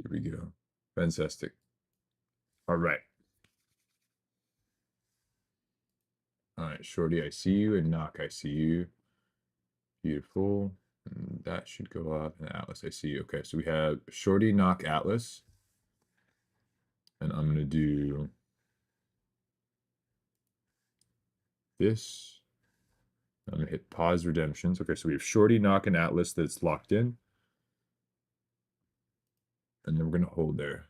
Here we go. Fantastic. All right. All right, Shorty, I see you, and Knock, I see you. Beautiful. And that should go up. And Atlas, I see you. Okay, so we have Shorty, Knock, Atlas. And I'm going to do this. I'm going to hit pause redemptions. Okay, so we have Shorty, Knock, and Atlas that's locked in. And then we're going to hold there.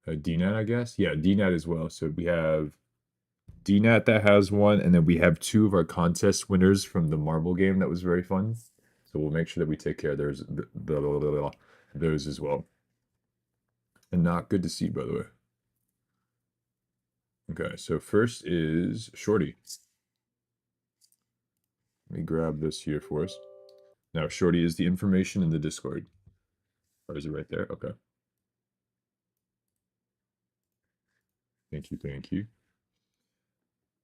DNAT, I guess? Yeah, DNAT as well. So we have DNAT that has one, and then we have 2 of our contest winners from the marble game that was very fun. So we'll make sure that we take care of those as well. And Not, good to see you, by the way. Okay, so first is Shorty. Let me grab this here for us. Now, Shorty is the information in the Discord. Or is it right there? Okay. Thank you, thank you.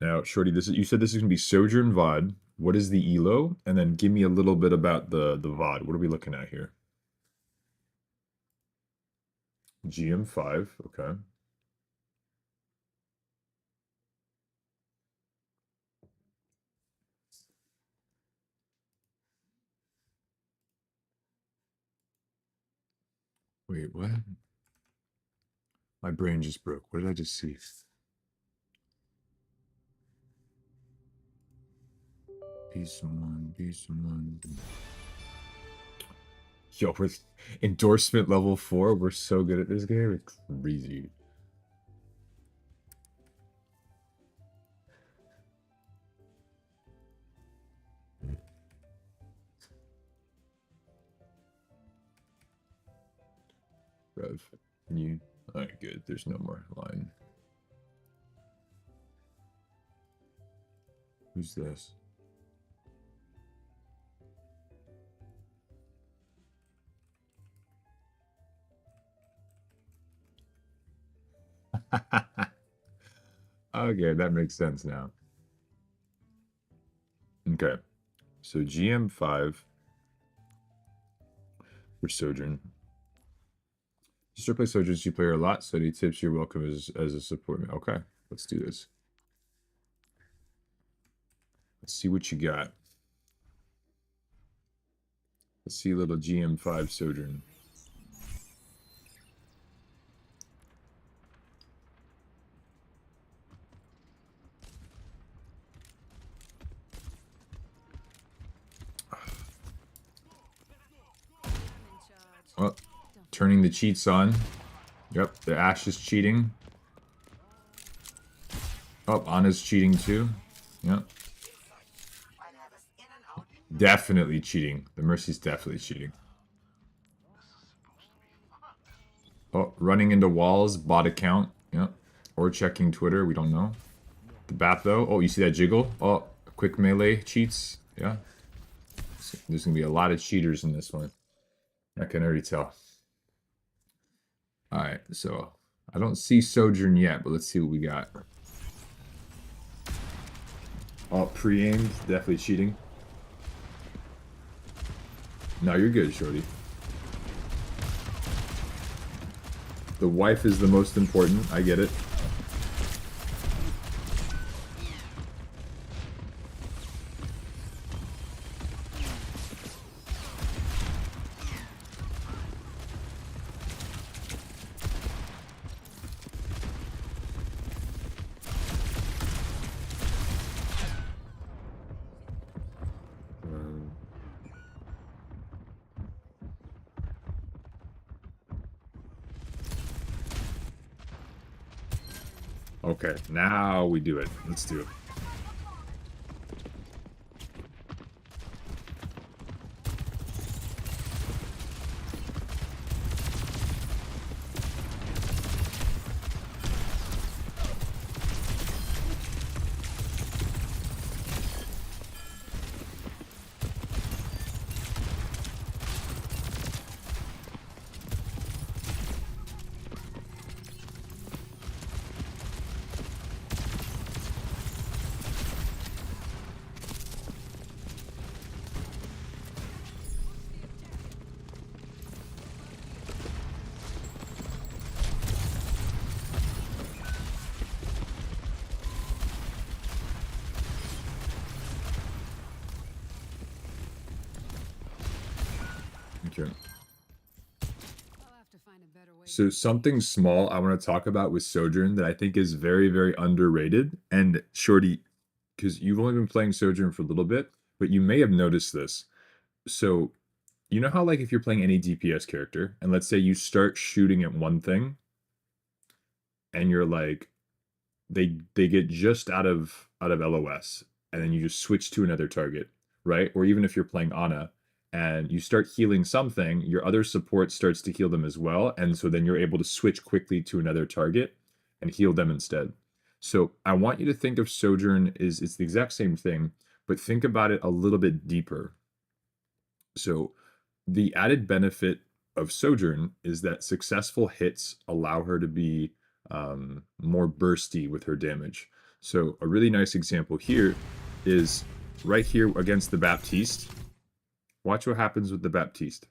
Now, Shorty, you said this is going to be Sojourn VOD. What is the ELO? And then give me a little bit about the VOD. What are we looking at here? GM5, okay. Wait, what? My brain just broke. What did I just see? Be someone, be someone. Yo, we're endorsement level 4. We're so good at this game. It's crazy. Rev, new. All right, good. There's no more line. Who's this? Okay, that makes sense now. Okay, so GM5 for Sojourn. Just replace Sojourn's G player a lot, so any tips you're welcome as a support. Okay, let's do this. Let's see what you got. Let's see a little GM5 Sojourn. Oh, turning the cheats on. Yep, the Ash is cheating. Oh, Anna's cheating too. Yep. Definitely cheating. The Mercy's definitely cheating. Oh, running into walls, bot account. Yep. Or checking Twitter, we don't know. The BAP though. Oh, you see that jiggle? Oh, quick melee cheats. Yeah. There's going to be a lot of cheaters in this one. I can already tell. Alright, so I don't see Sojourn yet, but let's see what we got. Oh, pre-aimed, definitely cheating. No, you're good, Shorty. The wife is the most important, I get it. Okay, now we do it. Let's do it. Okay. So something small I want to talk about with Sojourn that I think is very, very underrated. And Shorty, because you've only been playing Sojourn for a little bit, but you may have noticed this. So you know how like if you're playing any DPS character, and let's say you start shooting at one thing, and you're like, they get just out of LOS, and then you just switch to another target, right? Or even if you're playing Ana and you start healing something, your other support starts to heal them as well, and so then you're able to switch quickly to another target and heal them instead. So I want you to think of Sojourn is it's the exact same thing, but think about it a little bit deeper. So the added benefit of Sojourn is that successful hits allow her to be more bursty with her damage. So a really nice example here is right here against the Baptiste. Watch what happens with the Baptiste.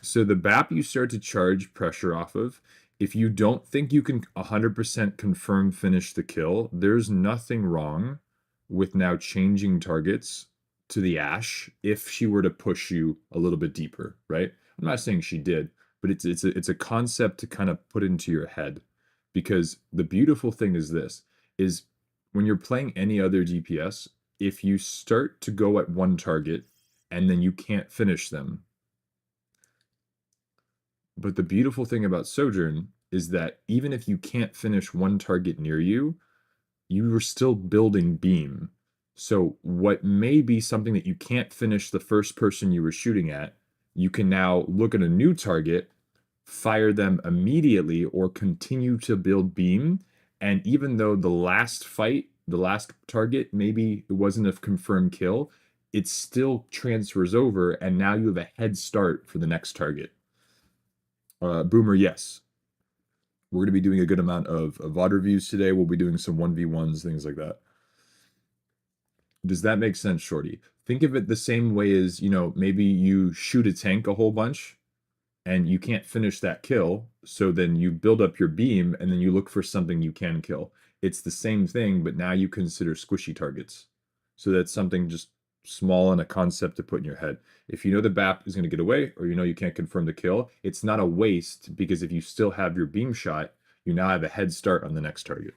So the BAP you start to charge pressure off of. If you don't think you can 100% confirm finish the kill, there's nothing wrong with now changing targets to the Ashe if she were to push you a little bit deeper, right? I'm not saying she did, but it's a concept to kind of put into your head, because the beautiful thing is this is when you're playing any other DPS, if you start to go at one target and then you can't finish them. But the beautiful thing about Sojourn is that even if you can't finish one target near you, you are still building beam. So what may be something that you can't finish the first person you were shooting at, you can now look at a new target, fire them immediately, or continue to build beam. And even though the last fight, the last target, maybe it wasn't a confirmed kill, it still transfers over, and now you have a head start for the next target. Boomer, yes. We're going to be doing a good amount of VOD reviews today. We'll be doing some 1v1s, things like that. Does that make sense, Shorty? Think of it the same way as, you know, maybe you shoot a tank a whole bunch and you can't finish that kill. So then you build up your beam and then you look for something you can kill. It's the same thing, but now you consider squishy targets. So that's something just small and a concept to put in your head. If you know the BAP is going to get away, or you know you can't confirm the kill, it's not a waste, because if you still have your beam shot, you now have a head start on the next target.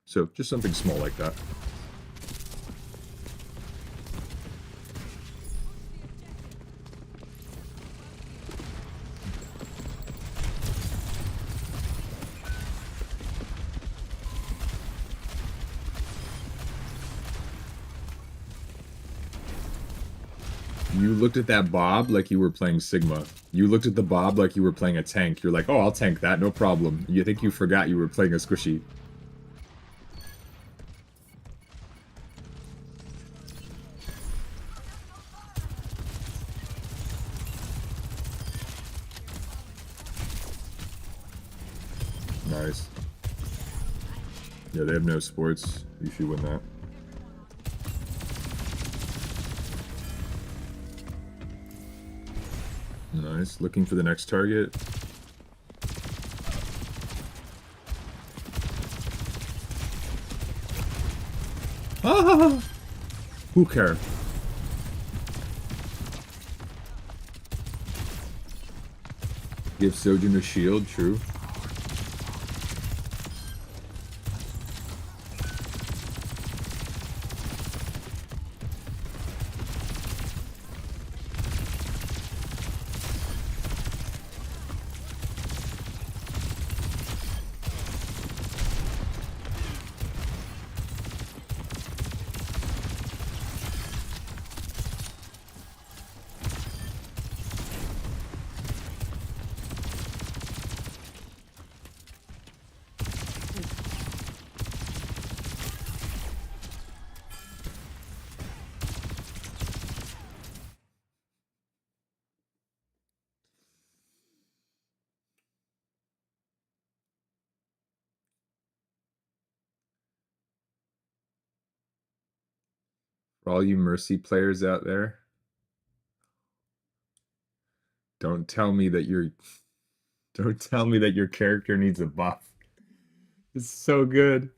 So just something small like that. You looked at that Bob like you were playing Sigma. You looked at the Bob like you were playing a tank. You're like, oh, I'll tank that, no problem. You think you forgot you were playing a squishy. Nice. Yeah, they have no sports. You should win that. Nice. Looking for the next target. Ah! Who cares? Give Sojourn a shield, true. For all you Mercy players out there, don't tell me that your character needs a buff. It's so good.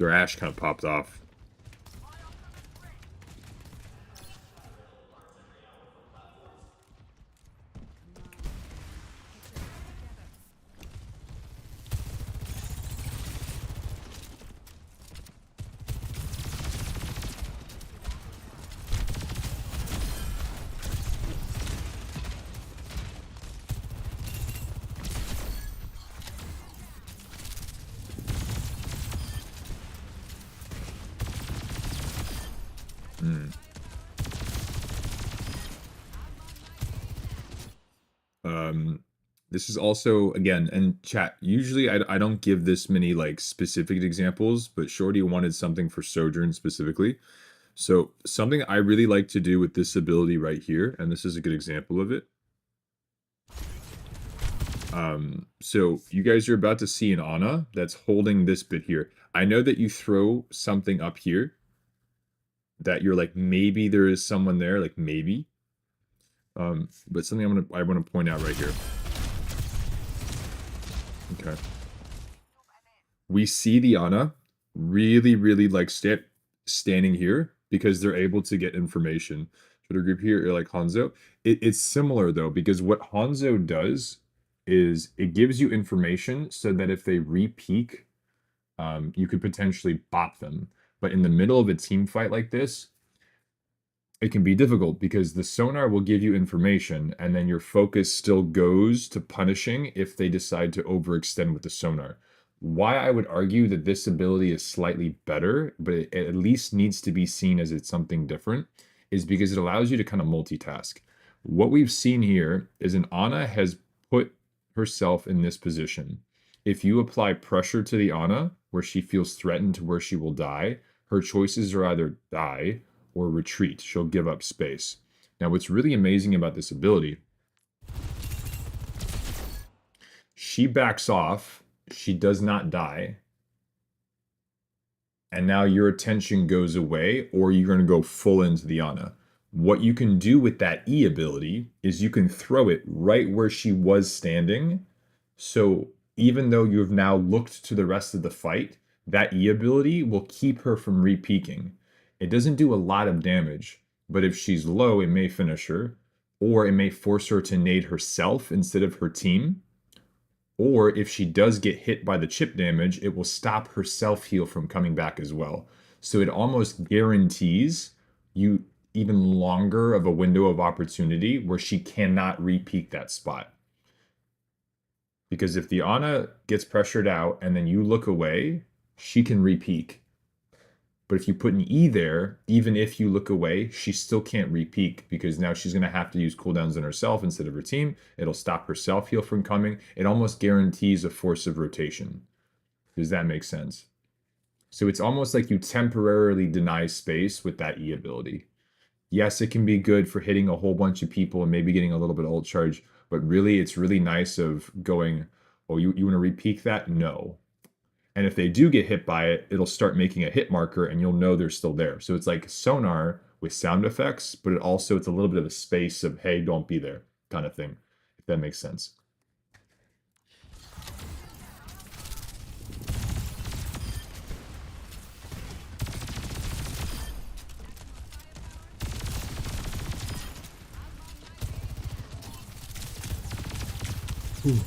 Their Ashe kind of popped off. This is also, again, and chat, usually I don't give this many like specific examples, but Shorty wanted something for Sojourn specifically. So something I really like to do with this ability right here, and this is a good example of it. So you guys are about to see an Ana that's holding this bit here. I know that you throw something up here that you're like, maybe there is someone there, like maybe. But something I want to point out right here. Okay. We see the Ana really, really like standing here because they're able to get information. For the group here, like Hanzo. It's similar though, because what Hanzo does is it gives you information so that if they re-peak, you could potentially bop them. But in the middle of a team fight like this, it can be difficult because the sonar will give you information and then your focus still goes to punishing if they decide to overextend with the sonar. Why I would argue that this ability is slightly better, but it at least needs to be seen as it's something different, is because it allows you to kind of multitask. What we've seen here is an Ana has put herself in this position. If you apply pressure to the Ana, where she feels threatened to where she will die, her choices are either die or retreat. She'll give up space. Now, what's really amazing about this ability, she backs off, she does not die, and now your attention goes away, or you're going to go full into the Ana. What you can do with that E ability is you can throw it right where she was standing. So even though you've now looked to the rest of the fight, that E ability will keep her from re-peaking. It doesn't do a lot of damage, but if she's low, it may finish her, or it may force her to nade herself instead of her team. Or if she does get hit by the chip damage, it will stop her self-heal from coming back as well. So it almost guarantees you even longer of a window of opportunity where she cannot re-peak that spot. Because if the Ana gets pressured out and then you look away, she can re-peak. But if you put an E there, even if you look away, she still can't re-peak because now she's going to have to use cooldowns on herself instead of her team. It'll stop her self-heal from coming. It almost guarantees a force of rotation. Does that make sense? So it's almost like you temporarily deny space with that E ability. Yes, it can be good for hitting a whole bunch of people and maybe getting a little bit of ult charge, but really it's really nice of going, oh, you want to re-peak that? No. And if they do get hit by it, it'll start making a hit marker and you'll know they're still there. So it's like sonar with sound effects, but it's a little bit of a space of, hey, don't be there kind of thing, if that makes sense. Ooh.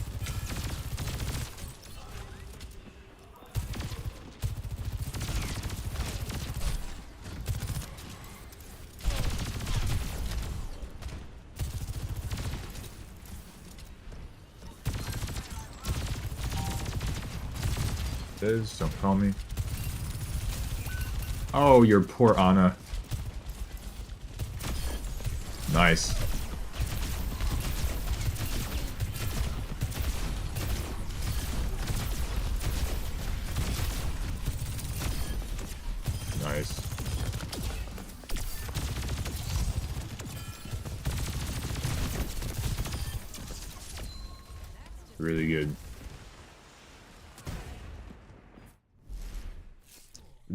Don't call me. Oh, your poor Ana. Nice. Nice. Really good.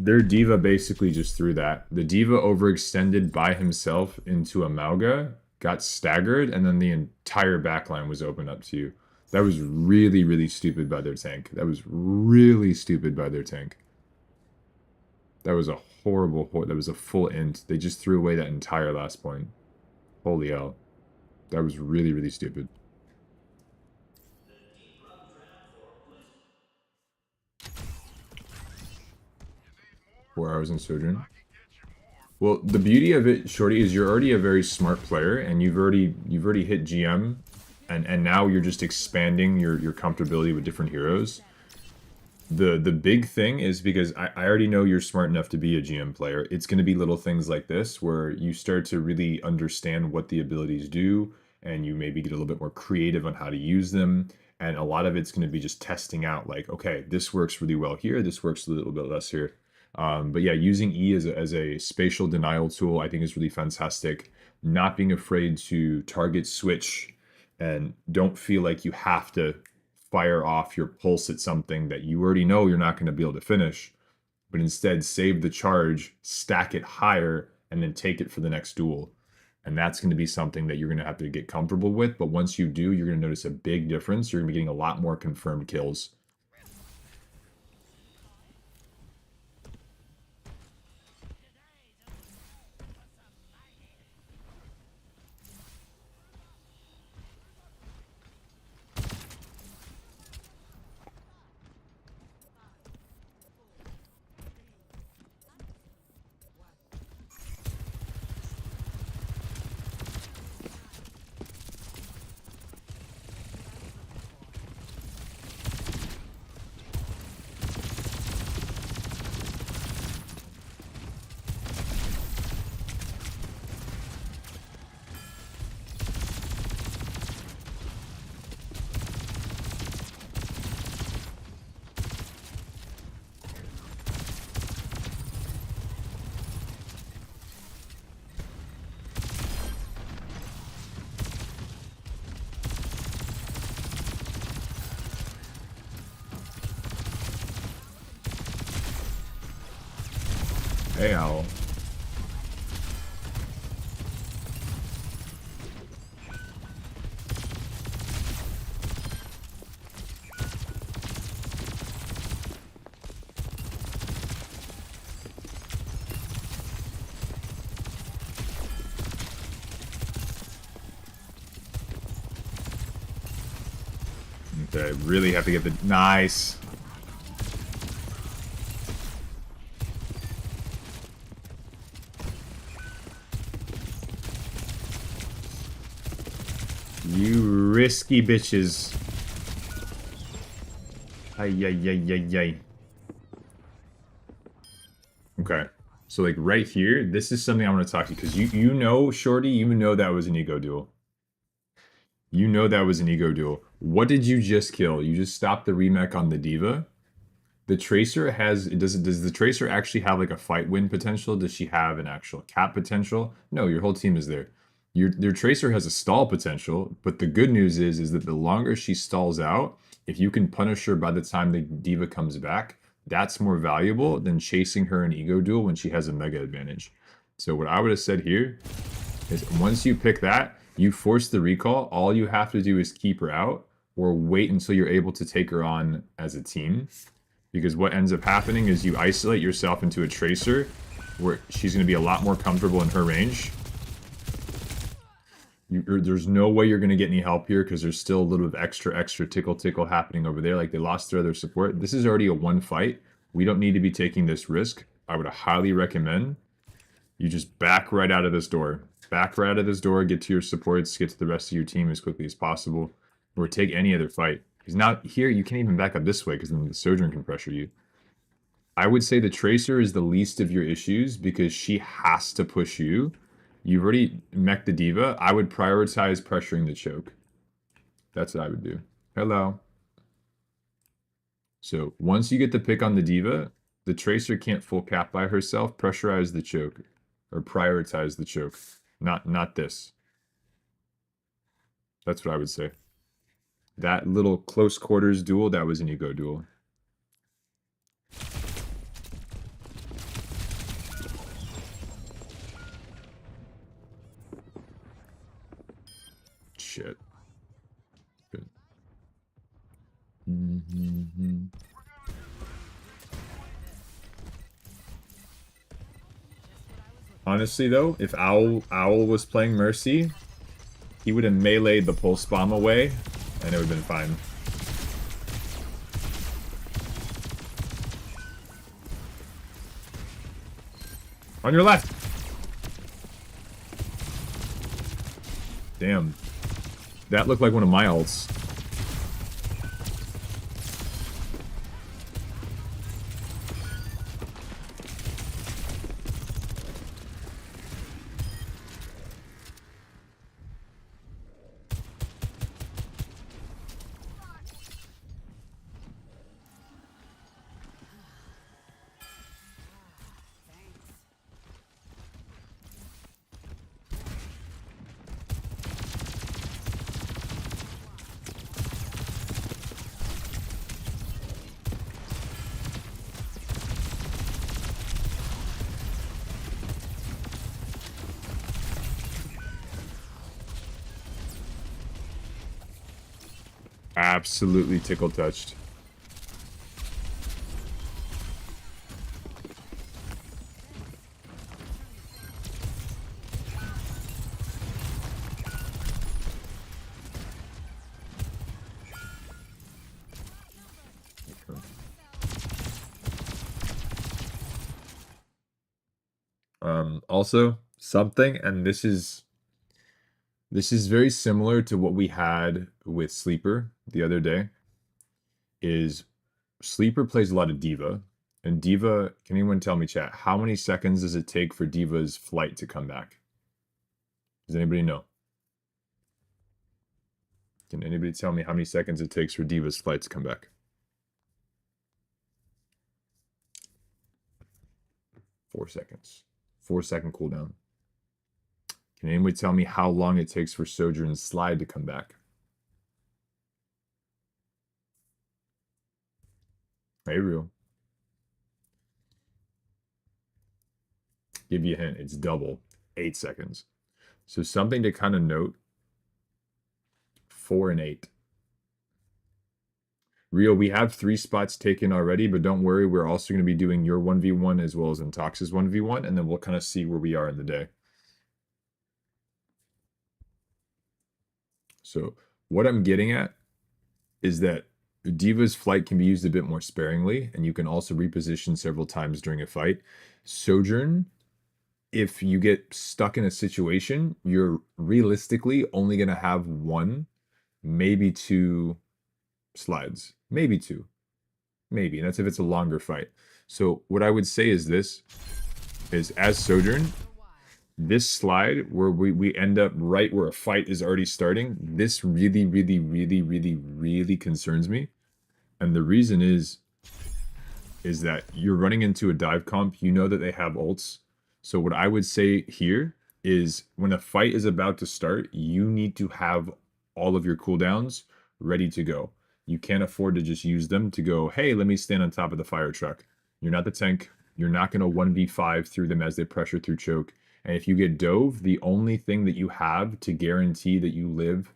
Their D.Va basically just threw that. The D.Va overextended by himself into a Mauga, got staggered, and then the entire backline was opened up to you. That was really, really stupid by their tank. That was really stupid by their tank. That was a horrible, that was a full int. They just threw away that entire last point. Holy hell. That was really, really stupid. Four hours in Sojourn. Well, the beauty of it, Shorty, is you're already a very smart player, and you've already hit GM, and now you're just expanding your comfortability with different heroes. The big thing is because I already know you're smart enough to be a GM player. It's going to be little things like this where you start to really understand what the abilities do, and you maybe get a little bit more creative on how to use them. And a lot of it's going to be just testing out, like, okay, this works really well here, this works a little bit less here. But yeah, using E as a spatial denial tool, I think is really fantastic. Not being afraid to target switch, and don't feel like you have to fire off your pulse at something that you already know you're not going to be able to finish, but instead save the charge, stack it higher, and then take it for the next duel. And that's going to be something that you're going to have to get comfortable with. But once you do, you're going to notice a big difference. You're going to be getting a lot more confirmed kills. Hey, Owl. Okay, really have to get the... Nice. You risky bitches. Ay, ay, ay, ay, ay. Okay. So, like, right here, this is something I want to talk to you, because you know, Shorty, you know that was an ego duel. You know that was an ego duel. What did you just kill? You just stopped the remake on the Diva? The Tracer has... Does the Tracer actually have, like, a fight win potential? Does she have an actual cap potential? No, your whole team is there. Your Tracer has a stall potential, but the good news is that the longer she stalls out, if you can punish her by the time the Diva comes back, that's more valuable than chasing her in ego duel when she has a mega advantage. So what I would have said here is once you pick that, you force the recall, all you have to do is keep her out or wait until you're able to take her on as a team. Because what ends up happening is you isolate yourself into a Tracer where she's going to be a lot more comfortable in her range. There's no way you're going to get any help here because there's still a little bit of extra tickle happening over there. Like, they lost their other support. This is already a one fight. We don't need to be taking this risk. I would highly recommend you just back right out of this door. Back right out of this door, get to your supports, get to the rest of your team as quickly as possible, or take any other fight. Because now here, you can't even back up this way because then the Sojourn can pressure you. I would say the Tracer is the least of your issues because she has to push you. You've already mech the Diva. I would prioritize pressuring the choke. That's what I would do. Hello. So once you get the pick on the Diva, the Tracer can't full cap by herself. Pressurize the choke. Or prioritize the choke. Not this. That's what I would say. That little close quarters duel, that was an ego duel. Shit. Good. Honestly, though, if Owl was playing Mercy, he would have meleeed the pulse bomb away, and it would have been fine. On your left! Damn. That looked like one of my ults. Absolutely tickle touched. Also, something, and this is very similar to what we had with Sleeper the other day, is Sleeper plays a lot of Diva. And Diva, can anyone tell me, chat, how many seconds does it take for Diva's flight to come back? Does anybody know? Can anybody tell me how many seconds it takes for Diva's flight to come back? 4 seconds. 4-second cooldown. Can anybody tell me how long it takes for Sojourn's slide to come back? Hey, real. Give you a hint. It's double. 8 seconds. So something to kind of note. 4 and 8. Rio, we have 3 spots taken already, but don't worry. We're also going to be doing your 1v1 as well as Intox's 1v1, and then we'll kind of see where we are in the day. So what I'm getting at is that Diva's flight can be used a bit more sparingly, and you can also reposition several times during a fight. Sojourn, if you get stuck in a situation, you're realistically only going to have 1, maybe 2 slides. Maybe 2. Maybe. And that's if it's a longer fight. So what I would say is this, is as Sojourn, this slide where we end up right where a fight is already starting, this really, really, really, really, really concerns me. And the reason is that you're running into a dive comp. You know that they have ults. So what I would say here is when a fight is about to start, you need to have all of your cooldowns ready to go. You can't afford to just use them to go, hey, let me stand on top of the fire truck. You're not the tank. You're not going to 1v5 through them as they pressure through choke. And if you get dove, the only thing that you have to guarantee that you live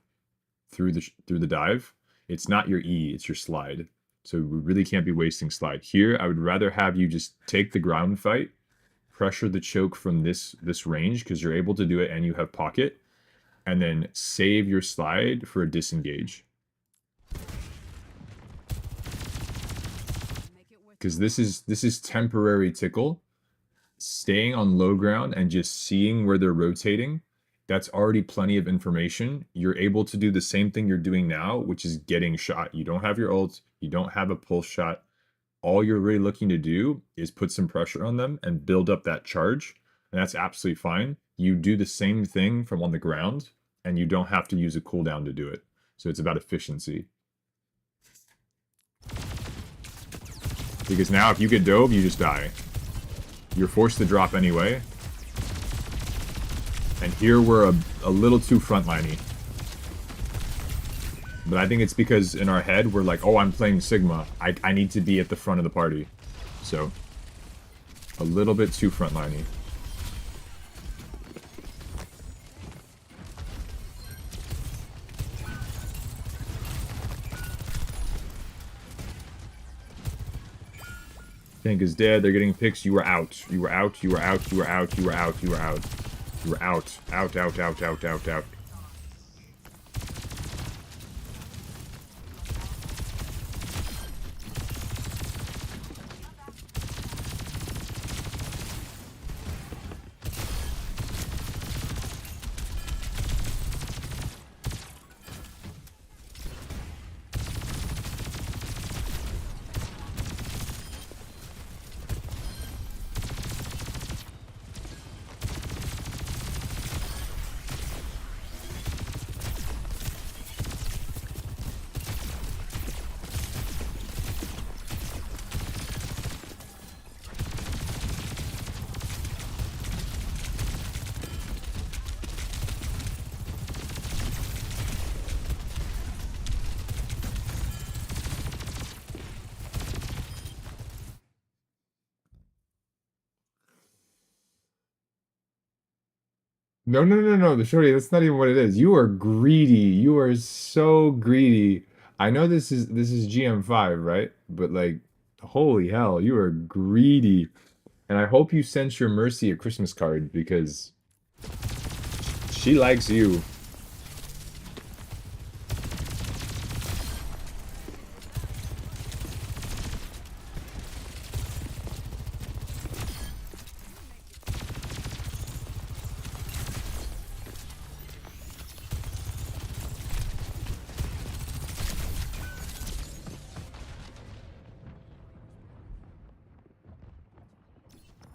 through the dive, it's not your E, it's your slide. So we really can't be wasting slide. Here, I would rather have you just take the ground fight, pressure the choke from this range, because you're able to do it and you have pocket, and then save your slide for a disengage. Because this is temporary tickle. Staying on low ground and just seeing where they're rotating, that's already plenty of information. You're able to do the same thing you're doing now, which is getting shot. You don't have your ult, you don't have a pulse shot. All you're really looking to do is put some pressure on them and build up that charge, and that's absolutely fine. You do the same thing from on the ground, and you don't have to use a cooldown to do it. So it's about efficiency. Because now if you get dove, you just die. You're forced to drop anyway. And here we're a little too frontliney. But I think it's because in our head, we're like, oh, I'm playing Sigma. I need to be at the front of the party. So, a little bit too frontliney. Tank is dead. They're getting picks. You were out. You were out. You were out. You were out. You were out. You were out. You were out. Out, out, out, out, out, out. No, no, no, no, the shorty, that's not even what it is. You are greedy. You are so greedy. I know this is GM5, right? But like, holy hell, you are greedy. And I hope you sent your Mercy a Christmas card because she likes you.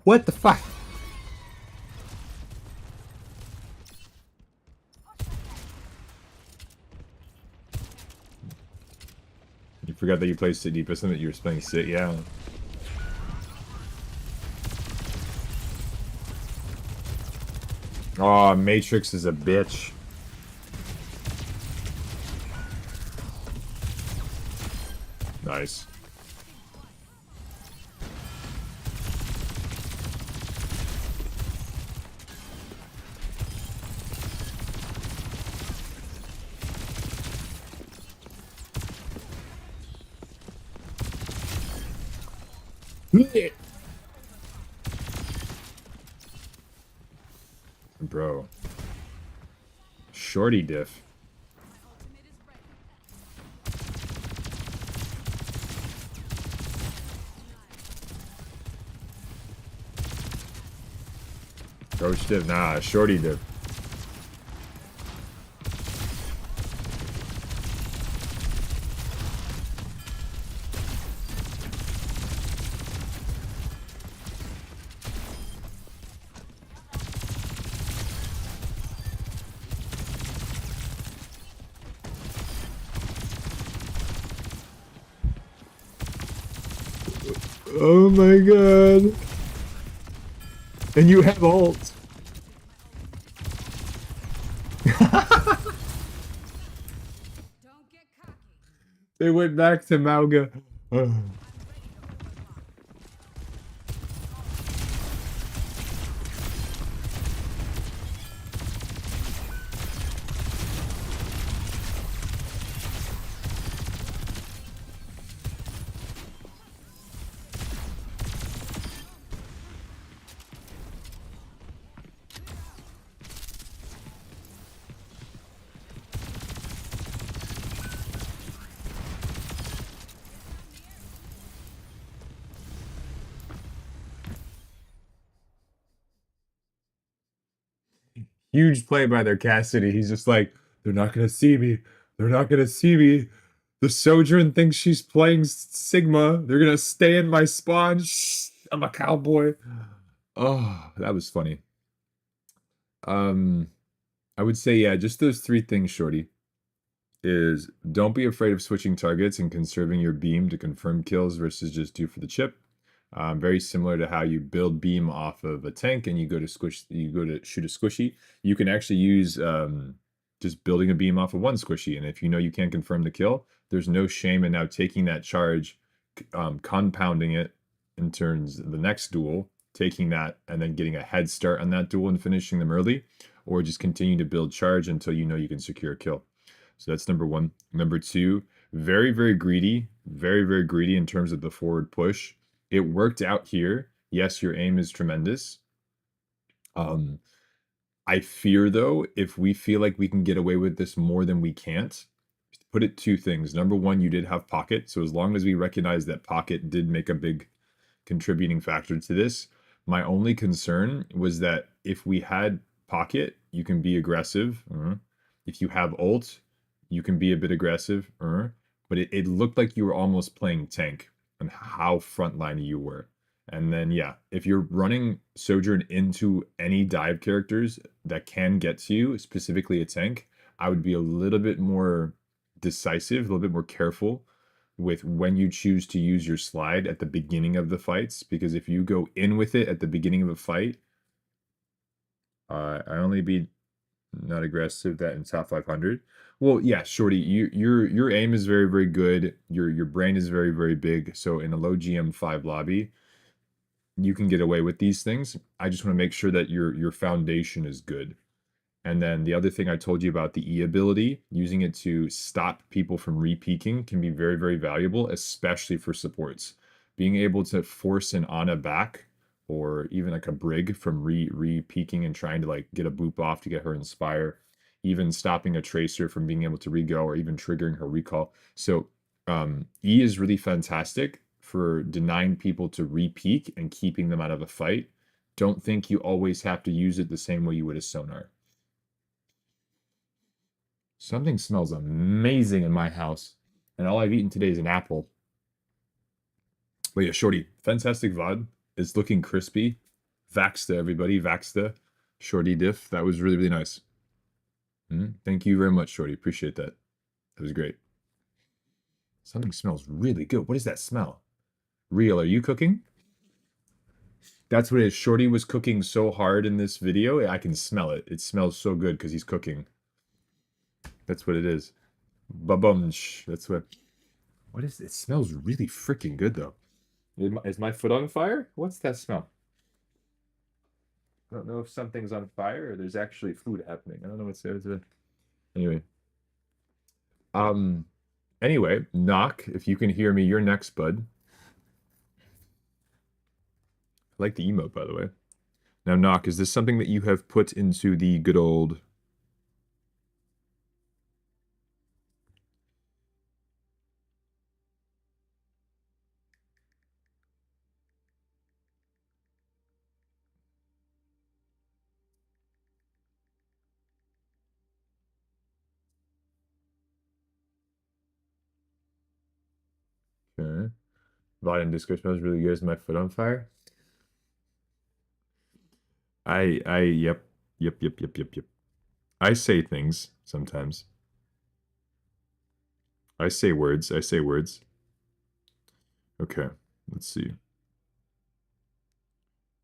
What the fuck? You forgot that you played Sit Deep, isn't it? You were playing Sit, yeah. Oh, Matrix is a bitch. Nice. Bro. Shorty diff. Coach diff, nah, shorty diff. Oh my god. And you have ult. They went back to Mauga. Huge play by their Cassidy. He's just like, they're not gonna see me. They're not gonna see me. The Sojourn thinks she's playing Sigma. They're gonna stay in my spawn. Shh, I'm a cowboy. Oh, that was funny. I would say, yeah, just those three things, Shorty. Is don't be afraid of switching targets and conserving your beam to confirm kills versus just do for the chip. Very similar to how you build beam off of a tank and you go to shoot a squishy. You can actually use just building a beam off of one squishy, and if you know you can't confirm the kill, there's no shame in now taking that charge, compounding it in turns the next duel, taking that and then getting a head start on that duel and finishing them early, or just continue to build charge until you know you can secure a kill. So that's number one. Number two, very, very greedy in terms of the forward push. It worked out here. Yes, your aim is tremendous. I fear, though, if we feel like we can get away with this more than we can't, put it two things. Number one, you did have Pocket. So as long as we recognize that Pocket did make a big contributing factor to this, my only concern was that if we had Pocket, you can be aggressive. If you have ult, you can be a bit aggressive. But it looked like you were almost playing tank and how frontline you were. And then, yeah, if you're running Sojourn into any dive characters that can get to you, specifically a tank, I would be a little bit more decisive, a little bit more careful with when you choose to use your slide at the beginning of the fights. Because if you go in with it at the beginning of a fight, I only beat not aggressive that in top 500. Well, yeah, Shorty, your aim is very, very good. Your brain is very, very big. So in a low GM5 lobby, you can get away with these things. I just want to make sure that your foundation is good. And then the other thing I told you about the E ability, using it to stop people from re-peaking can be very, very valuable, especially for supports. Being able to force an Ana back, or even like a Brig from re-peaking and trying to like get a boop off to get her inspire, even stopping a Tracer from being able to re-go or even triggering her recall. So E is really fantastic for denying people to re-peak and keeping them out of a fight. Don't think you always have to use it the same way you would a sonar. Something smells amazing in my house, and all I've eaten today is an apple. But yeah, Shorty, fantastic VOD. It's looking crispy. Vaxta, everybody, Vaxta. Shorty diff. That was really, really nice. Thank you very much, Shorty. Appreciate that. That was great. Something smells really good. What is that smell? Real, are you cooking? That's what it is. Shorty was cooking so hard in this video. I can smell it. It smells so good because he's cooking. That's what it is. Babumsh. That's what. What is it? It smells really freaking good, though. Is my foot on fire? What's that smell? I don't know if something's on fire or there's actually food happening. I don't know what's there. Anyway. Anyway, Knock, if you can hear me, you're next, bud. I like the emote, by the way. Now, Knock, is this something that you have put into the good old... Okay. VOD and Discord smells really good. Is my foot on fire? Yep. I say things sometimes. I say words. Okay, let's see.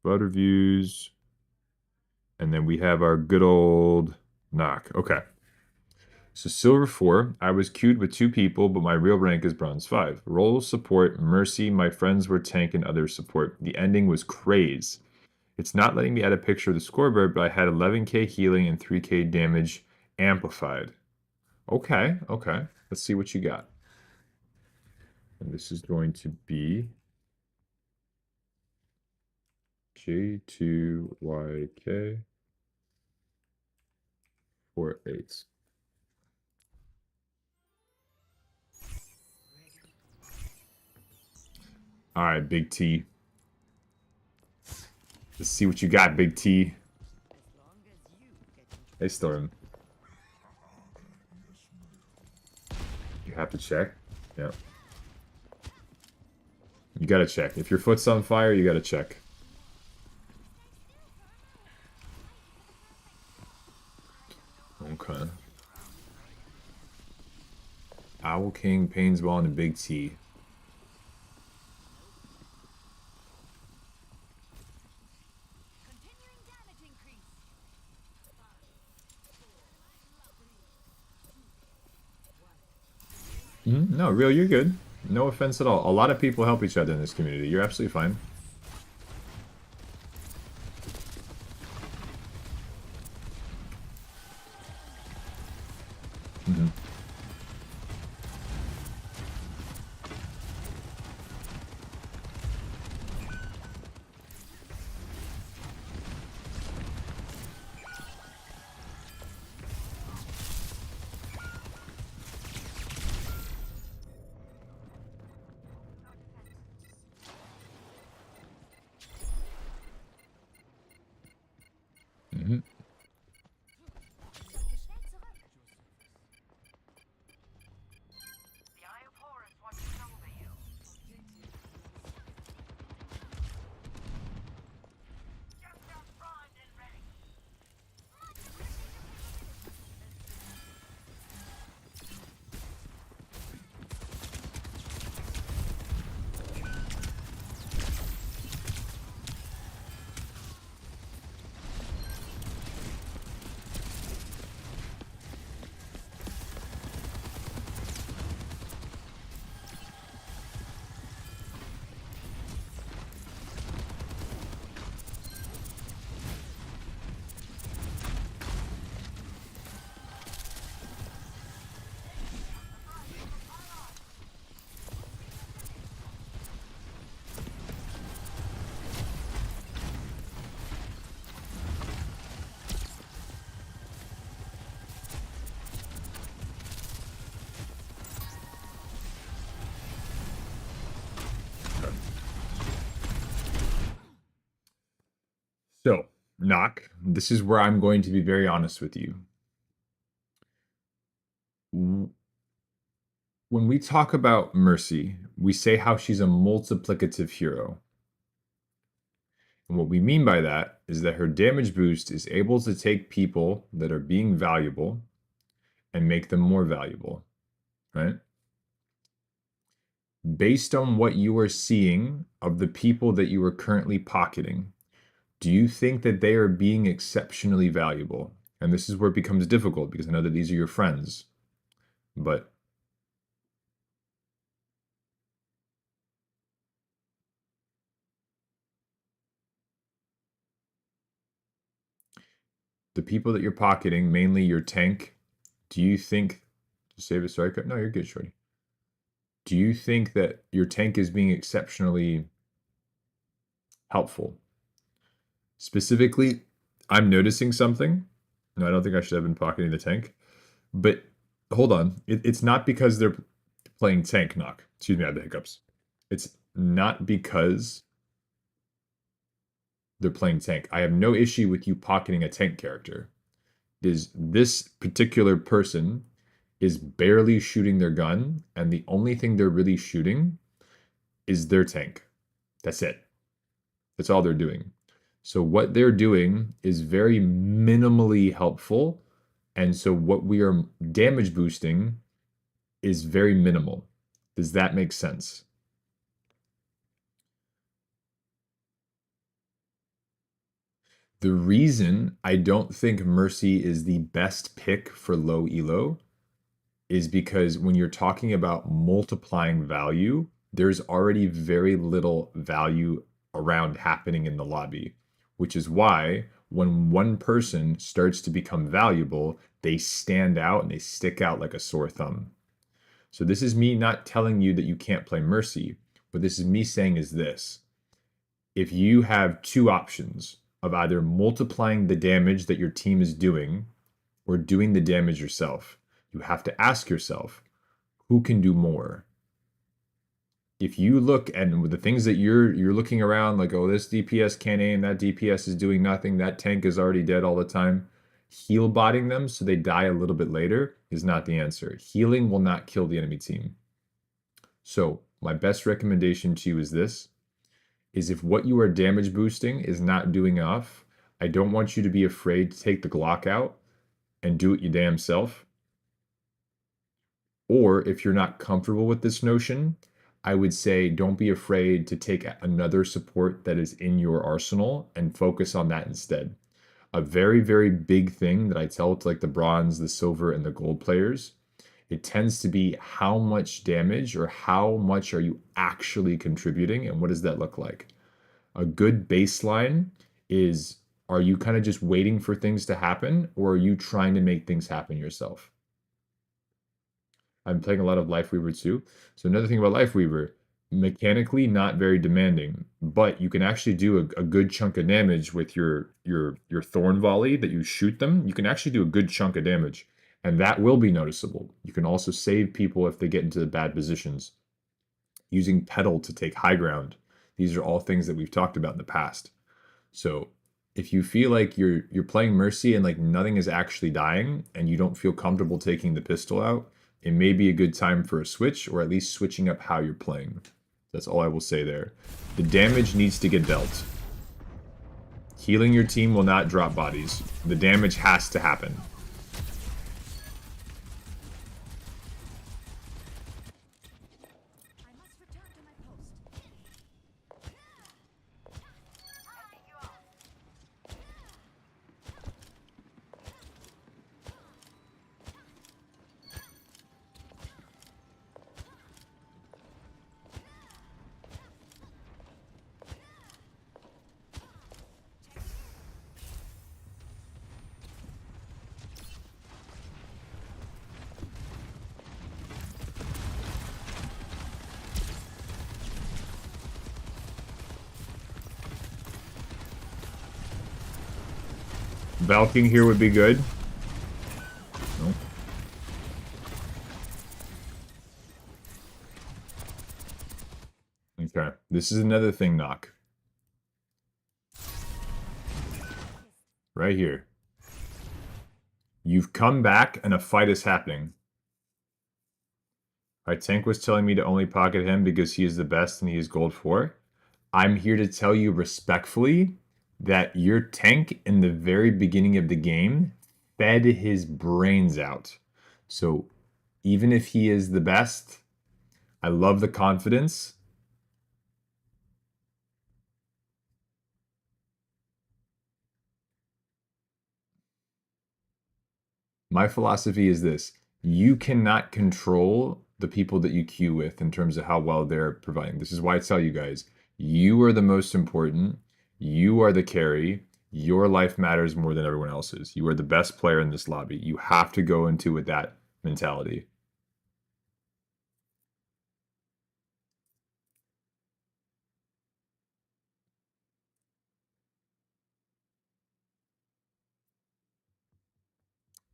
VOD reviews. And then we have our good old Knock. Okay. So Silver 4, I was queued with 2 people, but my real rank is Bronze 5. Role support, Mercy, my friends were tank and other support. The ending was craze. It's not letting me add a picture of the scoreboard, but I had 11k healing and 3k damage amplified. Okay. Let's see what you got. And this is going to be J2YK 48. All right, Big T. Let's see what you got, Big T. Hey, Storm. You have to check. Yeah. You gotta check. If your foot's on fire, you gotta check. Okay. Owl King, Painsball, and a Big T. No, Real, you're good. No offense at all. A lot of people help each other in this community. You're absolutely fine. Knock, this is where I'm going to be very honest with you. When we talk about Mercy, we say how she's a multiplicative hero. And what we mean by that is that her damage boost is able to take people that are being valuable and make them more valuable, right? Based on what you are seeing of the people that you are currently pocketing, do you think that they are being exceptionally valuable? And this is where it becomes difficult because I know that these are your friends, but the people that you're pocketing, mainly your tank, do you think to save a strike? No, you're good, Shorty. Do you think that your tank is being exceptionally helpful? Specifically, I'm noticing something. No, I don't think I should have been pocketing the tank. But hold on. It's not because they're playing tank knock. Excuse me, I had the hiccups. It's not because they're playing tank. I have no issue with you pocketing a tank character. Is this particular person is barely shooting their gun, and the only thing they're really shooting is their tank. That's it. That's all they're doing. So what they're doing is very minimally helpful, and so what we are damage boosting is very minimal. Does that make sense? The reason I don't think Mercy is the best pick for low elo is because when you're talking about multiplying value, there's already very little value around happening in the lobby, which is why when one person starts to become valuable, they stand out and they stick out like a sore thumb. So this is me not telling you that you can't play Mercy. What this is me saying is this. If you have two options of either multiplying the damage that your team is doing or doing the damage yourself, you have to ask yourself, who can do more? If you look and with the things that you're looking around like, oh, this DPS can't aim, that DPS is doing nothing, that tank is already dead all the time, heal botting them so they die a little bit later is not the answer. Healing will not kill the enemy team. So my best recommendation to you is this, is if what you are damage boosting is not doing enough, I don't want you to be afraid to take the Glock out and do it your damn self. Or if you're not comfortable with this notion, I would say don't be afraid to take another support that is in your arsenal and focus on that instead. A very, very big thing that I tell to like the bronze, the silver, and the gold players, it tends to be how much damage or how much are you actually contributing and what does that look like? A good baseline is, are you kind of just waiting for things to happen or are you trying to make things happen yourself? I'm playing a lot of Lifeweaver too. So another thing about Lifeweaver, mechanically not very demanding, but you can actually do a good chunk of damage with your Thorn Volley that you shoot them. You can actually do a good chunk of damage, and that will be noticeable. You can also save people if they get into the bad positions. Using Petal to take high ground. These are all things that we've talked about in the past. So if you feel like you're playing Mercy and like nothing is actually dying and you don't feel comfortable taking the pistol out, it may be a good time for a switch or at least switching up how you're playing. That's all I will say there. The damage needs to get dealt. Healing your team will not drop bodies. The damage has to happen. Valking here would be good. No. Okay, this is another thing, Knock. Right here. You've come back and a fight is happening. Right, Tank was telling me to only pocket him because he is the best and he is gold 4. I'm here to tell you respectfully that your Tank in the very beginning of the game fed his brains out. So even if he is the best, I love the confidence. My philosophy is this: you cannot control the people that you queue with in terms of how well they're providing. This is why I tell you guys, you are the most important. You are the carry. Your life matters more than everyone else's. You are the best player in this lobby. You have to go into with that mentality.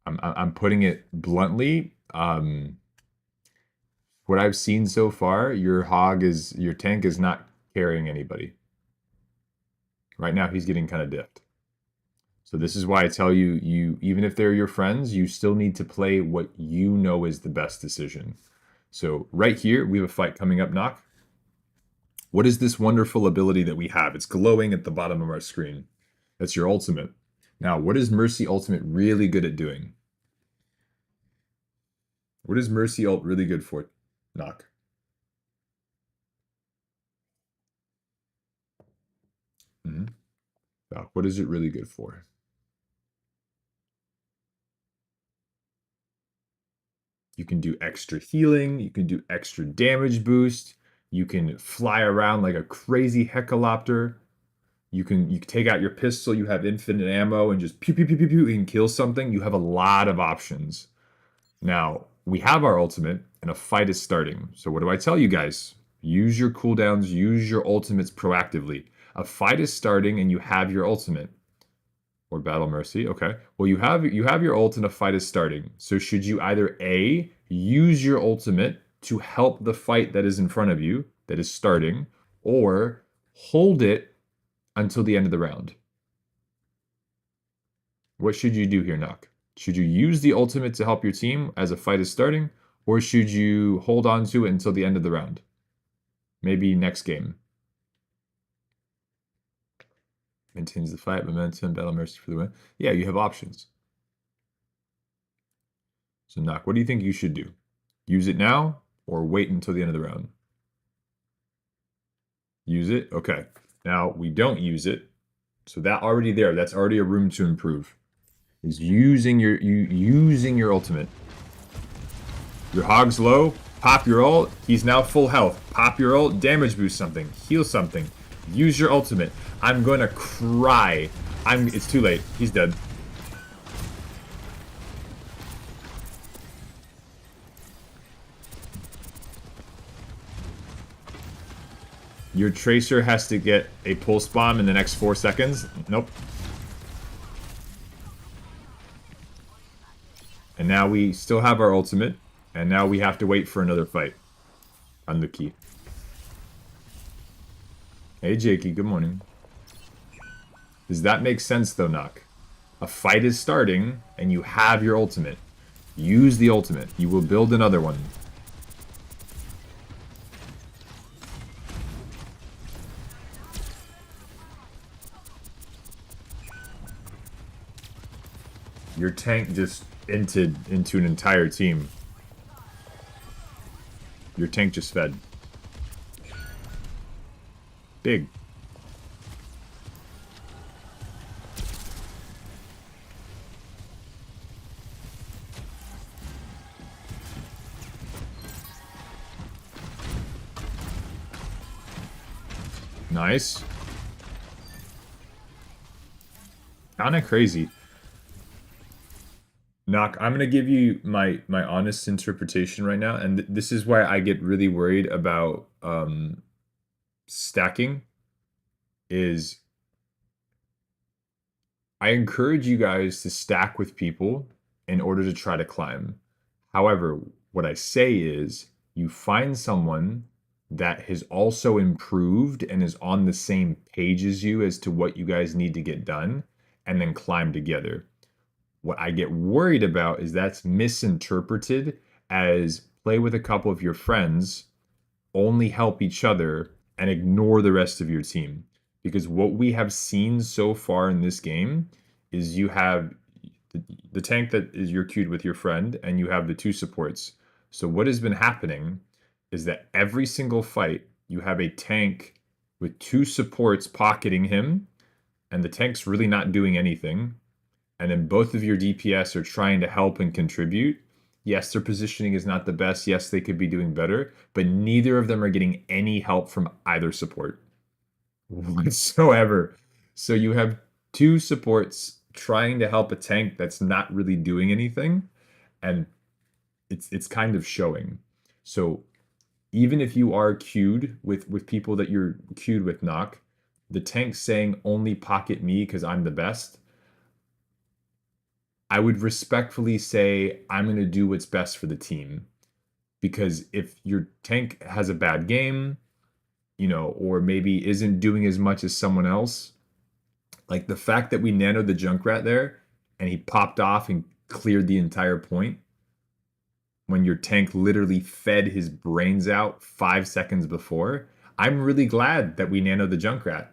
I'm putting it bluntly. What I've seen so far, your tank is not carrying anybody. Right now, he's getting kind of diffed. So this is why I tell you, even if they're your friends, you still need to play what you know is the best decision. So right here, we have a fight coming up, Knock. What is this wonderful ability that we have? It's glowing at the bottom of our screen. That's your ultimate. Now, what is Mercy Ultimate really good at doing? What is Mercy Ult really good for, Knock? Doc, what is it really good for? You can do extra healing, you can do extra damage boost, you can fly around like a crazy hecalopter. You can take out your pistol, you have infinite ammo, and just pew pew pew pew pew and kill something. You have a lot of options. Now, we have our ultimate, and a fight is starting. So what do I tell you guys? Use your cooldowns, use your ultimates proactively. A fight is starting, and you have your ultimate. Or Battle Mercy, okay. Well, you have your ult and a fight is starting. So should you either A, use your ultimate to help the fight that is in front of you, that is starting, or hold it until the end of the round? What should you do here, Nock? Should you use the ultimate to help your team as a fight is starting, or should you hold on to it until the end of the round? Maybe next game. Maintains the fight, momentum, Battle Mercy for the win. Yeah, you have options. So, Nock, what do you think you should do? Use it now or wait until the end of the round? Use it? Okay. Now, we don't use it. So that already there, that's already a room to improve. Is using your ultimate. Your Hog's low, pop your ult. He's now full health. Pop your ult, damage boost something, heal something. Use your ultimate. I'm gonna cry. It's too late. He's dead. Your Tracer has to get a pulse bomb in the next 4 seconds. Nope. And now we still have our ultimate. And now we have to wait for another fight. On the key. Hey, Jakey, good morning. Does that make sense, though, Nock? A fight is starting, and you have your ultimate. Use the ultimate. You will build another one. Your tank just inted into an entire team. Your tank just fed. Big. Nice. Kinda crazy. Knock, I'm gonna give you my honest interpretation right now, and this is why I get really worried about stacking. Is I encourage you guys to stack with people in order to try to climb. However, what I say is you find someone that has also improved and is on the same page as you as to what you guys need to get done, and then climb together. What I get worried about is that's misinterpreted as play with a couple of your friends, only help each other, and ignore the rest of your team. Because what we have seen so far in this game is you have the tank that is you're queued with your friend, and you have the two supports. So what has been happening is that every single fight, you have a tank with two supports pocketing him, and the tank's really not doing anything. And then both of your DPS are trying to help and contribute. Yes, their positioning is not the best. Yes, they could be doing better, but neither of them are getting any help from either support whatsoever. So you have two supports trying to help a tank that's not really doing anything, and it's kind of showing. So even if you are queued with people that you're queued with, knock, the tank saying only pocket me because I'm the best, I would respectfully say I'm going to do what's best for the team. Because if your tank has a bad game, or maybe isn't doing as much as someone else, like the fact that we nanoed the Junkrat there and he popped off and cleared the entire point when your tank literally fed his brains out 5 seconds before, I'm really glad that we nanoed the Junkrat.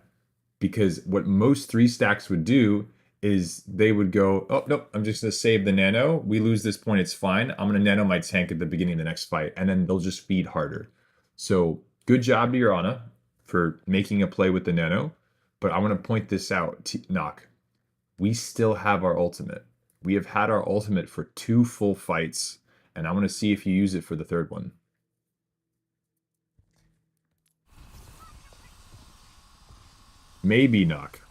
Because what most 3-stacks would do is they would go, oh, nope, I'm just going to save the nano. We lose this point, it's fine. I'm going to nano my tank at the beginning of the next fight, and then they'll just feed harder. So good job to your Ana for making a play with the nano, but I want to point this out, Knock. We still have our ultimate. We have had our ultimate for 2 full fights, and I want to see if you use it for the 3rd one. Maybe, Knock.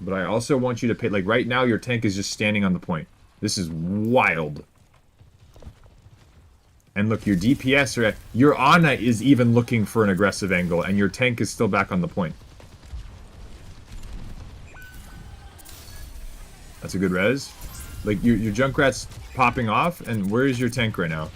But I also want you to pay, like right now your tank is just standing on the point. This is wild. And look, your DPS are your Ana is even looking for an aggressive angle, and your tank is still back on the point. That's a good res. Like your Junkrat's popping off, and where is your tank right now?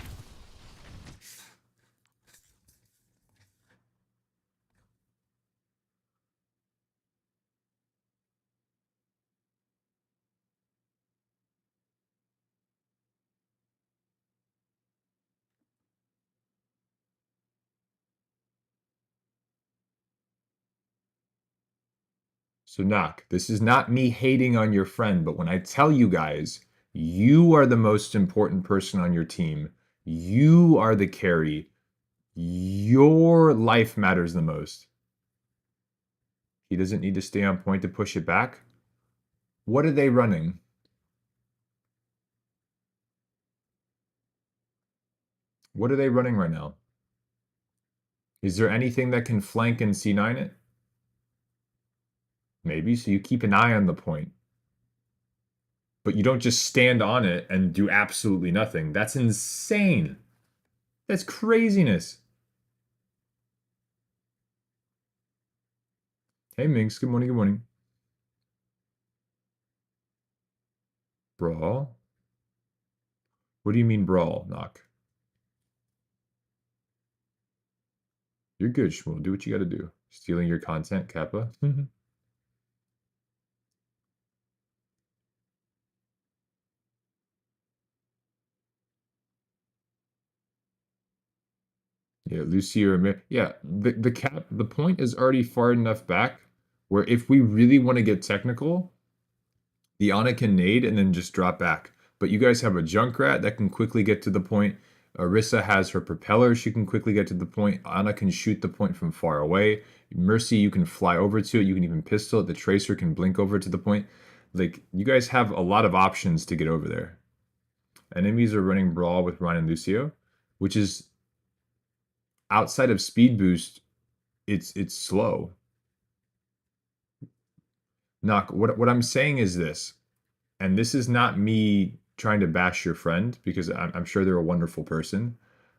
So Knock, this is not me hating on your friend, but when I tell you guys, you are the most important person on your team. You are the carry. Your life matters the most. He doesn't need to stay on point to push it back. What are they running? What are they running right now? Is there anything that can flank and C9 it? Maybe, so you keep an eye on the point. But you don't just stand on it and do absolutely nothing. That's insane. That's craziness. Hey, Minx. Good morning, good morning. Brawl? What do you mean brawl, Knock? You're good, Shmuel. Do what you gotta do. Stealing your content, Kappa? Yeah, Lucy or yeah, the point is already far enough back where if we really want to get technical, the Ana can nade and then just drop back. But you guys have a Junkrat that can quickly get to the point. Orisa has her propeller. She can quickly get to the point. Ana can shoot the point from far away. Mercy, you can fly over to it. You can even pistol it. The Tracer can blink over to the point. Like, you guys have a lot of options to get over there. Enemies are running Brawl with Ryan and Lucio, which is outside of speed boost, it's slow. Knock, what I'm saying is this, and this is not me trying to bash your friend because I'm sure they're a wonderful person,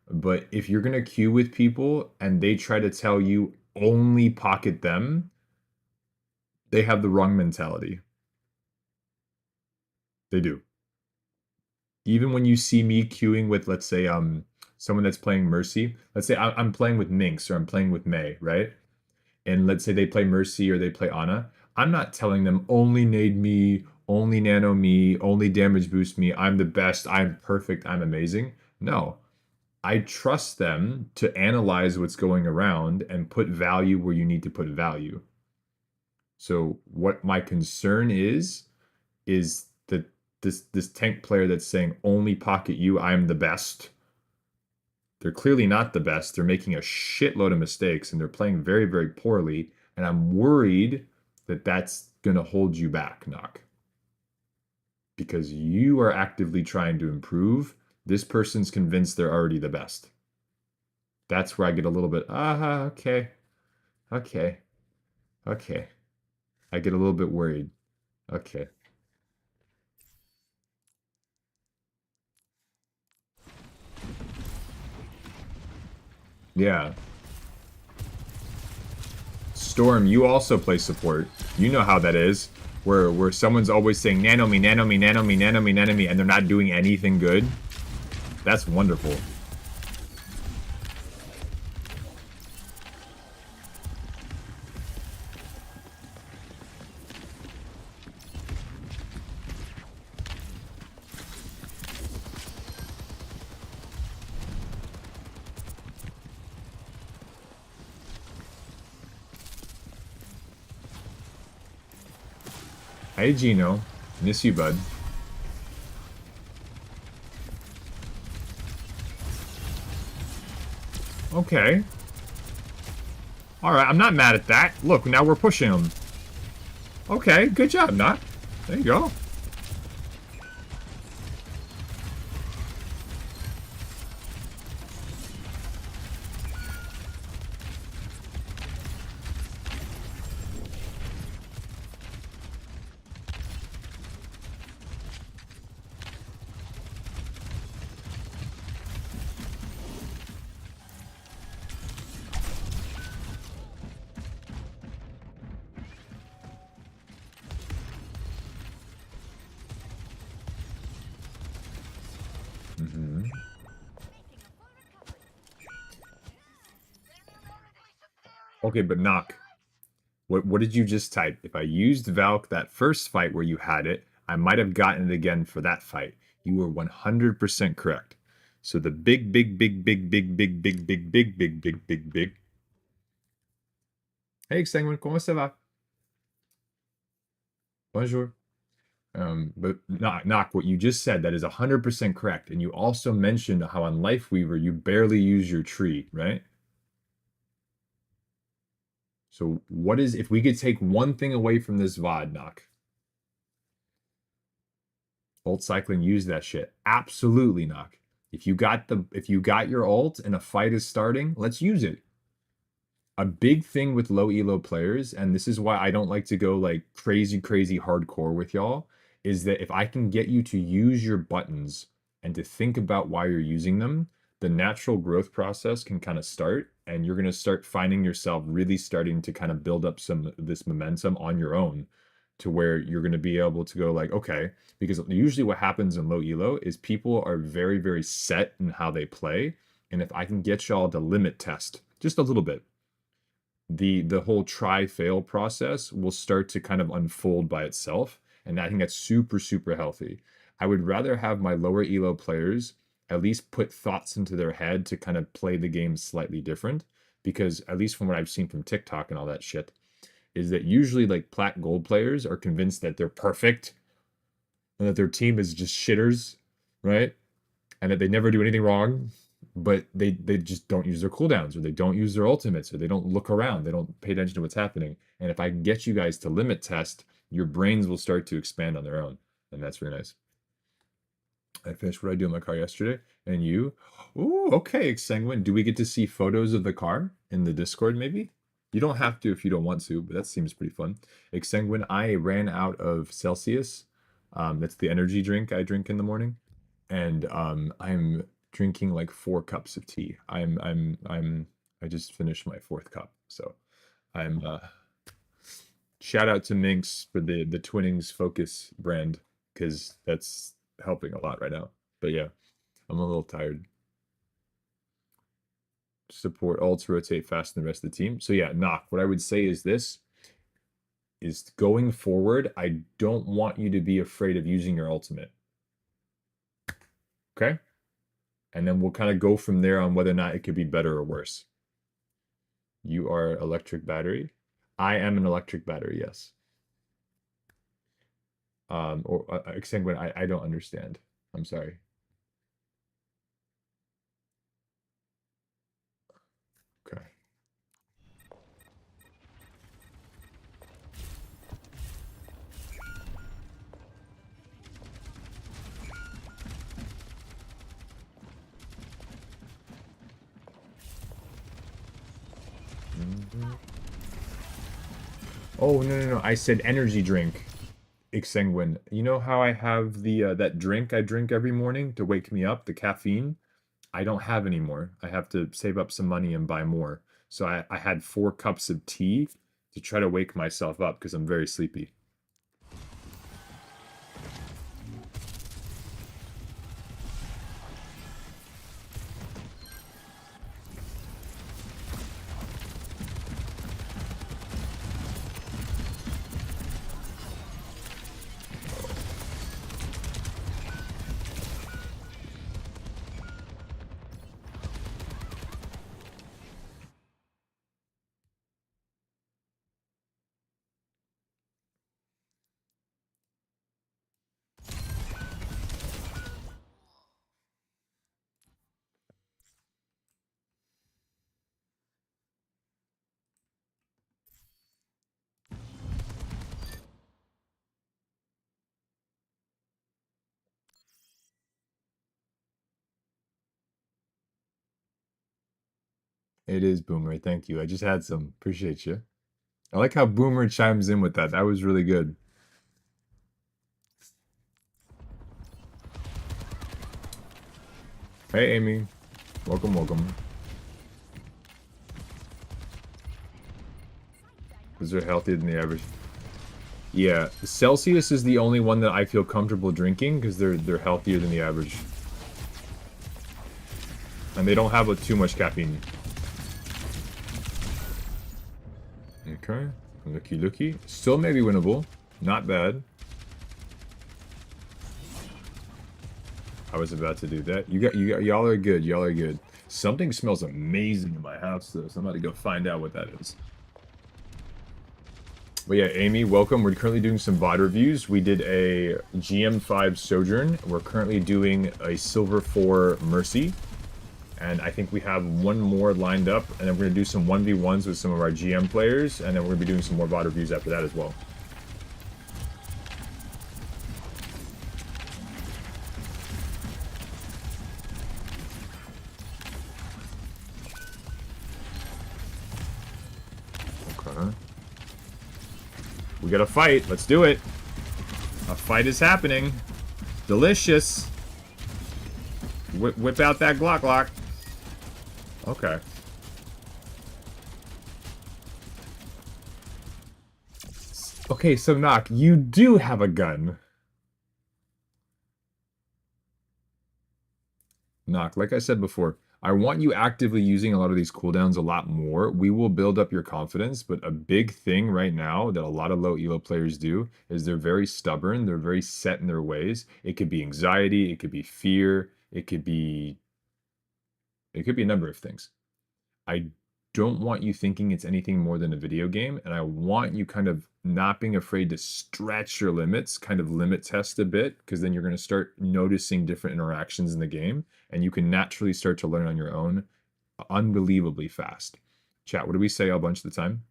but if you're gonna queue with people and they try to tell you only pocket them, they have the wrong mentality. They do. Even when you see me queuing with, let's say, someone that's playing Mercy, let's say I'm playing with Minx or I'm playing with May, right? And let's say they play Mercy or they play Ana, I'm not telling them only nade me, only nano me, only damage boost me. I'm the best. I'm perfect. I'm amazing. No, I trust them to analyze what's going around and put value where you need to put value. So what my concern is that this tank player that's saying only pocket you, I'm the best. They're clearly not the best. They're making a shitload of mistakes and they're playing very, very poorly. And I'm worried that that's going to hold you back, Knock. Because you are actively trying to improve. This person's convinced they're already the best. That's where I get a little bit, okay, okay, okay. I get a little bit worried. Okay. Yeah. Storm, you also play support. You know how that is. Where someone's always saying nano me, nano me, nano me, nano me, nano me, and they're not doing anything good. That's wonderful. Hey Gino, miss you, bud. Okay. Alright, I'm not mad at that. Look, now we're pushing him. Okay, good job, Knock. There you go. Mm-hmm. Okay, but Knock. What did you just type? If I used Valk that first fight where you had it, I might have gotten it again for that fight. You were 100% correct. So the big, big, big, big, big, big, big, big, big, big, big, big, big. Hey, Extinguin, comment ça va? Bonjour. But knock what you just said, that is 100% correct. And you also mentioned how on Lifeweaver you barely use your tree, right? So what is, if we could take one thing away from this VOD, knock? Ult cycling, use that shit. Absolutely, knock. If you got your ult and a fight is starting, let's use it. A big thing with low elo players, and this is why I don't like to go like crazy, crazy hardcore with y'all, is that if I can get you to use your buttons and to think about why you're using them, the natural growth process can kind of start, and you're going to start finding yourself really starting to kind of build up some this momentum on your own to where you're going to be able to go like, okay, because usually what happens in low elo is people are very, very set in how they play. And if I can get y'all to limit test just a little bit, the whole try fail process will start to kind of unfold by itself, and I think that's super, super healthy. I would rather have my lower elo players at least put thoughts into their head to kind of play the game slightly different, because at least from what I've seen from TikTok and all that shit, is that usually like plat gold players are convinced that they're perfect and that their team is just shitters, right? And that they never do anything wrong, but they just don't use their cooldowns, or they don't use their ultimates, or they don't look around, they don't pay attention to what's happening. And if I can get you guys to limit test, your brains will start to expand on their own, and that's really nice. I finished what I do in my car yesterday, and you? Ooh, okay, Exsanguin. Do we get to see photos of the car in the Discord, maybe? You don't have to if you don't want to, but that seems pretty fun. Exsanguin, I ran out of Celsius. That's the energy drink I drink in the morning, and I'm drinking like 4 cups of tea. I just finished my 4th cup, so I'm shout out to Minx for the Twinnings Focus brand, because that's helping a lot right now. But yeah, I'm a little tired. Support ults rotate faster than the rest of the team. So yeah, knock. What I would say is this: is going forward, I don't want you to be afraid of using your ultimate. Okay? And then we'll kind of go from there on whether or not it could be better or worse. You are electric battery. I am an electric battery, yes. Or exsanguine, I don't understand. I'm sorry. Okay. Oh, no. I said energy drink. Exsanguine. You know how I have the that drink I drink every morning to wake me up, the caffeine? I don't have anymore. I have to save up some money and buy more. So I had 4 cups of tea to try to wake myself up because I'm very sleepy. It is Boomer. Thank you. I just had some. Appreciate you. I like how Boomer chimes in with that. That was really good. Hey, Amy. Welcome, welcome. Because they're healthier than the average. Yeah, Celsius is the only one that I feel comfortable drinking because they're healthier than the average. And they don't have too much caffeine. Okay. Looky. Still maybe winnable. Not bad. I was about to do that. Y'all are good. Y'all are good. Something smells amazing in my house though, so I'm about to go find out what that is. But yeah, Amy, welcome. We're currently doing some VOD reviews. We did a GM5 Sojourn. We're currently doing a Silver 4 Mercy. And I think we have one more lined up, and then we're going to do some 1v1s with some of our GM players, and then we're going to be doing some more VOD reviews after that as well. Okay. We got a fight. Let's do it. A fight is happening. Delicious. Whip out that Glock. Okay. Okay, so Nock, you do have a gun. Nock, like I said before, I want you actively using a lot of these cooldowns a lot more. We will build up your confidence, but a big thing right now that a lot of low elo players do is they're very stubborn. They're very set in their ways. It could be anxiety. It could be fear. It could be a number of things. I don't want you thinking it's anything more than a video game, and I want you kind of not being afraid to stretch your limits, kind of limit test a bit, because then you're going to start noticing different interactions in the game, and you can naturally start to learn on your own unbelievably fast. Chat, what do we say a bunch of the time?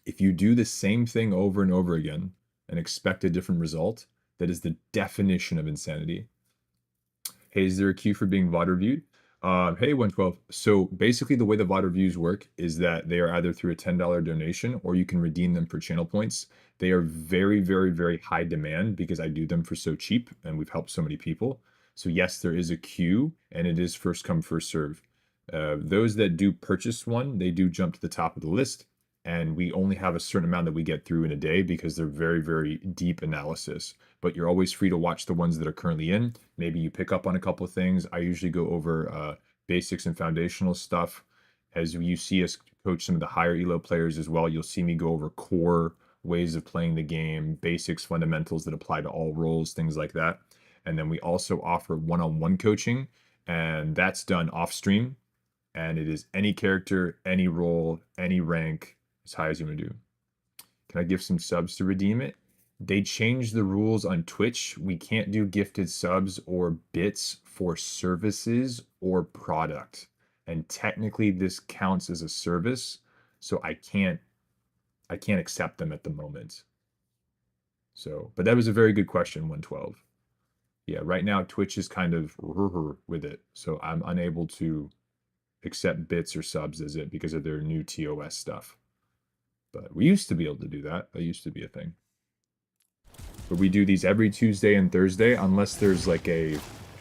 If you do the same thing over and over again and expect a different result, that is the definition of insanity. Hey, is there a queue for being VOD reviewed? Hey, 112. So basically the way the VOD reviews work is that they are either through a $10 donation or you can redeem them for channel points. They are very, very, very high demand because I do them for so cheap and we've helped so many people. So yes, there is a queue and it is first come, first serve. Those that do purchase one, they do jump to the top of the list. And we only have a certain amount that we get through in a day because they're very, very deep analysis. But you're always free to watch the ones that are currently in. Maybe you pick up on a couple of things. I usually go over basics and foundational stuff. As you see us coach some of the higher elo players as well, you'll see me go over core ways of playing the game, basics, fundamentals that apply to all roles, things like that. And then we also offer one-on-one coaching, and that's done off stream. And it is any character, any role, any rank, as high as you want to do. Can I give some subs to redeem it? They changed the rules on Twitch. We can't do gifted subs or bits for services or product. And technically this counts as a service, so I can't accept them at the moment. So, but that was a very good question, 112. Yeah, right now Twitch is kind of with it. So I'm unable to accept bits or subs as it because of their new TOS stuff. But we used to be able to do that. That used to be a thing. But we do these every Tuesday and Thursday unless there's like a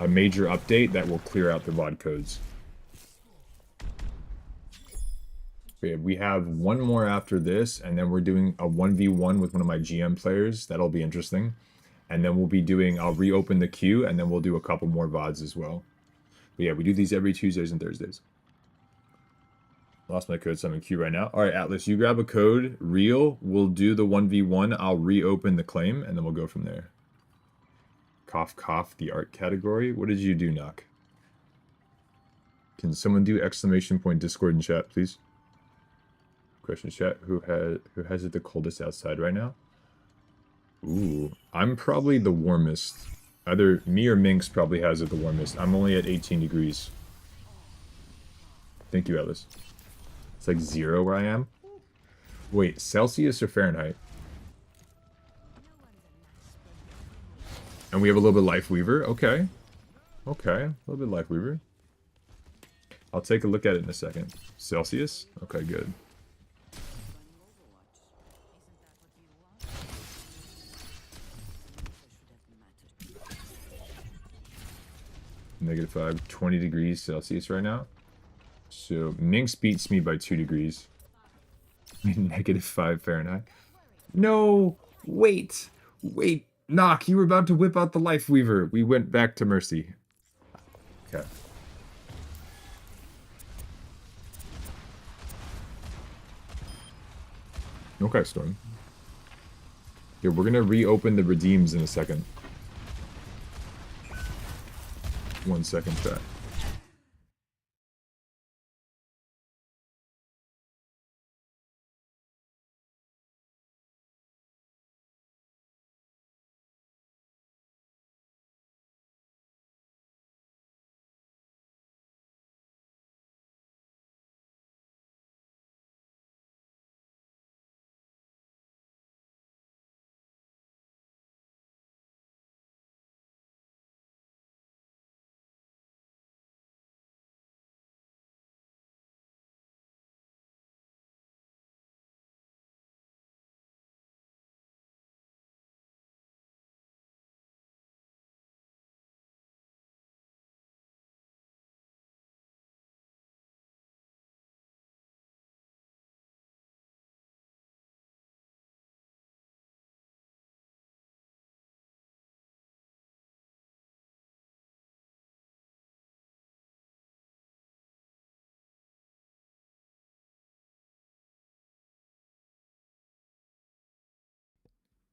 major update that will clear out the VOD codes. We have one more after this, and then we're doing a 1v1 with one of my GM players. That'll be interesting. And then we'll be doing, I'll reopen the queue, and then we'll do a couple more VODs as well. But yeah, we do these every Tuesdays and Thursdays. Lost my code, so I'm in queue right now. All right, Atlas, you grab a code. Real, we'll do the 1v1. I'll reopen the claim, and then we'll go from there. Cough, cough, the art category. What did you do, Knock? Can someone do exclamation point Discord in chat, please? Question chat. Who has it the coldest outside right now? Ooh, I'm probably the warmest. Either me or Minx probably has it the warmest. I'm only at 18 degrees. Thank you, Atlas. It's like 0 where I am. Wait, Celsius or Fahrenheit? And we have a little bit of Life Weaver. Okay. Okay, a little bit of Life Weaver. I'll take a look at it in a second. Celsius? Okay, good. -5, 20 degrees Celsius right now. So Minx beats me by 2 degrees. -5 Fahrenheit. No! Wait! Wait! Knock, you were about to whip out the Life Weaver. We went back to Mercy. Okay. Okay, Storm. Yeah, we're gonna reopen the redeems in a second. 1 second, chat.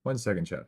One second, chat.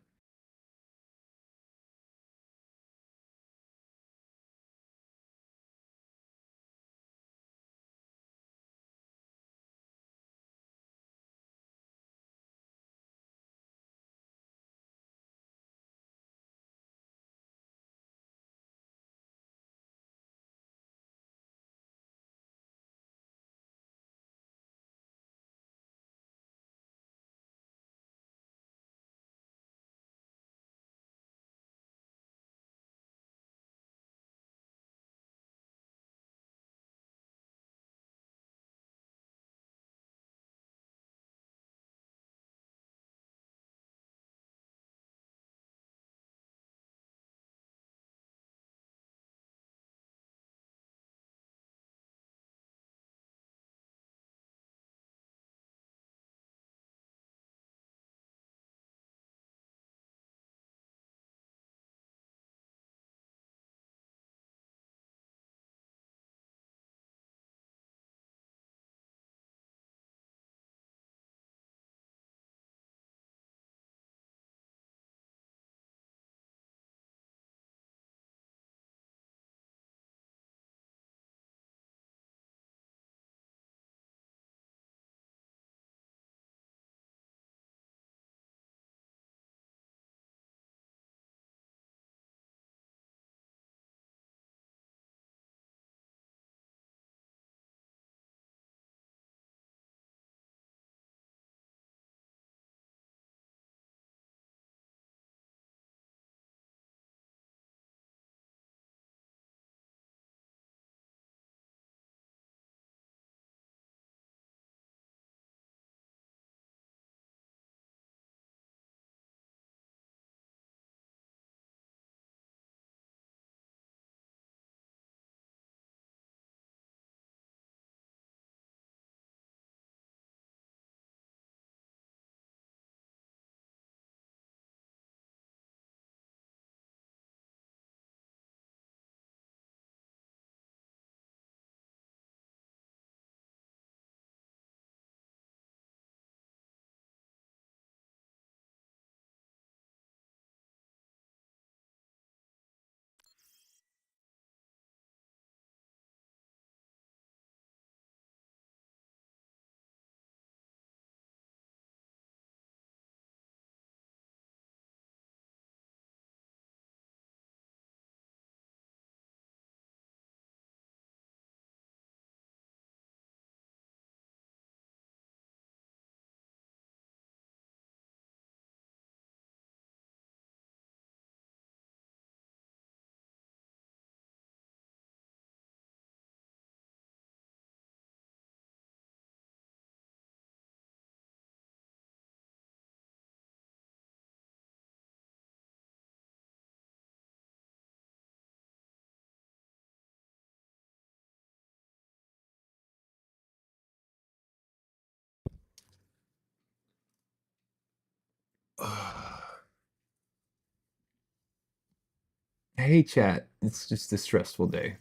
Hey, chat. It's just a stressful day.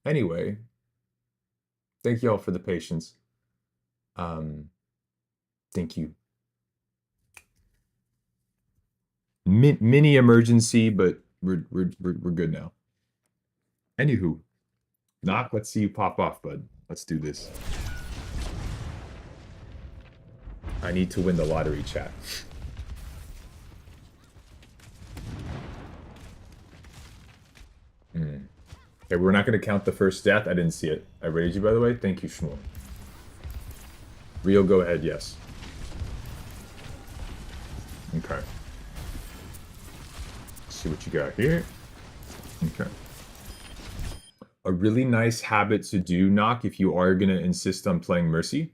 Anyway, thank you all for the patience. Thank you. Mini emergency, but we're good now. Anywho, knock. Let's see you pop off, bud. Let's do this. I need to win the lottery, chat. Okay, we're not going to count the first death. I didn't see it. I rated you, by the way. Thank you, Shmuel. Rio, go ahead, yes. Okay. Let's see what you got here. Okay. A really nice habit to do, Knock, if you are going to insist on playing Mercy,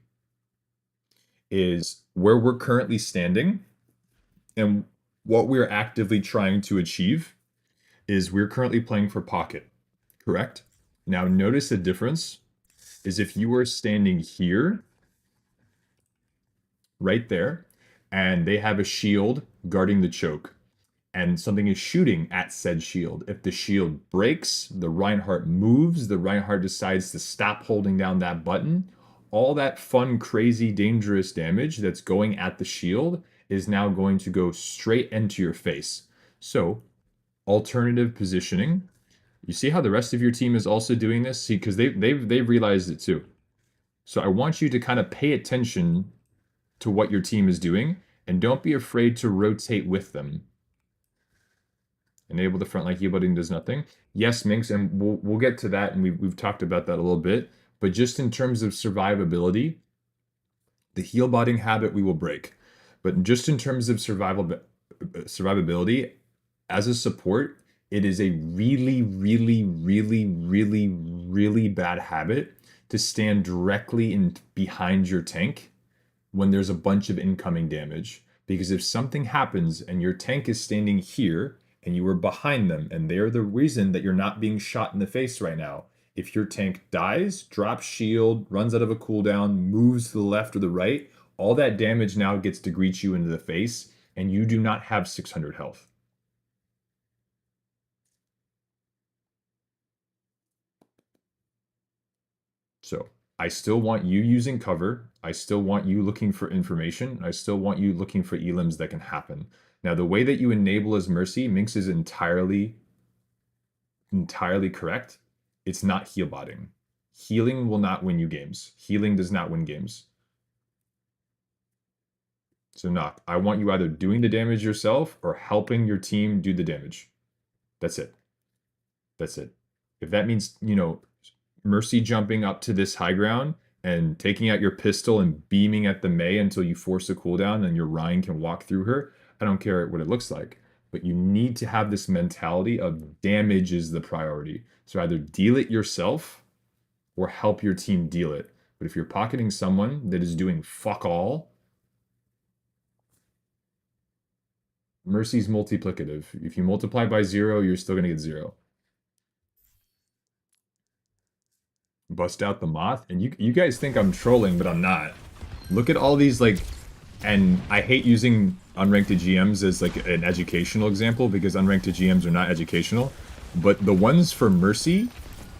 is where we're currently standing and what we're actively trying to achieve is we're currently playing for pocket, correct? Now notice the difference is if you were standing here, right there, and they have a shield guarding the choke, and something is shooting at said shield. If the shield breaks, the Reinhardt moves, the Reinhardt decides to stop holding down that button, all that fun, crazy, dangerous damage that's going at the shield is now going to go straight into your face. So, alternative positioning. You see how the rest of your team is also doing this? See, because they've realized it too. So I want you to kind of pay attention to what your team is doing, and don't be afraid to rotate with them. Enable the front line heal button does nothing. Yes, Minx, and we'll get to that, and we've talked about that a little bit. But just in terms of survivability, the heal botting habit we will break. But just in terms of survivability, as a support, it is a really, really, really, really, really bad habit to stand directly in behind your tank when there's a bunch of incoming damage. Because if something happens and your tank is standing here and you were behind them and they're the reason that you're not being shot in the face right now, if your tank dies, drops shield, runs out of a cooldown, moves to the left or the right, all that damage now gets to greet you into the face, and you do not have 600 health. So I still want you using cover. I still want you looking for information. I still want you looking for elims that can happen. Now, the way that you enable as Mercy, Minx is entirely correct. It's not heal botting. Healing will not win you games. Healing does not win games. So Knock, I want you either doing the damage yourself or helping your team do the damage. That's it. That's it. If that means, Mercy jumping up to this high ground and taking out your pistol and beaming at the Mei until you force a cooldown and your Ryan can walk through her, I don't care what it looks like. But you need to have this mentality of damage is the priority. So either deal it yourself or help your team deal it. But if you're pocketing someone that is doing fuck all, Mercy's multiplicative. If you multiply by 0, you're still going to get 0. Bust out the moth, and you guys think I'm trolling, but I'm not. Look at all these, and I hate using unranked GMs as an educational example because unranked GMs are not educational, but the ones for Mercy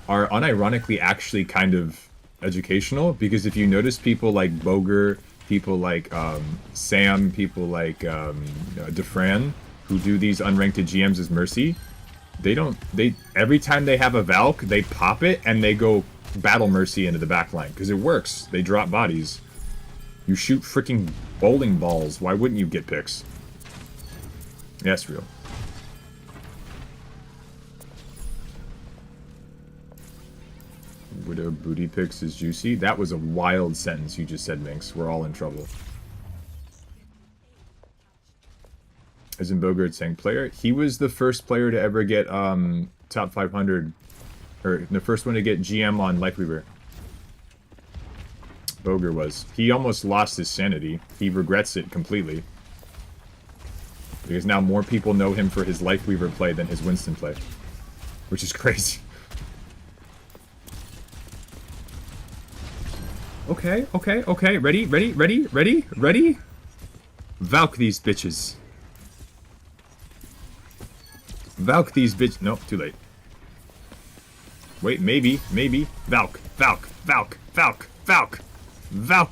are unironically actually kind of educational, because if you notice people like Boger, people like Sam, people like Defran, who do these unranked GMs as Mercy, every time they have a Valk, they pop it and they go battle Mercy into the back line because it works. They drop bodies. You shoot freaking bowling balls. Why wouldn't you get picks? Yes, real. Widow booty picks is juicy. That was a wild sentence you just said, Minx. We're all in trouble. Isn't Bogart saying player? He was the first player to ever get top 500, or the first one to get GM on Lifeweaver. Boger was. He almost lost his sanity. He regrets it completely. Because now more people know him for his Lifeweaver play than his Winston play. Which is crazy. Okay. Ready? Valk these bitches. Valk these bitch. Nope, too late. Wait, maybe. Valk. Valk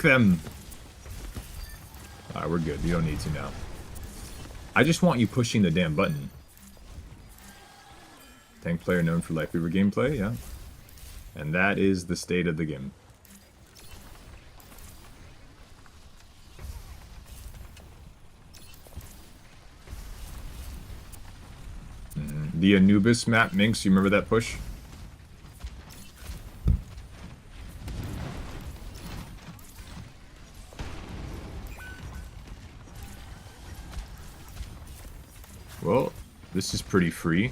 them. Alright, we're good. You don't need to now. I just want you pushing the damn button. Tank player known for life weaver gameplay, yeah. And that is the state of the game. The Anubis map, Minx, you remember that push? Well, this is pretty free.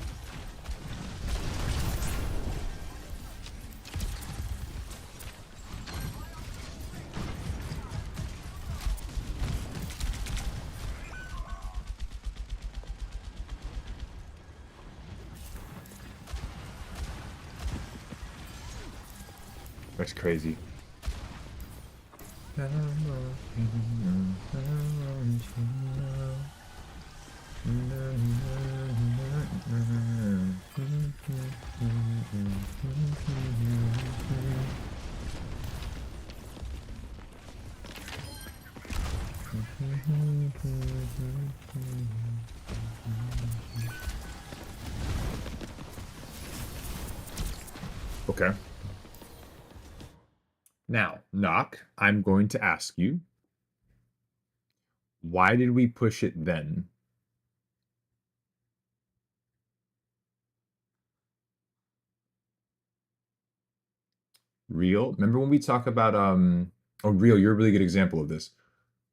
That's crazy. Okay. Now, Knock, I'm going to ask you, why did we push it then? Real, remember when we talk about oh, Real, you're a really good example of this.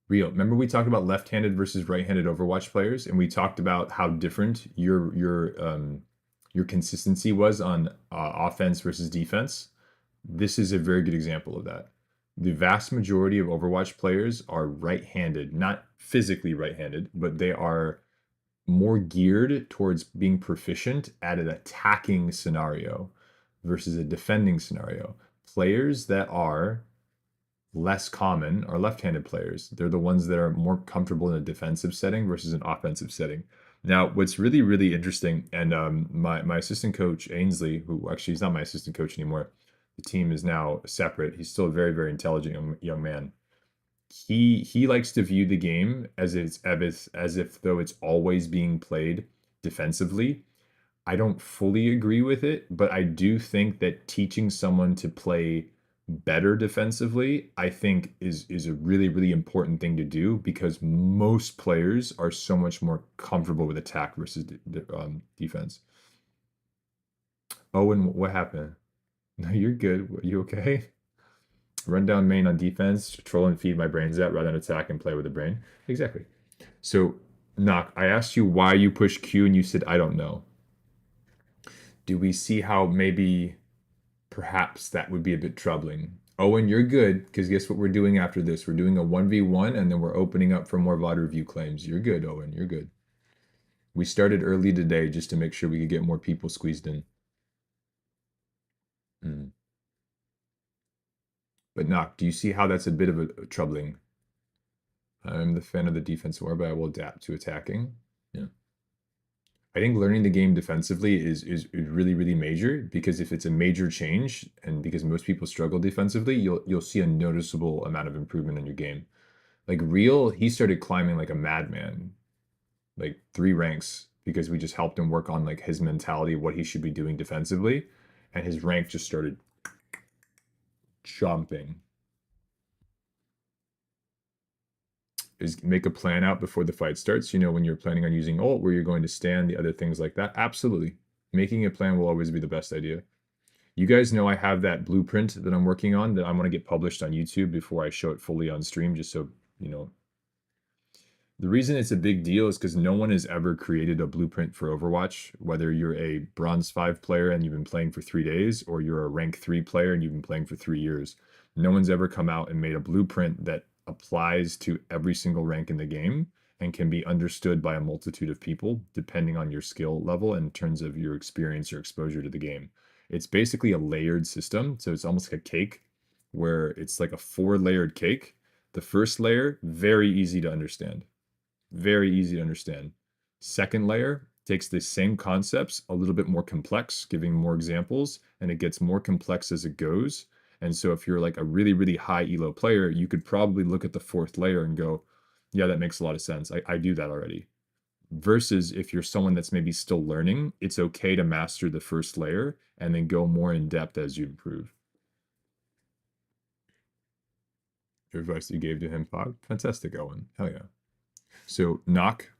Real, remember we talked about left-handed versus right-handed Overwatch players, and we talked about how different your consistency was on offense versus defense. This is a very good example of that. The vast majority of Overwatch players are right-handed, not physically right-handed, but they are more geared towards being proficient at an attacking scenario versus a defending scenario. Players that are less common are left-handed players. They're the ones that are more comfortable in a defensive setting versus an offensive setting. Now, what's really, really interesting, and my assistant coach, Ainsley, who actually is not my assistant coach anymore, the team is now separate. He's still a very, very intelligent young man. He likes to view the game as if though it's always being played defensively. I don't fully agree with it, but I do think that teaching someone to play better defensively, I think is a really, really important thing to do, because most players are so much more comfortable with attack versus defense. Oh, and what happened? No, you're good. Are you okay? Run down main on defense, troll and feed my brains out rather than attack and play with the brain. Exactly. So, Knock, I asked you why you push Q and you said, I don't know. Do we see how maybe perhaps that would be a bit troubling? Owen, you're good, because guess what we're doing after this? We're doing a 1v1, and then we're opening up for more VOD review claims. You're good, Owen. You're good. We started early today just to make sure we could get more people squeezed in. But Knock, do you see how that's a bit of a troubling? I'm the fan of the defense more, but I will adapt to attacking. Yeah. I think learning the game defensively is really, really major, because if it's a major change, and because most people struggle defensively, you'll see a noticeable amount of improvement in your game. Like Real, he started climbing like a madman, like 3 ranks, because we just helped him work on like his mentality, what he should be doing defensively, and his rank just started jumping. Is make a plan out before the fight starts, you know, when you're planning on using ult, where you're going to stand, the other things like that. Absolutely. Making a plan will always be the best idea. You guys know I have that blueprint that I'm working on that I want to get published on YouTube before I show it fully on stream, just so, you know. The reason it's a big deal is because no one has ever created a blueprint for Overwatch, whether you're a Bronze 5 player and you've been playing for 3 days, or you're a rank 3 player and you've been playing for 3 years. No one's ever come out and made a blueprint that applies to every single rank in the game and can be understood by a multitude of people depending on your skill level in terms of your experience or exposure to the game. It's basically a layered system, so it's almost like a cake, where it's like a 4-layered cake. The first layer, very easy to understand. Very easy to understand. Second layer takes the same concepts, a little bit more complex, giving more examples, and it gets more complex as it goes. And so if you're like a really, really high elo player, you could probably look at the fourth layer and go, yeah, that makes a lot of sense. I do that already. Versus if you're someone that's maybe still learning, it's okay to master the first layer and then go more in depth as you improve. Your advice you gave to him, Fog? Fantastic, Owen. Hell yeah. So, knock.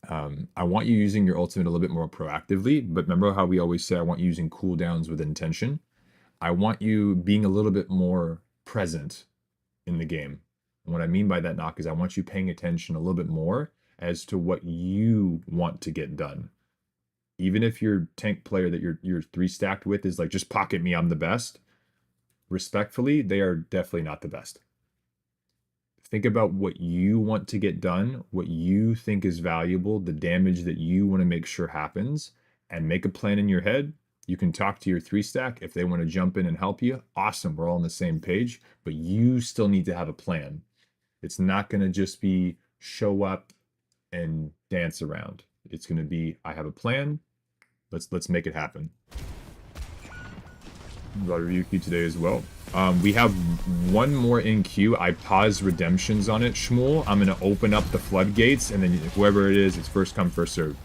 I want you using your ultimate a little bit more proactively, but remember how we always say I want you using cooldowns with intention? I want you being a little bit more present in the game. And what I mean by that, knock, is I want you paying attention a little bit more as to what you want to get done. Even if your tank player that you're 3-stacked with is like, just pocket me, I'm the best. Respectfully, they are definitely not the best. Think about what you want to get done, what you think is valuable, the damage that you want to make sure happens, and make a plan in your head. You can talk to your 3-stack. If they want to jump in and help you, awesome, we're all on the same page, but you still need to have a plan. It's not going to just be show up and dance around. It's going to be, I have a plan, let's make it happen. VOD review queue today as well. We have one more in queue. I paused redemptions on it, Shmuel. I'm going to open up the floodgates, and then whoever it is, it's first come, first serve.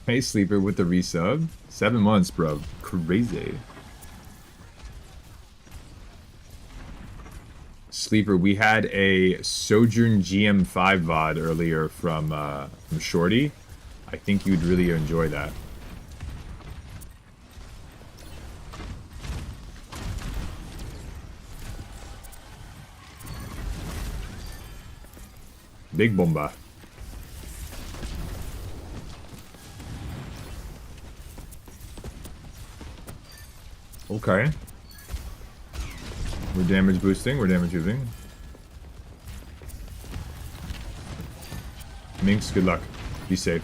Hey, Sleeper with the resub. 7 months, bro. Crazy. Sleeper, we had a Sojourn GM5 VOD earlier from Shorty. I think you'd really enjoy that. Big bomba. Okay. We're damage boosting, we're damage using. Minx, good luck. Be safe.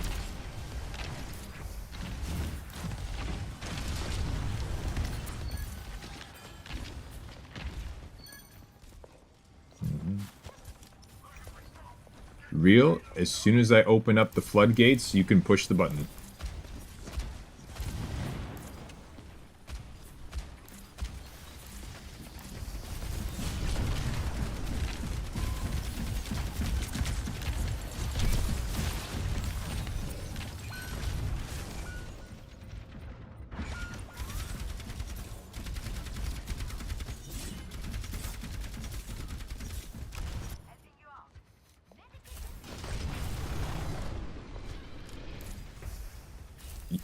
Real, as soon as I open up the floodgates, you can push the button.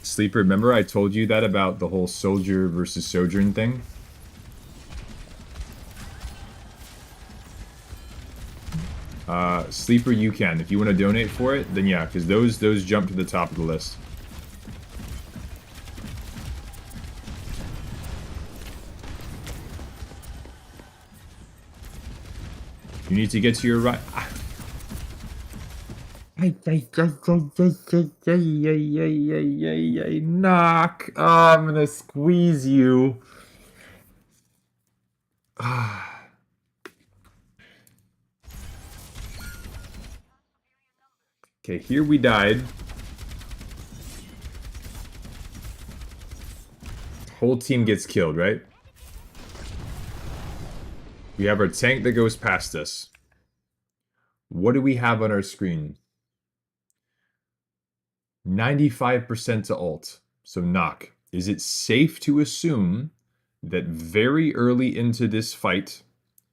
Sleeper, remember I told you that about the whole soldier versus sojourn thing? Sleeper, you can. If you want to donate for it, then yeah, because those jump to the top of the list. You need to get to your right. Knock. Oh, I'm gonna squeeze you. Okay, here we died. Whole team gets killed, right? We have our tank that goes past us. What do we have on our screen? 95% to ult. So knock. Is it safe to assume that very early into this fight,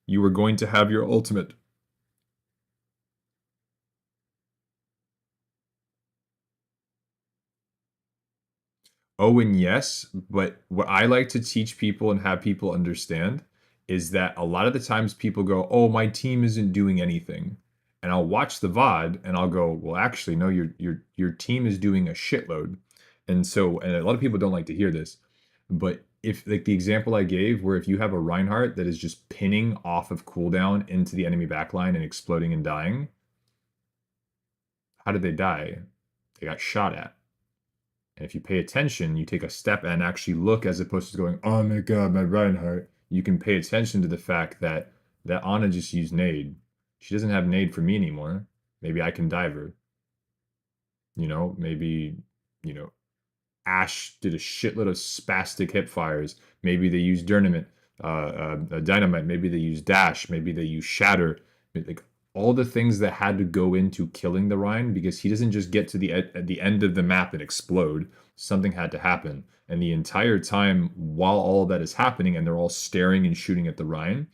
you are going to have your ultimate? Oh, and yes, but what I like to teach people and have people understand is that a lot of the times people go, oh, my team isn't doing anything. And I'll watch the VOD and I'll go, well, actually, no, your team is doing a shitload. And so, and a lot of people don't like to hear this, but if like the example I gave, where if you have a Reinhardt that is just pinning off of cooldown into the enemy backline and exploding and dying, how did they die? They got shot at. And if you pay attention, you take a step and actually look as opposed to going, oh my god, my Reinhardt. You can pay attention to the fact that Ana just used nade. She doesn't have nade for me anymore. Maybe I can dive her. You know, maybe, you know, Ashe did a shitload of spastic hip fires. Maybe they used Dynamite. Maybe they used Dash. Maybe they used Shatter. Like all the things that had to go into killing the Rhine, because he doesn't just get to at the end of the map and explode. Something had to happen. And the entire time while all of that is happening and they're all staring and shooting at the Rhine,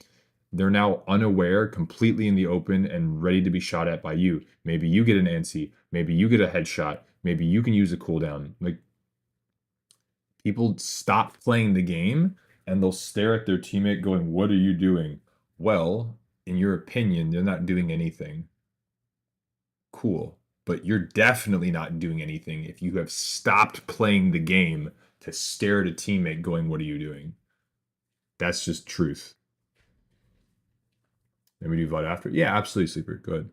they're now unaware, completely in the open, and ready to be shot at by you. Maybe you get an anti. Maybe you get a headshot. Maybe you can use a cooldown. Like, people stop playing the game and they'll stare at their teammate going, what are you doing? Well, in your opinion, they're not doing anything. Cool. But you're definitely not doing anything if you have stopped playing the game to stare at a teammate going, what are you doing? That's just truth. And we do VOD after? Yeah, absolutely, Sleeper. Good.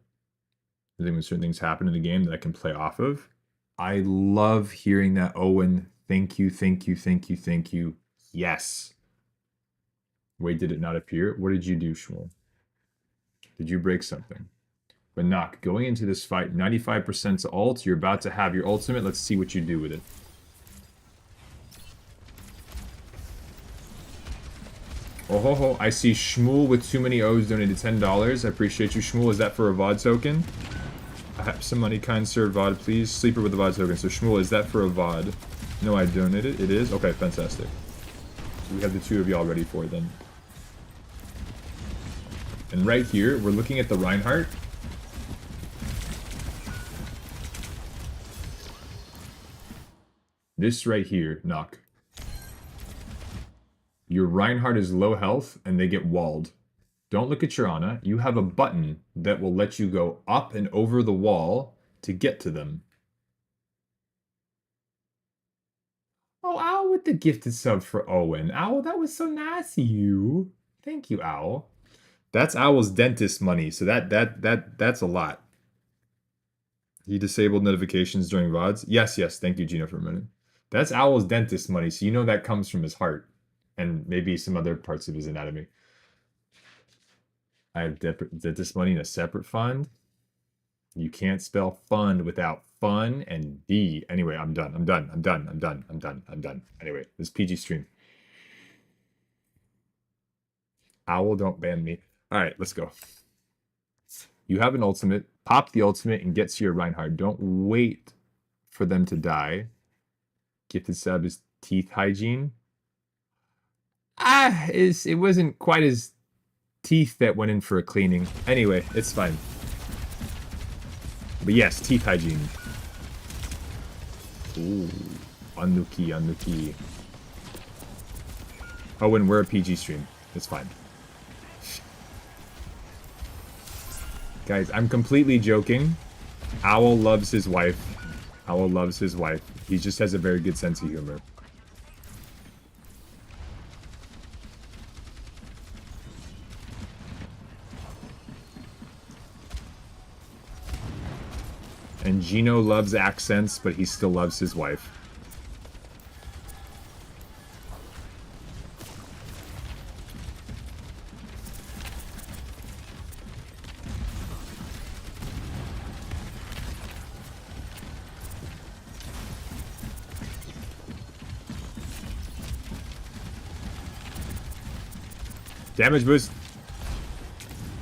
I think when certain things happen in the game that I can play off of. I love hearing that, Owen. Thank you, thank you, thank you, thank you. Yes. Wait, did it not appear? What did you do, Shmuel? Did you break something? But Nock, going into this fight, 95% ult. You're about to have your ultimate. Let's see what you do with it. Oh ho ho, I see Shmuel with too many O's donated $10. I appreciate you, Shmuel. Is that for a VOD token? I have some money, kind sir. VOD, please. Sleeper with the VOD token. So Shmuel, is that for a VOD? No, I donated. It is? Okay, fantastic. So we have the two of y'all ready for it then. And right here, we're looking at the Reinhardt. This right here, Nock. Your Reinhardt is low health and they get walled. Don't look at your Ana. You have a button that will let you go up and over the wall to get to them. Oh, Owl with the gifted sub for Owen. Owl, that was so nice of you. Thank you, Owl. That's Owl's dentist money, so that's a lot. He disabled notifications during VODs. Yes, thank you, Gino, for a minute. That's Owl's dentist money, so you know that comes from his heart. And maybe some other parts of his anatomy. I have dentist money in a separate fund. You can't spell fund without fun and D. Anyway, I'm done. I'm done. Anyway, this PG stream. Owl, don't ban me. All right, let's go. You have an ultimate. Pop the ultimate and get to your Reinhardt. Don't wait for them to die. Gifted sub is teeth hygiene. It wasn't quite as teeth that went in for a cleaning. Anyway, it's fine. But yes, teeth hygiene. Ooh, Anuki. Oh, and we're a PG stream. It's fine. Guys, I'm completely joking. Owl loves his wife. Owl loves his wife. He just has a very good sense of humor. And Gino loves accents, but he still loves his wife. Damage boost.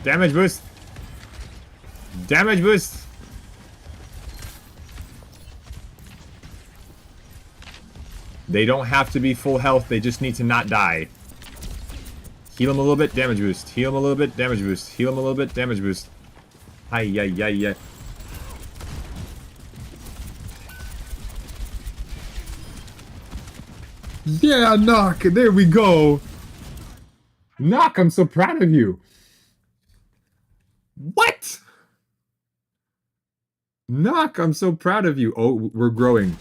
Damage boost. Damage boost. They don't have to be full health, they just need to not die. Heal him a little bit, damage boost. Heal him a little bit, damage boost. Heal him a little bit, damage boost. Hi. Yeah, Nock, there we go. Nock, I'm so proud of you. What? Nock, I'm so proud of you. Oh, we're growing.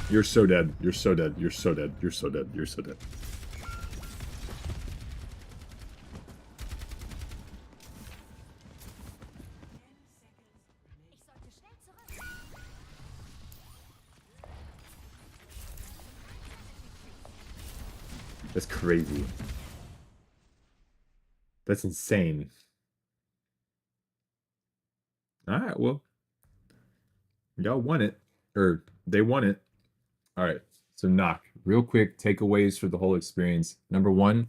You're so dead. You're so dead. You're so dead. You're so dead. You're so dead. That's crazy. That's insane. All right, well, y'all won it. Or they won it. All right. So knock. Real quick takeaways for the whole experience. Number one,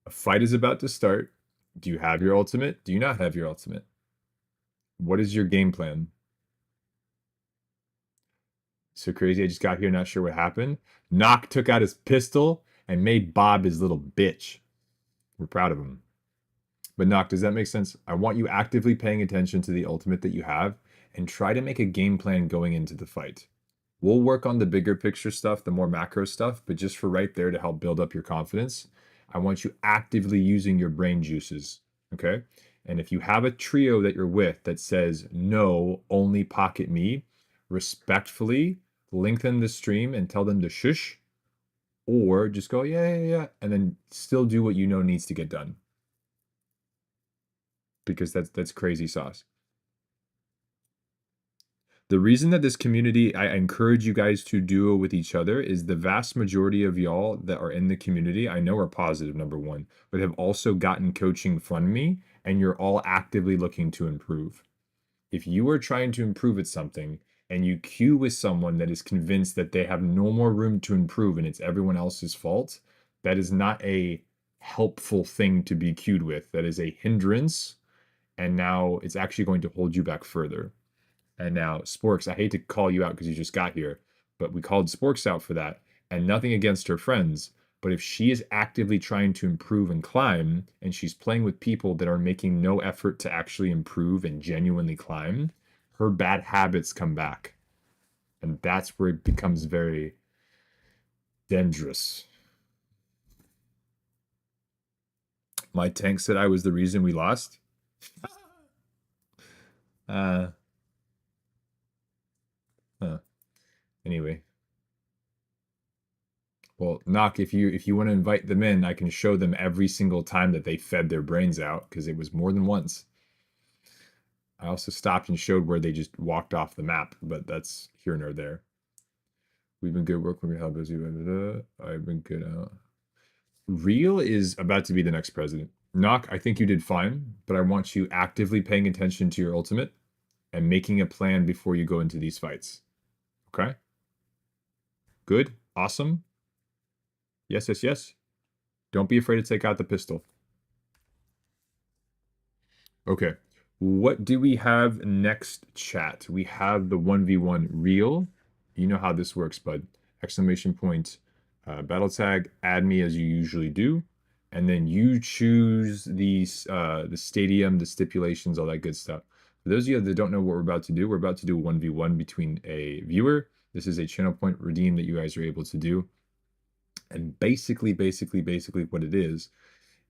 a fight is about to start. Do you have your ultimate? Do you not have your ultimate? What is your game plan? So crazy. I just got here, not sure what happened. Knock took out his pistol and made Bob his little bitch. We're proud of him. But Knock, does that make sense? I want you actively paying attention to the ultimate that you have and try to make a game plan going into the fight. We'll work on the bigger picture stuff, the more macro stuff, but just for right there to help build up your confidence, I want you actively using your brain juices, okay? And if you have a trio that you're with that says, no, only pocket me, respectfully lengthen the stream and tell them to shush, or just go, yeah, and then still do what you know needs to get done. Because that's crazy sauce. The reason that this community, I encourage you guys to duo with each other, is the vast majority of y'all that are in the community, I know are positive, number one, but have also gotten coaching from me, and you're all actively looking to improve. If you are trying to improve at something and you queue with someone that is convinced that they have no more room to improve and it's everyone else's fault, that is not a helpful thing to be queued with. That is a hindrance, and now it's actually going to hold you back further. And now, Sporks, I hate to call you out because you just got here, but we called Sporks out for that. And nothing against her friends, but if she is actively trying to improve and climb, and she's playing with people that are making no effort to actually improve and genuinely climb, her bad habits come back. And that's where it becomes very dangerous. My tank said I was the reason we lost. Huh. Anyway. Well, Knock, if you want to invite them in, I can show them every single time that they fed their brains out, because it was more than once. I also stopped and showed where they just walked off the map, but that's here nor there. We've been good working. How busy? I've been good. Real is about to be the next president. Knock, I think you did fine, but I want you actively paying attention to your ultimate and making a plan before you go into these fights. Okay? Good? Awesome? Yes, yes, yes. Don't be afraid to take out the pistol. Okay. What do we have next, chat? We have the 1v1 real. You know how this works, bud. Exclamation point, battle tag, add me as you usually do. And then you choose the stadium, the stipulations, all that good stuff. For those of you that don't know what we're about to do, we're about to do a 1v1 between a viewer. This is a channel point redeem that you guys are able to do. And basically what it is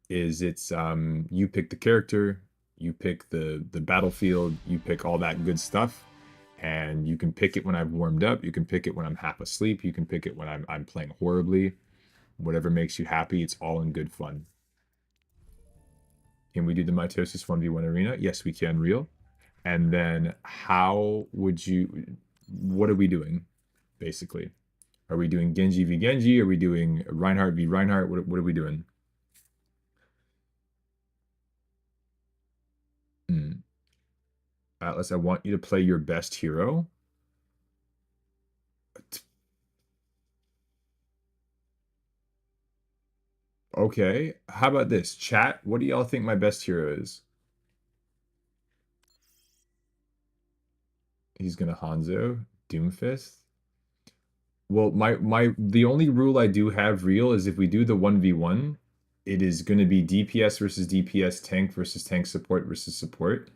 it's you pick the character, you pick the battlefield, you pick all that good stuff, and you can pick it when I've warmed up, you can pick it when I'm half asleep, you can pick it when I'm playing horribly. Whatever makes you happy, it's all in good fun. Can we do the mitosis 1v1 arena? Yes, we can, real. And then what are we doing, basically? Are we doing Genji v Genji? Are we doing Reinhardt v Reinhardt? What are we doing? Atlas, I want you to play your best hero. Okay, how about this? Chat, what do y'all think my best hero is? He's gonna Hanzo, Doomfist. Well, the only rule I do have real is if we do the 1v1, it is gonna be DPS versus DPS, tank versus tank, support versus support.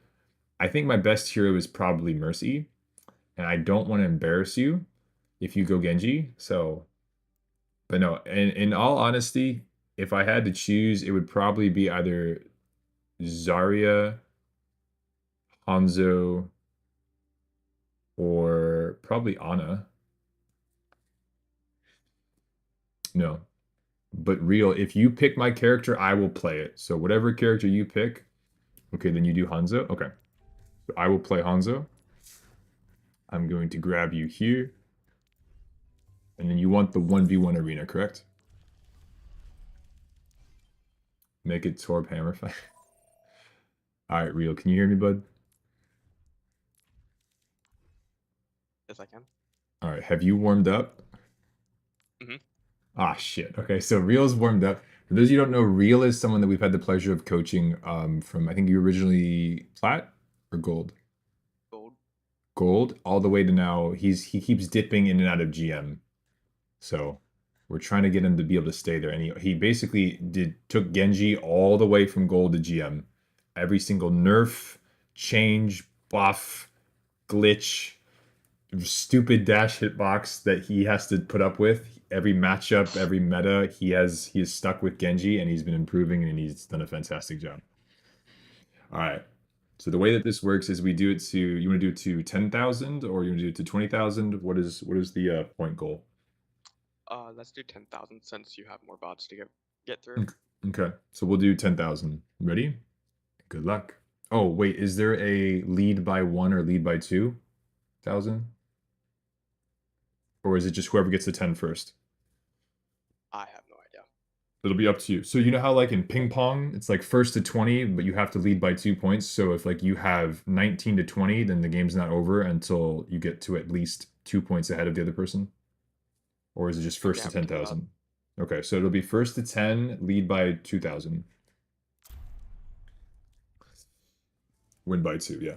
I think my best hero is probably Mercy, and I don't want to embarrass you if you go Genji, so... But no, in all honesty, if I had to choose, it would probably be either Zarya, Hanzo, or probably Ana. No. But real, if you pick my character, I will play it. So whatever character you pick, okay, then you do Hanzo. Okay. So I will play Hanzo. I'm going to grab you here. And then you want the 1v1 arena, correct? Make it Torb Hammer fight. Alright, Real, can you hear me, bud? Yes, I can. Alright, have you warmed up? Mhm. Ah, shit. Okay, so Real's warmed up. For those of you who don't know, Real is someone that we've had the pleasure of coaching from, I think you originally Plat or Gold? Gold, all the way to now. He keeps dipping in and out of GM. So we're trying to get him to be able to stay there. And he basically took Genji all the way from Gold to GM. Every single nerf, change, buff, glitch, stupid dash hitbox that he has to put up with. Every matchup, every meta, he is stuck with Genji, and he's been improving, and he's done a fantastic job. All right. So the way that this works is we do it to, you want to do it to 10,000 or you want to do it to 20,000? What is the point goal? Let's do 10,000 since you have more VODs to get through. Okay. So we'll do 10,000. Ready? Good luck. Oh, wait, is there a lead by 1 or lead by 2,000? Or is it just whoever gets to 10 first? I have no idea. It'll be up to you. So you know how like in ping pong, it's like first to 20, but you have to lead by 2 points. So if like you have 19 to 20, then the game's not over until you get to at least 2 points ahead of the other person? Or is it just first to 10,000? Okay, so it'll be first to 10, lead by 2,000. Win by 2, yeah.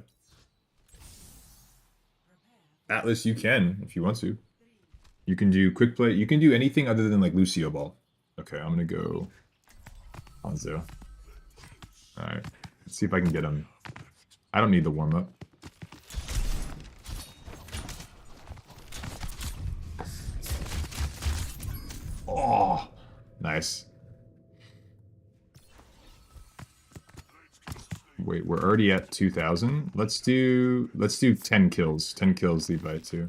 Atlas, you can, if you want to. You can do quick play. You can do anything other than like Lucio Ball. Okay, I'm gonna go Hanzo. Alright, let's see if I can get him. I don't need the warm-up. Oh, nice. Wait, we're already at 2,000. Let's do 10 kills. 10 kills lead by 2.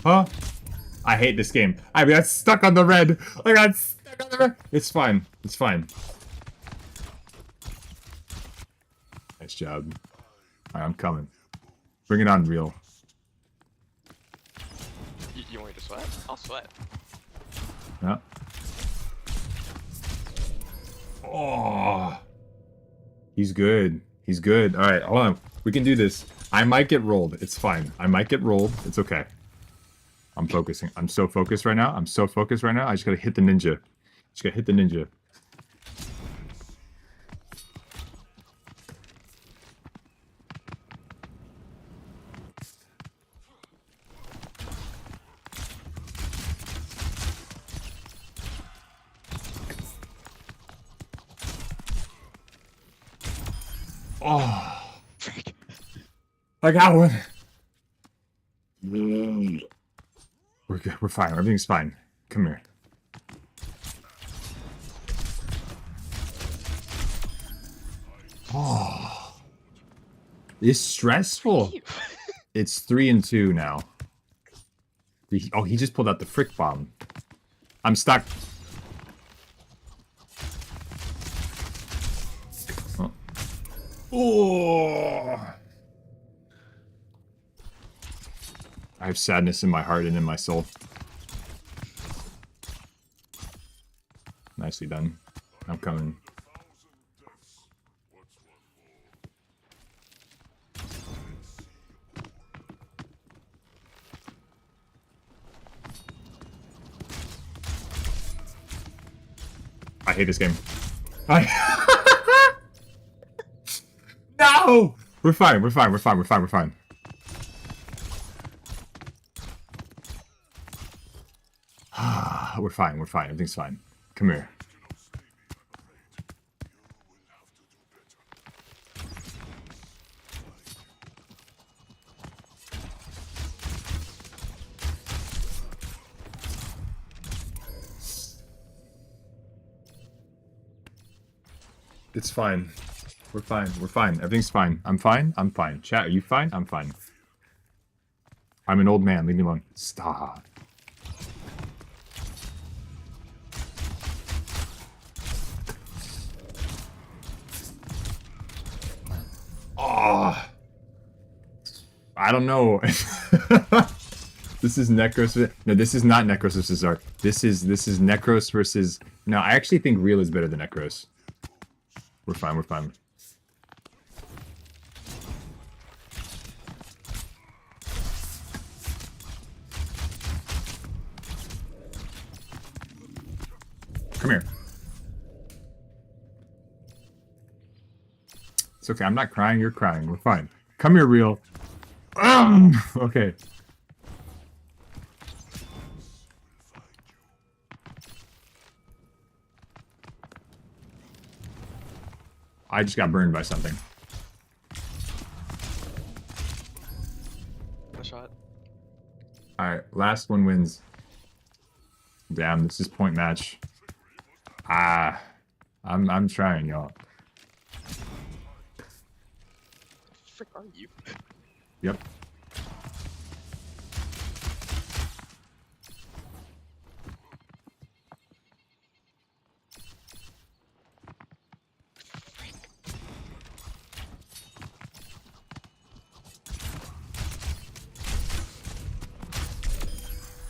Huh? I hate this game. I got stuck on the red. I got stuck on the red. It's fine. It's fine. Nice job. Alright, I'm coming. Bring it on, Real. You want me to sweat? I'll sweat. Yeah. Oh. He's good. He's good. Alright, hold on. We can do this. I might get rolled. It's fine. I might get rolled. It's okay. I'm focusing. I'm so focused right now. I'm so focused right now. I just gotta hit the ninja. Just gotta hit the ninja. Oh. I got one. We're good. We're fine. Everything's fine. Come here. Oh. It's stressful. It's 3 and 2 now. Oh, he just pulled out the frick bomb. I'm stuck. Oh. Oh. I have sadness in my heart and in my soul. Nicely done. I'm coming. I hate this game. We're fine. We're fine. We're fine. We're fine. We're fine. We're fine. We're fine. Everything's fine. Come here. It's fine. We're fine. We're fine. Everything's fine. I'm fine. I'm fine. Chat, are you fine? I'm fine. I'm an old man. Leave me alone. Stop. Oh. I don't know. This is Necros. No, this is not Necros versus Zark. This is Necros versus. No, I actually think Real is better than Necros. We're fine. We're fine. Come here. It's okay. I'm not crying. You're crying. We're fine. Come here, Real. Okay. I just got burned by something. No shot. Alright, last one wins. Damn, this is point match. Ah. I'm trying, y'all. Frick are you? Yep.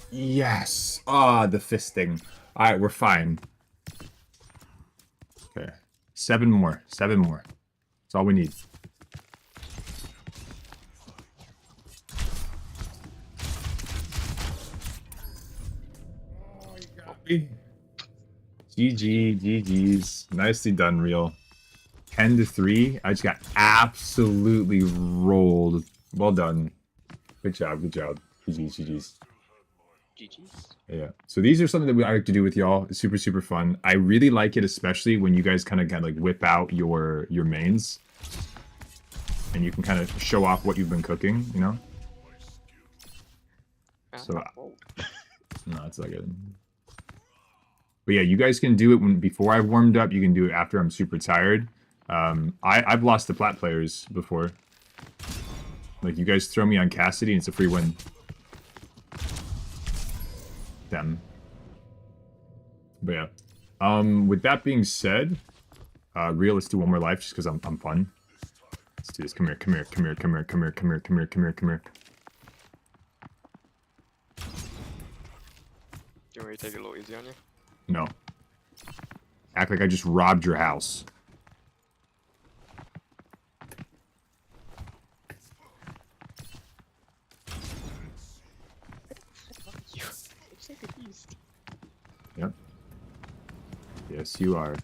Yes. Ah, the fisting. Alright, we're fine. Okay. 7 more. 7 more. That's all we need. GG, GG's. Nicely done, Real. 10-3. I just got absolutely rolled. Well done. Good job, good job. GG's, GG's. GG's. Yeah. So these are something that I like to do with y'all. It's super, super fun. I really like it, especially when you guys kind of like whip out your mains. And you can kind of show off what you've been cooking, you know? So, no, it's not good. But yeah, you guys can do it before I've warmed up. You can do it after I'm super tired. I've lost to plat players before. Like, you guys throw me on Cassidy and it's a free win. Them. But yeah. With that being said, Real, let's do one more life just because I'm fun. Let's do this. Come here, come here, come here, come here, come here, come here, come here, come here, come here. Do you want me to take it a little easy on you? No. Act like I just robbed your house. Yep. Yes, you are.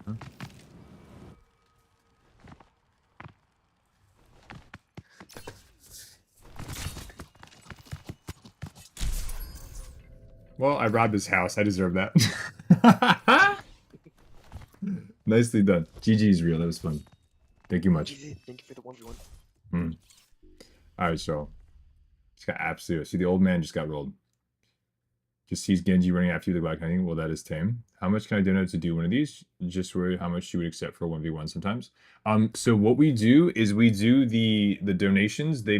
Huh? Well, I robbed his house. I deserve that. Nicely done. GG's, Real. That was fun. Thank you much. Thank you for the 1v1. Alright, so. Just got absolutely. See, the old man just got rolled. Just sees Genji running after you, the black hunting. Well, that is tame. How much can I donate to do one of these? Just worry how much you would accept for a 1v1 sometimes. So what we do is we do the donations. They're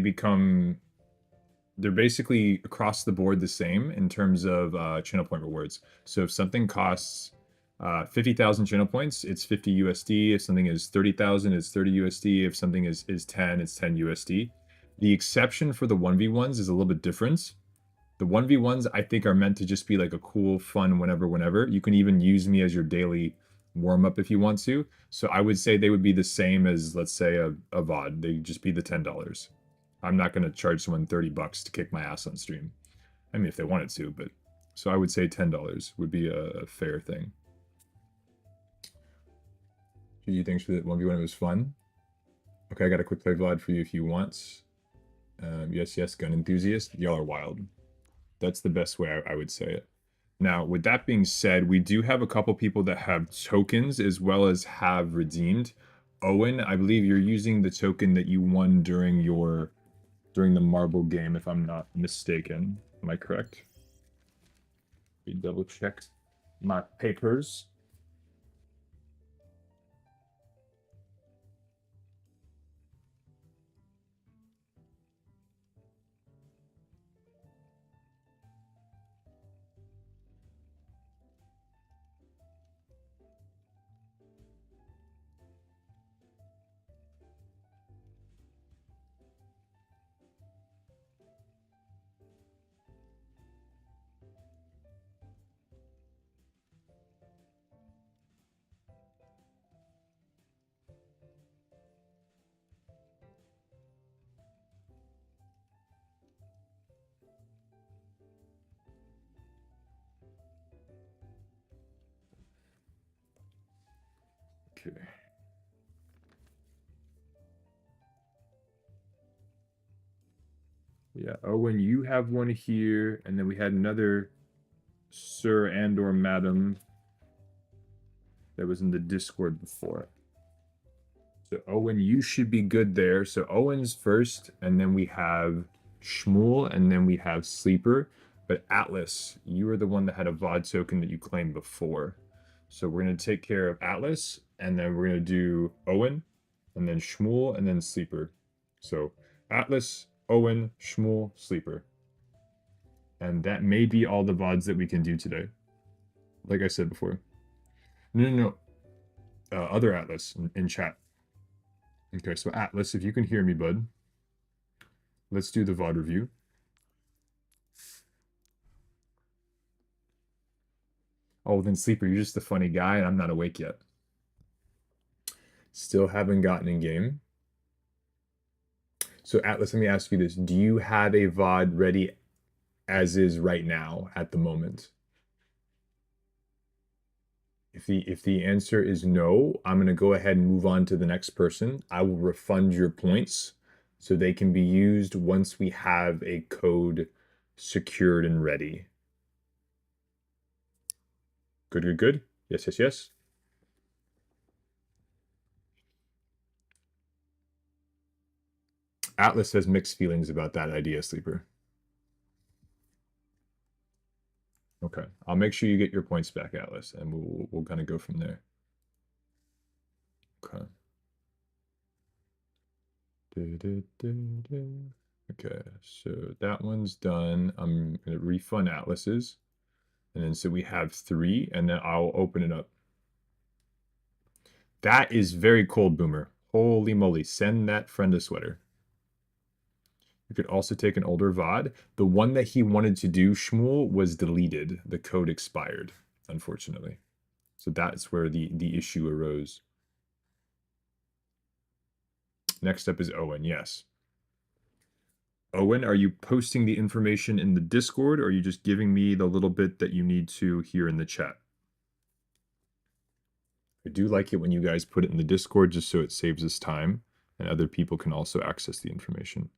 basically across the board the same in terms of channel point rewards. So if something costs 50,000 channel points, it's 50 USD. If something is 30,000, it's 30 USD. If something is 10, it's 10 USD. The exception for the 1v1s is a little bit different. The 1v1s, I think, are meant to just be like a cool, fun whenever. You can even use me as your daily warm-up if you want to. So I would say they would be the same as, let's say, a VOD. They'd just be the $10. I'm not going to charge someone $30 to kick my ass on stream. I mean, if they wanted to, but so I would say $10 would be a fair thing. GG, thanks for the 1v1. It was fun. Okay, I got a quick play VOD for you if you want. Yes, yes, gun enthusiast. Y'all are wild. That's the best way I would say it. Now, with that being said, we do have a couple people that have tokens as well as have redeemed. Owen, I believe you're using the token that you won during the marble game, if I'm not mistaken. Am I correct? We double checked my papers. Okay. Yeah, Owen, you have one here, and then we had another sir and or madam that was in the Discord before. So Owen, you should be good there. So Owen's first, and then we have Shmuel, and then we have Sleeper. But Atlas, you are the one that had a VOD token that you claimed before. So we're going to take care of Atlas, and then we're going to do Owen, and then Shmuel, and then Sleeper. So Atlas, Owen, Shmuel, Sleeper. And that may be all the VODs that we can do today. Like I said before. No. Other Atlas in chat. Okay, so Atlas, if you can hear me, bud, let's do the VOD review. Oh, then Sleeper, you're just a funny guy, and I'm not awake yet. Still haven't gotten in game. So Atlas, let me ask you this. Do you have a VOD ready as is right now at the moment? If the answer is no, I'm going to go ahead and move on to the next person. I will refund your points so they can be used once we have a code secured and ready. Good. Yes. Atlas has mixed feelings about that idea, Sleeper. Okay, I'll make sure you get your points back, Atlas, and we'll kind of go from there. Okay. Okay, so that one's done. I'm gonna refund Atlas's, and then so we have 3, and then I'll open it up. That is very cold, Boomer. Holy moly! Send that friend a sweater. You could also take an older VOD. The one that he wanted to do, Shmuel, was deleted. The code expired, unfortunately. So that's where the issue arose. Next up is Owen, yes. Owen, are you posting the information in the Discord, or are you just giving me the little bit that you need to here in the chat? I do like it when you guys put it in the Discord just so it saves us time, and other people can also access the information.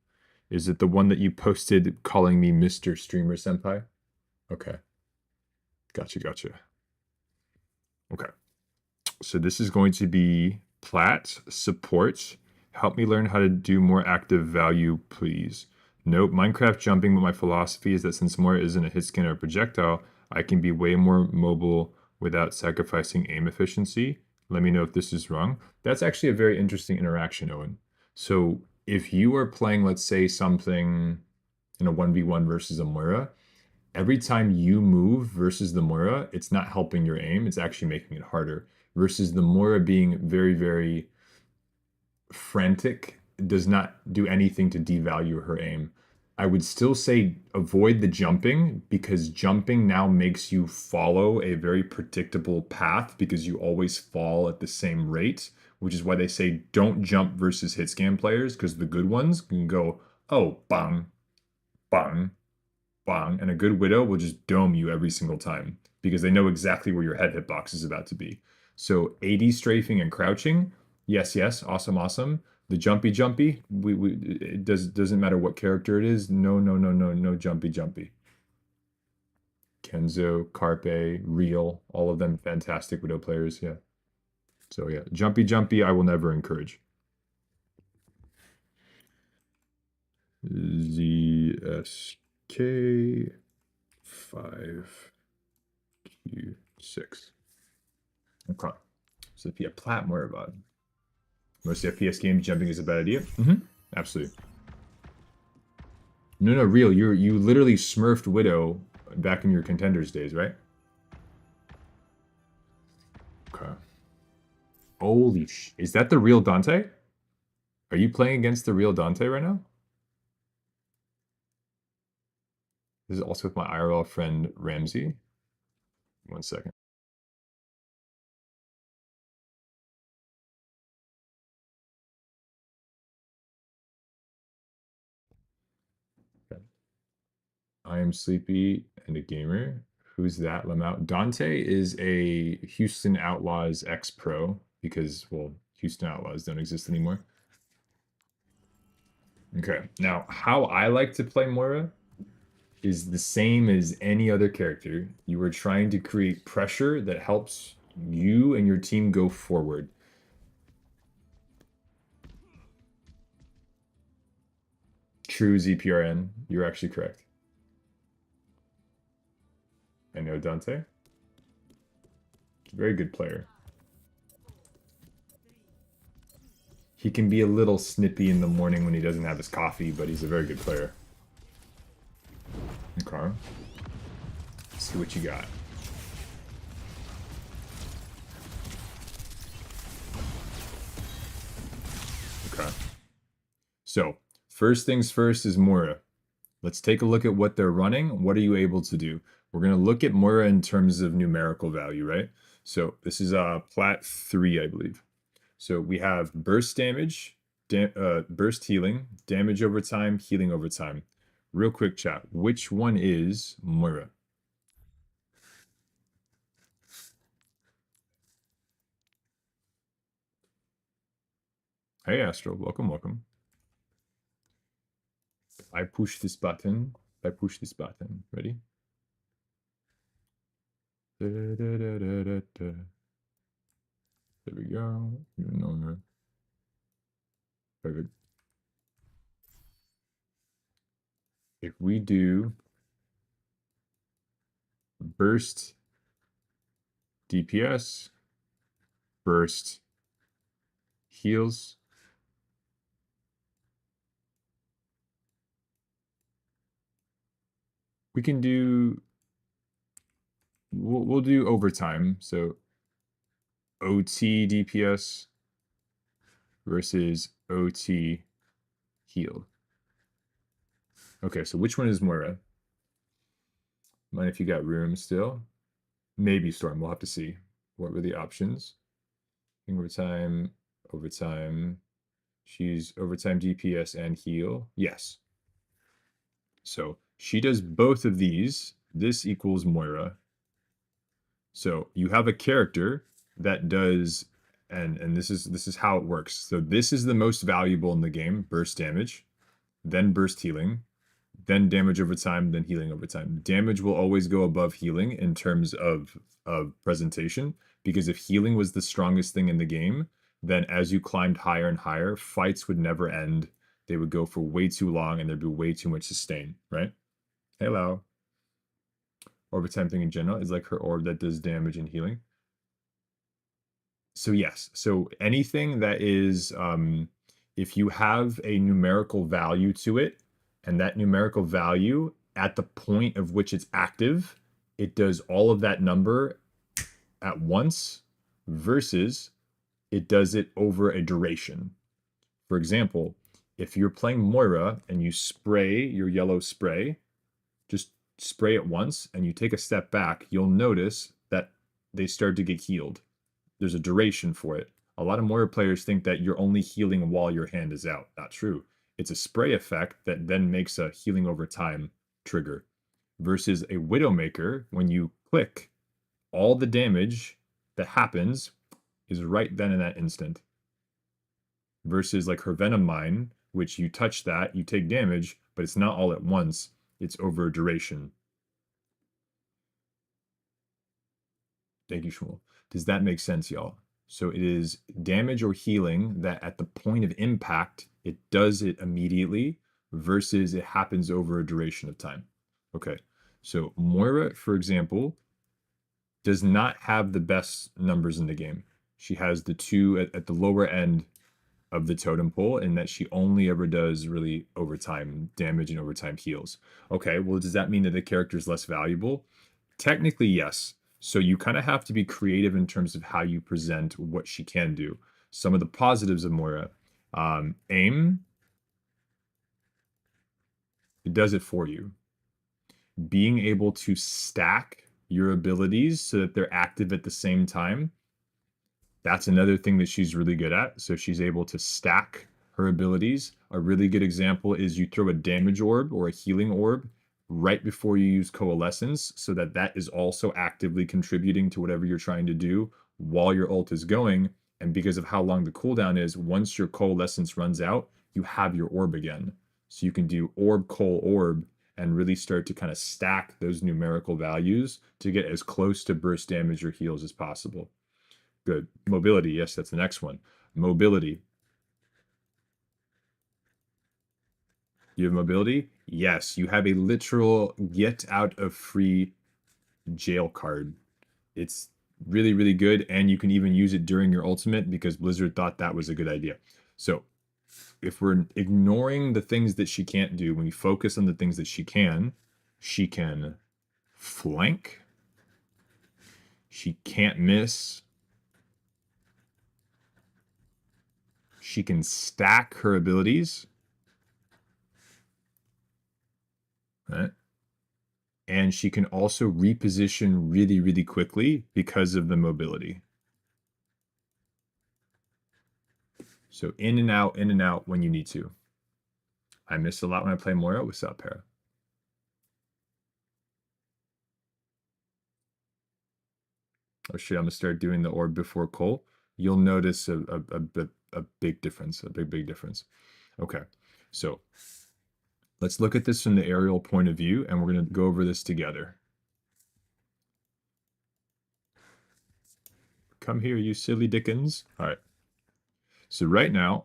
Is it the one that you posted calling me Mr. Streamer Senpai? Okay. Gotcha. Okay. So this is going to be Plat support. Help me learn how to do more active value, please. Nope, Minecraft jumping, but my philosophy is that since Moira isn't a hit scan or a projectile, I can be way more mobile without sacrificing aim efficiency. Let me know if this is wrong. That's actually a very interesting interaction, Owen. So if you are playing, let's say, something in a 1v1 versus a Moira, every time you move versus the Moira, it's not helping your aim, it's actually making it harder. Versus the Moira being very, very frantic, does not do anything to devalue her aim. I would still say avoid the jumping, because jumping now makes you follow a very predictable path because you always fall at the same rate, which is why they say don't jump versus hit scan players, because the good ones can go, oh, bang, bang, bang, and a good Widow will just dome you every single time because they know exactly where your head hitbox is about to be. So AD strafing and crouching, yes, awesome. The jumpy, it doesn't matter what character it is. No jumpy. Kenzo, Carpe, Real, all of them fantastic Widow players, yeah. So yeah, jumpy, I will never encourage. ZSK 5Q6. Okay. So if you have Plat Moribod. Most FPS games, jumping is a bad idea. Absolutely. No, Real. You literally smurfed Widow back in your contenders days, right? Okay. Holy sh! Is that the real Dante? Are you playing against the real Dante right now? This is also with my IRL friend Ramsey. 1 second. Okay. I am sleepy and a gamer. Who's that? Lamau. Dante is a Houston Outlaws ex-pro because, well, Houston Outlaws don't exist anymore. Okay. Now, how I like to play Moira is the same as any other character. You are trying to create pressure that helps you and your team go forward. True ZPRN. You're actually correct. I know Dante. Very good player. He can be a little snippy in the morning when he doesn't have his coffee, but he's a very good player. Okay. Let's see what you got. Okay. So, first things first is Moira. Let's take a look at what they're running. What are you able to do? We're going to look at Moira in terms of numerical value, right? So this is Plat 3, I believe. So we have burst damage, burst healing, damage over time, healing over time. Real quick chat, which one is Moira? Hey Astro, welcome. I push this button. Ready? There we go. You know her. Perfect. If we do burst DPS, burst heals, we can do, we'll do overtime. So OT DPS versus OT heal. Okay, so which one is Moira? Mind if you got room still? Maybe Storm, we'll have to see. What were the options? Overtime. She's overtime DPS and heal. Yes. So she does both of these. This equals Moira. So you have a character that does, and this is how it works. So this is the most valuable in the game: burst damage, then burst healing, then damage over time, then healing over time. Damage will always go above healing in terms of presentation, because if healing was the strongest thing in the game, then as you climbed higher and higher, fights would never end. They would go for way too long, and there'd be way too much sustain, right? Hello. Overtime thing in general is like her orb that does damage and healing. So yes, so anything that is, if you have a numerical value to it, and that numerical value at the point of which it's active, it does all of that number at once versus it does it over a duration. For example, if you're playing Moira and you spray your yellow spray, just spray it once and you take a step back, you'll notice that they start to get healed. There's a duration for it. A lot of Moira players think that you're only healing while your hand is out. Not true. It's a spray effect that then makes a healing over time trigger. versus a Widowmaker, when you click, all the damage that happens is right then in that instant. Versus like her Venom Mine, which you touch that, you take damage, but it's not all at once, it's over a duration. Thank you, Shmuel. Does that make sense, y'all? So it is damage or healing that at the point of impact, it does it immediately versus it happens over a duration of time. Okay, so Moira, for example, does not have the best numbers in the game. She has the 2 at the lower end of the totem pole, in that she only ever does really overtime damage and overtime heals. Okay, well, does that mean that the character is less valuable? Technically, yes. So you kind of have to be creative in terms of how you present what she can do. Some of the positives of Moira, aim, it does it for you. Being able to stack your abilities so that they're active at the same time, that's another thing that she's really good at. So she's able to stack her abilities. A really good example is you throw a damage orb or a healing orb right before you use Coalescence, so that that is also actively contributing to whatever you're trying to do while your ult is going. And because of how long the cooldown is, once your Coalescence runs out, you have your orb again. So you can do orb, coal, orb, and really start to kind of stack those numerical values to get as close to burst damage or heals as possible. Good. Mobility. Yes, that's the next one. Mobility. You have mobility? Yes, you have a literal get out of free jail card. It's really, really good, and you can even use it during your ultimate because Blizzard thought that was a good idea. So if we're ignoring the things that she can't do, when we focus on the things that she can flank. She can't miss. She can stack her abilities. Right? And she can also reposition really, really quickly because of the mobility. So in and out when you need to. I miss a lot when I play Moira. What's up, Para? Oh shit, I'm gonna start doing the orb before Cole. You'll notice a big difference, a big difference. Okay, so let's look at this from the aerial point of view, and we're gonna go over this together. Come here, you silly Dickens. All right. So right now,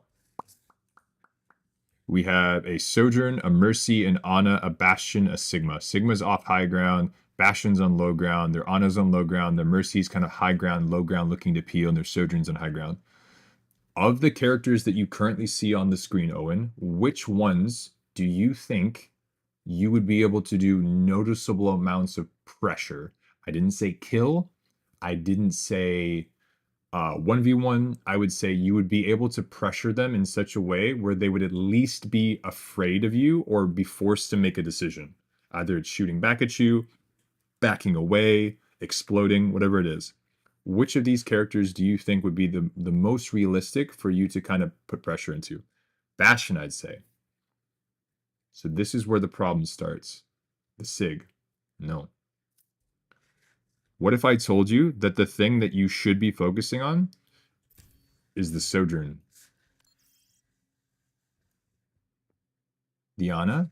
we have a Sojourn, a Mercy, an Ana, a Bastion, a Sigma. Sigma's off high ground, Bastion's on low ground, their Ana's on low ground, their Mercy's kind of high ground, low ground looking to peel, and their Sojourn's on high ground. Of the characters that you currently see on the screen, Owen, which ones do you think you would be able to do noticeable amounts of pressure? I didn't say kill. I didn't say 1v1. I would say you would be able to pressure them in such a way where they would at least be afraid of you or be forced to make a decision. Either it's shooting back at you, backing away, exploding, whatever it is. Which of these characters do you think would be the most realistic for you to kind of put pressure into? Bastion, I'd say. So this is where the problem starts. The Sig. No. What if I told you that the thing that you should be focusing on is the Sojourn? The Ana?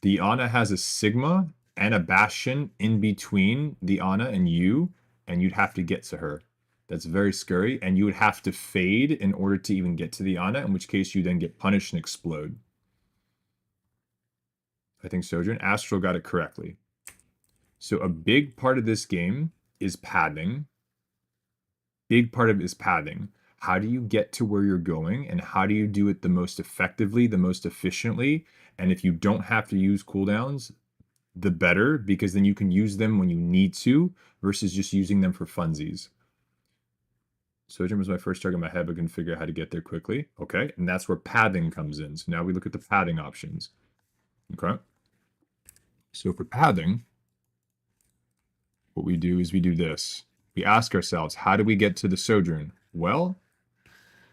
The Ana has a Sigma and a Bastion in between the Ana and you'd have to get to her. That's very scary, and you would have to fade in order to even get to the Ana, in which case you then get punished and explode. I think Sojourn. Astral got it correctly. So a big part of this game is padding. Big part of it is padding. How do you get to where you're going, and how do you do it the most effectively, the most efficiently? And if you don't have to use cooldowns, the better, because then you can use them when you need to versus just using them for funsies. Sojourn was my first target in my head, but I couldn't figure out how to get there quickly. Okay, and that's where padding comes in. So now we look at the padding options. Okay. So for padding, what we do is we do this. We ask ourselves, how do we get to the Sojourn? Well,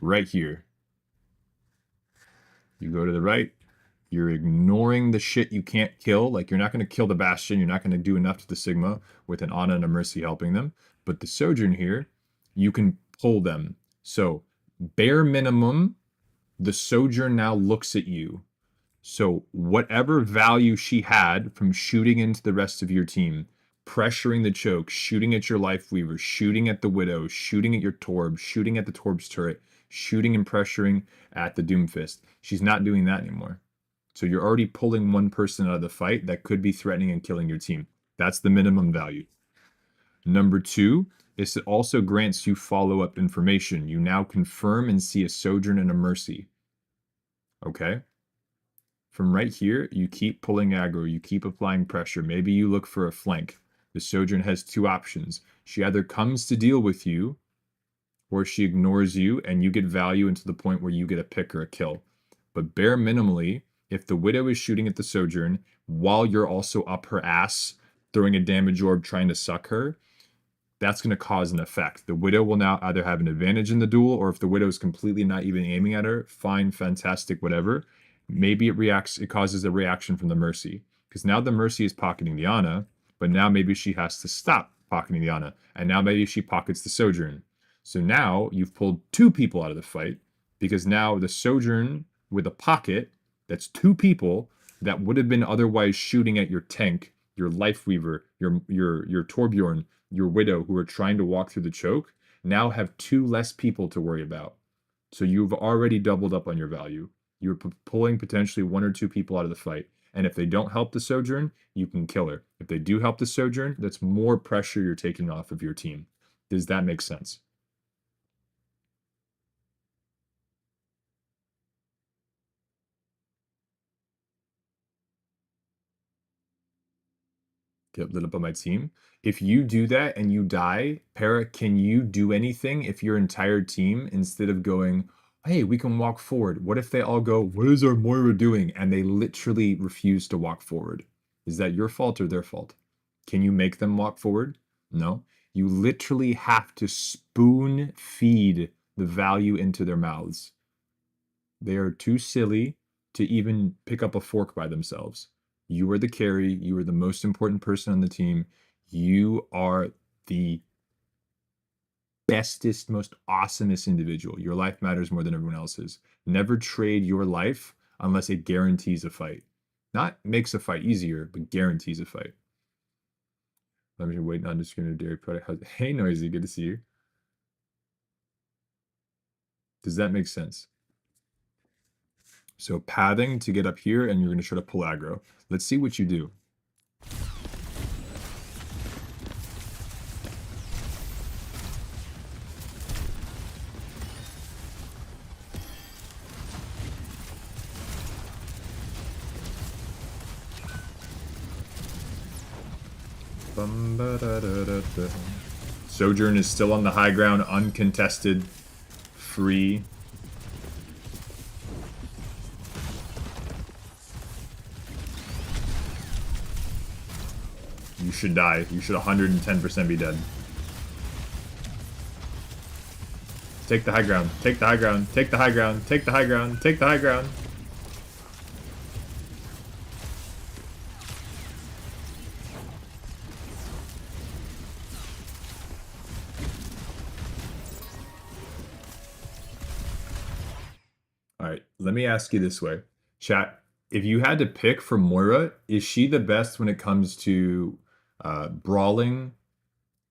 right here. You go to the right, You're ignoring the shit you can't kill. Like, you're not going to kill the Bastion. You're not going to do enough to the Sigma with an Ana and a Mercy helping them. But the Sojourn here, you can pull them. So, bare minimum, the Sojourn now looks at you. So, whatever value she had from shooting into the rest of your team, pressuring the choke, shooting at your Life Weaver, shooting at the Widow, shooting at your Torb, shooting at the Torb's turret, shooting and pressuring at the Doomfist, she's not doing that anymore. So, you're already pulling one person out of the fight that could be threatening and killing your team. That's the minimum value. Number two is it also grants you follow-up information. You now confirm and see a Sojourn and a Mercy. Okay? From right here, you keep pulling aggro, you keep applying pressure. Maybe you look for a flank. The Sojourn has two options. She either comes to deal with you, or she ignores you, and you get value into the point where you get a pick or a kill. But bare minimally, if the Widow is shooting at the Sojourn, while you're also up her ass, throwing a damage orb trying to suck her, that's going to cause an effect. The Widow will now either have an advantage in the duel, or if the Widow is completely not even aiming at her, fine, fantastic, whatever. Maybe it causes a reaction from the Mercy. Because now the Mercy is pocketing the Ana, but now maybe she has to stop pocketing the Ana. And now maybe she pockets the Sojourn. So now you've pulled two people out of the fight, because now the Sojourn with a pocket, that's two people that would have been otherwise shooting at your tank, your Life Weaver, your Torbjorn, your Widow, who are trying to walk through the choke, now have two less people to worry about. So you've already doubled up on your value. You're pulling potentially one or two people out of the fight. And if they don't help the Sojourn, you can kill her. If they do help the Sojourn, that's more pressure you're taking off of your team. Does that make sense? Get lit up on my team. If you do that and you die, Para, can you do anything if your entire team, instead of going, hey, we can walk forward, what if they all go, what is our Moira doing? And they literally refuse to walk forward. Is that your fault or their fault? Can you make them walk forward? No. You literally have to spoon feed the value into their mouths. They are too silly to even pick up a fork by themselves. You are the carry. You are the most important person on the team. You are the bestest, most awesomest individual. Your life matters more than everyone else's. Never trade your life unless it guarantees a fight. Not makes a fight easier, but guarantees a fight. Let me wait on the screen of Dairy Product. Hey, Noisy, good to see you. Does that make sense? So pathing to get up here, and you're going to try to pull aggro. Let's see what you do. Sojourn is still on the high ground, uncontested, free. You should die. You should 110% be dead. Take the high ground. Take the high ground. Take the high ground. Take the high ground. Take the high ground. All right, let me ask you this way. Chat, if you had to pick for Moira, is she the best when it comes to brawling,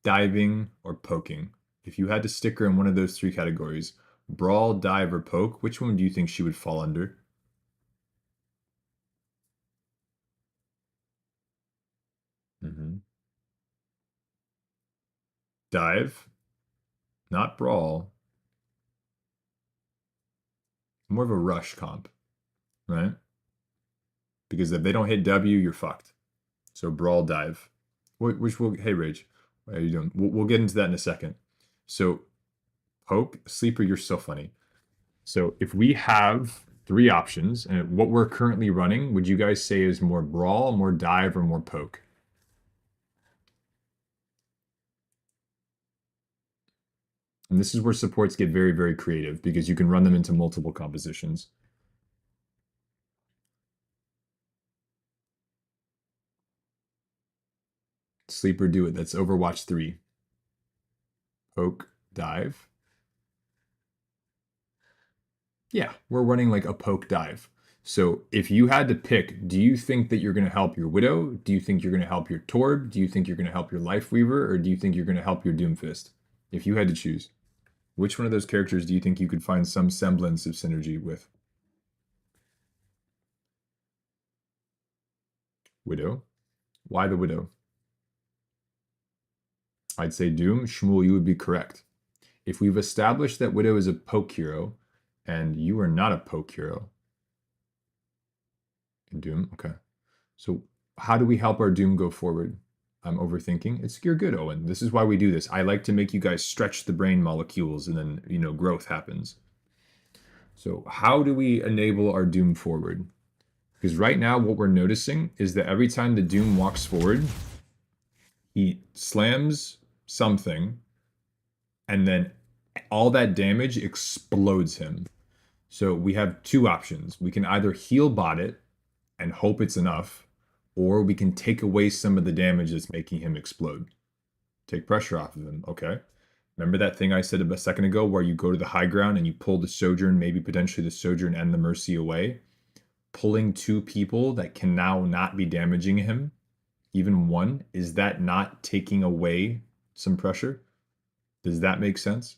diving, or poking? If you had to stick her in one of those three categories, brawl, dive, or poke, which one do you think she would fall under? Dive, not brawl. More of a rush comp, right? Because if they don't hit W, you're fucked. So brawl, dive. Which will, hey Rage, how are you doing? We'll get into that in a second. So poke, sleeper, you're so funny. So if we have three options, and what we're currently running, would you guys say is more brawl, more dive, or more poke? And this is where supports get very, very creative because you can run them into multiple compositions. Sleeper, do it. That's Overwatch 3. Poke, dive. Yeah, we're running like a poke dive. So if you had to pick, do you think that you're going to help your Widow? Do you think you're going to help your Torb? Do you think you're going to help your Life Weaver? Or do you think you're going to help your Doomfist? If you had to choose, which one of those characters do you think you could find some semblance of synergy with? Widow. Why the Widow? I'd say Doom. Shmuel, you would be correct. If we've established that Widow is a poke hero, and you are not a poke hero, Doom, okay. So how do we help our Doom go forward? I'm overthinking. You're good, Owen. This is why we do this. I like to make you guys stretch the brain molecules, and then, growth happens. So how do we enable our Doom forward? Because right now what we're noticing is that every time the Doom walks forward, he slams something, and then all that damage explodes him. So we have two options. We can either heal bot it and hope it's enough, or we can take away some of the damage that's making him explode. Take pressure off of him. Okay. Remember that thing I said a second ago where you go to the high ground and you pull the Sojourn, maybe potentially the Sojourn and the Mercy away? Pulling two people that can now not be damaging him, even one, is that not taking away some pressure? Does that make sense?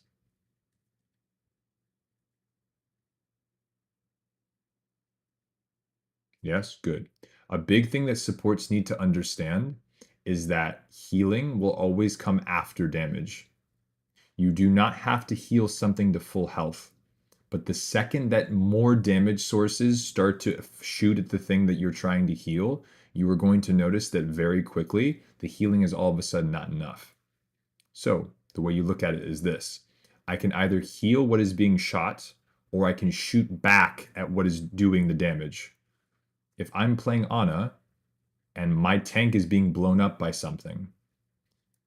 Yes, good. A big thing that supports need to understand is that healing will always come after damage. You do not have to heal something to full health. But the second that more damage sources start to shoot at the thing that you're trying to heal, you are going to notice that very quickly, the healing is all of a sudden not enough. So the way you look at it is this. I can either heal what is being shot, or I can shoot back at what is doing the damage. If I'm playing Ana, and my tank is being blown up by something,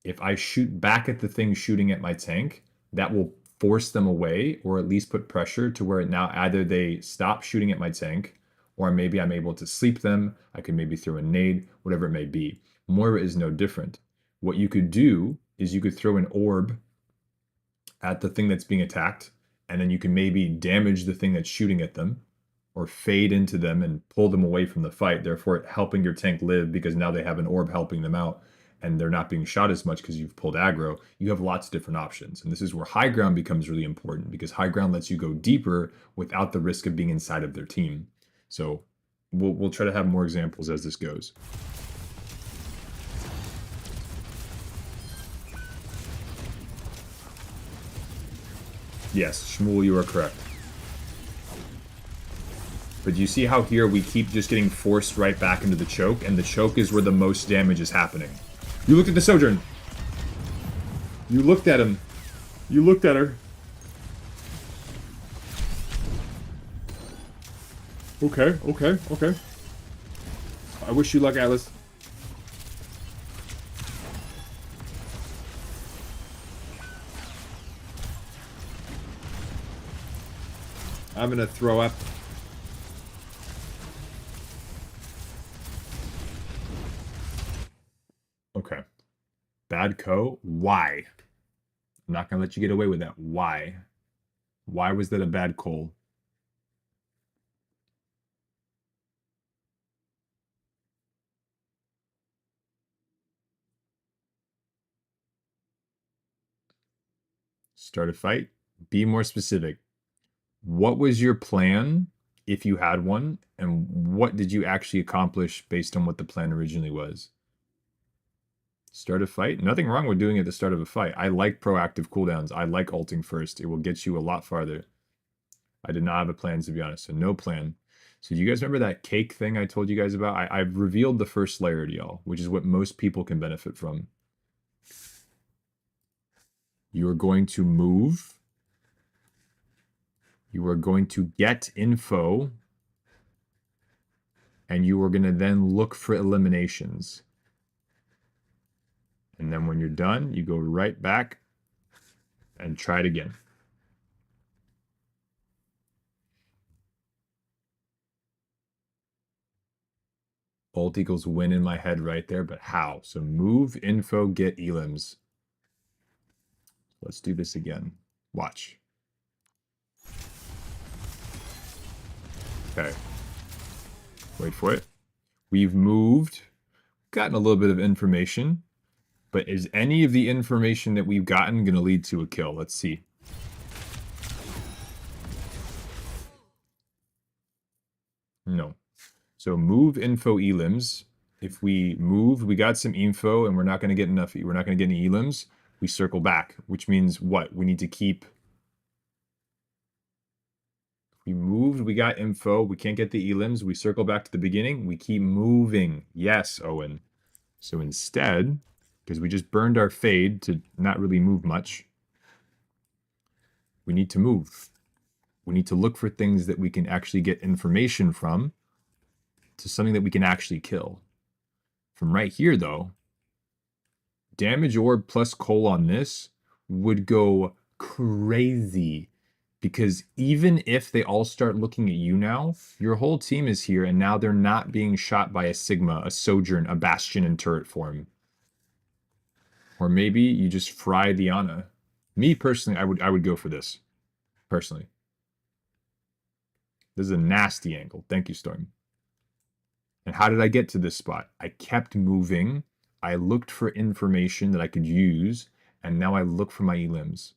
if I shoot back at the thing shooting at my tank, that will force them away, or at least put pressure to where now either they stop shooting at my tank, or maybe I'm able to sleep them. I could maybe throw a nade, whatever it may be. Moira is no different. What you could do is you could throw an orb at the thing that's being attacked, and then you can maybe damage the thing that's shooting at them, or fade into them and pull them away from the fight, therefore helping your tank live because now they have an orb helping them out and they're not being shot as much because you've pulled aggro. You have lots of different options. And this is where high ground becomes really important, because high ground lets you go deeper without the risk of being inside of their team. So we'll try to have more examples as this goes. Yes, Shmuel, you are correct. But you see how here we keep just getting forced right back into the choke, and the choke is where the most damage is happening. You looked at the Sojourn. You looked at him. You looked at her. Okay, okay, okay. I wish you luck, Atlas. I'm gonna throw up. Okay. Bad co? Why? I'm not gonna let you get away with that. Why? Why was that a bad call? Start a fight? Be more specific. What was your plan, if you had one, and what did you actually accomplish based on what the plan originally was? Start a fight? Nothing wrong with doing it at the start of a fight. I like proactive cooldowns. I like ulting first. It will get you a lot farther. I did not have a plan, to be honest, so no plan. So do you guys remember that cake thing I told you guys about? I've revealed the first layer to y'all, which is what most people can benefit from. You are going to move. You are going to get info. And you are going to then look for eliminations. And then when you're done, you go right back and try it again. Ult equals win in my head right there, but how? So move, info, get elims. Let's do this again. Watch. Okay. Wait for it. We've moved, gotten a little bit of information, but is any of the information that we've gotten going to lead to a kill? Let's see. No. So move, info, elims. If we move, we got some info and we're not going to get enough, we're not going to get any elims, we circle back, which means what? We need to keep, we moved, we got info, we can't get the elims, we circle back to the beginning, we keep moving. Yes, Owen. So instead, because we just burned our fade to not really move much, we need to move. We need to look for things that we can actually get information from to something that we can actually kill. From right here, though, damage orb plus coal on this would go crazy. Because even if they all start looking at you now, your whole team is here, and now they're not being shot by a Sigma, a Sojourn, a Bastion in turret form. Or maybe you just fry the Ana. Me, personally, I would go for this. Personally. This is a nasty angle. Thank you, Storm. And how did I get to this spot? I kept moving. I looked for information that I could use, and now I look for my elims.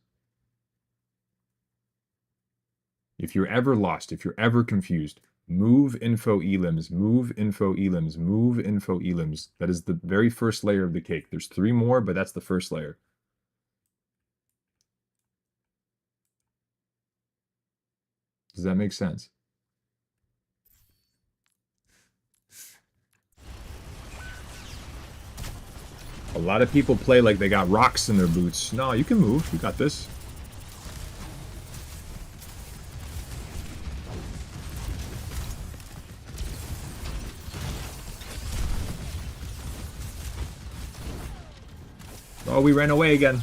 If you're ever lost, if you're ever confused, move info elims, move info elims, move info elims. That is the very first layer of the cake. There's 3 more, but that's the first layer. Does that make sense? A lot of people play like they got rocks in their boots. No, you can move. You got this. Oh, we ran away again.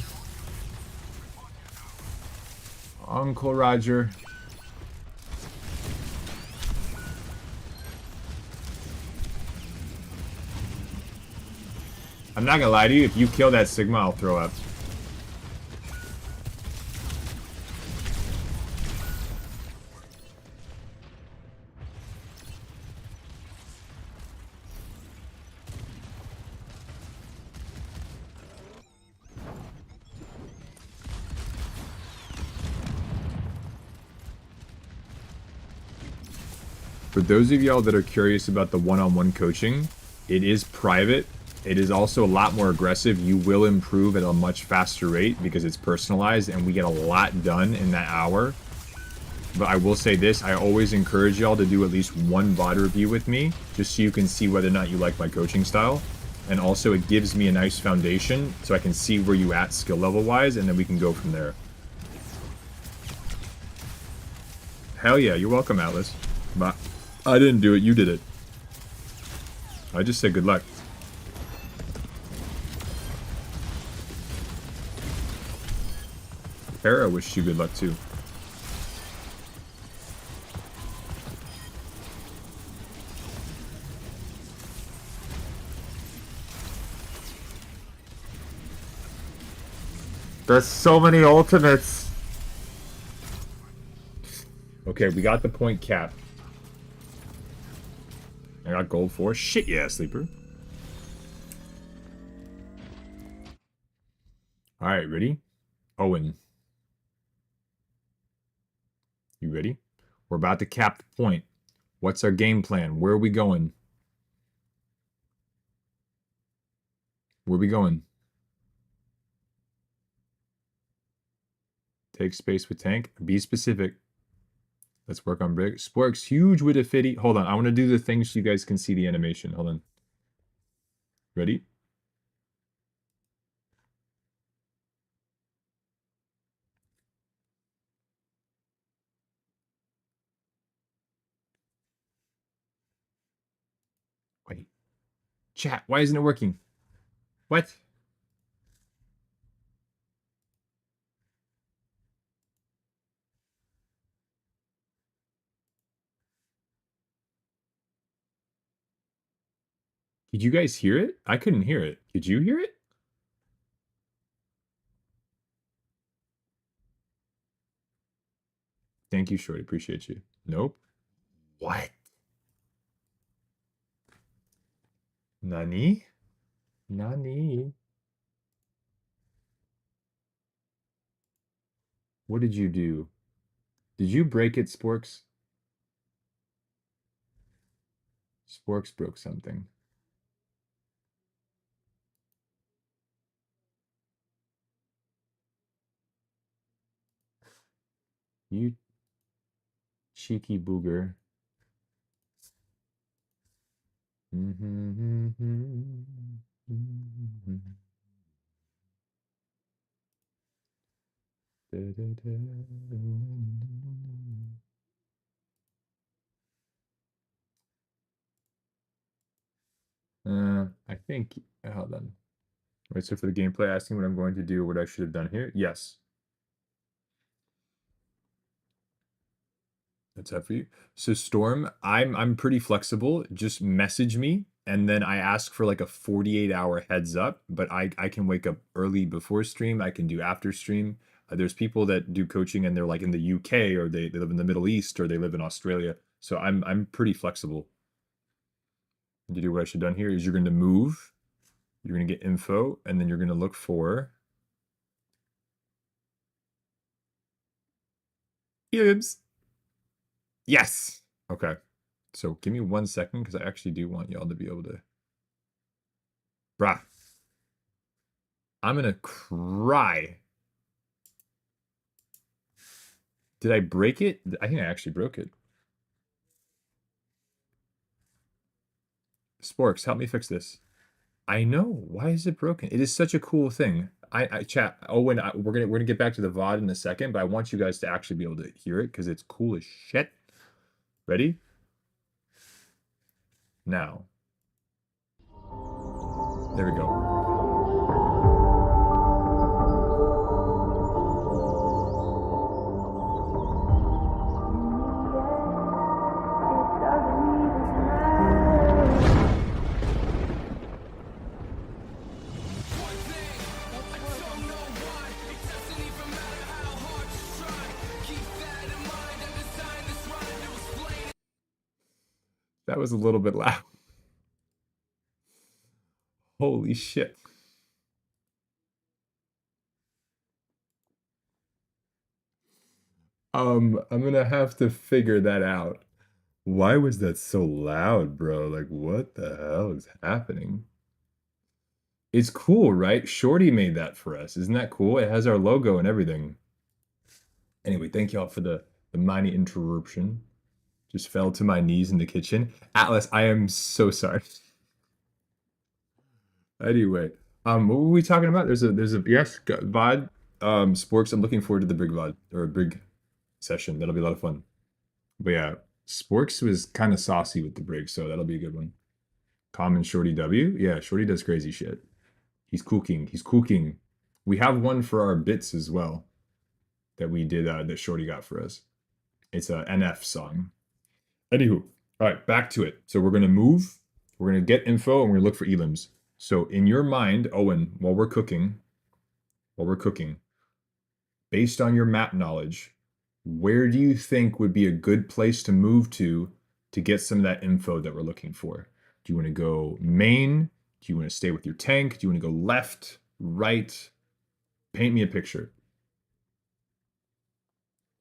Uncle Roger. I'm not gonna lie to you, if you kill that Sigma, I'll throw up. For those of y'all that are curious about the one-on-one coaching, it is private. It is also a lot more aggressive. You will improve at a much faster rate because it's personalized and we get a lot done in that hour. But I will say this, I always encourage y'all to do at least one VOD review with me, just so you can see whether or not you like my coaching style. And also it gives me a nice foundation so I can see where you at skill level wise, and then we can go from there. Hell yeah, you're welcome, Atlas. But I didn't do it, you did it. I just said good luck. Hera wished you good luck too. There's so many ultimates. Okay, we got the point cap. I got gold 4. Shit, yeah, sleeper. Alright, ready? Owen. You ready? We're about to cap the point. What's our game plan? Where are we going? Where are we going? Take space with tank. Be specific. Let's work on brig. Spork's huge with a fitty. Hold on. I want to do the thing so you guys can see the animation. Hold on. Ready? Wait. Chat, why isn't it working? What? Did you guys hear it? I couldn't hear it. Did you hear it? Thank you, Shorty. Appreciate you. Nope. What? Nani? Nani? What did you do? Did you break it, Sporks? Sporks broke something. You cheeky booger. I think, hold on. Right, so for the gameplay, asking what I'm going to do, what I should have done here. Yes. That's that for you. So Storm, I'm pretty flexible. Just message me, and then I ask for like a 48-hour heads up. But I can wake up early before stream. I can do after stream. There's people that do coaching and they're like in the UK, or they live in the Middle East, or they live in Australia. So I'm pretty flexible. To do what I should have done here is you're going to move, you're going to get info, and then you're going to look for Gibbs. Yes. Okay. So give me 1 second because I actually do want y'all to be able to. Bruh. I'm gonna cry. Did I break it? I think I actually broke it. Sporks, help me fix this. I know. Why is it broken? It is such a cool thing. I chat. Owen, we're gonna get back to the VOD in a second, but I want you guys to actually be able to hear it because it's cool as shit. Ready? Now. There we go. That was a little bit loud. Holy shit. I'm gonna have to figure that out. Why was that so loud, bro? Like, what the hell is happening? It's cool, right? Shorty made that for us. Isn't that cool? It has our logo and everything. Anyway, thank y'all for the mighty interruption. Just fell to my knees in the kitchen. Atlas, I am so sorry. Anyway, what were we talking about? There's a yes, VOD. Sporks, I'm looking forward to the big VOD or a big session. That'll be a lot of fun. But yeah, Sporks was kind of saucy with the brig, so that'll be a good one. Common Shorty W. Yeah, Shorty does crazy shit. He's cooking. He's cooking. We have one for our bits as well that we did that Shorty got for us. It's a NF song. Anywho, all right, back to it. So we're gonna move. We're gonna get info and we're gonna look for elims. So in your mind, Owen, while we're cooking, based on your map knowledge, where do you think would be a good place to move to get some of that info that we're looking for? Do you want to go main? Do you want to stay with your tank? Do you want to go left, right? Paint me a picture.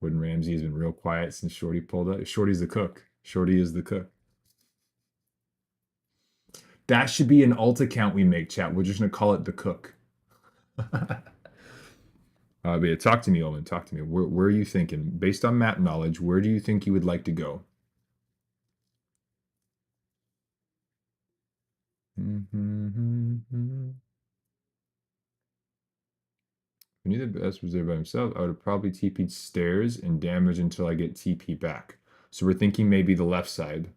Wooden Ramsey has been real quiet since Shorty pulled up. Shorty's the cook. Shorty is the cook. That should be an alt account we make, chat. We're just going to call it the cook. But yeah, talk to me, Owen. Talk to me. Where are you thinking? Based on map knowledge, where do you think you would like to go? If I knew the best was there by himself, I would have probably TP'd stairs and damage until I get TP back. So we're thinking maybe the left side.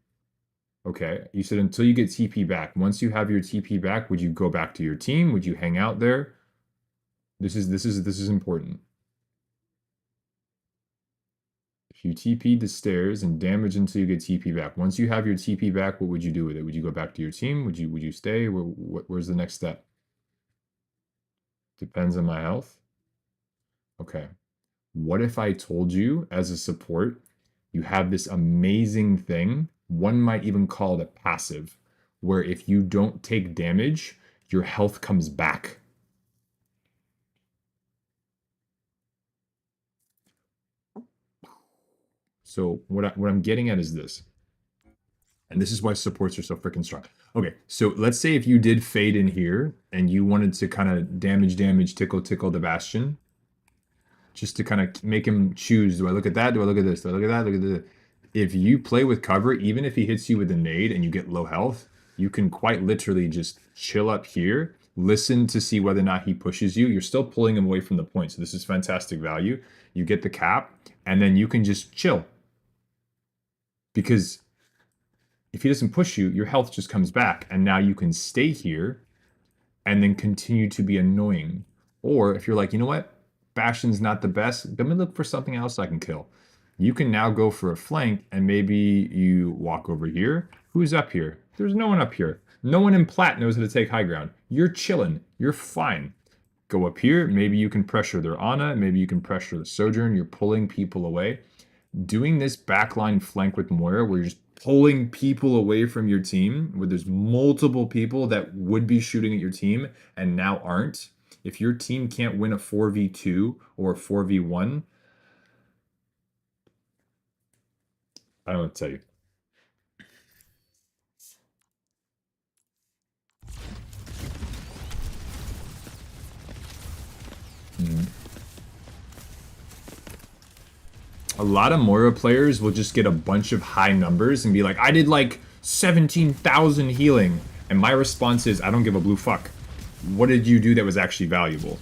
Okay, you said until you get TP back. Once you have your TP back, would you go back to your team? Would you hang out there? This is important. If you TP'd the stairs and damage until you get TP back. Once you have your TP back, what would you do with it? Would you go back to your team? Would you stay? Where's the next step? Depends on my health. Okay. What if I told you as a support, you have this amazing thing, one might even call it a passive, where if you don't take damage, your health comes back. So what I'm getting at is this. And this is why supports are so freaking strong. Okay, so let's say if you did fade in here and you wanted to kind of damage, tickle the Bastion, just to kind of make him choose, do I look at that? Do I look at this? Do I look at that? Look at this. If you play with cover, even if he hits you with a nade and you get low health, you can quite literally just chill up here, listen to see whether or not he pushes you. You're still pulling him away from the point, so this is fantastic value. You get the cap, and then you can just chill. Because if he doesn't push you, your health just comes back, and now you can stay here and then continue to be annoying. Or if you're like, you know what? Bastion's not the best. Let me look for something else I can kill. You can now go for a flank, and maybe you walk over here. Who's up here? There's no one up here. No one in plat knows how to take high ground. You're chilling. You're fine. Go up here. Maybe you can pressure their Ana. Maybe you can pressure the Sojourn. You're pulling people away. Doing this backline flank with Moira, where you're just pulling people away from your team, where there's multiple people that would be shooting at your team and now aren't. If your team can't win a 4v2 or a 4v1, I don't know what to tell you. A lot of Moira players will just get a bunch of high numbers and be like, I did like 17,000 healing. And my response is, I don't give a blue fuck. What did you do that was actually valuable?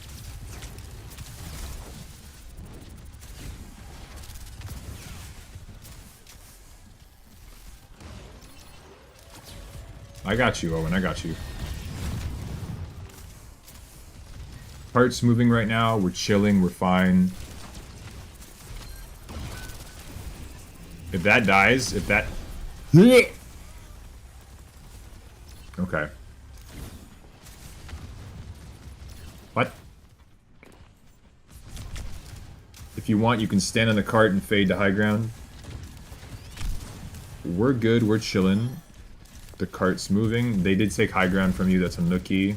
I got you, Owen. I got you. Heart's moving right now. We're chilling. We're fine. If that dies, if that... Okay. What? If you want, you can stand on the cart and fade to high ground. We're good. We're chilling. The cart's moving. They did take high ground from you. That's a nookie.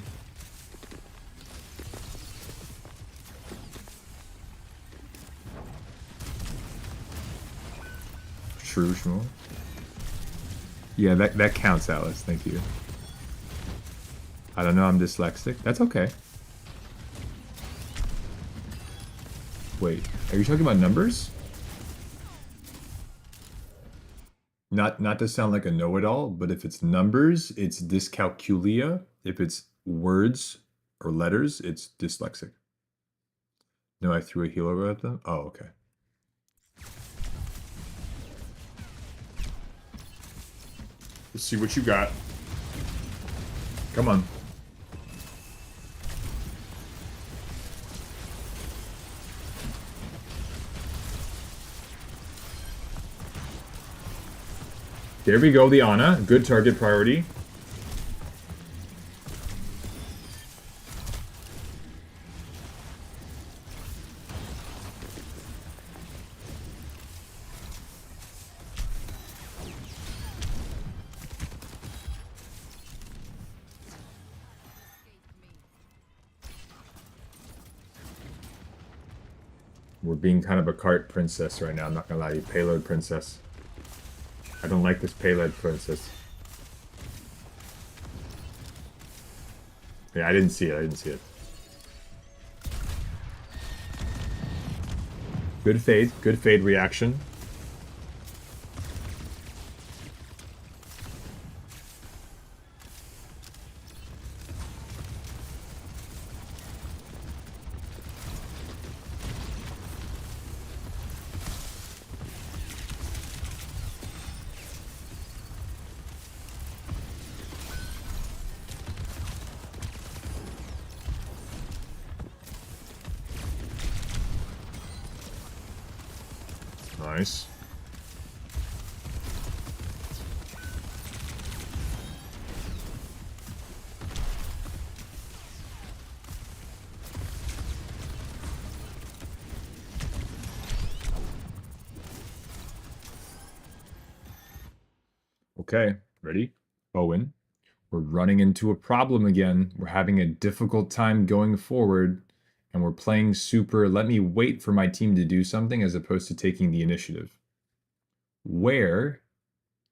True, Shmuel. Yeah, that counts, Alice. Thank you. I don't know, I'm dyslexic. That's okay. Wait, are you talking about numbers? Not to sound like a know-it-all, but if it's numbers, it's dyscalculia. If it's words or letters, it's dyslexic. No, I threw a healer at them? Oh, okay. Let's see what you got. Come on. There we go, the Ana. Good target priority. We're being kind of a cart princess right now, I'm not gonna lie to you. Payload princess. I don't like this payload princess. Yeah, I didn't see it, I didn't see it. Good fade reaction. Nice. Okay, ready? Owen, we're running into a problem again. We're having a difficult time going forward, and we're playing super let me wait for my team to do something as opposed to taking the initiative. Where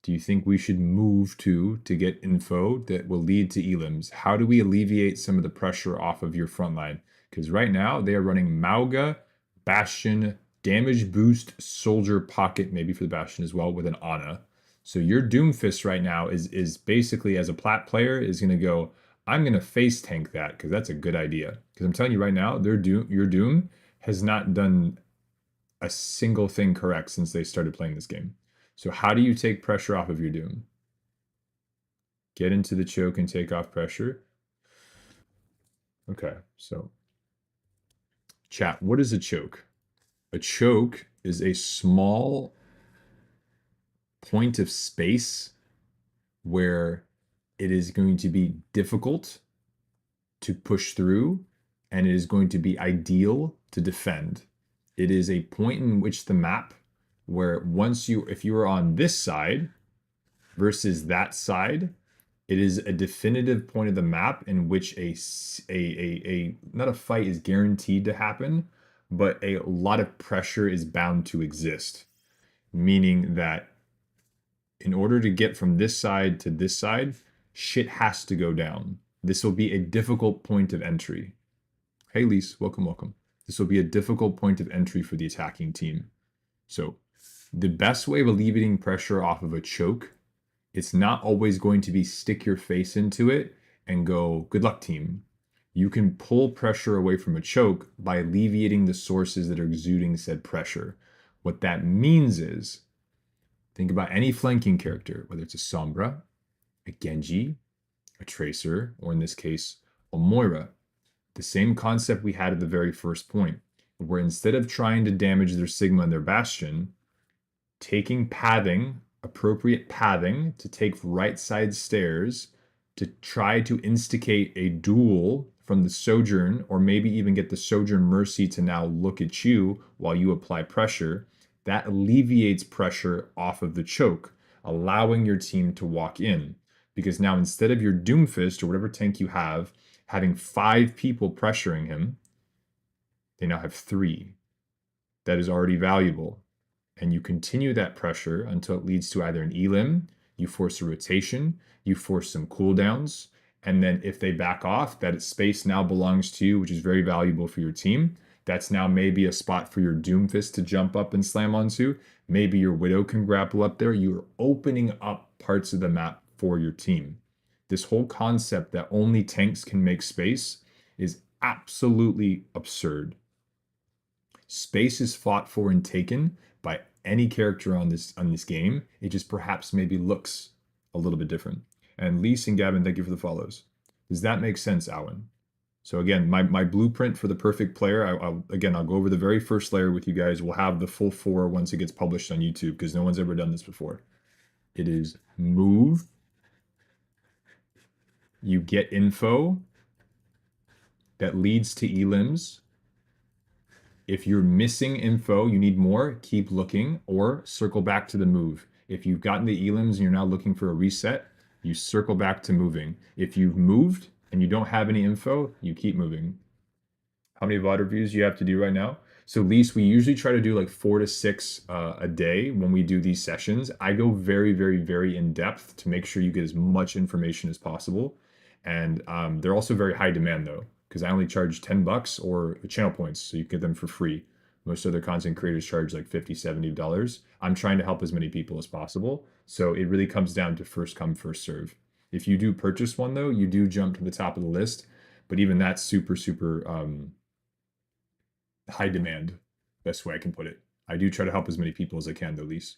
do you think we should move to get info that will lead to elims? How do we alleviate some of the pressure off of your front line? Because right now they are running Mauga, Bastion, Damage Boost, Soldier, Pocket, maybe for the Bastion as well, with an Ana. So your Doomfist right now is basically, as a plat player, is going to go, I'm going to face tank that because that's a good idea. Because I'm telling you right now, your Doom has not done a single thing correct since they started playing this game. So how do you take pressure off of your Doom? Get into the choke and take off pressure. Okay, so chat, what is a choke? A choke is a small point of space where it is going to be difficult to push through and it is going to be ideal to defend. It is a point in which the map where if you are on this side versus that side, it is a definitive point of the map in which not a fight is guaranteed to happen, but a lot of pressure is bound to exist. Meaning that in order to get from this side to this side, shit has to go down. This will be a difficult point of entry. Hey, Lise, welcome, welcome. This will be a difficult point of entry for the attacking team. So the best way of alleviating pressure off of a choke, it's not always going to be stick your face into it and go, good luck, team. You can pull pressure away from a choke by alleviating the sources that are exuding said pressure. What that means is, think about any flanking character, whether it's a Sombra, a Genji, a Tracer, or in this case, a Moira. The same concept we had at the very first point, where instead of trying to damage their Sigma and their Bastion, taking pathing, appropriate pathing to take right side stairs to try to instigate a duel from the Sojourn, or maybe even get the Sojourn Mercy to now look at you while you apply pressure, that alleviates pressure off of the choke, allowing your team to walk in. Because now instead of your Doomfist or whatever tank you have, having 5 people pressuring him, they now have 3. That is already valuable. And you continue that pressure until it leads to either an elim, you force a rotation, you force some cooldowns, and then if they back off, that space now belongs to you, which is very valuable for your team. That's now maybe a spot for your Doomfist to jump up and slam onto. Maybe your Widow can grapple up there. You're opening up parts of the map for your team. This whole concept that only tanks can make space is absolutely absurd. Space is fought for and taken by any character on this game. It just perhaps maybe looks a little bit different. And Lise and Gavin, thank you for the follows. Does that make sense, Alan? So again, my blueprint for the perfect player, I'll go over the very first layer with you guys. We'll have the full 4 once it gets published on YouTube because no one's ever done this before. It is move. You get info that leads to elims. If you're missing info, you need more, keep looking or circle back to the move. If you've gotten the elims and you're now looking for a reset, you circle back to moving. If you've moved and you don't have any info, you keep moving. How many VOD reviews do you have to do right now? So Lise, we usually try to do like 4 to 6 a day when we do these sessions. I go very, very, very in depth to make sure you get as much information as possible. And they're also very high demand though, because I only charge $10 or channel points, so you get them for free. Most other content creators charge like $50, $70. I'm trying to help as many people as possible. So it really comes down to first come, first serve. If you do purchase one though, you do jump to the top of the list, but even that's super, super high demand. Best way I can put it. I do try to help as many people as I can though, Lise.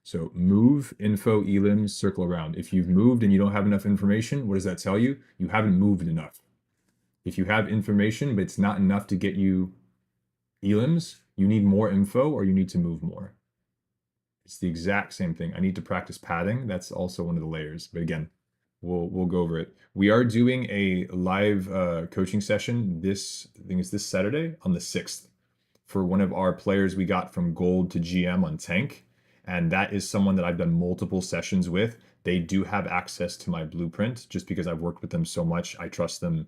So move, info, elims, circle around. If you've moved and you don't have enough information, what does that tell you? You haven't moved enough. If you have information, but it's not enough to get you elims, you need more info or you need to move more. It's the exact same thing. I need to practice padding. That's also one of the layers. But again, we'll go over it. We are doing a live coaching session I think it's this Saturday on the 6th for one of our players we got from gold to GM on tank. And that is someone that I've done multiple sessions with. They do have access to my blueprint just because I've worked with them so much. I trust them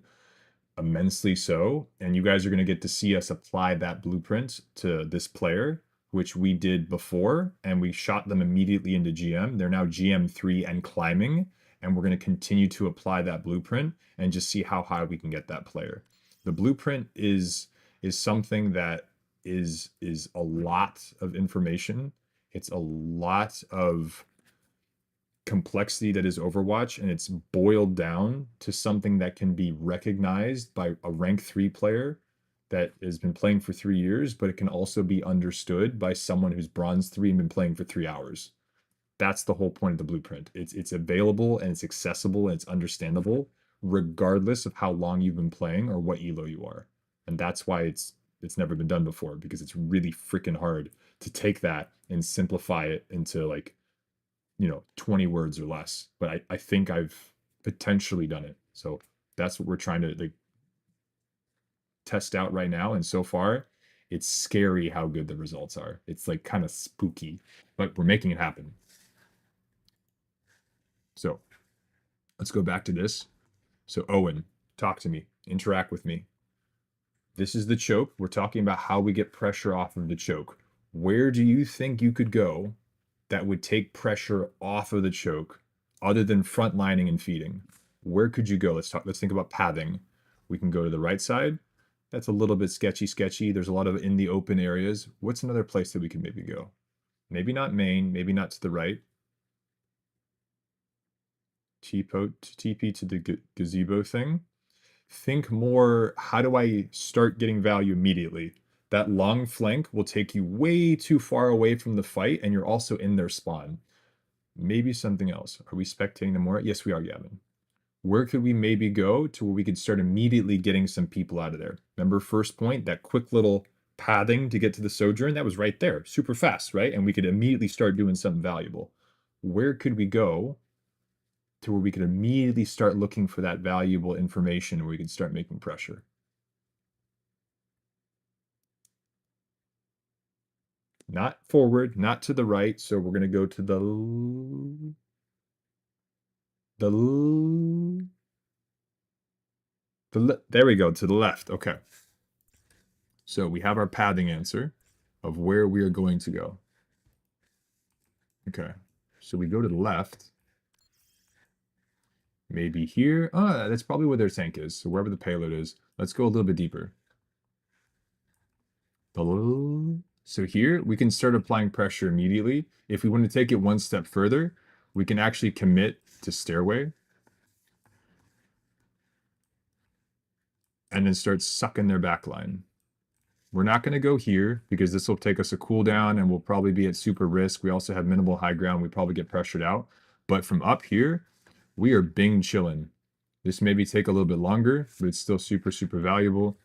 immensely so. And you guys are going to get to see us apply that blueprint to this player, which we did before, and we shot them immediately into GM. They're now GM3 and climbing, and we're going to continue to apply that blueprint and just see how high we can get that player. The blueprint is something that is a lot of information. It's a lot of complexity that is Overwatch, and it's boiled down to something that can be recognized by a rank 3 player that has been playing for 3 years, but it can also be understood by someone who's bronze 3 and been playing for 3 hours. That's the whole point of the blueprint. It's available and it's accessible and it's understandable regardless of how long you've been playing or what elo you are. And that's why it's never been done before, because it's really freaking hard to take that and simplify it into like 20 words or less. But I think I've potentially done it. So that's what we're trying to like test out right now. And so far, it's scary how good the results are. It's like kind of spooky, but we're making it happen. So let's go back to this. So Owen, talk to me, interact with me. This is the choke. We're talking about how we get pressure off of the choke. Where do you think you could go that would take pressure off of the choke other than frontlining and feeding? Where could you go? Let's think about pathing. We can go to the right side. That's a little bit sketchy. There's a lot of in the open areas. What's another place that we can maybe go? Maybe not main, maybe not to the right. TP to the gazebo thing. Think more, how do I start getting value immediately? That long flank will take you way too far away from the fight, and you're also in their spawn. Maybe something else. Are we spectating them more? Yes, we are, Gavin. Where could we maybe go to where we could start immediately getting some people out of there? Remember first point, that quick little pathing to get to the Sojourn? That was right there, super fast, right? And we could immediately start doing something valuable. Where could we go to where we could immediately start looking for that valuable information where we could start making pressure? Not forward, not to the right. So we're going to go to there we go, to the left. Okay. So we have our pathing answer of where we are going to go. Okay. So we go to the left. Maybe here. That's probably where their tank is. So wherever the payload is, let's go a little bit deeper. So here we can start applying pressure immediately. If we want to take it one step further, we can actually commit to stairway and then start sucking their backline. We're not going to go here because this will take us a cooldown and we'll probably be at super risk. We also have minimal high ground. We probably get pressured out. But from up here, we are bing chilling. This maybe take a little bit longer, but it's still super, super valuable.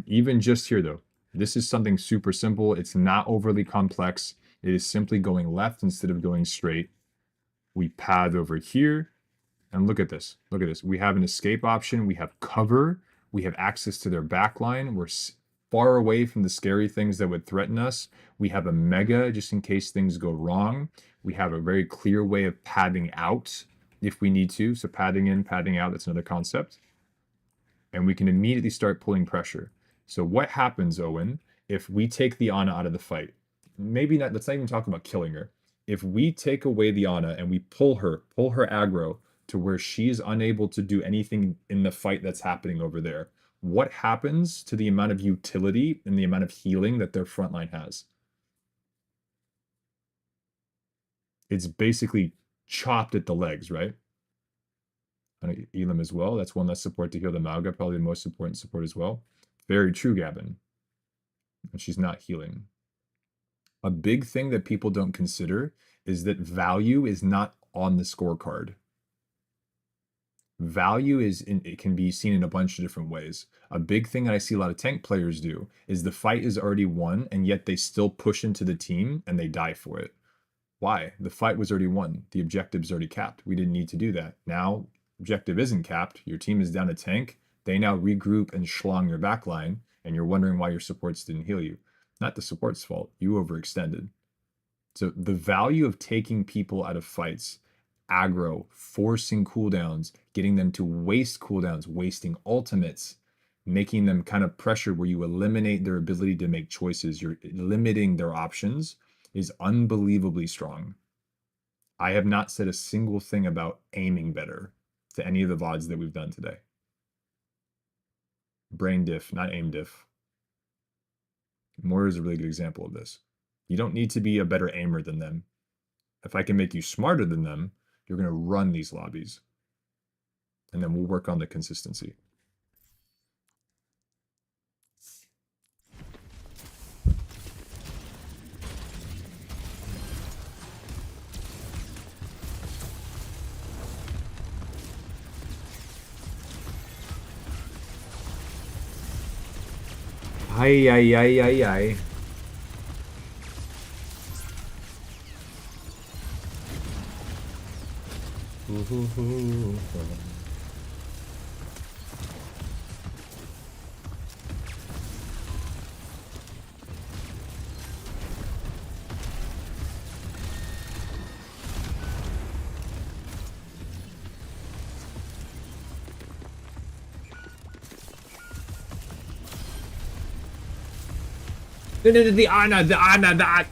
Even just here though, this is something super simple. It's not overly complex. It is simply going left instead of going straight. We path over here and look at this. Look at this. We have an escape option. We have cover. We have access to their backline. We're far away from the scary things that would threaten us. We have a mega just in case things go wrong. We have a very clear way of padding out if we need to. So padding in, padding out, that's another concept. And we can immediately start pulling pressure. So what happens, Owen, if we take the Ana out of the fight? Maybe not, let's not even talk about killing her. If we take away the Ana and we pull her aggro to where she is unable to do anything in the fight that's happening over there, what happens to the amount of utility and the amount of healing that their frontline has? It's basically chopped at the legs, right? And Elam as well. That's one less support to heal the Mauga, probably the most important support as well. Very true, Gavin. And she's not healing. A big thing that people don't consider is that value is not on the scorecard. Value it can be seen in a bunch of different ways. A big thing that I see a lot of tank players do is the fight is already won and yet they still push into the team and they die for it. Why? The fight was already won. The objective's already capped. We didn't need to do that. Now, objective isn't capped. Your team is down a tank. They now regroup and schlong your backline, and you're wondering why your supports didn't heal you. Not the support's fault. You overextended. So the value of taking people out of fights, aggro, forcing cooldowns, getting them to waste cooldowns, wasting ultimates, making them kind of pressure where you eliminate their ability to make choices, you're limiting their options, is unbelievably strong. I have not said a single thing about aiming better to any of the VODs that we've done today. Brain diff, not aim diff. Moore is a really good example of this. You don't need to be a better aimer than them. If I can make you smarter than them, you're going to run these lobbies. And then we'll work on the consistency. Ay, ay, ay, ay, ay. The Ana, the Ana, the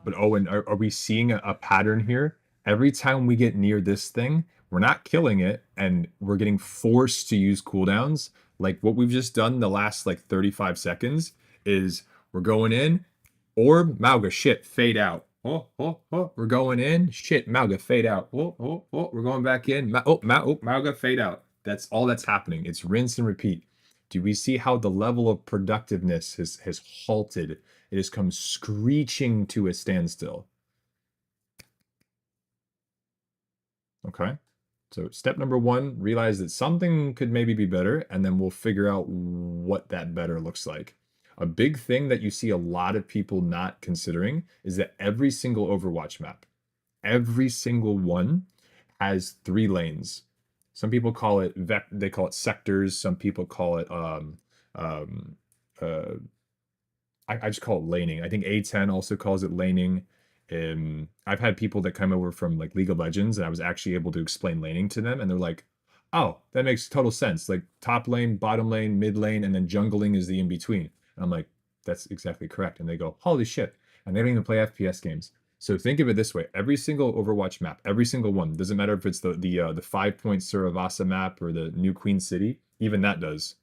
But Owen, are we seeing a pattern here? Every time we get near this thing, we're not killing it, and we're getting forced to use cooldowns. Like what we've just done the last like 35 seconds is we're going in, orb, Mauga, shit, fade out. Oh, we're going in, shit, Mauga, fade out. We're going back in. Mauga, fade out. That's all that's happening. It's rinse and repeat. Do we see how the level of productiveness has halted? It has come screeching to a standstill. Okay. So step number one, realize that something could maybe be better, and then we'll figure out what that better looks like. A big thing that you see a lot of people not considering is that every single Overwatch map, every single one has 3 lanes. Some people call it they call it sectors. Some people call it um, uh, I just call it laning. I think A10 also calls it laning. I've had people that come over from like League of Legends, and I was actually able to explain laning to them, and they're like, "Oh, that makes total sense. Like top lane, bottom lane, mid lane, and then jungling is the in between." And I'm like, "That's exactly correct." And they go, "Holy shit!" And they don't even play FPS games. So think of it this way: every single Overwatch map, every single one, doesn't matter if it's the 5-point Suravasa map or the New Queen City, even that does.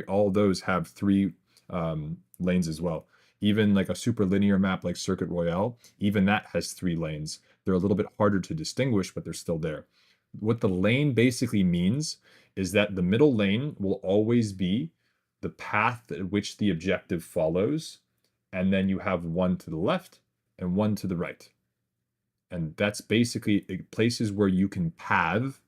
All those have 3 lanes as well. Even like a super linear map like Circuit Royale, even that has 3 lanes. They're a little bit harder to distinguish, but they're still there. What the lane basically means is that the middle lane will always be the path at which the objective follows, and then you have one to the left and one to the right. And that's basically places where you can path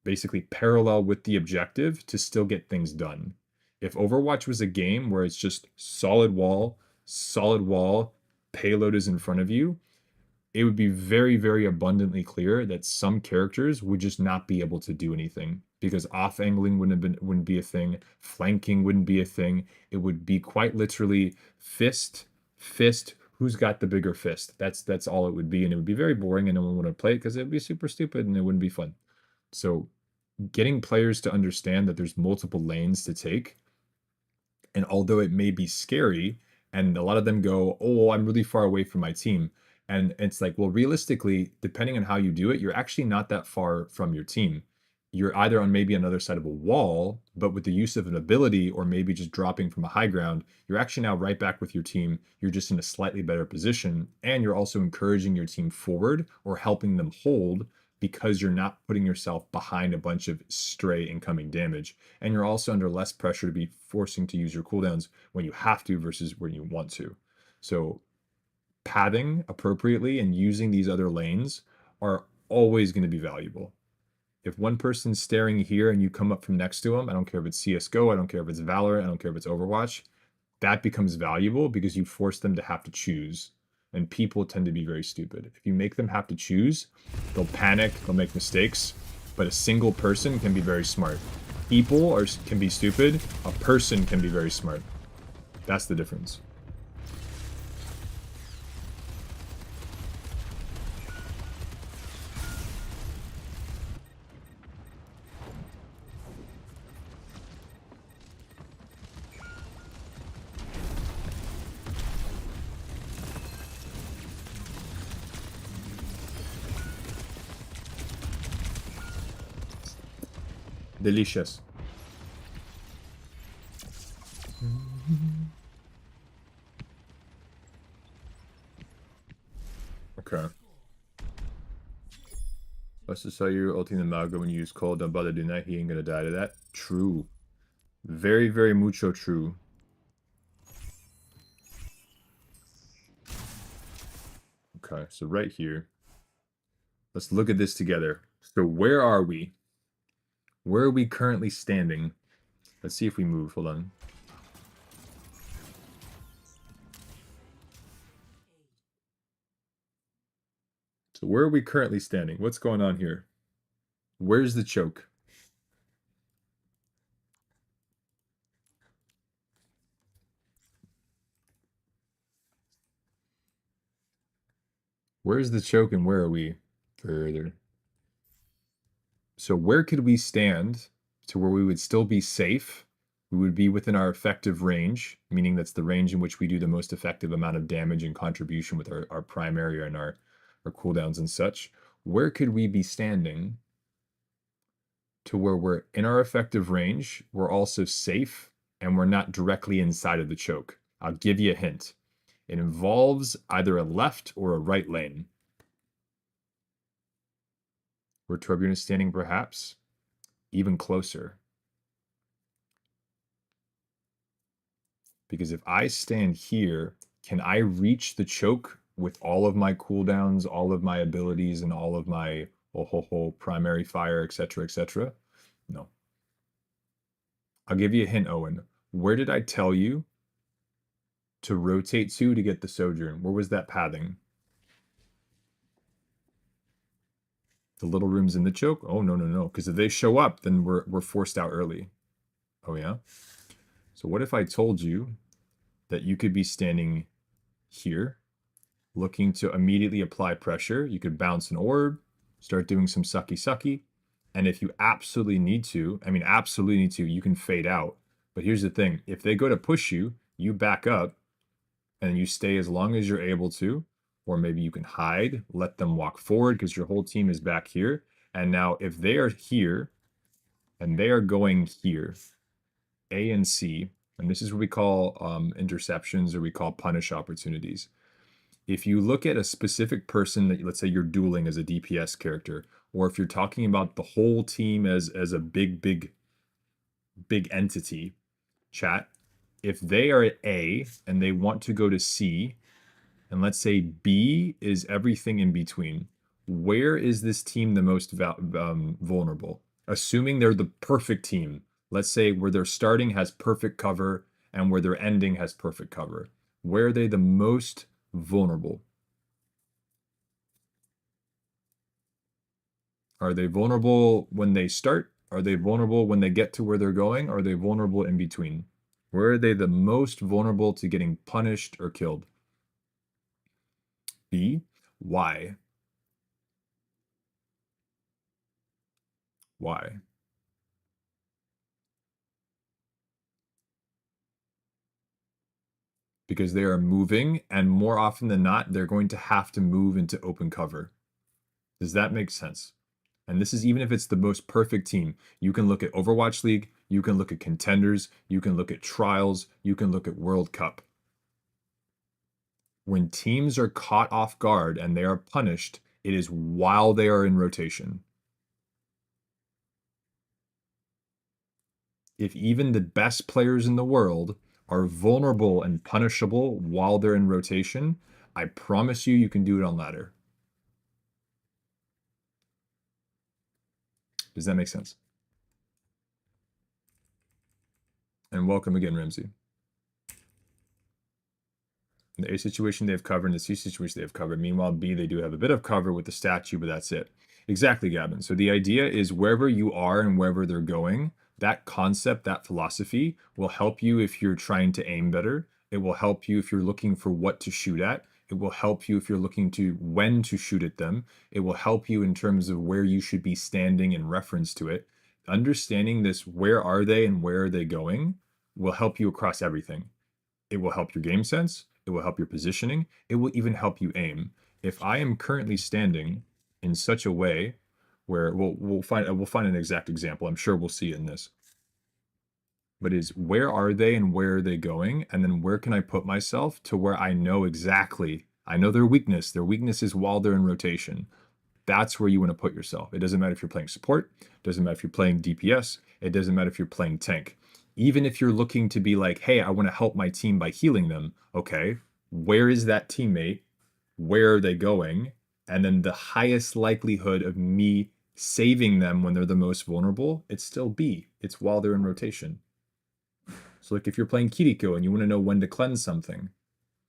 basically parallel with the objective to still get things done. If Overwatch was a game where it's just solid wall, payload is in front of you, it would be very, very abundantly clear that some characters would just not be able to do anything because off angling wouldn't be a thing, flanking wouldn't be a thing. It would be quite literally fist, who's got the bigger fist. That's all it would be, and it would be very boring, and no one would play it because it would be super stupid and it wouldn't be fun. So getting players to understand that there's multiple lanes to take, and although it may be scary, and a lot of them go, "Oh, I'm really far away from my team." And it's like, well, realistically, depending on how you do it, you're actually not that far from your team. You're either on maybe another side of a wall, but with the use of an ability, or maybe just dropping from a high ground, you're actually now right back with your team. You're just in a slightly better position, and you're also encouraging your team forward or helping them hold because you're not putting yourself behind a bunch of stray incoming damage. And you're also under less pressure to be forcing to use your cooldowns when you have to versus when you want to. So pathing appropriately and using these other lanes are always going to be valuable. If one person's staring here and you come up from next to them, I don't care if it's CSGO, I don't care if it's Valorant, I don't care if it's Overwatch, that becomes valuable because you force them to have to choose. And people tend to be very stupid. If you make them have to choose, they'll panic, they'll make mistakes, but a single person can be very smart. People can be stupid, a person can be very smart. That's the difference. Delicious. Okay. Let's just tell you ulting the Mago when you use cold, don't bother doing that, he ain't gonna die to that. True. Very, very mucho true. Okay, so right here. Let's look at this together. So where are we? Where are we currently standing? Let's see if we move. Hold on. So where are we currently standing? What's going on here? Where's the choke? Where's the choke and where are we? Further. So where could we stand to where we would still be safe? We would be within our effective range, meaning that's the range in which we do the most effective amount of damage and contribution with our primary and our cooldowns and such. Where could we be standing to where we're in our effective range, we're also safe, and we're not directly inside of the choke? I'll give you a hint. It involves either a left or a right lane. Where Torbjorn is standing, perhaps? Even closer. Because if I stand here, can I reach the choke with all of my cooldowns, all of my abilities, and all of my primary fire, etc., etc.? No. I'll give you a hint, Owen. Where did I tell you to rotate to get the Sojourn? Where was that pathing? The little room's in the choke? Oh, no, no, no. Because if they show up, then we're forced out early. Oh, yeah? So what if I told you that you could be standing here, looking to immediately apply pressure? You could bounce an orb, start doing some sucky, and if you absolutely need to, you can fade out. But here's the thing. If they go to push you, you back up, and you stay as long as you're able to, or maybe you can hide, let them walk forward because your whole team is back here. And now if they are here, and they are going here, A and C, and this is what we call interceptions, or we call punish opportunities. If you look at a specific person that, let's say you're dueling as a DPS character, or if you're talking about the whole team as a big entity, chat, if they are at A and they want to go to C, and let's say B is everything in between, where is this team the most vulnerable? Assuming they're the perfect team. Let's say where they're starting has perfect cover and where they're ending has perfect cover. Where are they the most vulnerable? Are they vulnerable when they start? Are they vulnerable when they get to where they're going? Are they vulnerable in between? Where are they the most vulnerable to getting punished or killed? B. Why? Why? Because they are moving, and more often than not, they're going to have to move into open cover. Does that make sense? And this is even if it's the most perfect team. You can look at Overwatch League, you can look at Contenders, you can look at Trials, you can look at World Cup. When teams are caught off guard and they are punished, it is while they are in rotation. If even the best players in the world are vulnerable and punishable while they're in rotation, I promise you can do it on ladder. Does that make sense? And welcome again, Ramsey. In the A situation they have covered, in the C situation they have covered. Meanwhile, B, they do have a bit of cover with the statue, but that's it. Exactly, Gavin. So the idea is wherever you are and wherever they're going, that concept, that philosophy will help you if you're trying to aim better. It will help you if you're looking for what to shoot at. It will help you if you're looking to when to shoot at them. It will help you in terms of where you should be standing in reference to it. Understanding this, where are they and where are they going, will help you across everything. It will help your game sense. It will help your positioning. It will even help you aim. If I am currently standing in such a way where we'll find an exact example. I'm sure we'll see it in this. But is where are they and where are they going? And then where can I put myself to where I know exactly, I know their weakness. Their weakness is while they're in rotation. That's where you want to put yourself. It doesn't matter if you're playing support. It doesn't matter if you're playing DPS. It doesn't matter if you're playing tank. Even if you're looking to be like, hey, I want to help my team by healing them. Okay, where is that teammate? Where are they going? And then the highest likelihood of me saving them when they're the most vulnerable, it's still B. It's while they're in rotation. So like if you're playing Kiriko and you want to know when to cleanse something,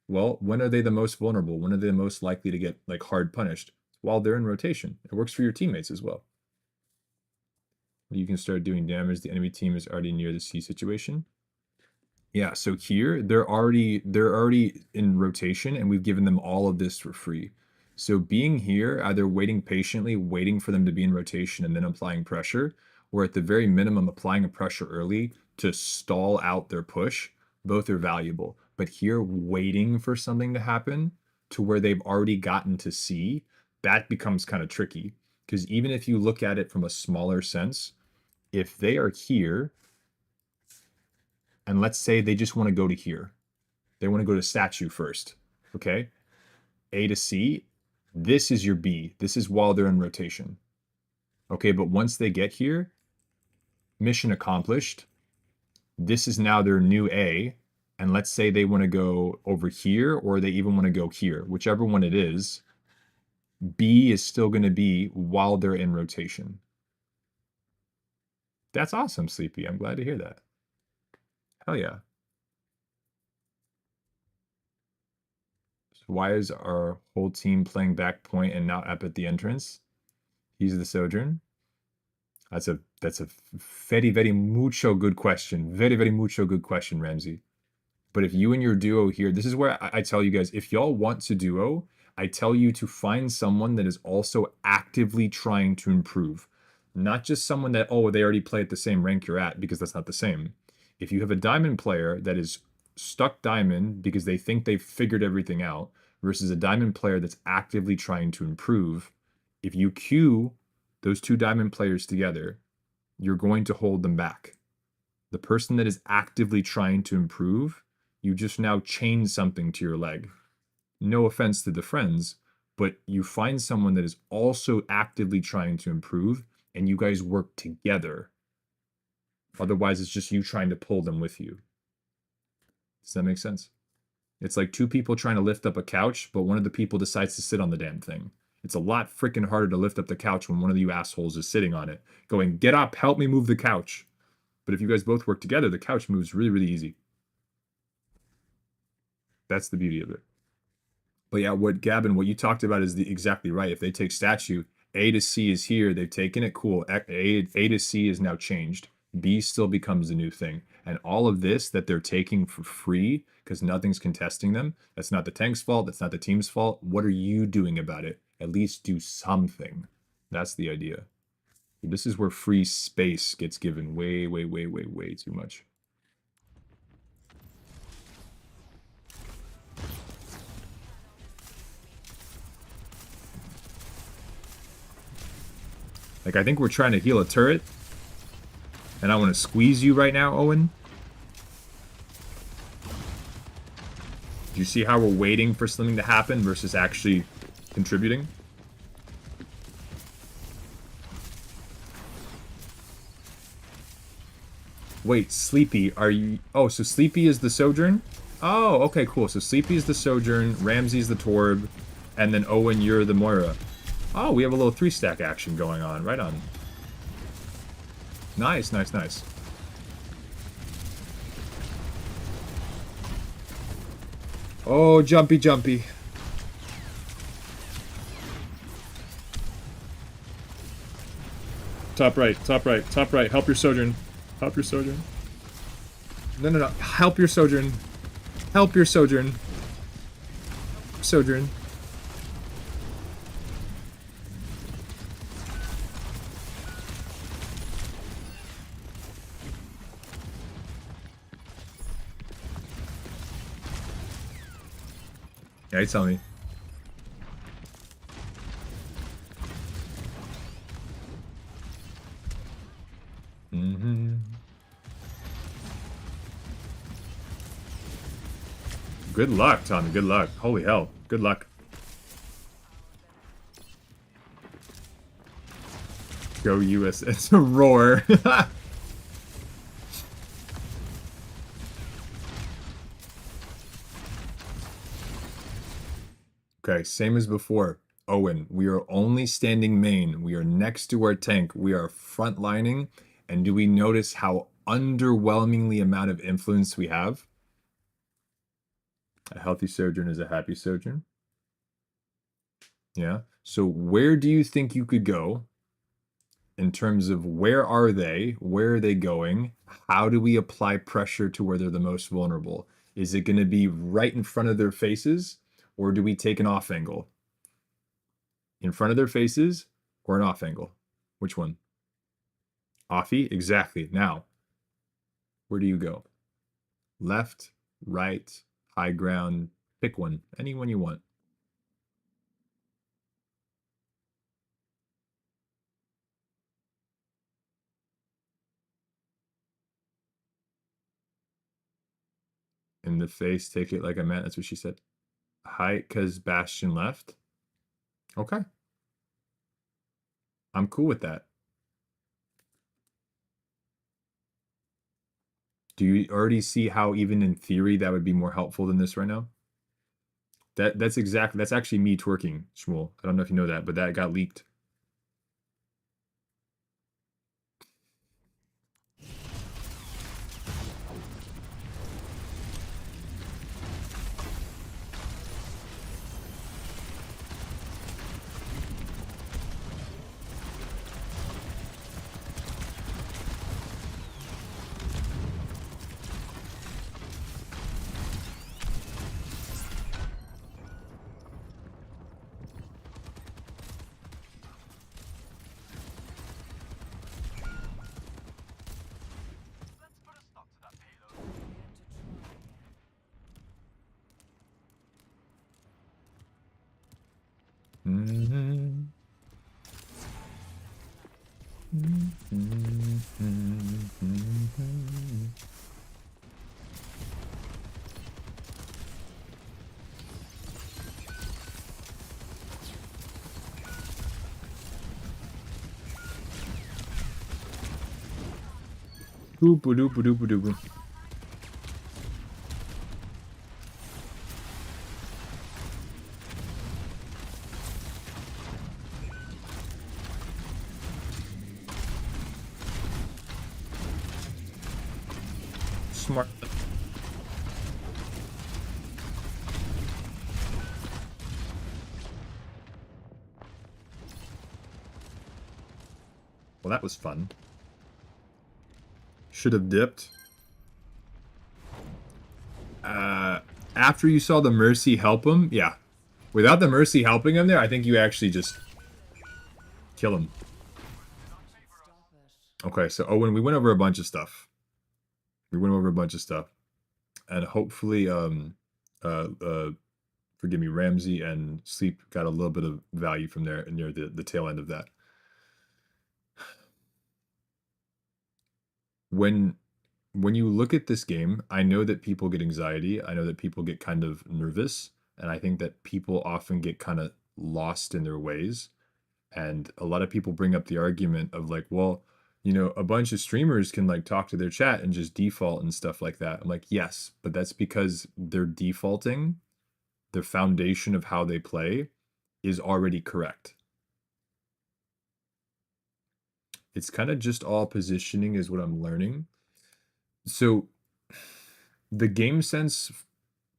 well, when are they the most vulnerable? When are they the most likely to get like hard punished? While they're in rotation. It works for your teammates as well. You can start doing damage. The enemy team is already near the C situation. Yeah, so here they're already in rotation and we've given them all of this for free. So being here, either waiting patiently, waiting for them to be in rotation and then applying pressure, or at the very minimum applying a pressure early to stall out their push, both are valuable. But here waiting for something to happen to where they've already gotten to C, that becomes kind of tricky. Because even if you look at it from a smaller sense, if they are here, and let's say they just want to go to here. They want to go to statue first, okay? A to C, this is your B. This is while they're in rotation. Okay, but once they get here, mission accomplished. This is now their new A, and let's say they want to go over here, or they even want to go here. Whichever one it is, B is still going to be while they're in rotation. That's awesome, Sleepy. I'm glad to hear that. Hell yeah. So why is our whole team playing back point and not up at the entrance? He's the Sojourn. That's a very, very mucho good question. Very, very mucho good question, Ramsey. But if you and your duo here, this is where I tell you guys, if y'all want to duo, I tell you to find someone that is also actively trying to improve. Not just someone that, oh, they already play at the same rank you're at, because that's not the same. If you have a diamond player that is stuck diamond because they think they've figured everything out versus a diamond player that's actively trying to improve, if you queue those two diamond players together, you're going to hold them back. The person that is actively trying to improve, you just now chain something to your leg. No offense to the friends, but you find someone that is also actively trying to improve and you guys work together. Otherwise, it's just you trying to pull them with you. Does that make sense? It's like two people trying to lift up a couch, but one of the people decides to sit on the damn thing. It's a lot freaking harder to lift up the couch when one of you assholes is sitting on it, going, get up, help me move the couch. But if you guys both work together, the couch moves really, really easy. That's the beauty of it. But yeah, Gavin, what you talked about is exactly right. If they take statue, A to C is here, they've taken it, cool. A to C is now changed. B still becomes the new thing. And all of this that they're taking for free, because nothing's contesting them, that's not the tank's fault, that's not the team's fault. What are you doing about it? At least do something. That's the idea. This is where free space gets given way, way, way, way, way too much. Like, I think we're trying to heal a turret. And I want to squeeze you right now, Owen. Do you see how we're waiting for something to happen versus actually contributing? Wait, Sleepy, are you... Oh, so Sleepy is the Sojourn? Oh, okay, cool. So Sleepy is the Sojourn, Ramsey's the Torb, and then Owen, you're the Moira. Oh, we have a little 3-stack action going on. Right on. Nice, nice, nice. Oh, jumpy, jumpy. Top right, top right, top right. Help your Sojourn. Help your Sojourn. No, no, no. Help your Sojourn. Help your Sojourn. Sojourn. Yeah, you tell me. Mm-hmm. Good luck, Tommy. Good luck. Holy hell. Good luck. Go US. It's a roar. Okay, same as before. Owen, we are only standing main. We are next to our tank. We are frontlining. And do we notice how underwhelmingly amount of influence we have? A healthy Sojourn is a happy Sojourn. Yeah. So where do you think you could go in terms of where are they? Where are they going? How do we apply pressure to where they're the most vulnerable? Is it going to be right in front of their faces, or do we take an off angle? In front of their faces or an off angle? Which one? Offie? Exactly. Now, where do you go? Left, right, high ground, pick one. Any one you want. In the face, take it like I meant. That's what she said. Height, because Bastion left. Okay. I'm cool with that. Do you already see how even in theory that would be more helpful than this right now? That's actually me twerking, Shmuel. I don't know if you know that, but that got leaked. Mm-hmm. Doop doop doop doop. Smart. Well, that was fun. Should have dipped. After you saw the Mercy help him, yeah. Without the Mercy helping him there, I think you actually just kill him. Okay, so Owen, we went over a bunch of stuff. And hopefully, forgive me, Ramsey and Sleep got a little bit of value from there near the tail end of that. When you look at this game, I know that people get anxiety. I know that people get kind of nervous. And I think that people often get kind of lost in their ways. And a lot of people bring up the argument of like, well, you know, a bunch of streamers can like talk to their chat and just default and stuff like that. I'm like, yes, but that's because they're defaulting. The foundation of how they play is already correct. It's kind of just all positioning is what I'm learning. So the game sense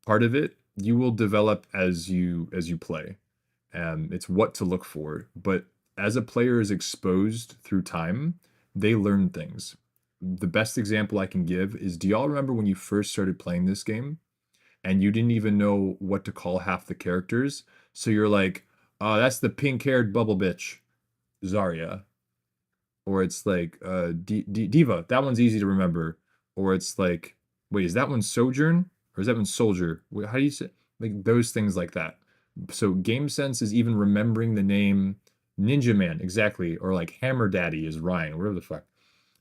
part of it, you will develop as you play. It's what to look for. But as a player is exposed through time, they learn things. The best example I can give is, do y'all remember when you first started playing this game and you didn't even know what to call half the characters? So you're like, oh, that's the pink-haired bubble bitch, Zarya. Or it's like Diva. That one's easy to remember. Or it's like, wait, is that one Sojourn or is that one Soldier? How do you say like those things like that? So game sense is even remembering the name Ninja Man exactly, or like Hammer Daddy is Ryan, whatever the fuck.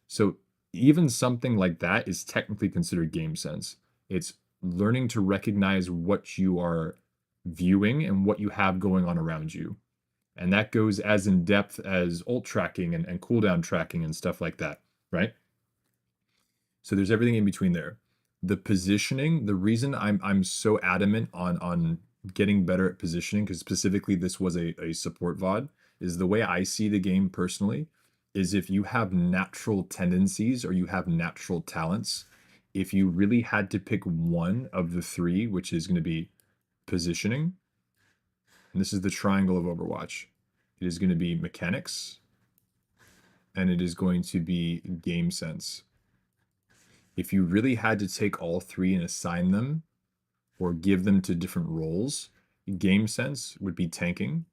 So even something like that is technically considered game sense. It's learning to recognize what you are viewing and what you have going on around you. And that goes as in depth as ult tracking and cooldown tracking and stuff like that, right? So there's everything in between there. The positioning, the reason I'm so adamant on getting better at positioning, because specifically this was a support VOD, is the way I see the game personally, is if you have natural tendencies or you have natural talents, if you really had to pick one of the three, which is going to be positioning, and this is the triangle of Overwatch, it is going to be mechanics, and it is going to be game sense. If you really had to take all three and assign them or give them to different roles, game sense would be tanking,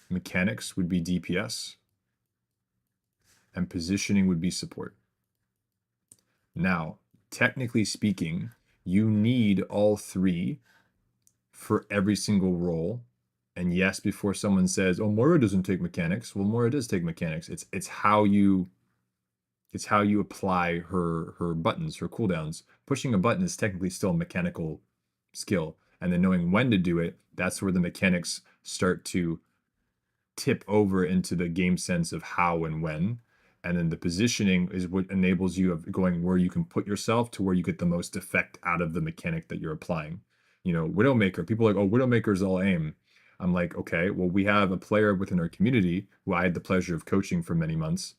mechanics would be DPS, and positioning would be support. Now, technically speaking, you need all three for every single role. And yes, before someone says, "Oh, Moira doesn't take mechanics," well, Moira does take mechanics. It's how you apply her buttons, her cooldowns. Pushing a button is technically still a mechanical skill, and then knowing when to do it, that's where the mechanics start to tip over into the game sense of how and when. And then the positioning is what enables you of going where you can put yourself to where you get the most effect out of the mechanic that you're applying. You know, Widowmaker, people are like, oh, Widowmaker's all aim. I'm like, okay, well, we have a player within our community who I had the pleasure of coaching for many months,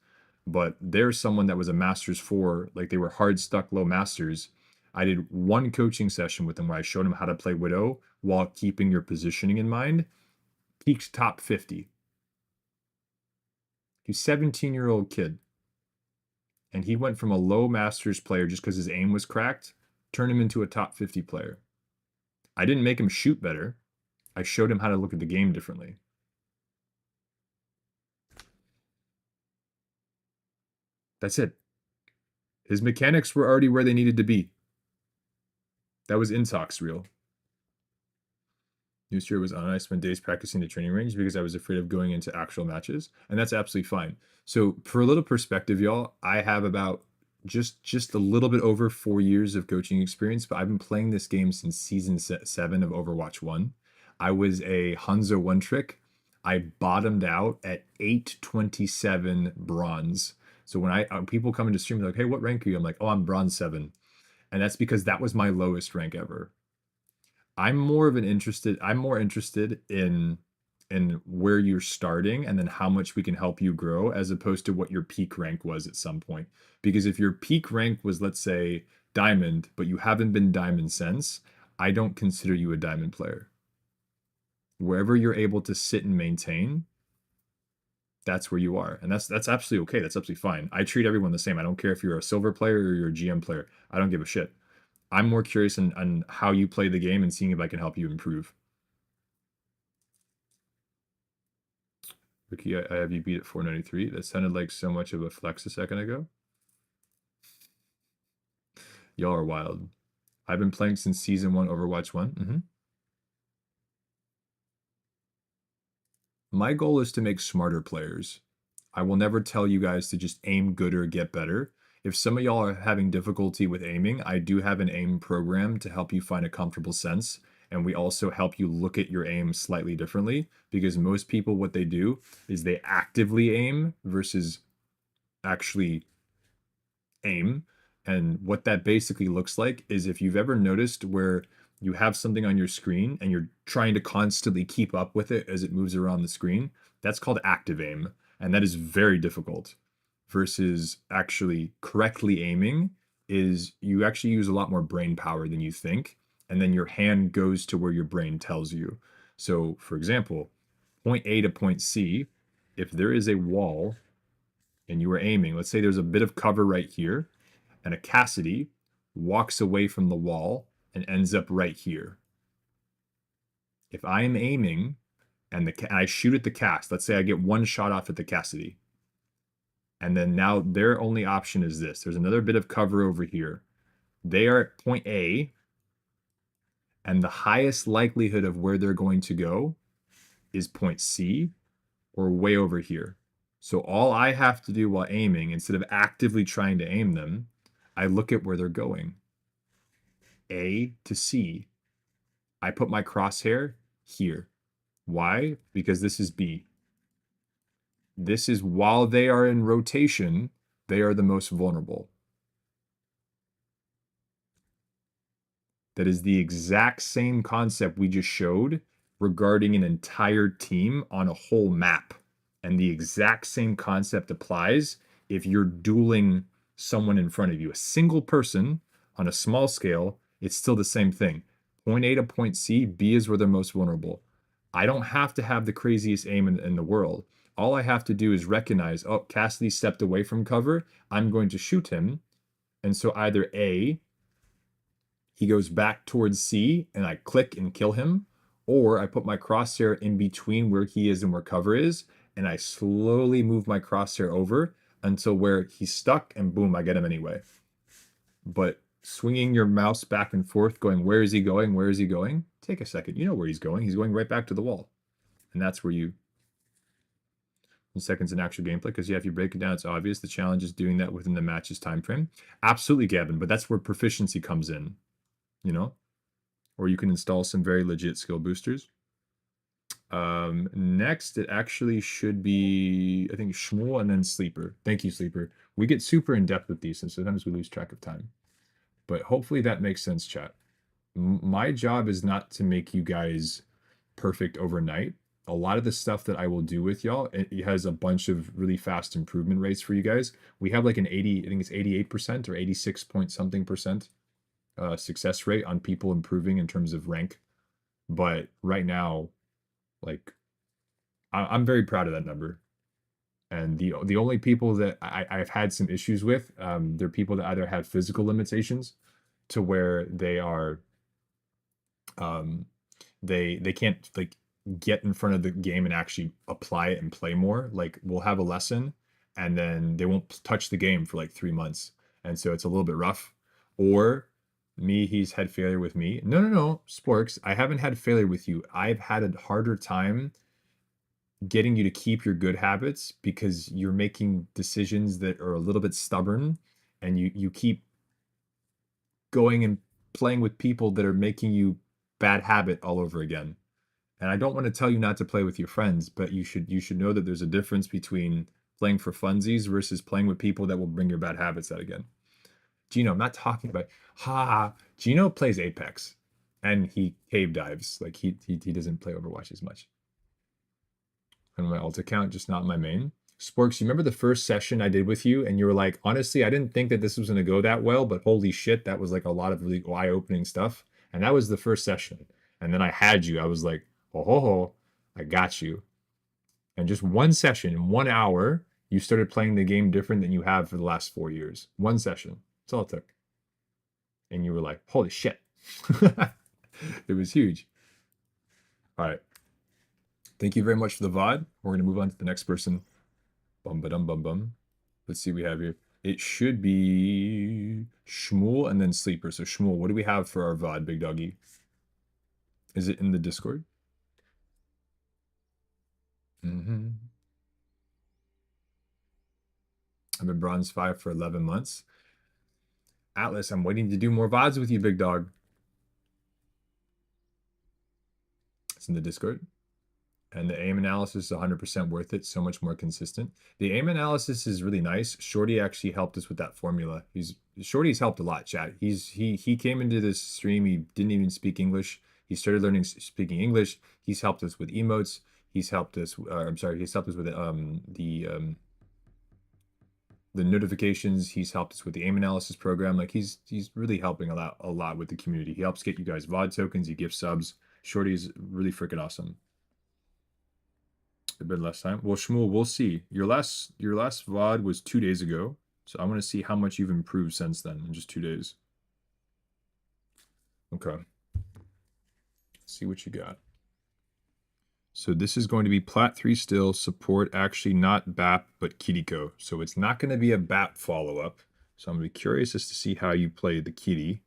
but there's someone that was a Masters 4, like they were hard stuck low Masters. I did one coaching session with them where I showed him how to play Widow while keeping your positioning in mind. Peaked top 50. He's a 17-year-old kid. And he went from a low Masters player just because his aim was cracked, turned him into a top 50 player. I didn't make him shoot better. I showed him how to look at the game differently. That's it. His mechanics were already where they needed to be. That was Intox real. New year was on. I spent days practicing the training range because I was afraid of going into actual matches, and that's absolutely fine. So for a little perspective, y'all, I have about just a little bit over 4 years of coaching experience, but I've been playing this game since season 7 of Overwatch 1. I was a Hanzo one trick. I bottomed out at 827 bronze. So when people come into stream, they're like, "Hey, what rank are you?" I'm like, "Oh, I'm bronze 7," and that's because that was my lowest rank ever. I'm more interested in where you're starting and then how much we can help you grow as opposed to what your peak rank was at some point. Because if your peak rank was, let's say, diamond, but you haven't been diamond since, I don't consider you a diamond player. Wherever you're able to sit and maintain, that's where you are. And that's absolutely okay. That's absolutely fine. I treat everyone the same. I don't care if you're a silver player or you're a GM player. I don't give a shit. I'm more curious on how you play the game and seeing if I can help you improve. Ricky, I have you beat at 493. That sounded like so much of a flex a second ago. Y'all are wild. I've been playing since season 1 Overwatch 1. My goal is to make smarter players. I will never tell you guys to just aim good or get better. If some of y'all are having difficulty with aiming, I do have an aim program to help you find a comfortable sense. And we also help you look at your aim slightly differently because most people, what they do is they actively aim versus actually aim. And what that basically looks like is if you've ever noticed where you have something on your screen and you're trying to constantly keep up with it as it moves around the screen. That's called active aim, and that is very difficult. Versus actually correctly aiming is you actually use a lot more brain power than you think, and then your hand goes to where your brain tells you. So, for example, point A to point C, if there is a wall and you are aiming, let's say there's a bit of cover right here, and a Cassidy walks away from the wall and ends up right here. If I am aiming and I shoot at the cast, let's say I get one shot off at the Cassidy, and then now their only option is this. There's another bit of cover over here. They are at point A, and the highest likelihood of where they're going to go is point C or way over here. So all I have to do while aiming, instead of actively trying to aim them, I look at where they're going. A to C. I put my crosshair here. Why? Because this is B. This is while they are in rotation, they are the most vulnerable. That is the exact same concept we just showed regarding an entire team on a whole map. And the exact same concept applies if you're dueling someone in front of you. A single person on a small scale, it's still the same thing. Point A to point C, B is where they're most vulnerable. I don't have to have the craziest aim in the world. All I have to do is recognize, oh, Cassidy stepped away from cover. I'm going to shoot him. And so either A, he goes back towards C and I click and kill him, or I put my crosshair in between where he is and where cover is, and I slowly move my crosshair over until where he's stuck, and boom, I get him anyway. But swinging your mouse back and forth, going, where is he going? Where is he going? Take a second. You know where he's going. He's going right back to the wall. And that's where you... seconds in actual gameplay, because yeah, if you break it down, it's obvious. The challenge is doing that within the match's time frame. Absolutely, Gavin, but that's where proficiency comes in. You know, or you can install some very legit skill boosters. Next, it actually should be, I think, Shmuel and then Sleeper. Thank you, Sleeper. We get super in depth with these, and sometimes we lose track of time. But hopefully that makes sense, chat. My job is not to make you guys perfect overnight. A lot of the stuff that I will do with y'all, it has a bunch of really fast improvement rates for you guys. We have like an 80, I think it's 88% or 86 point something percent success rate on people improving in terms of rank. But right now, like, I'm very proud of that number. And the only people that I've had some issues with, they're people that either have physical limitations to where they are, they can't like get in front of the game and actually apply it and play more. Like, we'll have a lesson and then they won't touch the game for like 3 months, and so it's a little bit rough. Or he's had failure with me. No, Sporks, I haven't had failure with you. I've had a harder time getting you to keep your good habits because you're making decisions that are a little bit stubborn, and you keep going and playing with people that are making you bad habit all over again. And I don't want to tell you not to play with your friends, but you should know that there's a difference between playing for funsies versus playing with people that will bring your bad habits out again. Gino, I'm not talking about Gino plays Apex and he cave dives. Like he doesn't play Overwatch as much. On my alt account, just not my main. Sporks, you remember the first session I did with you and you were like, honestly, I didn't think that this was going to go that well, but holy shit, that was like a lot of really eye-opening stuff. And that was the first session. And then I had you. I was like, oh, I got you. And just one session, 1 hour, you started playing the game different than you have for the last 4 years. One session. That's all it took. And you were like, holy shit. It was huge. All right. Thank you very much for the VOD. We're going to move on to the next person. Bum. Let's see what we have here. It should be Shmuel and then Sleeper. So Shmuel, what do we have for our VOD, big doggy? Is it in the Discord? I've been Bronze 5 for 11 months. Atlas, I'm waiting to do more VODs with you, big dog. It's in the Discord. And the aim analysis is 100% worth it. So much more consistent. The aim analysis is really nice. Shorty actually helped us with that formula. Shorty's helped a lot, chat. He came into this stream. He didn't even speak English. He started learning speaking English. He's helped us with emotes. He's helped us. I'm sorry. He's helped us with the notifications. He's helped us with the aim analysis program. Like he's really helping a lot with the community. He helps get you guys VOD tokens. He gives subs. Shorty's really freaking awesome. A bit less time. Well, Shmuel, we'll see. Your last VOD was 2 days ago, so I want to see how much you've improved since then in just 2 days. Okay. Let's see what you got. So this is going to be Plat 3 still, support actually not BAP, but Kiriko. So it's not going to be a BAP follow-up. So I'm going to be curious as to see how you play the Kiri.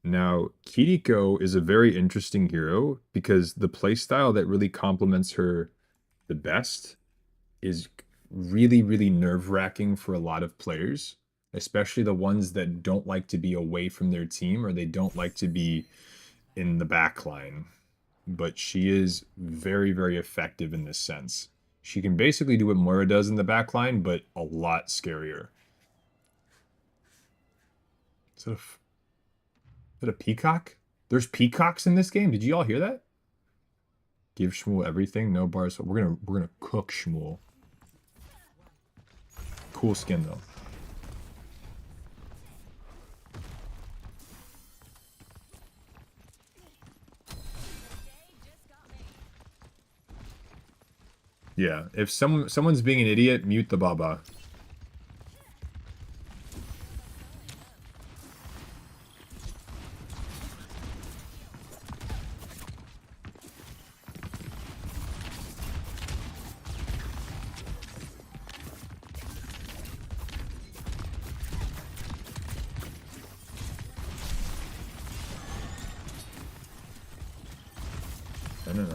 Now, Kiriko is a very interesting hero because the playstyle that really complements her the best is really, really nerve-wracking for a lot of players, especially the ones that don't like to be away from their team or they don't like to be in the back line. But she is very, very effective in this sense. She can basically do what Moira does in the back line, but a lot scarier. Is that a peacock? There's peacocks in this game. Did you all hear that? Give Shmuel everything. No bars. So we're gonna cook Shmuel. Cool skin though. Yeah, if someone's being an idiot, mute the Baba. No.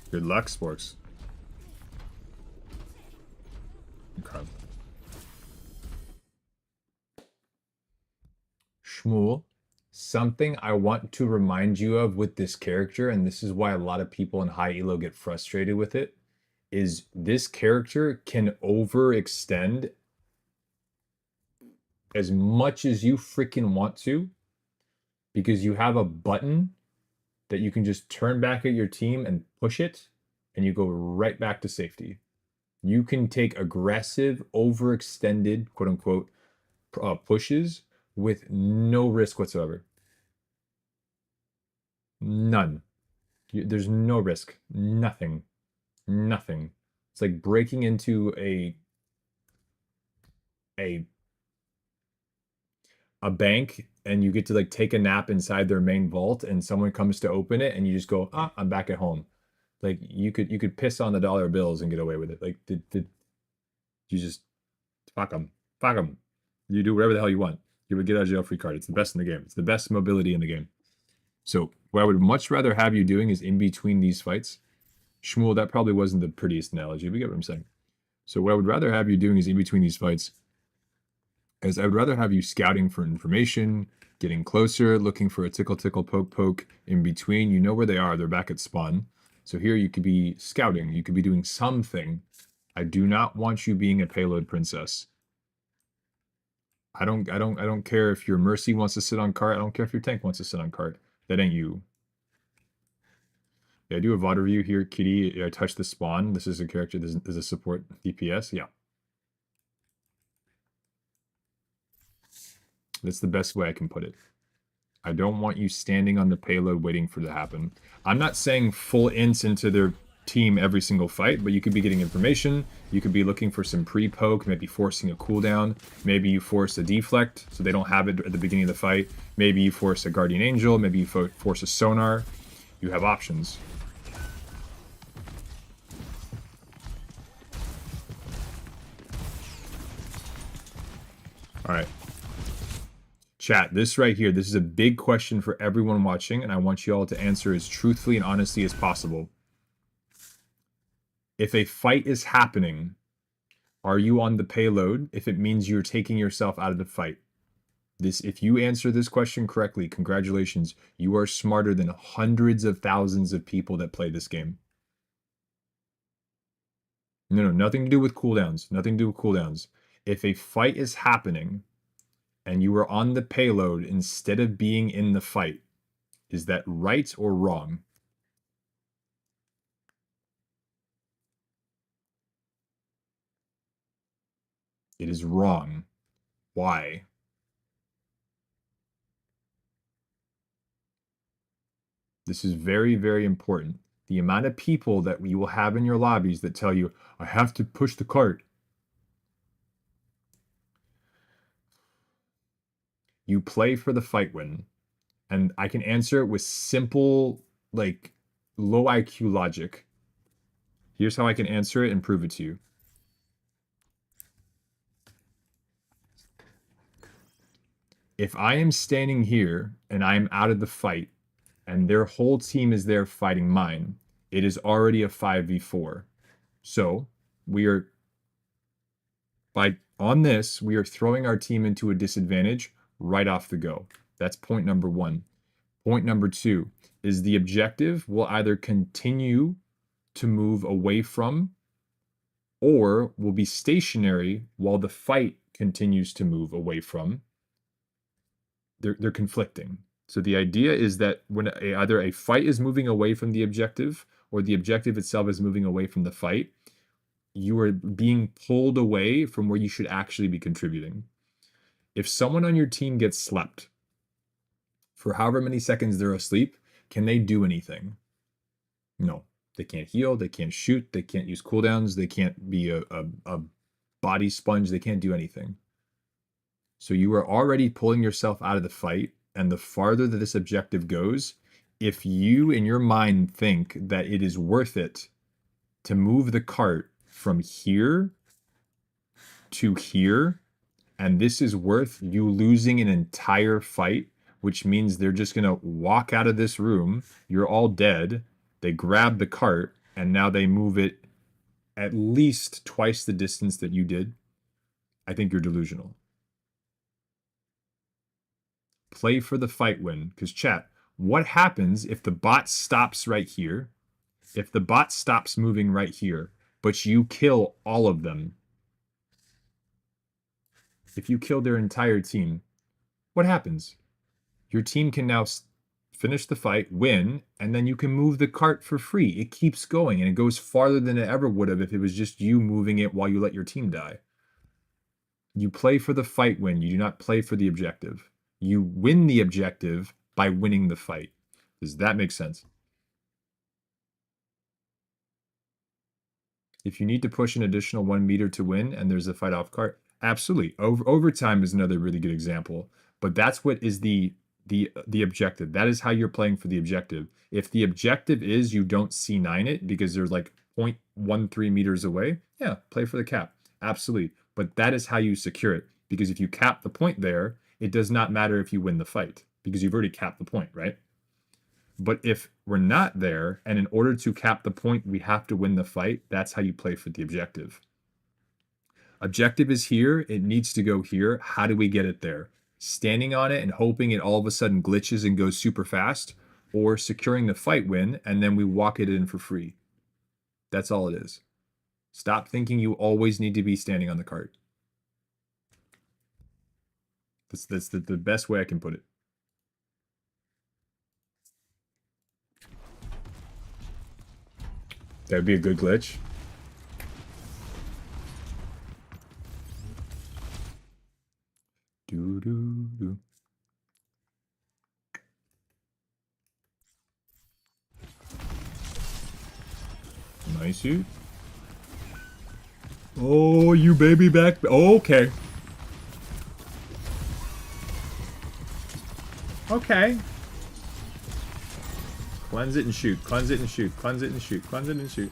Good luck, Sporks. Okay. Shmuel, something I want to remind you of with this character, and this is why a lot of people in high elo get frustrated with it, is this character can overextend as much as you freaking want to because you have a button that you can just turn back at your team and push it, and you go right back to safety. You can take aggressive, overextended, quote unquote, pushes with no risk whatsoever. None. There's no risk. Nothing. It's like breaking into a bank and you get to like take a nap inside their main vault and someone comes to open it and you just go, I'm back at home. Like you could piss on the dollar bills and get away with it. Like you just fuck them. You do whatever the hell you want. You would get out of jail free card. It's the best in the game. It's the best mobility in the game. So what I would much rather have you doing is in between these fights. Shmuel, that probably wasn't the prettiest analogy, but you get what I'm saying. So what I would rather have you doing is in between these fights is I would rather have you scouting for information, getting closer, looking for a tickle, poke in between. You know where they are. They're back at spawn. So here you could be scouting. You could be doing something. I do not want you being a payload princess. I don't care if your Mercy wants to sit on cart. I don't care if your tank wants to sit on cart. That ain't you. Yeah, I do a VOD review here. Kitty, I touch the spawn. This is a character. This is a support DPS. Yeah. That's the best way I can put it. I don't want you standing on the payload waiting for it to happen. I'm not saying full ints into their team every single fight, but you could be getting information. You could be looking for some pre-poke, maybe forcing a cooldown. Maybe you force a deflect so they don't have it at the beginning of the fight. Maybe you force a guardian angel. Maybe you force a sonar. You have options. All right. Chat, this right here, this is a big question for everyone watching, and I want you all to answer as truthfully and honestly as possible. If a fight is happening, are you on the payload if it means you're taking yourself out of the fight? If you answer this question correctly, congratulations. You are smarter than hundreds of thousands of people that play this game. No, nothing to do with cooldowns. Nothing to do with cooldowns. If a fight is happening and you are on the payload instead of being in the fight, is that right or wrong? It is wrong. Why? This is very, very important. The amount of people that you will have in your lobbies that tell you, I have to push the cart. You play for the fight win. And I can answer it with simple, like, low IQ logic. Here's how I can answer it and prove it to you. If I am standing here and I am out of the fight, and their whole team is there fighting mine, it is already a 5v4. So we are throwing our team into a disadvantage right off the go. That's point number one. Point number two is the objective will either continue to move away from or will be stationary while the fight continues to move away from. They're conflicting. So the idea is that when either a fight is moving away from the objective or the objective itself is moving away from the fight, you are being pulled away from where you should actually be contributing. If someone on your team gets slept for however many seconds they're asleep, can they do anything? No. They can't heal, they can't shoot, they can't use cooldowns, they can't be a body sponge, they can't do anything. So you are already pulling yourself out of the fight, and the farther that this objective goes, if you in your mind think that it is worth it to move the cart from here to here, and this is worth you losing an entire fight, which means they're just going to walk out of this room, you're all dead, they grab the cart, and now they move it at least twice the distance that you did, I think you're delusional. Play for the fight win. Because chat, what happens if the bot stops right here? If the bot stops moving right here, but you kill all of them? If you kill their entire team, what happens? Your team can now finish the fight, win, and then you can move the cart for free. It keeps going, and it goes farther than it ever would have if it was just you moving it while you let your team die. You play for the fight win. You do not play for the objective. You win the objective by winning the fight. Does that make sense? If you need to push an additional 1 meter to win and there's a fight off cart, absolutely. Overtime is another really good example. But that's what is the objective. That is how you're playing for the objective. If the objective is you don't C9 it because there's like 0.13 meters away, yeah, play for the cap. Absolutely. But that is how you secure it. Because if you cap the point there, it does not matter if you win the fight because you've already capped the point, right? But if we're not there, and in order to cap the point, we have to win the fight, that's how you play for the objective. Objective is here. It needs to go here. How do we get it there? Standing on it and hoping it all of a sudden glitches and goes super fast, or securing the fight win, and then we walk it in for free. That's all it is. Stop thinking you always need to be standing on the cart. That's the best way I can put it. That would be a good glitch. Do. Nice shoot. Oh, you baby back. Oh, okay. Okay. Cleanse it and shoot. Cleanse it and shoot. Cleanse it and shoot. Cleanse it and shoot.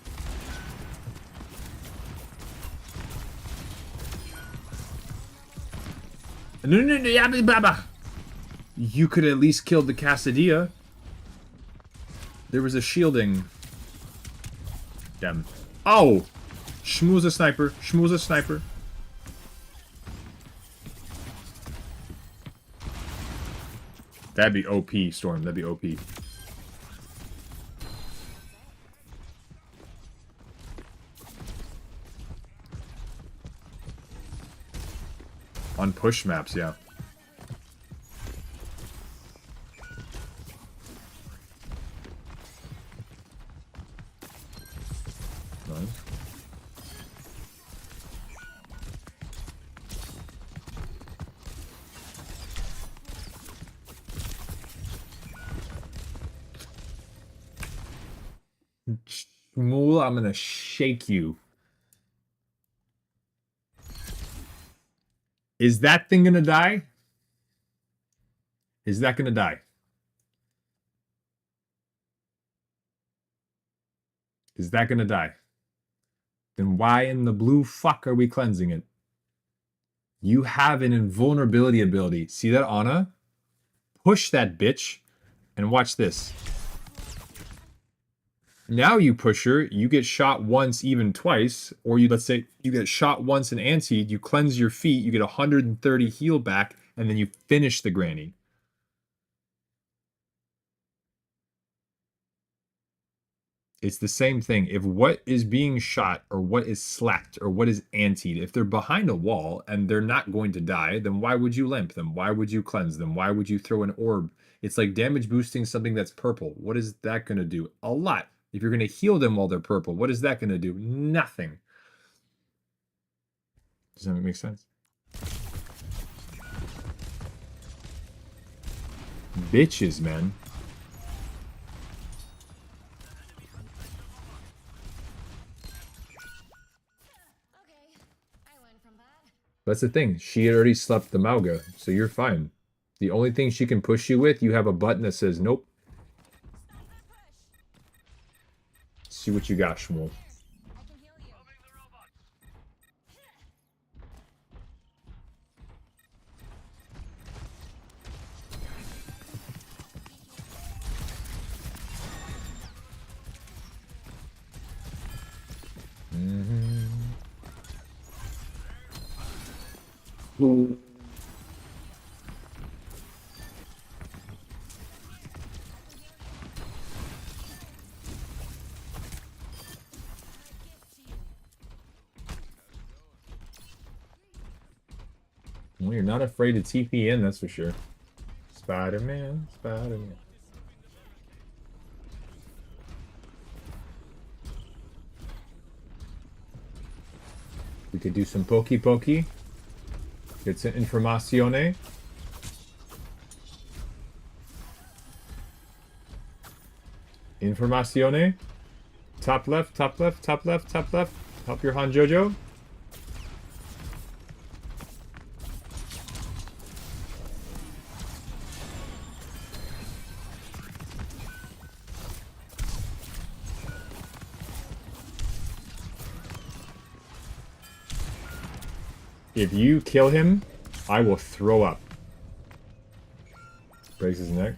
No, baba. You could at least kill the Cassadilla. There was a shielding. Damn. Oh! Shmoo's a sniper. Shmoo's a sniper. That'd be OP, Storm. That'd be OP. On push maps, yeah. Nice. Shmuel, I'm gonna shake you. Is that thing gonna die? Is that gonna die? Is that gonna die? Then why in the blue fuck are we cleansing it? You have an invulnerability ability. See that, Ana? Push that bitch and watch this. Now you push her, you get shot once, even twice, or you, let's say, you get shot once and antied, you cleanse your feet, you get 130 heal back, and then you finish the granny. It's the same thing. If what is being shot, or what is slacked, or what is antied, if they're behind a wall and they're not going to die, then why would you limp them? Why would you cleanse them? Why would you throw an orb? It's like damage boosting something that's purple. What is that going to do? A lot. If you're going to heal them while they're purple, what is that going to do? Nothing. Does that make sense? Bitches, man. That's the thing. She had already slept the Mauga, so you're fine. The only thing she can push you with, you have a button that says nope. See what you got, Shmuel. Well, you're not afraid to TP in, that's for sure. Spider-Man, Spider-Man. We could do some pokey. Get some informazione. Informazione. Top left, top left, top left, top left. Help your Han Jojo. If you kill him, I will throw up. Breaks his neck.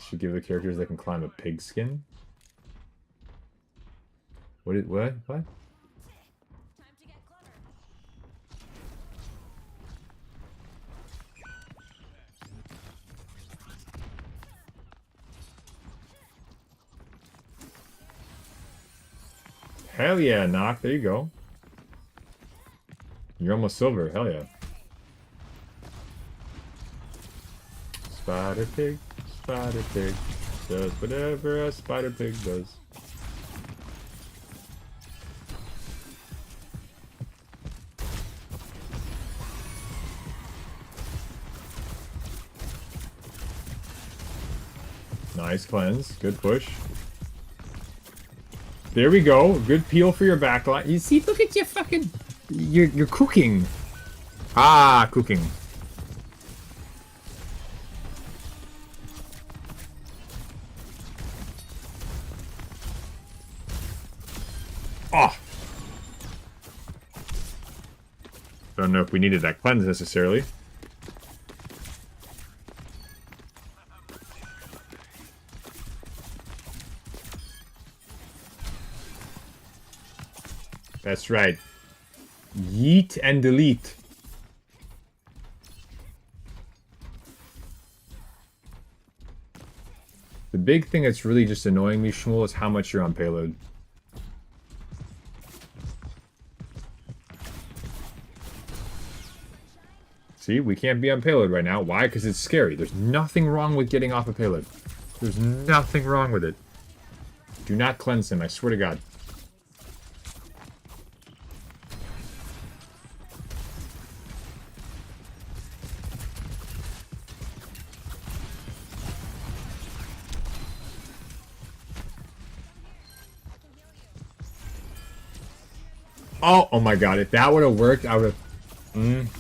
Should give the characters that can climb a pigskin. What? Hell yeah, knock. There you go. You're almost silver. Hell yeah. Spider pig does whatever a spider pig does. Nice cleanse. Good push. There we go. Good peel for your backline. You see, look at you fucking... You're cooking. Ah, cooking. Oh. Don't know if we needed that cleanse necessarily. That's right. Yeet and delete. The big thing that's really just annoying me, Shmuel, is how much you're on payload. See, we can't be on payload right now. Why? Because it's scary. There's nothing wrong with getting off a payload. There's nothing wrong with it. Do not cleanse him, I swear to God. Oh my God, if that would have worked, I would have...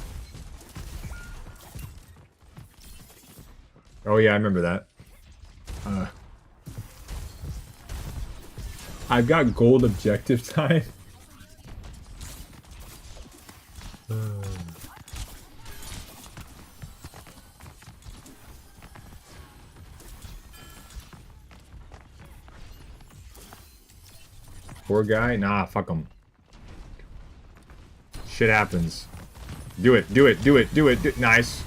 Oh yeah, I remember that. I've got gold objective time. Poor guy? Nah, fuck him. Shit happens. Do it, do it, do it, do it. Nice.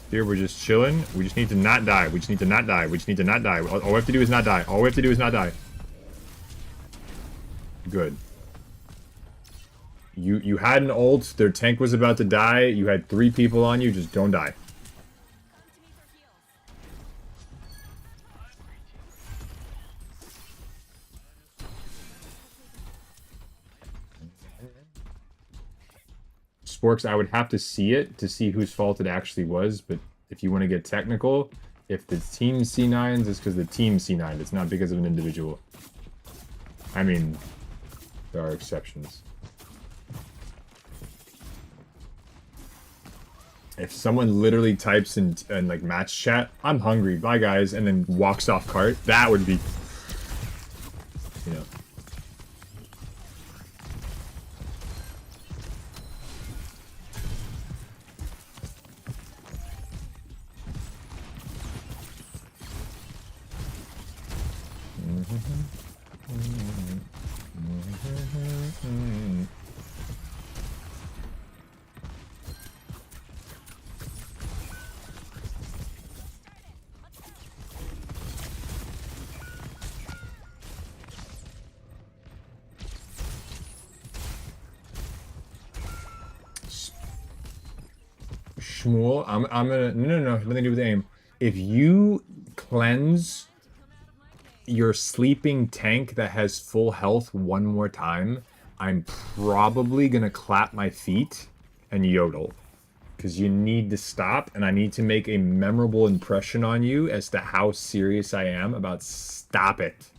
Here we're just chilling. We just need to not die. We just need to not die. We just need to not die. All we have to do is not die. All we have to do is not die. Good. You had an ult. Their tank was about to die. You had 3 people on you. Just don't die. Sporks, I would have to see it to see whose fault it actually was, but if you want to get technical, if the team C9s, it's because the team C9. It's not because of an individual. I mean, there are exceptions. If someone literally types in like match chat, "I'm hungry, bye guys," and then walks off cart, that would be, you know. Shmuel, I'm gonna no, nothing to do with aim. If you cleanse your sleeping tank that has full health one more time, I'm probably gonna clap my feet and yodel. Because you need to stop, and I need to make a memorable impression on you as to how serious I am about stop it.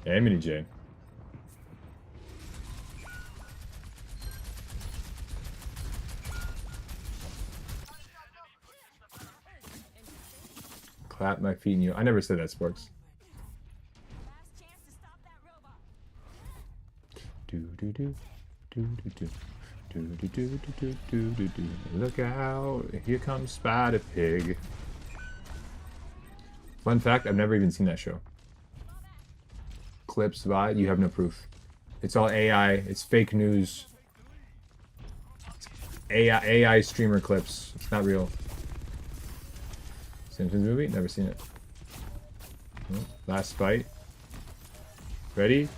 Hey, Mini J. Clap my feet and you. I never said that, Sporks. Look out! Here comes Spider Pig. Fun fact: I've never even seen that show. Clips by you have no proof. It's all AI. It's fake news. It's AI streamer clips. It's not real. Simpsons movie? Never seen it. Oh, last fight. Ready?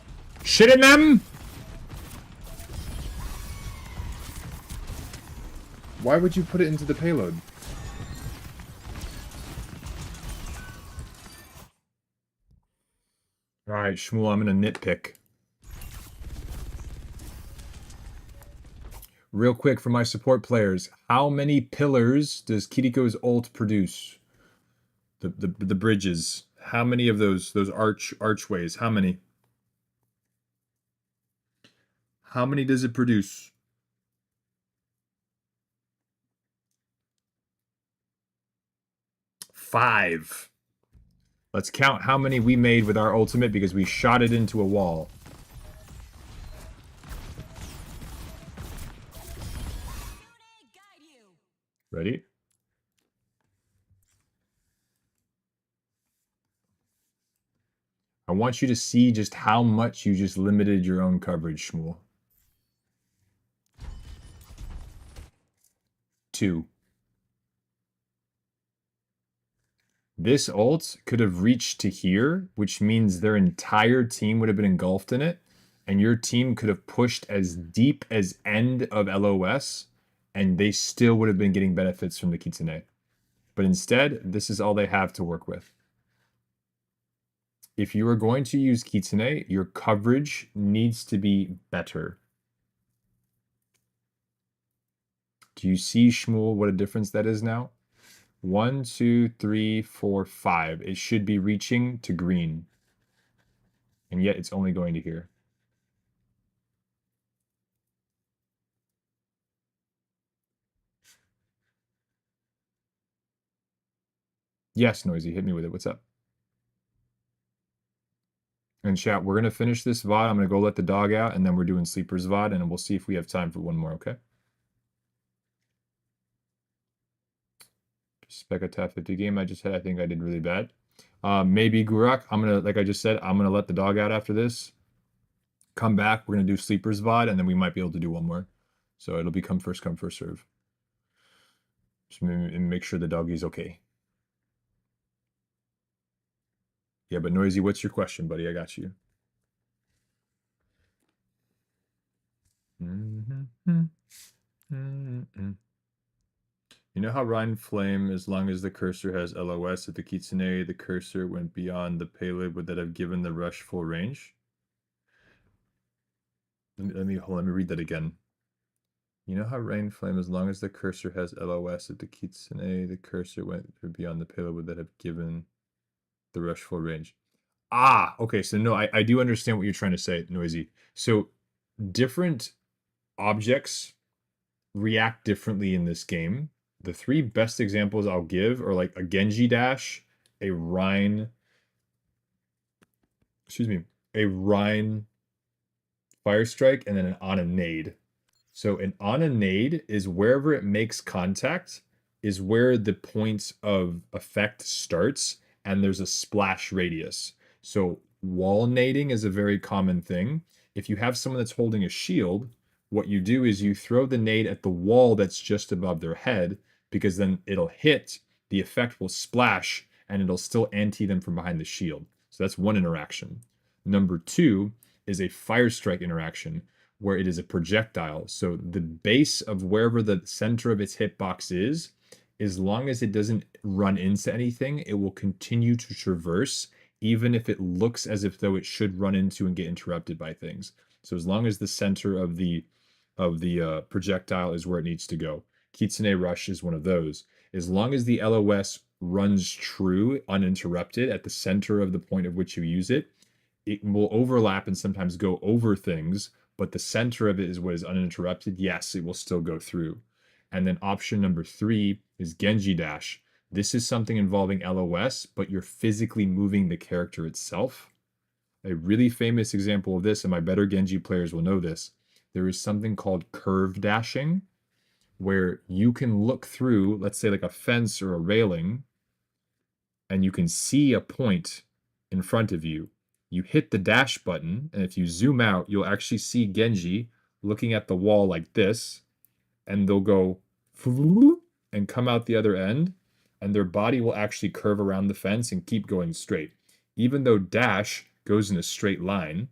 Shit in them! Why would you put it into the payload? right, Shmuel, I'm going to nitpick. Real quick for my support players, how many pillars does Kiriko's ult produce? The bridges. How many of those archways? How many? How many does it produce? 5. Let's count how many we made with our ultimate because we shot it into a wall. Ready? I want you to see just how much you just limited your own coverage, Shmuel. 2. This ult could have reached to here, which means their entire team would have been engulfed in it, and your team could have pushed as deep as end of LOS, and they still would have been getting benefits from the Kitsune. But instead, this is all they have to work with. If you are going to use Kitsune, your coverage needs to be better. Do you see, Shmuel, what a difference that is now? 1, 2, 3, 4, 5. It should be reaching to green. And yet it's only going to here. Yes, Noisy, hit me with it. What's up? And chat, we're going to finish this VOD. I'm going to go let the dog out, and then we're doing Sleepers VOD, and we'll see if we have time for one more, okay? Specataf 50 game I just had. I think I did really bad. Maybe Gurak. I'm going to, like I just said, I'm going to let the dog out after this. Come back. We're going to do Sleepers VOD, and then we might be able to do one more. So it'll be come, first serve. Just make sure the doggy's okay. Yeah, but Noisy, what's your question, buddy? I got you. You know how Rhine Flame, as long as the cursor has LOS, if the Kitsune, the cursor went beyond the payload, would that have given the rush full range? Let me read that again. You know how Rain Flame, as long as the cursor has LOS, if the Kitsune, the cursor went beyond the payload, would that have given the rush full range? Ah, okay, so no, I do understand what you're trying to say, Noisy. So different objects react differently in this game. The 3 best examples I'll give are like a Genji dash, a Rhine Fire Strike, and then an Ana Nade. So an Ana Nade is wherever it makes contact is where the point of effect starts, and there's a splash radius. So wall nading is a very common thing. If you have someone that's holding a shield, what you do is you throw the nade at the wall that's just above their head, because then it'll hit, the effect will splash, and it'll still anti them from behind the shield. So that's one interaction. Number 2 is a fire strike interaction, where it is a projectile. So the base of wherever the center of its hitbox is, as long as it doesn't run into anything, it will continue to traverse, even if it looks as if though it should run into and get interrupted by things. So as long as the center of the projectile is where it needs to go. Kitsune Rush is one of those. As long as the LOS runs true, uninterrupted, at the center of the point of which you use it, it will overlap and sometimes go over things, but the center of it is what is uninterrupted. Yes, it will still go through. And then option number 3 is Genji Dash. This is something involving LOS, but you're physically moving the character itself. A really famous example of this, and my better Genji players will know this, there is something called curve dashing, where you can look through, let's say like a fence or a railing, and you can see a point in front of you. You hit the dash button, and if you zoom out, you'll actually see Genji looking at the wall like this, and they'll go and come out the other end, and their body will actually curve around the fence and keep going straight. Even though dash goes in a straight line,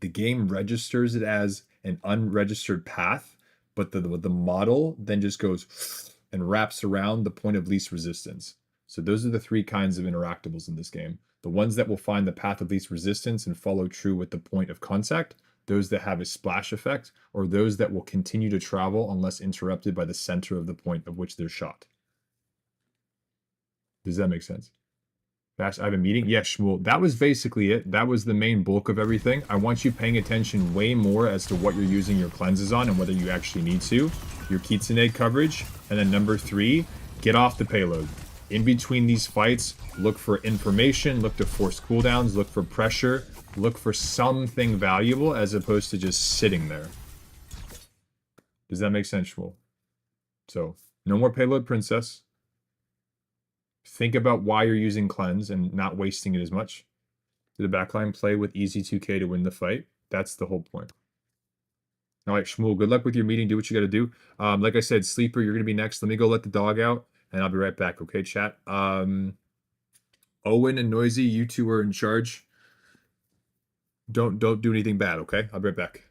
the game registers it as an unregistered path, but the model then just goes and wraps around the point of least resistance. So those are the 3 kinds of interactables in this game. The ones that will find the path of least resistance and follow true with the point of contact, those that have a splash effect, or those that will continue to travel unless interrupted by the center of the point of which they're shot. Does that make sense? Bash, I have a meeting. Yeah, Shmuel, that was basically it. That was the main bulk of everything. I want you paying attention way more as to what you're using your cleanses on and whether you actually need to. Your Kitsune coverage. And then number 3, get off the payload. In between these fights, look for information, look to force cooldowns, look for pressure, look for something valuable as opposed to just sitting there. Does that make sense, Shmuel? So, no more payload princess. Think about why you're using cleanse and not wasting it as much. Did the backline play with easy 2k to win the fight? That's the whole point. All right, Shmuel, good luck with your meeting. Do what you got to do. Like I said, Sleeper, you're going to be next. Let me go let the dog out, and I'll be right back. Okay, chat? Owen and Noisy, you two are in charge. Don't do anything bad, okay? I'll be right back.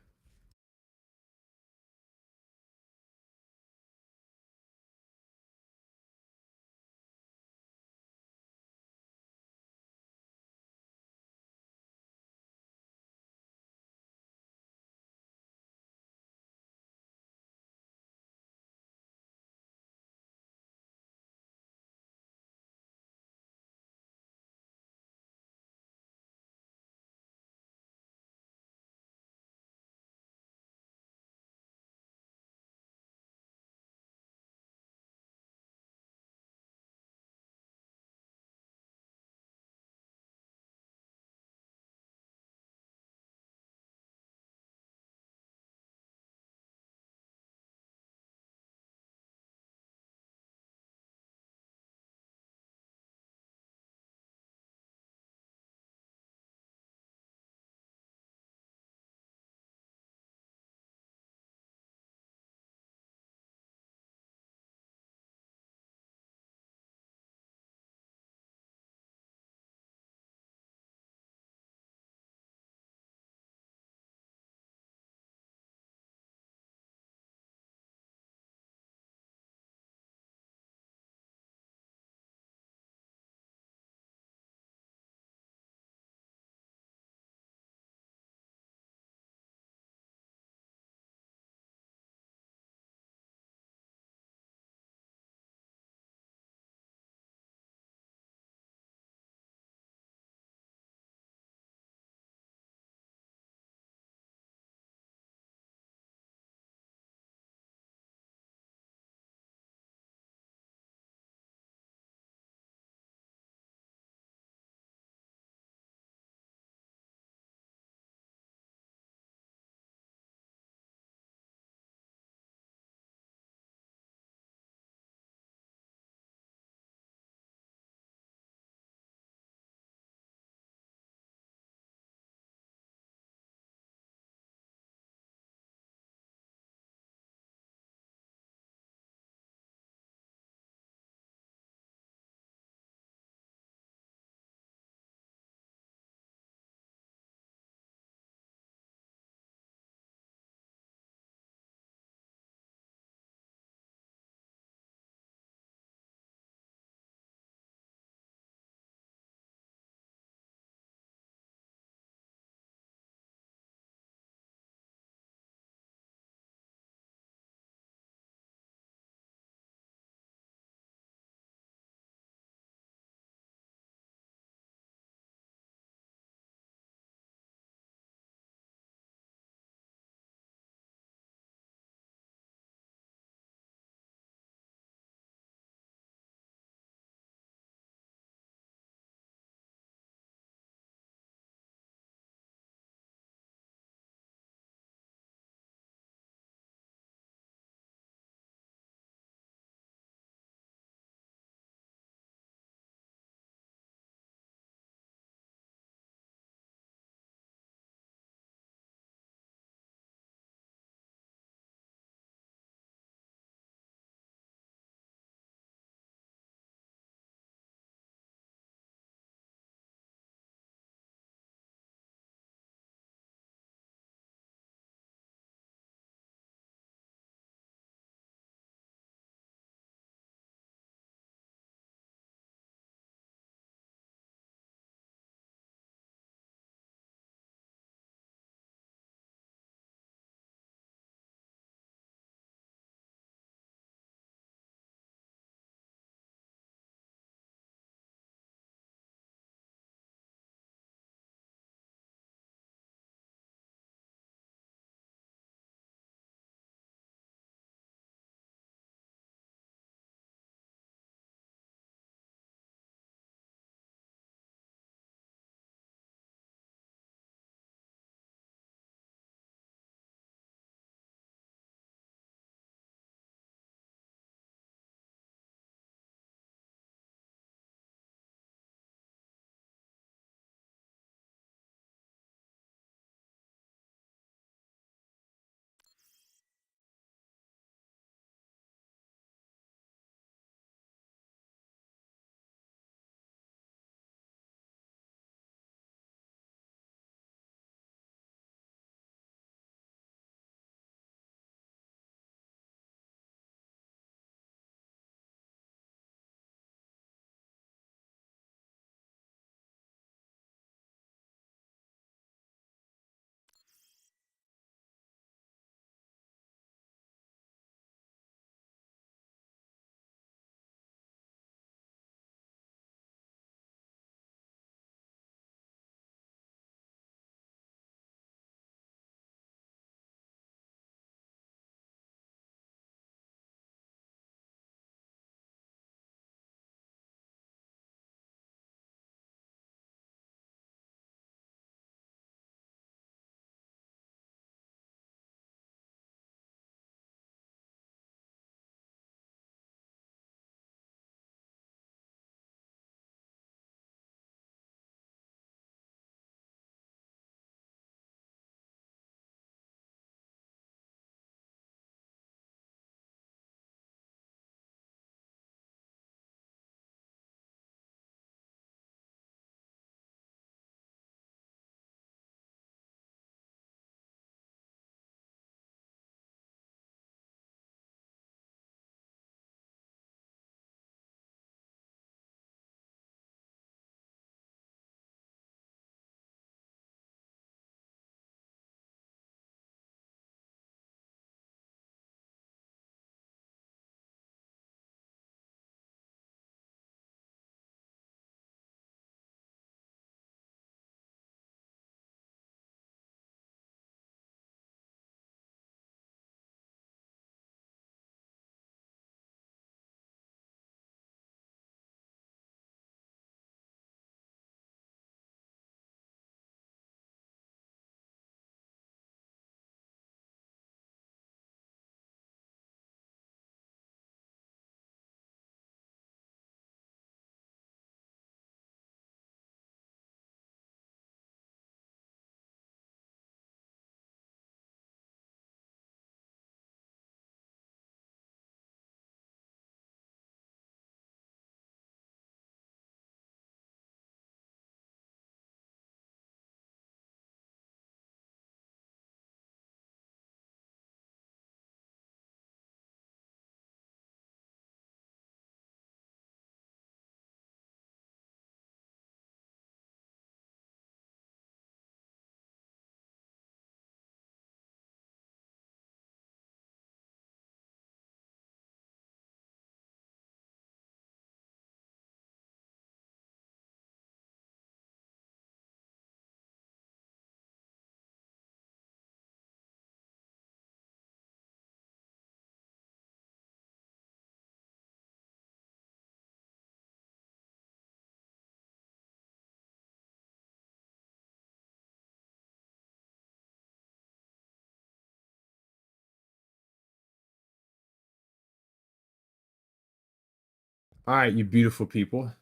All right, you beautiful people.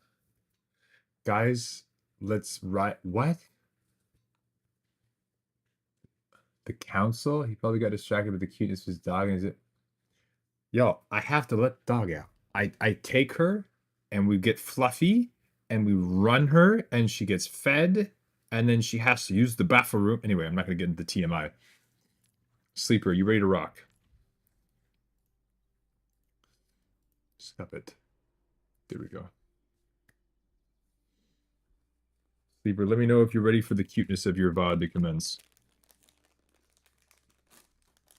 Guys, let's write. What? The council? He probably got distracted with the cuteness of his dog. And is it? Yo, I have to let the dog out. I take her, and we get Fluffy, and we run her, and she gets fed, and then she has to use the bathroom. Anyway, I'm not gonna get into the TMI. Sleeper, you ready to rock? Stop it. There we go. Sleeper, let me know if you're ready for the cuteness of your VOD to commence.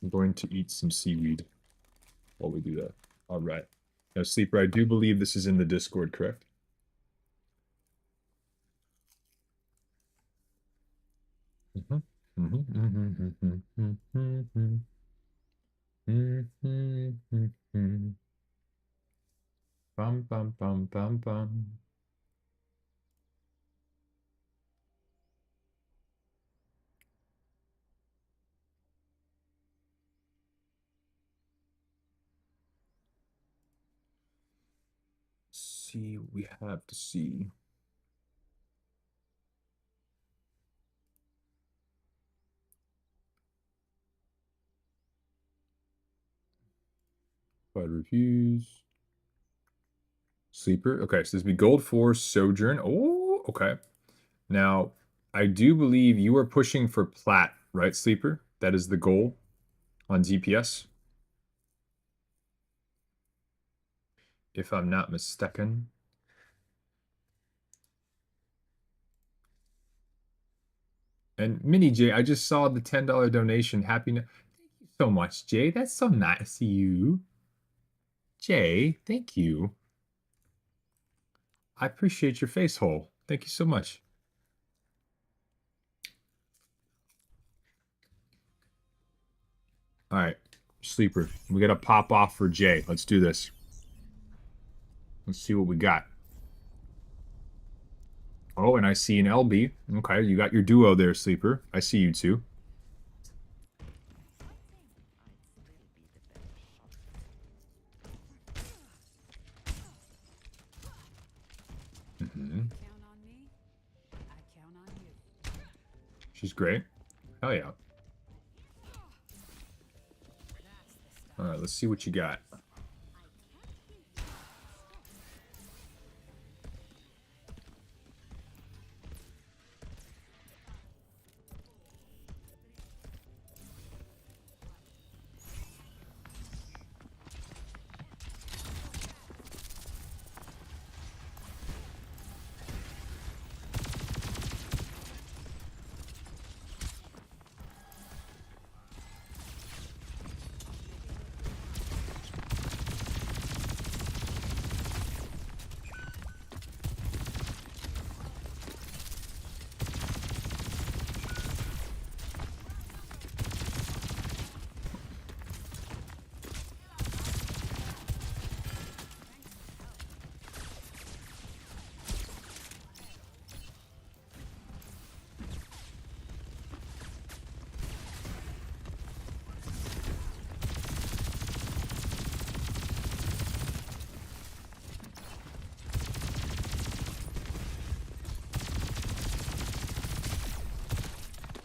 I'm going to eat some seaweed while we do that. All right. Now, Sleeper, I do believe this is in the Discord, correct? Bum, bum, bum, bum, bum. See what we have to see. VOD reviews. Sleeper. Okay, so this would be gold 4 Sojourn. Oh, okay. Now, I do believe you are pushing for plat, right, Sleeper? That is the goal on DPS. If I'm not mistaken. And Mini J, I just saw the $10 donation. Happy Thank you so much, Jay. That's so nice of you. Jay, thank you. I appreciate your face hole. Thank you so much. All right, Sleeper. We got to pop off for Jay. Let's do this. Let's see what we got. Oh, and I see an LB. Okay, you got your duo there, Sleeper. I see you two. She's great. Hell yeah. All right, let's see what you got.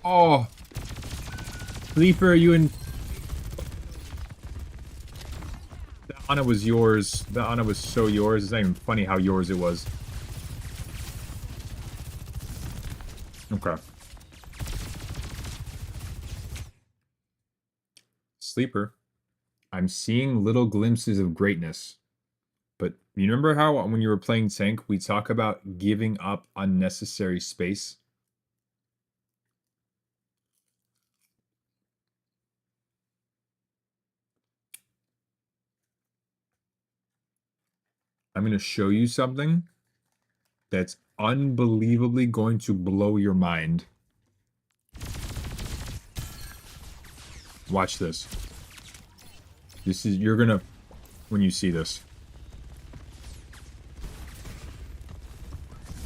Oh, Sleeper, you in? The Ana was yours. The Ana was so yours. It's not even funny how yours it was. Okay. Sleeper, I'm seeing little glimpses of greatness. But you remember how when you were playing tank, we talk about giving up unnecessary space? I'm going to show you something that's unbelievably going to blow your mind. Watch this. This is, you're going to, when you see this.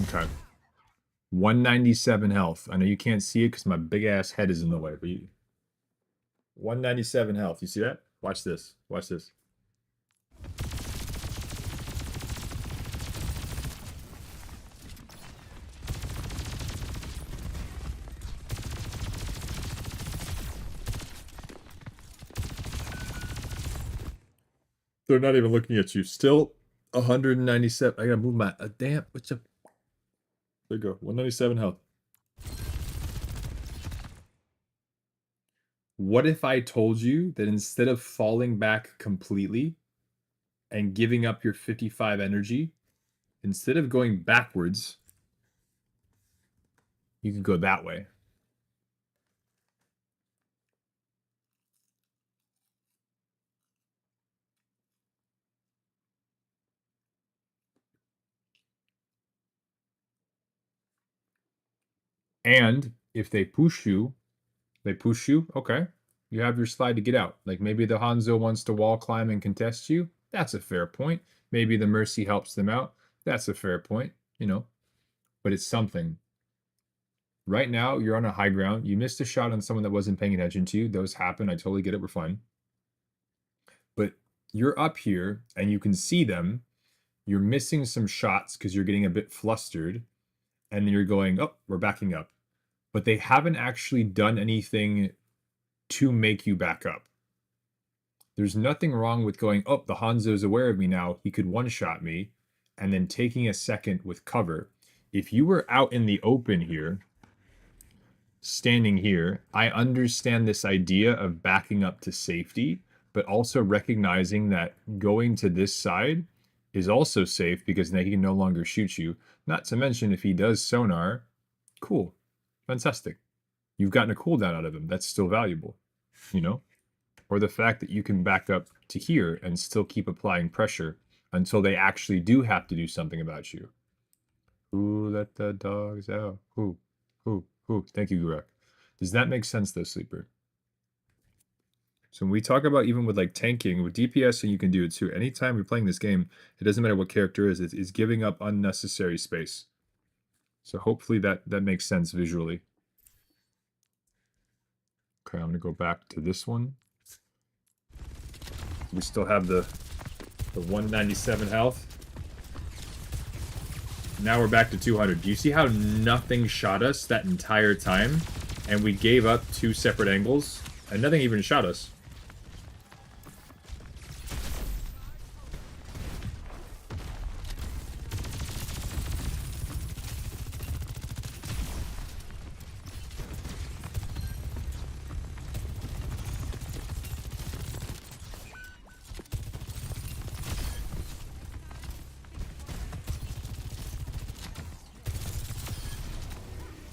Okay. 197 health. I know you can't see it because my big ass head is in the way, but you. 197 health. You see that? Watch this. Watch this. They're not even looking at you. Still 197. I gotta move my damn. What's up? There you go. 197 health. What if I told you that instead of falling back completely and giving up your 55 energy, instead of going backwards, you could go that way? And if they push you, okay. You have your slide to get out. Like maybe the Hanzo wants to wall climb and contest you. That's a fair point. Maybe the Mercy helps them out. That's a fair point, you know. But it's something. Right now, you're on a high ground. You missed a shot on someone that wasn't paying attention to you. Those happen. I totally get it. We're fine. But you're up here and you can see them. You're missing some shots because you're getting a bit flustered. And then you're going, oh, we're backing up. But they haven't actually done anything to make you back up. There's nothing wrong with going, oh, the Hanzo's aware of me now. He could one-shot me. And then taking a second with cover. If you were out in the open here, standing here, I understand this idea of backing up to safety, but also recognizing that going to this side is also safe because now he can no longer shoot you. Not to mention if he does sonar, cool, fantastic. You've gotten a cooldown out of him. That's still valuable, you know? Or the fact that you can back up to here and still keep applying pressure until they actually do have to do something about you. Who let the dogs out? Who? Thank you, Gurek. Does that make sense, though, Sleeper? So when we talk about even with like tanking, with DPS, and you can do it too. Anytime you're playing this game, it doesn't matter what character it is, it's giving up unnecessary space. So hopefully that makes sense visually. Okay, I'm gonna go back to this one. We still have the 197 health. Now we're back to 200. Do you see how nothing shot us that entire time? And we gave up 2 separate angles? And nothing even shot us.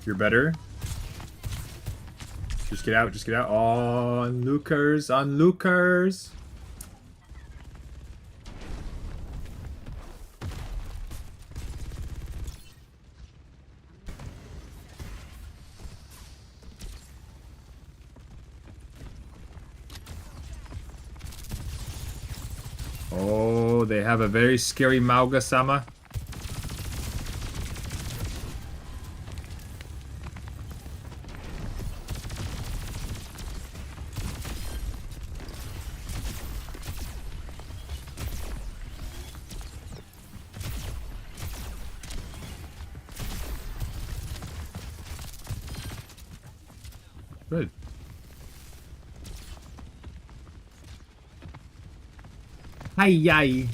You're better. Just get out, just get out. Onlookers, onlookers. Oh, they have a very scary Mauga-sama. Good. Hi-yi.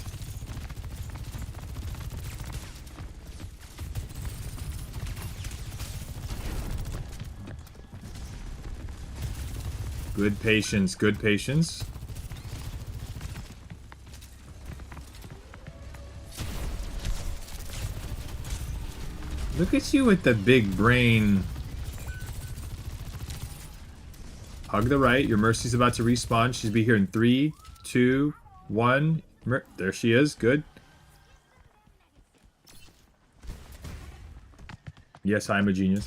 Good patience, good patience. Look at you with the big brain. Hug the right. Your Mercy's about to respawn. She'll be here in 3, 2, 1. There she is. Good. Yes, I'm a genius.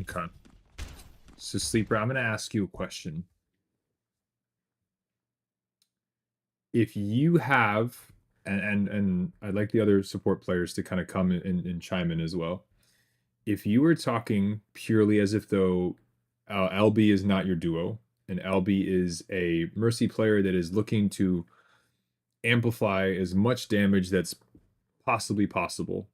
Okay. So, Sleeper, I'm going to ask you a question. If you have, and I'd like the other support players to kind of come and chime in as well. If you were talking purely as if though LB is not your duo, and LB is a Mercy player that is looking to amplify as much damage that's possibly possible,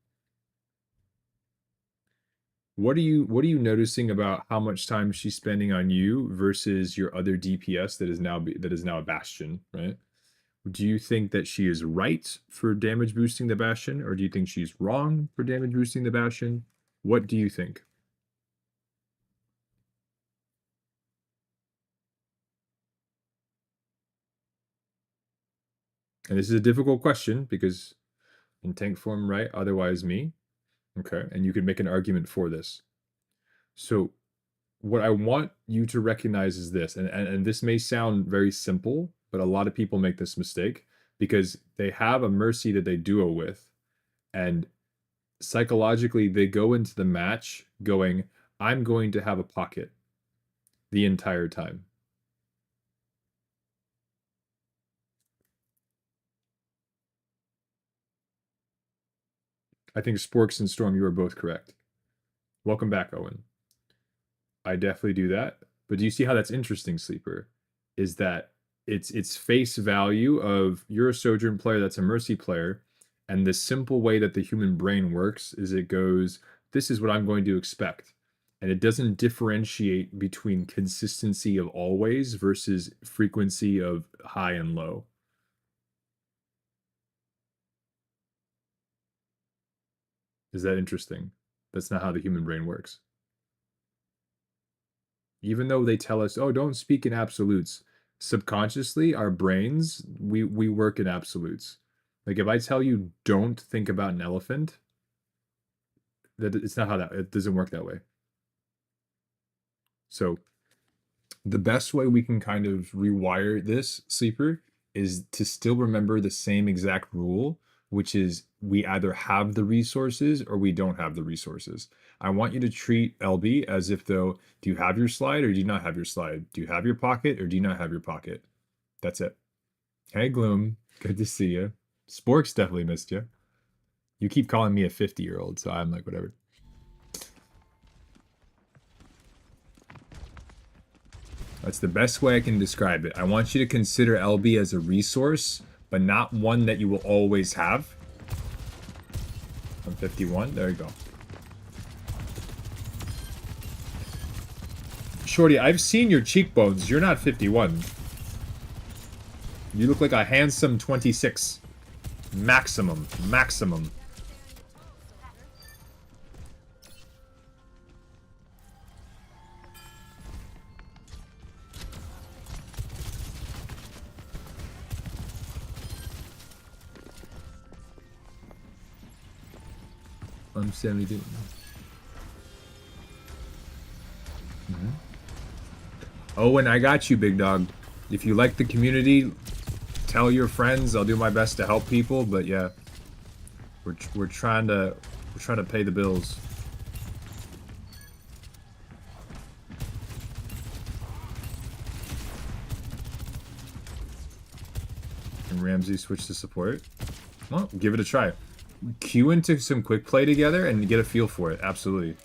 what are you noticing about how much time she's spending on you versus your other DPS that is now a Bastion, right? Do you think that she is right for damage boosting the Bastion, or do you think she's wrong for damage boosting the Bastion? What do you think? And this is a difficult question because in tank form, right? Otherwise me. Okay. And you could make an argument for this. So what I want you to recognize is this, and this may sound very simple, but a lot of people make this mistake because they have a Mercy that they duo with, and psychologically they go into the match going, I'm going to have a pocket the entire time. I think Sporks and Storm, you are both correct. Welcome back, Owen. I definitely do that. But do you see how that's interesting, Sleeper? Is that it's face value of you're a Sojourn player that's a Mercy player, and the simple way that the human brain works is it goes, this is what I'm going to expect. And it doesn't differentiate between consistency of always versus frequency of high and low. Is that interesting? That's not how the human brain works. Even though they tell us, oh, don't speak in absolutes, subconsciously, our brains, we work in absolutes. Like if I tell you don't think about an elephant, that it's not how that it doesn't work that way. So the best way we can kind of rewire this, Sleeper, is to still remember the same exact rule, which is we either have the resources or we don't have the resources. I want you to treat LB as if though, do you have your slide or do you not have your slide? Do you have your pocket or do you not have your pocket? That's it. Hey, Gloom. Good to see you. Sporks definitely missed you. You keep calling me a 50-year-old, so I'm like, whatever. That's the best way I can describe it. I want you to consider LB as a resource, but not one that you will always have. I'm 51. There you go. Shorty, I've seen your cheekbones. You're not 51. You look like a handsome 26. Maximum. Maximum. I'm 72. Oh, and I got you, big dog. If you like the community, tell your friends. I'll do my best to help people, but yeah, we're trying to pay the bills. And Ramsey switched to support. Well, give it a try. Queue into some quick play together and get a feel for it. Absolutely.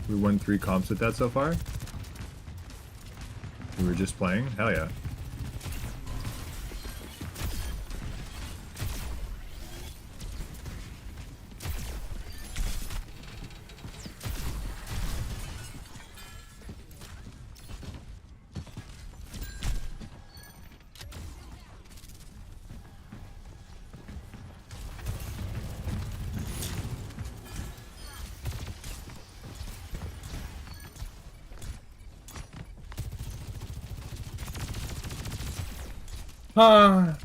We won 3 comps with that so far. We were just playing. Hell yeah. Ah.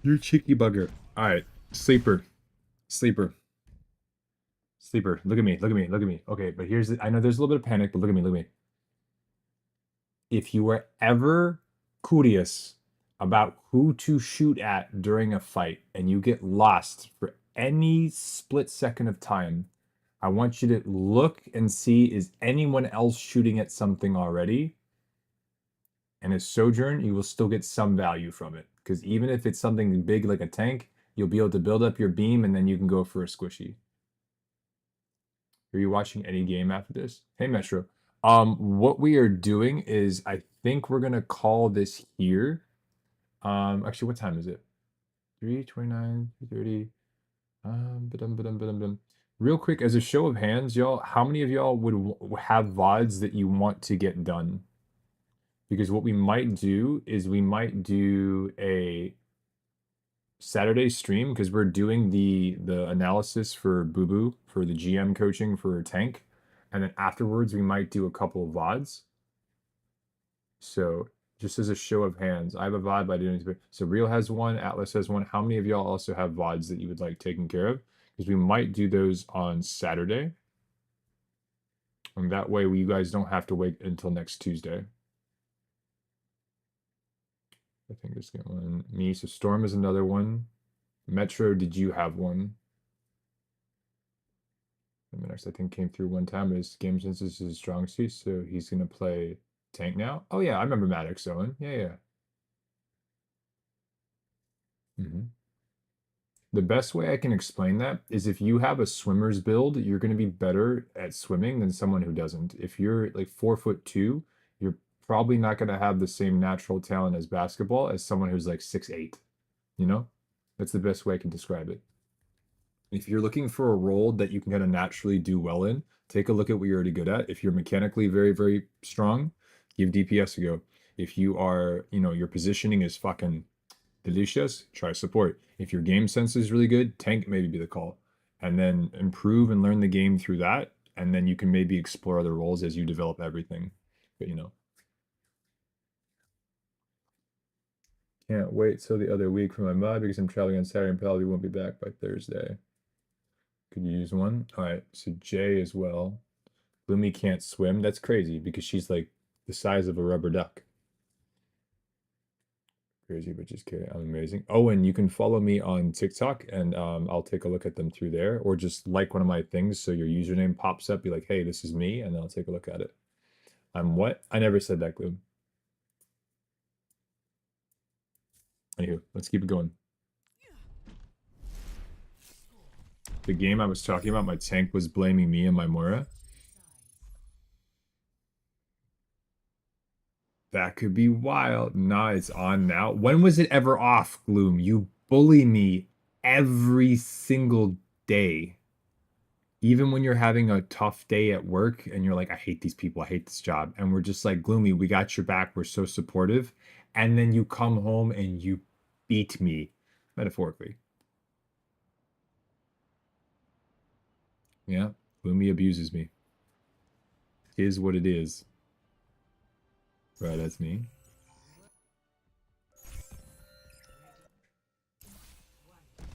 You cheeky bugger. Alright, Sleeper. Sleeper. Sleeper. Look at me. Look at me. Look at me. Okay, but here's the, I know there's a little bit of panic, but look at me. Look at me. If you were ever curious about who to shoot at during a fight and you get lost for any split second of time, I want you to look and see, is anyone else shooting at something already? And as Sojourn, you will still get some value from it. Because even if it's something big like a tank, you'll be able to build up your beam and then you can go for a squishy. Are you watching any game after this? Hey, Metro. What we are doing is I think we're gonna call this here. Actually, what time is it? 3:29, 3:30. Ba-dum. Real quick, as a show of hands, y'all, how many of y'all would have VODs that you want to get done? Because what we might do is we might do a Saturday stream because we're doing the analysis for Boo Boo for the GM coaching for Tank, and then afterwards we might do a couple of VODs. So just as a show of hands, I have a VOD by doing it. So Real has one, Atlas has one. How many of y'all also have VODs that you would like taken care of? Because we might do those on Saturday, and that way you guys don't have to wait until next Tuesday. I think this got one. Me, so Storm is another one. Metro, did you have one? Next, I think came through one time. His game sense is his strong suit, so he's gonna play tank now. Oh yeah, I remember Maddox Owen. Yeah. The best way I can explain that is if you have a swimmer's build, you're gonna be better at swimming than someone who doesn't. If you're like 4'2", you're probably not gonna have the same natural talent as basketball as someone who's like 6'8". You know? That's the best way I can describe it. If you're looking for a role that you can kind of naturally do well in, take a look at what you're already good at. If you're mechanically very, very strong, give DPS a go. If you are, your positioning is fucking delicious, try support. If your game sense is really good, tank maybe be the call. And then improve and learn the game through that. And then you can maybe explore other roles as you develop everything. But can't wait till the other week for my mod because I'm traveling on Saturday and probably won't be back by Thursday. Could you use one? All right, so Jay as well. Bloomy can't swim. That's crazy because she's like the size of a rubber duck. Crazy, but just kidding. I'm amazing. Oh, and you can follow me on TikTok and I'll take a look at them through there, or just like one of my things so your username pops up, be like, hey, this is me, and then I'll take a look at it. I'm what? I never said that, Gloom. Anywho, let's keep it going. The game I was talking about, my tank was blaming me and my Moira. That could be wild. Nah, it's on now. When was it ever off, Gloom? You bully me every single day. Even when you're having a tough day at work and you're like, I hate these people, I hate this job. And we're just like, Gloomy, we got your back. We're so supportive. And then you come home and you beat me, metaphorically. Yeah, Gloomy abuses me. Is what it is. Right, that's me.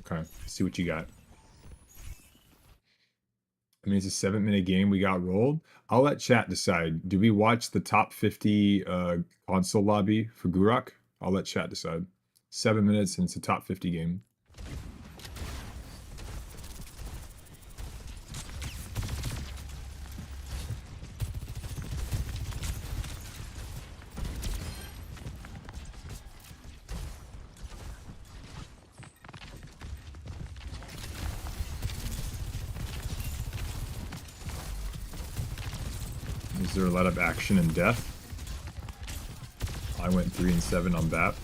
Okay, let's see what you got. I mean, it's a 7-minute game. We got rolled. I'll let chat decide. Do we watch the top 50 console lobby for Gurok? I'll let chat decide. 7 minutes and it's a top 50 game. Is there a lot of action and death? I went 3 and 7 on BAP.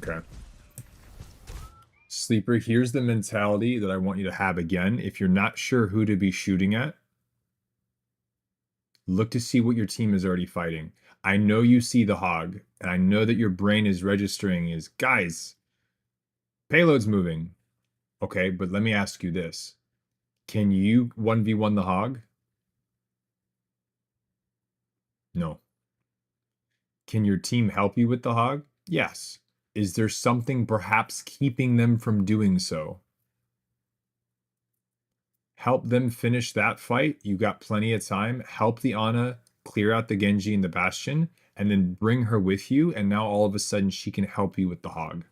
Okay. Sleeper, here's the mentality that I want you to have again. If you're not sure who to be shooting at, Look to see what your team is already fighting. I know you see the hog, and I know that your brain is registering is, guys, payload's moving. Okay, but let me ask you this. Can you 1v1 the hog? No. Can your team help you with the hog? Yes. Is there something perhaps keeping them from doing so? Help them finish that fight. You got plenty of time. Help the Ana clear out the Genji and the Bastion, and then bring her with you, and now all of a sudden she can help you with the hog.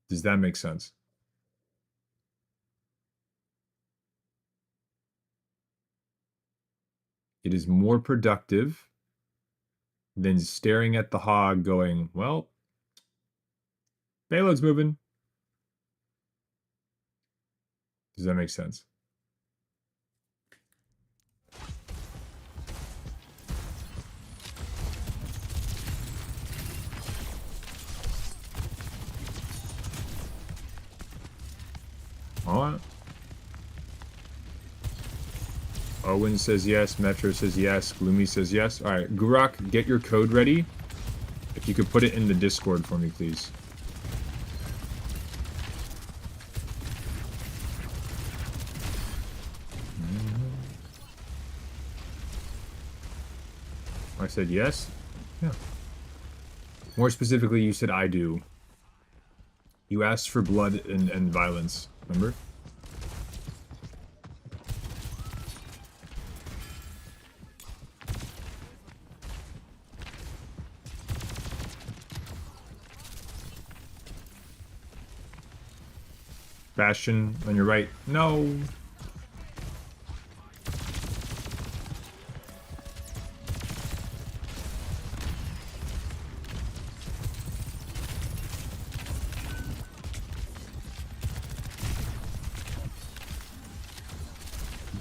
Does that make sense? It is more productive than staring at the hog going, well, payload's moving. Does that make sense? All right. Owen says yes. Metro says yes. Gloomy says yes. All right, Gurak, get your code ready. If you could put it in the Discord for me, please. I said yes? Yeah. More specifically, you said I do. You asked for blood and violence, remember? Bastion on your right. No!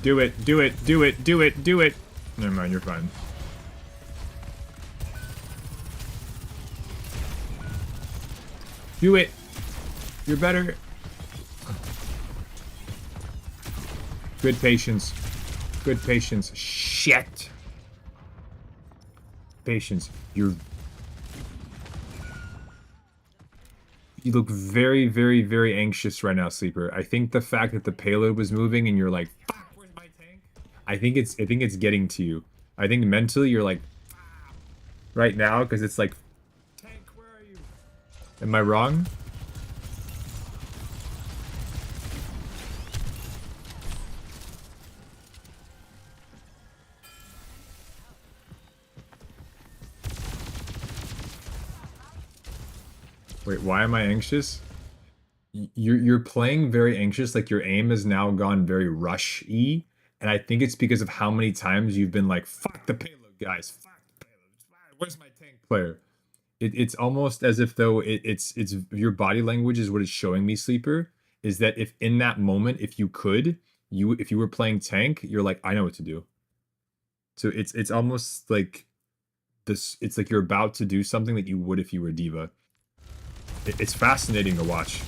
Do it, do it, do it, do it, do it! Never mind, you're fine. Do it! You're better! Good patience. Good patience. Shit! Patience. You look very, very, very anxious right now, Sleeper. I think the fact that the payload was moving and you're like, fuck, where's my tank? I think it's getting to you. I think mentally you're like, right now, because it's like, tank, where are you? Am I wrong? Wait, why am I anxious? You're playing very anxious, like your aim has now gone very rush-y, and I think it's because of how many times you've been like, fuck the payload, guys, fuck the payload, where's my tank player? It's almost as if though it's your body language is what it's showing me, Sleeper, is that if in that moment, if you could, if you were playing tank, you're like, I know what to do. So it's almost like this, it's like you're about to do something that you would if you were Diva. It's fascinating to watch.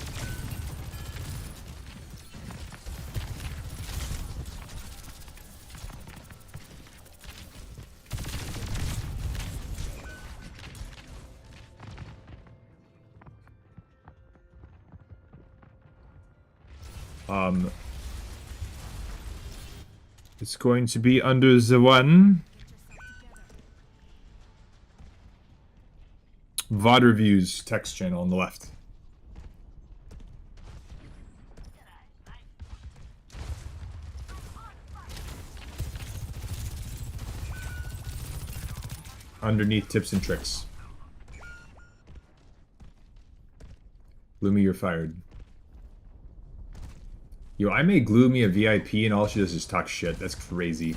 It's going to be under the one. VOD reviews text channel on the left. Underneath tips and tricks. Gloomy, you're fired. Yo, I made Gloomy a VIP and all she does is talk shit. That's crazy.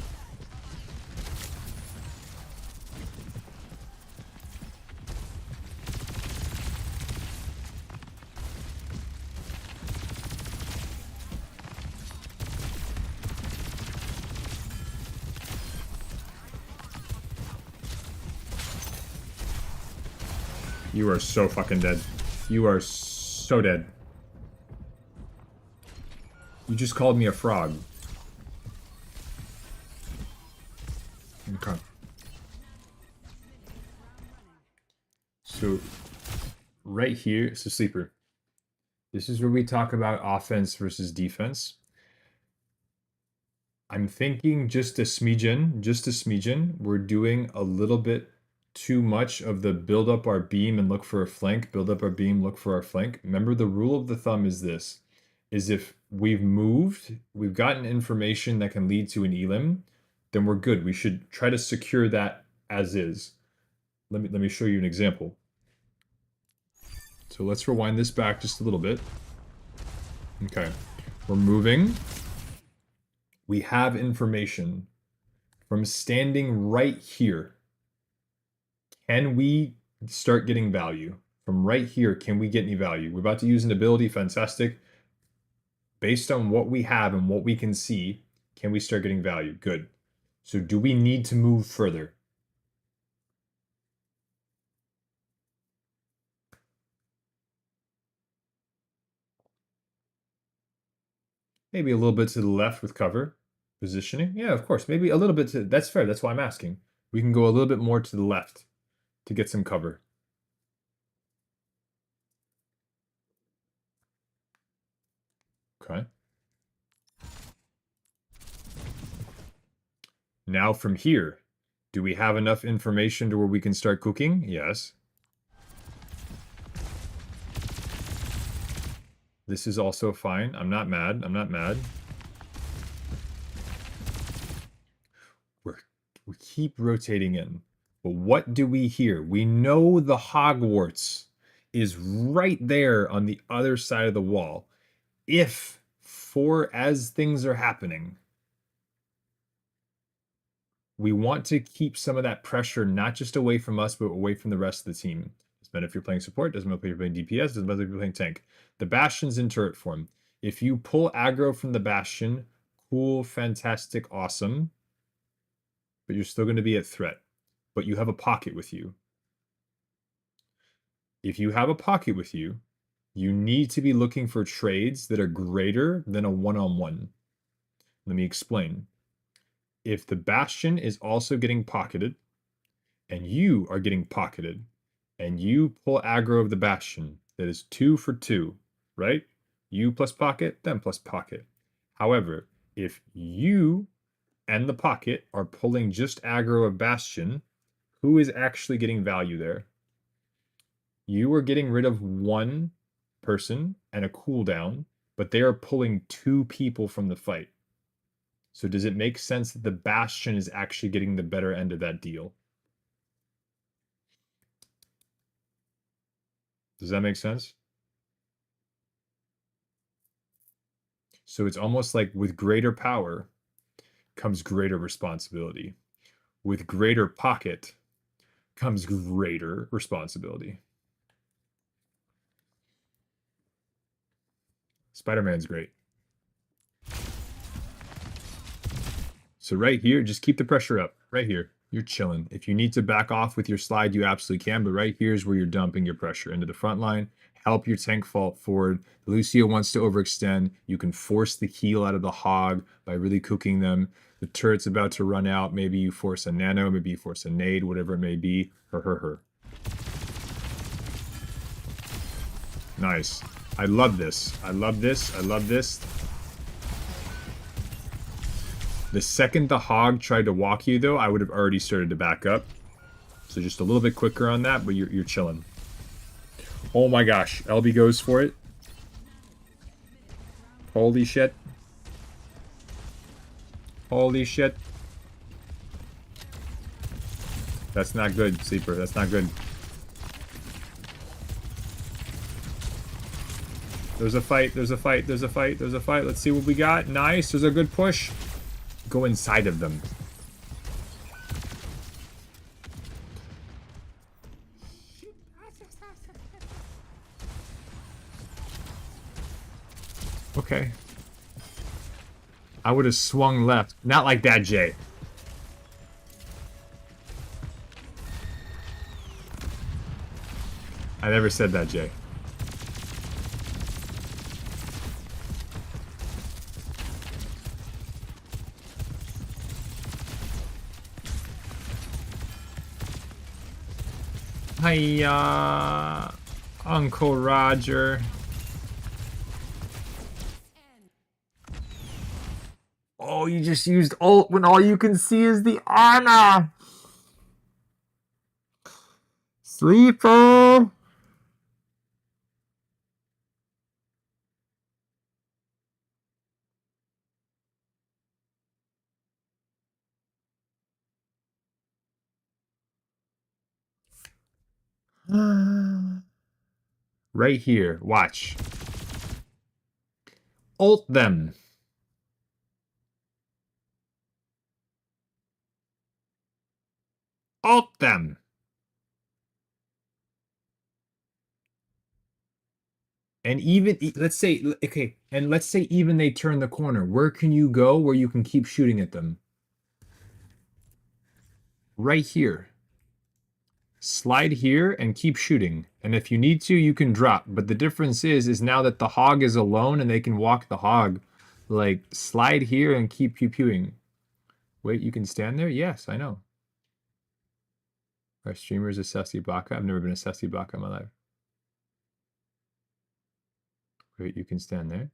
You are so fucking dead. You are so dead. You just called me a frog. Okay. So right here, so Sleeper. This is where we talk about offense versus defense. I'm thinking just a smidgen. We're doing a little bit too much of the build up our beam and look for a flank, build up our beam, look for our flank. Remember, the rule of the thumb is this, is if we've moved, we've gotten information that can lead to an elim, then we're good. We should try to secure that as is. Let me show you an example. So let's rewind this back just a little bit. Okay, we're moving. We have information from standing right here. Can we start getting value? From right here, can we get any value? We're about to use an ability, fantastic. Based on what we have and what we can see, can we start getting value? Good. So do we need to move further? Maybe a little bit to the left with cover. Positioning? Yeah, of course. Maybe a little bit to... That's fair. That's why I'm asking. We can go a little bit more to the left to get some cover. Okay. Now from here, do we have enough information to where we can start cooking? Yes. This is also fine. I'm not mad. I'm not mad. We keep rotating in. But what do we hear? We know the Hogwarts is right there on the other side of the wall. If, as things are happening, we want to keep some of that pressure not just away from us, but away from the rest of the team. Doesn't matter if you're playing support, doesn't matter if you're playing DPS, doesn't matter if you're playing tank. The Bastion's in turret form. If you pull aggro from the Bastion, cool, fantastic, awesome. But you're still going to be a threat. But you have a pocket with you. If you have a pocket with you, you need to be looking for trades that are greater than a one-on-one. Let me explain. If the Bastion is also getting pocketed, and you are getting pocketed, and you pull aggro of the Bastion, that is 2 for 2, right? You plus pocket, then plus pocket. However, if you and the pocket are pulling just aggro of Bastion, who is actually getting value there? You are getting rid of one person and a cooldown, but they are pulling 2 people from the fight. So does it make sense that the Bastion is actually getting the better end of that deal? Does that make sense? So it's almost like with greater power comes greater responsibility. With greater pocket comes greater responsibility. Spider-Man's great. So right here, just keep the pressure up. Right here, you're chilling. If you need to back off with your slide, you absolutely can. But right here is where you're dumping your pressure into the front line. Help your tank fall forward. Lucio wants to overextend. You can force the heal out of the hog by really cooking them. The turret's about to run out. Maybe you force a nano. Maybe you force a nade, whatever it may be. Her. Nice. I love this. I love this. I love this. The second the hog tried to walk you, though, I would have already started to back up. So just a little bit quicker on that, but you're chilling. Oh my gosh. LB goes for it. Holy shit. Holy shit. That's not good, Sleeper. That's not good. There's a fight. There's a fight. There's a fight. There's a fight. Let's see what we got. Nice. There's a good push. Go inside of them. Okay. I would have swung left. Not like that, Jay. I never said that, Jay. Hiya, Uncle Roger. Oh, you just used ult when all you can see is the Ana. Sleeper. Right here. Watch. Ult them. Ult them. And even, let's say, okay, and let's say even they turn the corner. Where can you go where you can keep shooting at them? Right here. Slide here and keep shooting. And if you need to, you can drop. But the difference is now that the hog is alone and they can walk the hog, like, slide here and keep pew-pewing. Wait, you can stand there? Yes, I know. Our streamer is a Sussy Baka. I've never been a Sussy Baka in my life. Wait, you can stand there?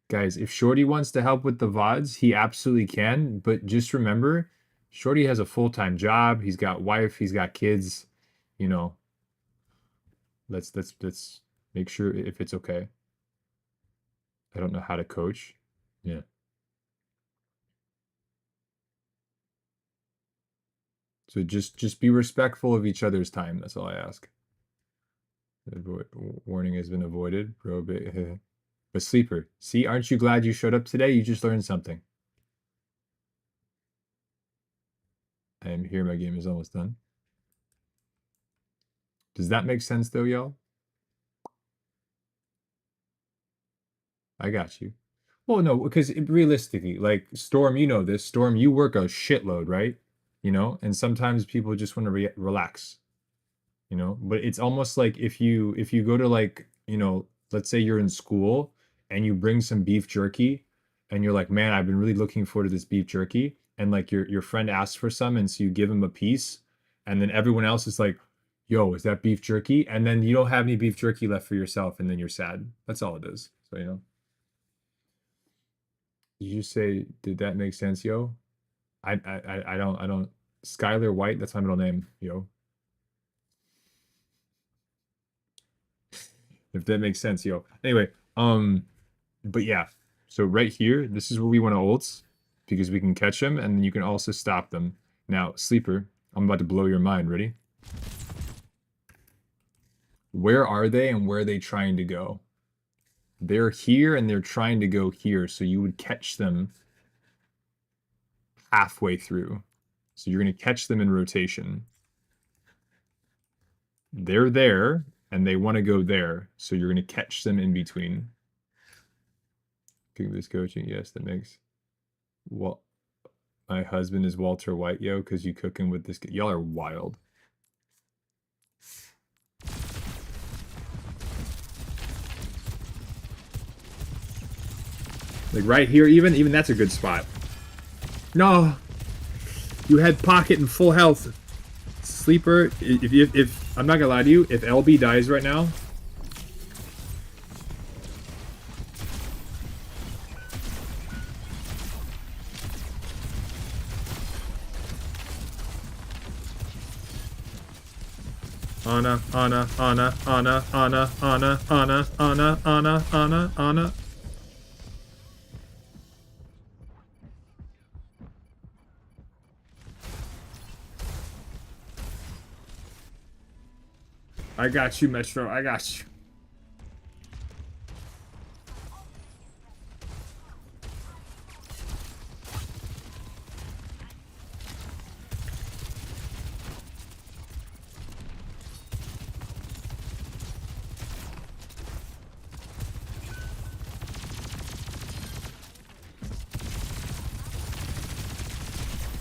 Guys, if Shorty wants to help with the VODs, he absolutely can. But just remember, Shorty has a full-time job. He's got wife. He's got kids. You know, let's make sure if it's okay. I don't know how to coach. Yeah. So just be respectful of each other's time. That's all I ask. Warning has been avoided. But Sleeper, see, aren't you glad you showed up today? You just learned something. I am here. My game is almost done. Does that make sense though, y'all? I got you. Well, no, because realistically, like Storm, you know this. Storm, you work a shitload, right? You know, and sometimes people just want to relax. You know, but it's almost like if you go to, like, you know, let's say you're in school and you bring some beef jerky and you're like, man, I've been really looking forward to this beef jerky, and like your friend asks for some, and so you give him a piece, and then everyone else is like, yo, is that beef jerky? And then you don't have any beef jerky left for yourself, and then you're sad. That's all it is. So, you know. Did you say, did that make sense, yo? I don't. Skylar White, that's my middle name, yo. If that makes sense, yo. Anyway, but yeah. So right here, this is where we want to ults, because we can catch them and you can also stop them. Now, Sleeper, I'm about to blow your mind. Ready? Where are they and where are they trying to go? They're here and they're trying to go here, so you would catch them halfway through. So you're going to catch them in rotation. They're there and they want to go there, so you're going to catch them in between. This coaching, yes, that makes. Well, my husband is Walter White, yo, because you cooking with this. Y'all are wild. Like right here, even that's a good spot. No, you had pocket and full health. Sleeper, if I'm not gonna lie to you, if LB dies right now. Ana. I got you, Metro. I got you.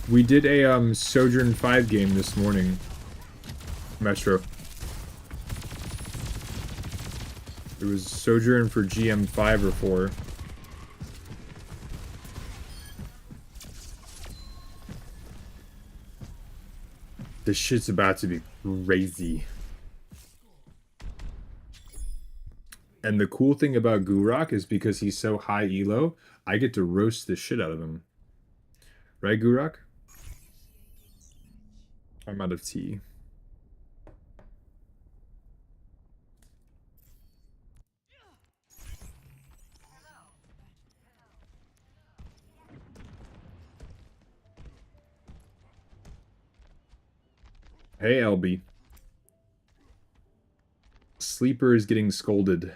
We did a Sojourn 5 game this morning, Metro. It was Sojourn for GM 5 or 4. This shit's about to be crazy. And the cool thing about Gurok is because he's so high elo, I get to roast the shit out of him. Right, Gurok? I'm out of tea. Hey, LB. Sleeper is getting scolded.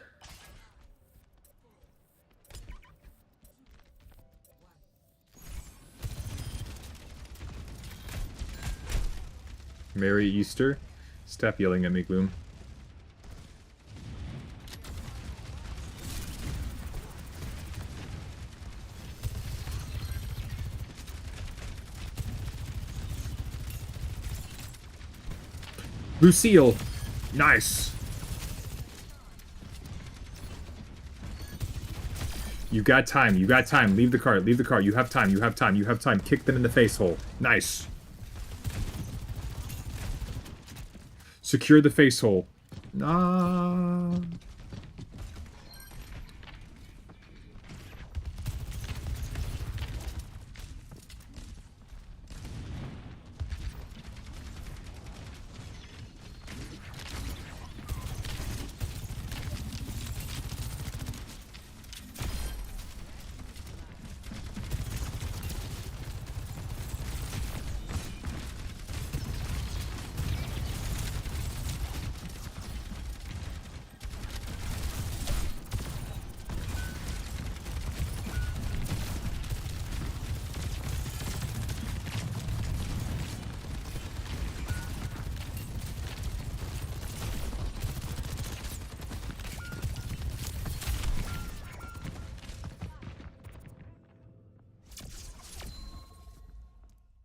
Merry Easter. Stop yelling at me, Gloom. Lucille. Nice. You got time. You got time. Leave the car. Leave the car. You have time. You have time. You have time. Kick them in the face hole. Nice. Secure the face hole. Nah.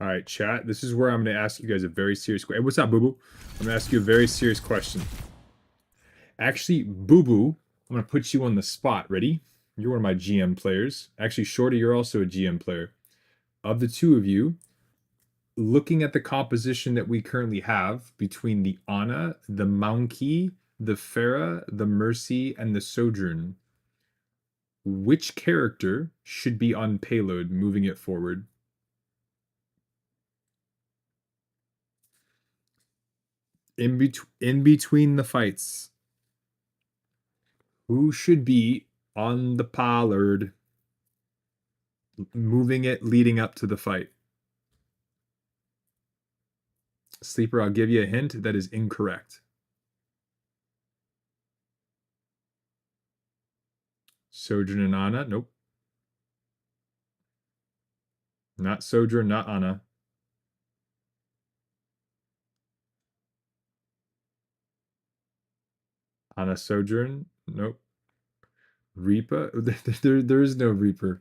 All right, chat. This is where I'm going to ask you guys a very serious question. Hey, what's up, Boo Boo? I'm going to ask you a very serious question. Actually, Boo Boo, I'm going to put you on the spot. Ready? You're one of my GM players. Actually, Shorty, you're also a GM player. Of the two of you, looking at the composition that we currently have between the Ana, the Monkey, the Pharah, the Mercy, and the Sojourn, which character should be on payload moving it forward? In between the fights, who should be on the pollard moving it leading up to the fight? Sleeper, I'll give you a hint. That is incorrect. Sojourn and Ana? Nope. Not Sojourn, not Ana. Ana Sojourn? Nope. Reaper? There is no Reaper.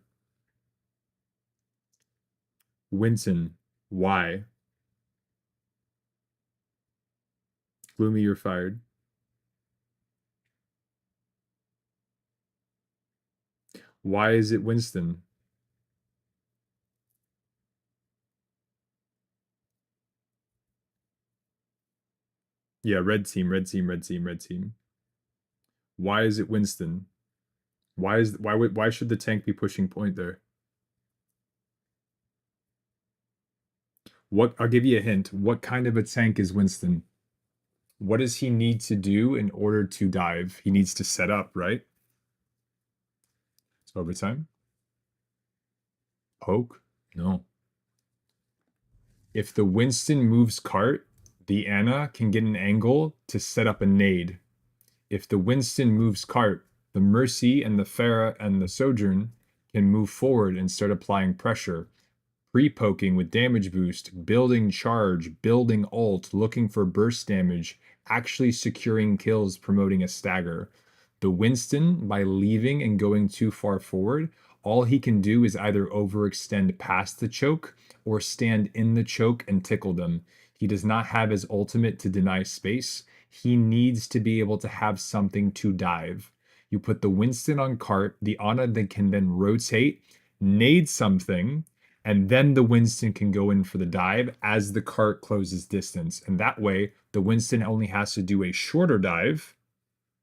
Winston. Why? Gloomy, you're fired. Why is it Winston? Yeah, red team, red team, red team, red team. Why is it Winston? Why should the tank be pushing point there? I'll give you a hint. What kind of a tank is Winston? What does he need to do in order to dive? He needs to set up, right? It's overtime. Poke? No. If the Winston moves cart, the Ana can get an angle to set up a nade. If the Winston moves cart, the Mercy and the Pharah and the Sojourn can move forward and start applying pressure. Pre-poking with damage boost, building charge, building ult, looking for burst damage, actually securing kills, promoting a stagger. The Winston, by leaving and going too far forward, all he can do is either overextend past the choke or stand in the choke and tickle them. He does not have his ultimate to deny space. He needs to be able to have something to dive. You put the Winston on cart, the Ana can then rotate, nade something, And then the Winston can go in for the dive as the cart closes distance. And that way, the Winston only has to do a shorter dive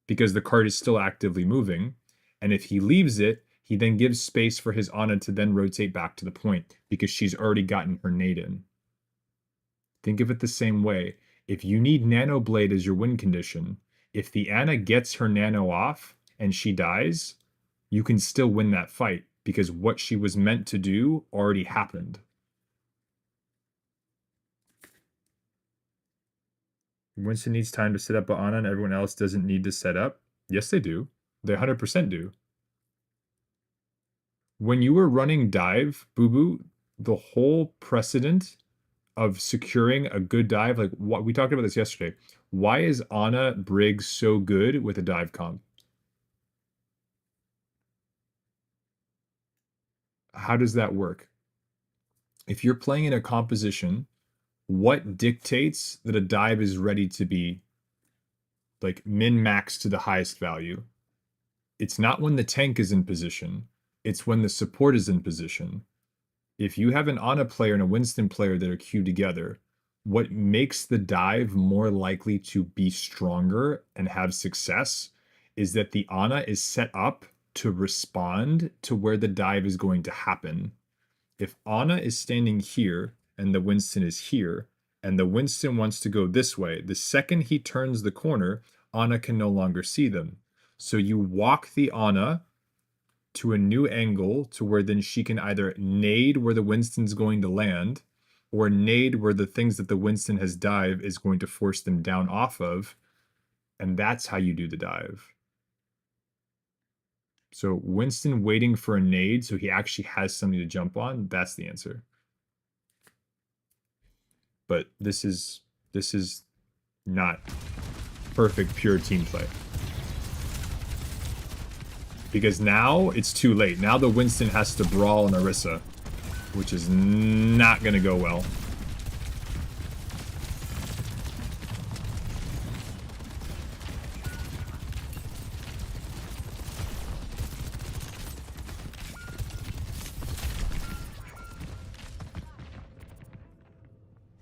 because the cart is still actively moving. And if he leaves it, he then gives space for his Ana to then rotate back to the point because she's already gotten her nade in. Think of it the same way. If you need Nano Blade as your win condition, if the Ana gets her nano off and she dies, you can still win that fight because what she was meant to do already happened. Winston needs time to set up an Ana and everyone else doesn't need to set up. Yes, they do. They 100% do. When you were running dive, Boo Boo, the whole precedent of securing a good dive, like what we talked about this yesterday. Why is Ana Briggs so good with a dive comp? How does that work? If you're playing in a composition, what dictates that a dive is ready to be like min-max to the highest value? It's not when the tank is in position, it's when the support is in position. If you have an Ana player and a Winston player that are queued together, what makes the dive more likely to be stronger and have success is that the Ana is set up to respond to where the dive is going to happen. If Ana is standing here and the Winston is here, and the Winston wants to go this way, the second he turns the corner, Ana can no longer see them. So you walk the Ana to a new angle to where then she can either nade where the Winston's going to land or nade where the things that the Winston has dive is going to force them down off of. And that's how you do the dive. So Winston waiting for a nade so he actually has something to jump on, that's the answer. But this is not perfect pure team play. Because now it's too late. Now the Winston has to brawl on Orisa, which is not going to go well.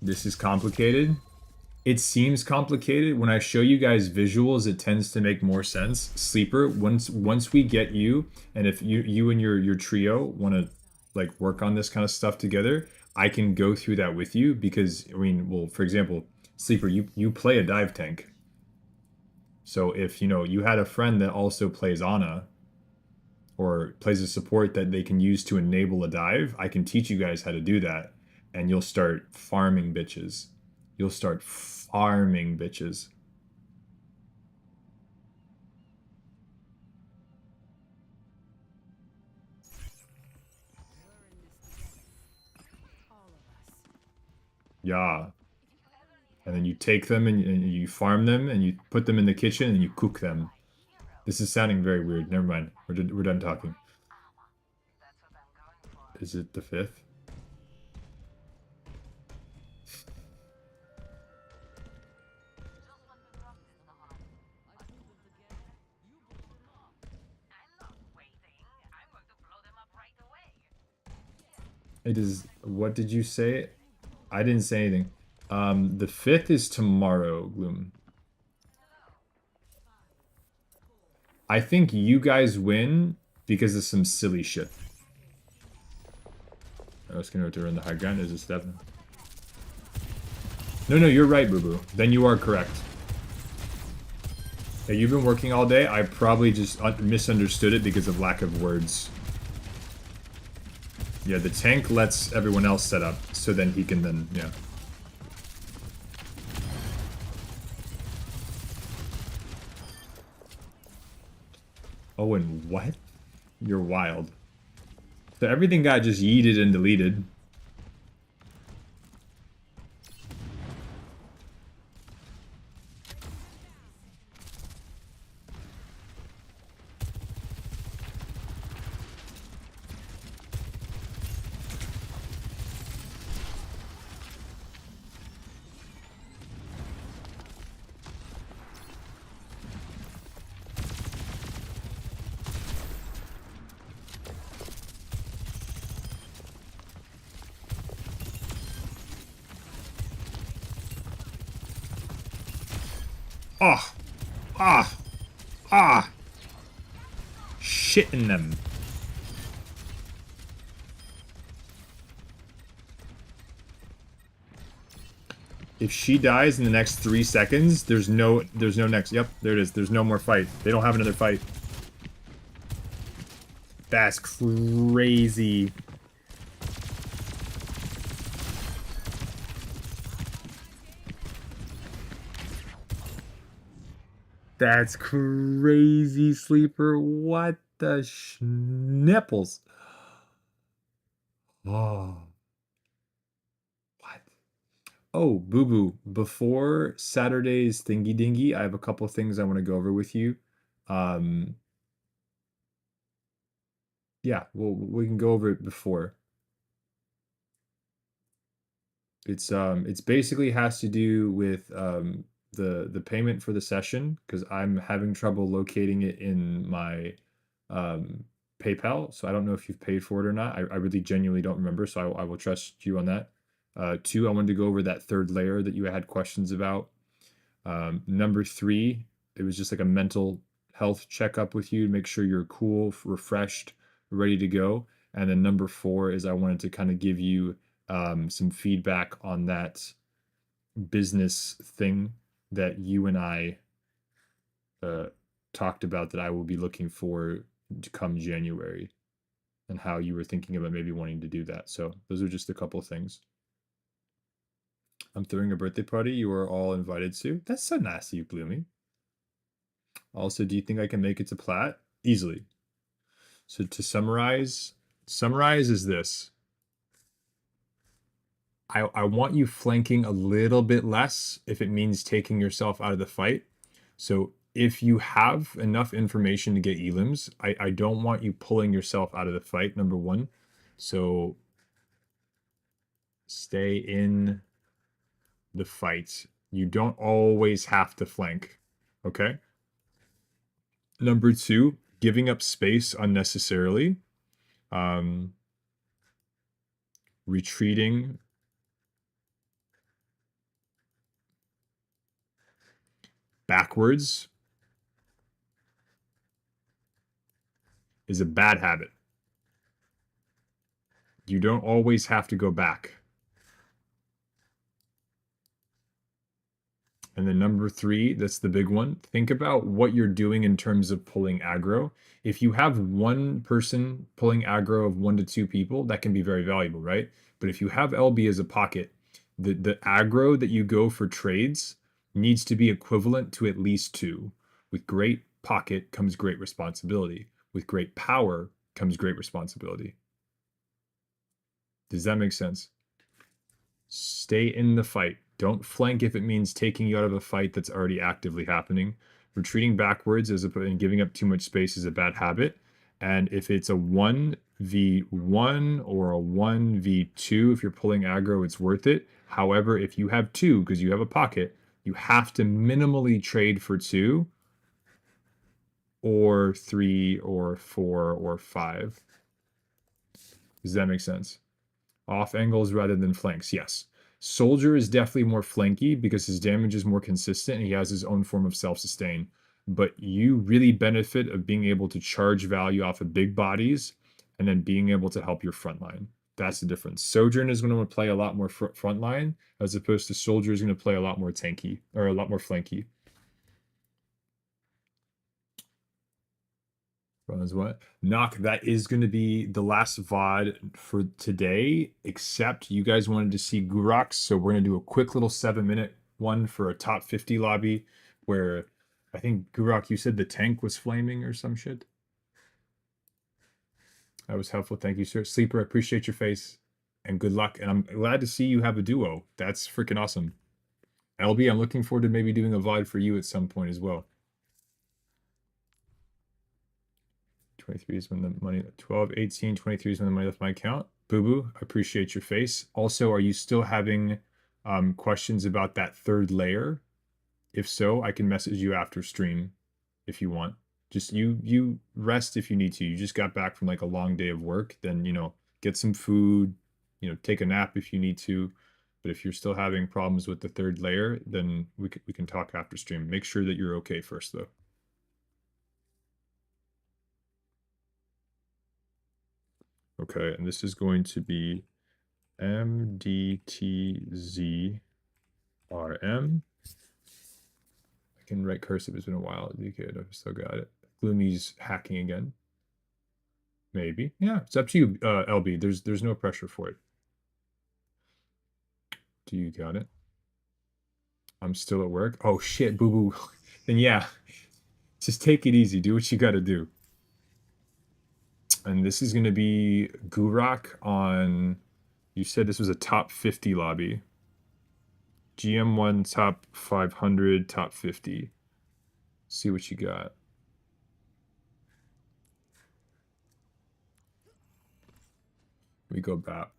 This is complicated. It seems complicated. When I show you guys visuals, it tends to make more sense. Sleeper, once we get you, and if you and your trio want to like work on this kind of stuff together, I can go through that with you because, I mean, well, for example, Sleeper, you play a dive tank. So if, you had a friend that also plays Ana or plays a support that they can use to enable a dive, I can teach you guys how to do that, and you'll start farming bitches. You'll start farming bitches. Yeah. And then you take them and you farm them and you put them in the kitchen and you cook them. This is sounding very weird. Never mind. We're done talking. Is it the 5th? It is. What did you say? I didn't say anything. The 5th is tomorrow, Gloom. I think you guys win because of some silly shit. I was gonna run the high ground. Is it Stefan? No, you're right, Boo Boo. Then you are correct. Hey, you've been working all day. I probably just misunderstood it because of lack of words. Yeah, the tank lets everyone else set up, so then he can then, yeah. Oh, and what? You're wild. So everything got just yeeted and deleted. Ah! Ah! Ah! Shit in them. If she dies in the next 3 seconds, there's no next. Yep, there it is. There's no more fight. They don't have another fight. That's crazy. That's crazy, Sleeper. What the schnipples? Oh. What? Oh, Boo Boo. Before Saturday's Thingy Dingy, I have a couple things I want to go over with you. Um, yeah, well, we can go over it before. It's basically has to do with the payment for the session because I'm having trouble locating it in my um PayPal. So I don't know if you've paid for it or not. I really genuinely don't remember, so I will trust you on that. Two, I wanted to go over that third layer that you had questions about. Number three, it was just like a mental health checkup with you to make sure you're cool, refreshed, ready to go. And then number four is I wanted to kind of give you some feedback on that business thing that you and I uh, talked about that I will be looking for to come January and how you were thinking about maybe wanting to do that. So those are just a couple of things. I'm throwing a birthday party. You are all invited to. That's so nice of you, Bloomy. Also, do you think I can make it to Plat? Easily. So to summarize is this. I want you flanking a little bit less if it means taking yourself out of the fight. So if you have enough information to get elims, I don't want you pulling yourself out of the fight, number one. So stay in the fight. You don't always have to flank, okay? Number two, giving up space unnecessarily. Retreating backwards is a bad habit. You don't always have to go back. And then number three, that's the big one. Think about what you're doing in terms of pulling aggro. If you have one person pulling aggro of 1 to 2 people, that can be very valuable, right? But if you have LB as a pocket, the aggro that you go for trades needs to be equivalent to at least 2. With great pocket comes great responsibility. With great power comes great responsibility. Does that make sense? Stay in the fight. Don't flank if it means taking you out of a fight that's already actively happening. Retreating backwards and giving up too much space is a bad habit. And if it's a 1v1 or a 1v2, if you're pulling aggro, it's worth it. However, if you have 2, because you have a pocket, you have to minimally trade for 2 or 3 or 4 or 5. Does that make sense? Off angles rather than flanks, yes. Soldier is definitely more flanky because his damage is more consistent and he has his own form of self-sustain. But you really benefit of being able to charge value off of big bodies and then being able to help your front line. That's the difference. Sojourn is going to play a lot more front line as opposed to Soldier is going to play a lot more tanky or a lot more flanky. Runs what? Knock, that is going to be the last VOD for today, except you guys wanted to see Gurox, so we're going to do a quick little 7-minute one for a top 50 lobby where I think, Gurok, you said the tank was flaming or some shit? That was helpful. Thank you, sir. Sleeper, I appreciate your face and good luck. And I'm glad to see you have a duo. That's freaking awesome. LB, I'm looking forward to maybe doing a VOD for you at some point as well. 23 is when the money, 12, 18, 23 is when the money left my account. Boo Boo, I appreciate your face. Also, are you still having questions about that third layer? If so, I can message you after stream if you want. Just you rest if you need to. You just got back from like a long day of work. Then, get some food, take a nap if you need to. But if you're still having problems with the third layer, then we can talk after stream. Make sure that you're okay first, though. Okay, and this is going to be MDTZRM. I can write cursive. It's been a while. You could. I've still got it. Gloomy's hacking again. Maybe. Yeah, it's up to you, LB. There's no pressure for it. Do you got it? I'm still at work. Oh shit, boo boo. Then yeah, just take it easy. Do what you got to do. And this is going to be Gurak on. You said this was a top 50 lobby. GM1 top 500, top 50. See what you got. We go back.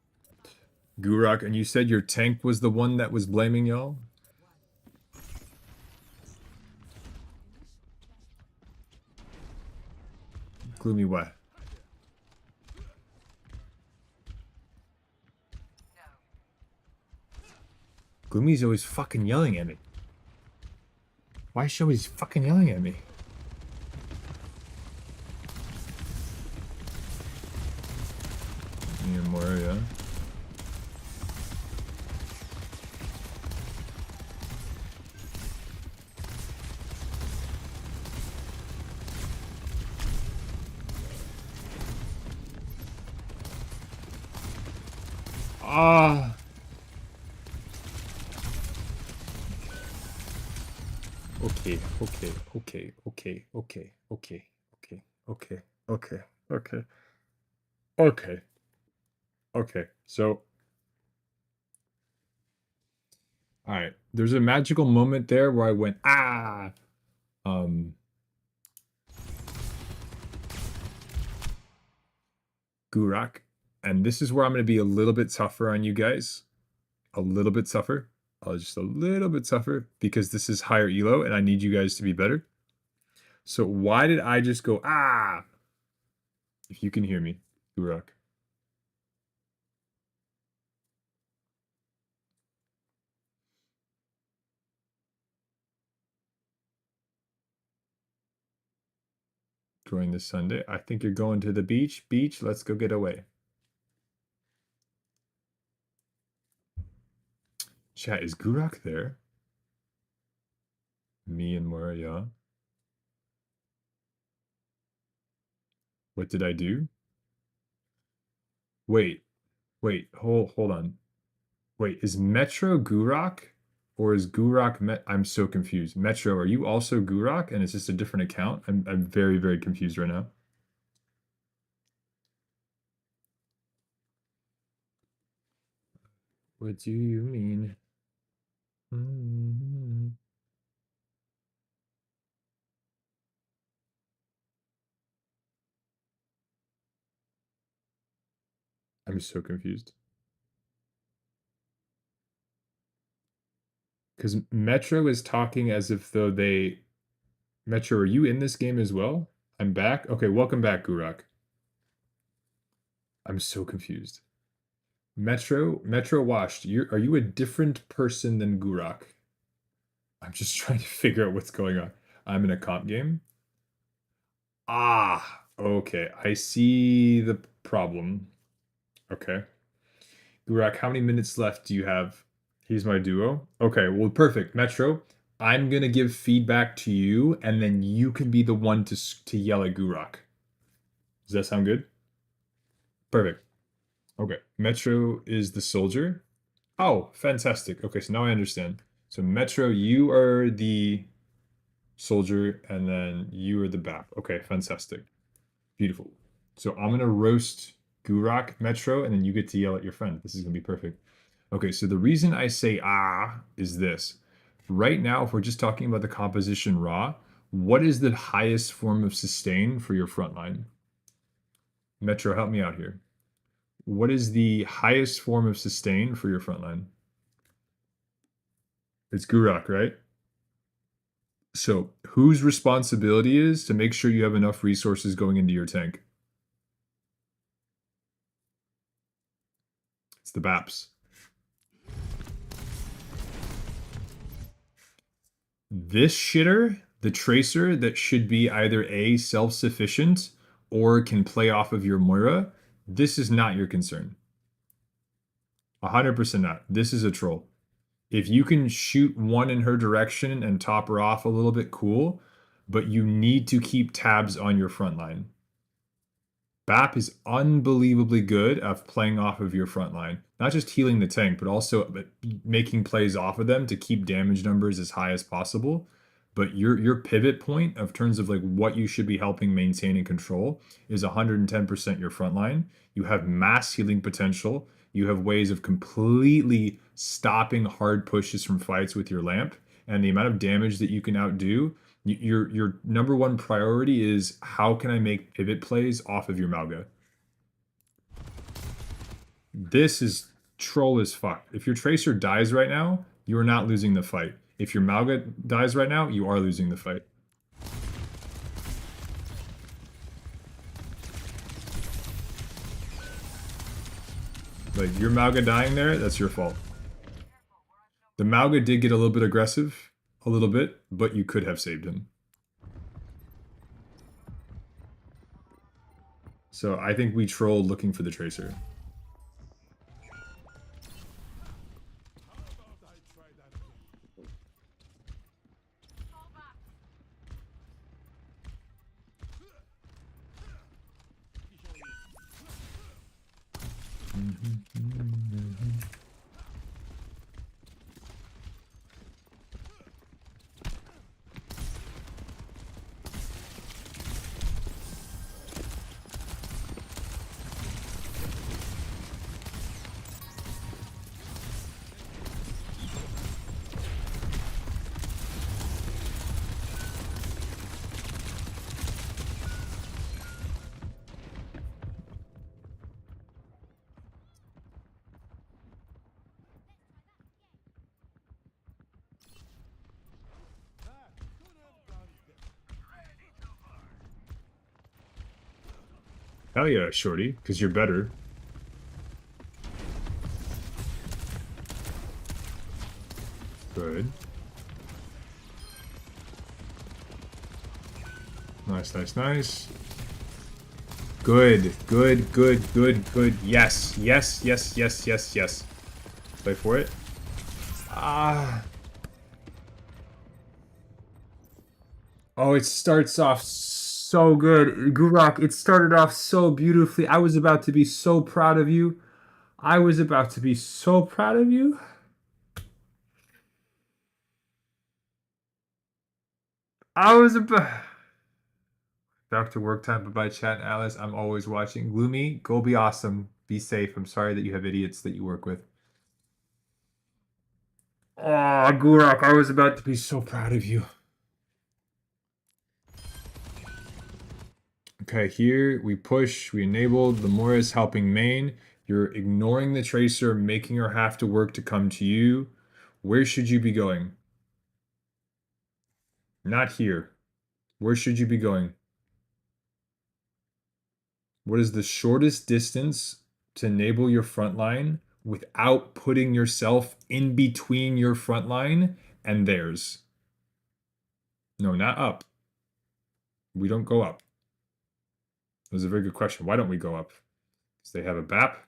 Gurak, and you said your tank was the one that was blaming y'all? Gloomy what? Gloomy's always fucking yelling at me. Why is she always fucking yelling at me? Me and Moria. Ah. Okay. So, all right. There's a magical moment there where I went, ah. Gurak. And this is where I'm going to be a little bit tougher on you guys. A little bit tougher. Just a little bit tougher because this is higher elo and I need you guys to be better. So why did I just go, ah? If you can hear me, Gurak. Growing this Sunday. I think you're going to the beach. Beach, let's go get away. Chat, is Gurak there? Me and Moria. What did I do? Wait, hold on. Wait, is Metro Gurak? Or is Gurak I'm so confused. Metro, are you also Gurak and it's just a different account? I'm very, very confused right now. What do you mean? I'm so confused. Because Metro is talking as if though they... Metro, are you in this game as well? I'm back? Okay, welcome back, Gurak. I'm so confused. Metro Washed, are you a different person than Gurak? I'm just trying to figure out what's going on. I'm in a comp game? Ah, okay. I see the problem. Okay. Gurak, how many minutes left do you have? He's my duo. Okay, well, perfect. Metro, I'm gonna give feedback to you, and then you can be the one to yell at Gurak. Does that sound good? Perfect. Okay, Metro is the soldier. Oh, fantastic. Okay, so now I understand. So Metro, you are the soldier, and then you are the BAP. Okay, fantastic. Beautiful. So I'm gonna roast Gurak, Metro, and then you get to yell at your friend. This is gonna be perfect. Okay, so the reason I say ah is this. Right now, if we're just talking about the composition raw, what is the highest form of sustain for your front line? Metro, help me out here. What is the highest form of sustain for your front line? It's Gurak, right? So whose responsibility is to make sure you have enough resources going into your tank? It's the BAPs. This shitter, the Tracer that should be either A, self-sufficient, or can play off of your Moira, this is not your concern. 100% not. This is a troll. If you can shoot one in her direction and top her off a little bit, cool, but you need to keep tabs on your front line. BAP is unbelievably good at playing off of your front line. Not just healing the tank, but also making plays off of them to keep damage numbers as high as possible. But your pivot point of terms of like what you should be helping maintain and control is 110% your front line. You have mass healing potential. You have ways of completely stopping hard pushes from fights with your lamp. And the amount of damage that you can outdo, your number one priority is how can I make pivot plays off of your Malga? This is troll as fuck. If your Tracer dies right now, you are not losing the fight. If your Malga dies right now, you are losing the fight. Like, your Malga dying there, that's your fault. The Malga did get a little bit aggressive, a little bit, but you could have saved him. So I think we trolled looking for the Tracer. Hell yeah, shorty, because you're better. Good. Nice, nice, nice. Good, good, good, good, good. Yes, yes, yes, yes, yes, yes. Play for it. Ah. Oh, it starts off so good. Gurak, it started off so beautifully. I was about to be so proud of you. I was about to be so proud of you. I was about... Back to work time. Bye-bye, chat. Alice, I'm always watching. Gloomy, go be awesome. Be safe. I'm sorry that you have idiots that you work with. Oh, Gurak, I was about to be so proud of you. Okay, here we push, we enabled, the Moira's helping main. You're ignoring the Tracer, making her have to work to come to you. Where should you be going? Not here. Where should you be going? What is the shortest distance to enable your front line without putting yourself in between your front line and theirs? No, not up. We don't go up. That was a very good question. Why don't we go up? Because they have a BAP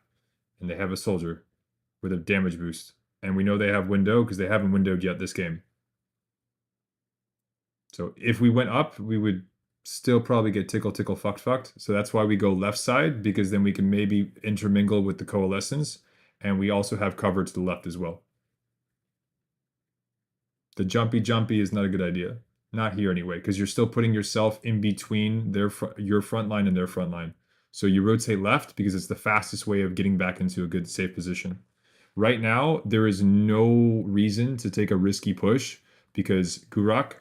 and they have a soldier with a damage boost. And we know they have window because they haven't windowed yet this game. So if we went up, we would still probably get tickle, fucked. So that's why we go left side, because then we can maybe intermingle with the coalescence. And we also have cover to the left as well. The jumpy is not a good idea. Not here anyway, because you're still putting yourself in between your front line and their front line. So you rotate left because it's the fastest way of getting back into a good safe position. Right now, there is no reason to take a risky push because Gurak,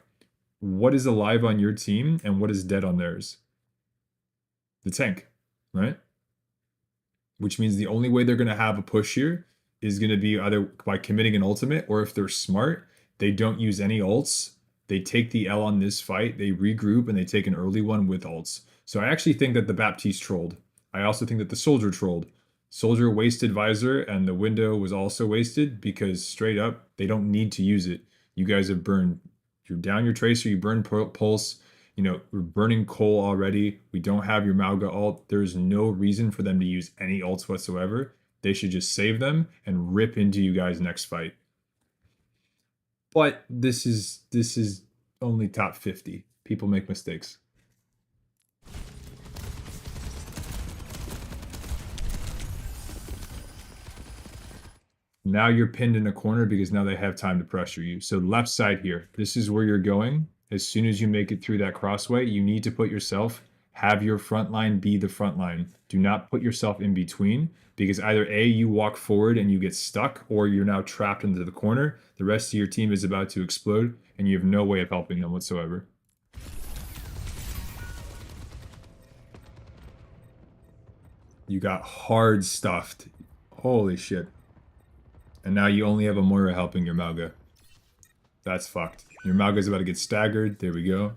what is alive on your team and what is dead on theirs? The tank, right? Which means the only way they're going to have a push here is going to be either by committing an ultimate, or if they're smart, they don't use any ults. They take the L on this fight, they regroup, and they take an early one with ults. So I actually think that the Baptiste trolled. I also think that the Soldier trolled. Soldier wasted Visor, and the window was also wasted because straight up, they don't need to use it. You guys have burned You're down your Tracer, you burn Pulse, you know, we're burning Cole already. We don't have your Mauga ult. There's no reason for them to use any ults whatsoever. They should just save them and rip into you guys next fight. But this is only top 50. People make mistakes. Now you're pinned in a corner because now they have time to pressure you. So left side here, this is where you're going. As soon as you make it through that crossway, you need to put yourself, have your front line be the front line. Do not put yourself in between because either A, you walk forward and you get stuck, or you're now trapped into the corner. The rest of your team is about to explode and you have no way of helping them whatsoever. You got hard stuffed. Holy shit. And now you only have a Moira helping your Mauga. That's fucked. Your Mauga's about to get staggered. There we go.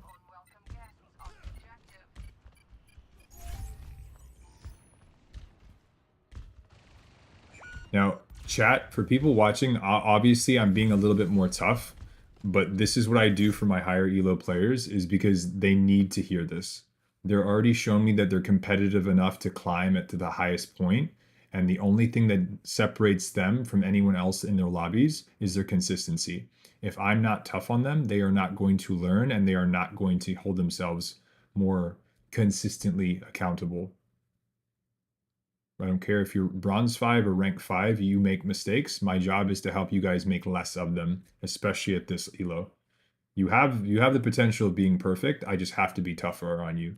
Now, chat, for people watching, obviously I'm being a little bit more tough, but this is what I do for my higher elo players is because they need to hear this. They're already showing me that they're competitive enough to climb to the highest point, and the only thing that separates them from anyone else in their lobbies is their consistency. If I'm not tough on them, they are not going to learn, and they are not going to hold themselves more consistently accountable. I don't care if you're bronze 5 or rank 5, you make mistakes. My job is to help you guys make less of them, especially at this elo. You have the potential of being perfect. I just have to be tougher on you.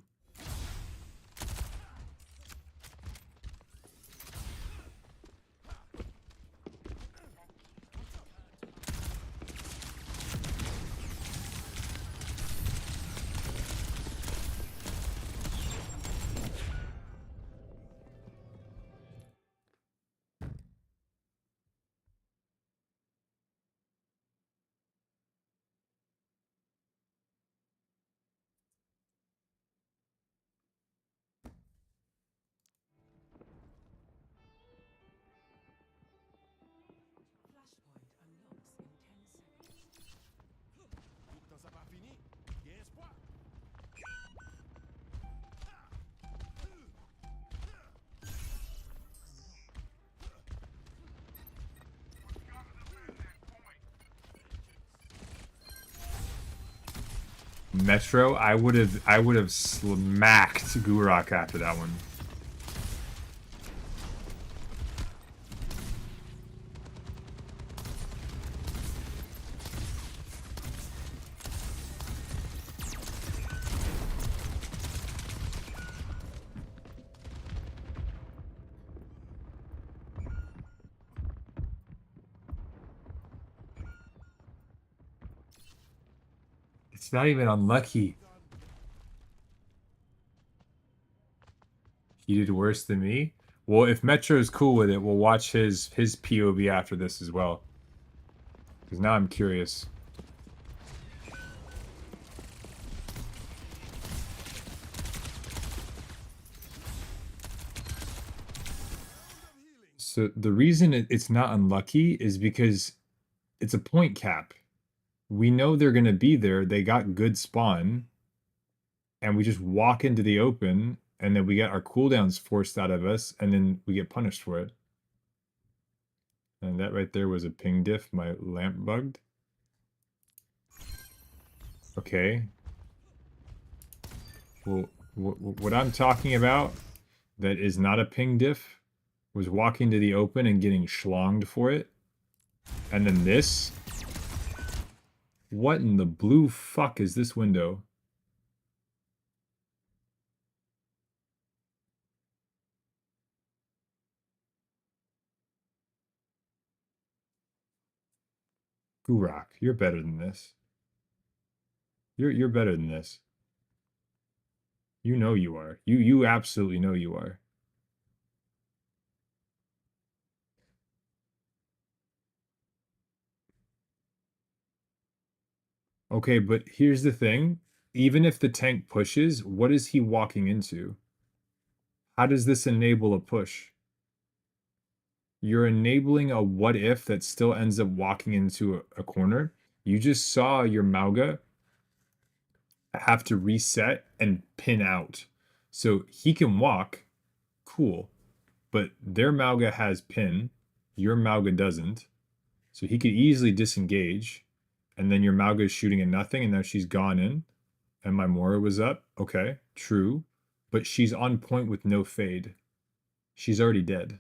Metro, I would have smacked Gurok after that one. It's not even unlucky. He did worse than me? Well, if Metro's cool with it, we'll watch his POV after this as well. Because now I'm curious. So the reason it's not unlucky is because it's a point cap. We know they're going to be there. They got good spawn. And we just walk into the open, and then we get our cooldowns forced out of us, and then we get punished for it. And that right there was a ping diff. My lamp bugged. Okay. Well, what I'm talking about that is not a ping diff was walking to the open and getting schlonged for it. And then this. What in the blue fuck is this window? Gurok, you're better than this. You're better than this. You know you are. You absolutely know you are. Okay, but here's the thing. Even if the tank pushes, what is he walking into? How does this enable a push? You're enabling a what if that still ends up walking into a corner. You just saw your Mauga have to reset and pin out. So he can walk, cool. But their Mauga has pin, your Mauga doesn't. So he could easily disengage. And then your Mauga is shooting at nothing, and now she's gone in. And my Mora was up. Okay, true. But she's on point with no fade. She's already dead.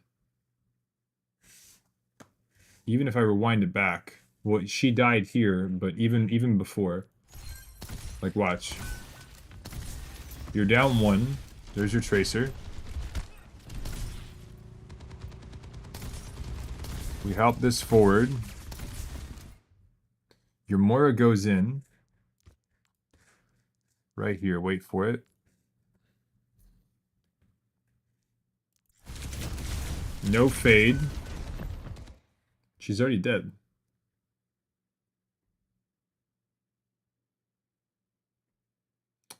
Even if I rewind it back, well, she died here, but even before. Like, watch. You're down 1. There's your Tracer. We help this forward. Your Mora goes in. Right here, wait for it. No fade. She's already dead.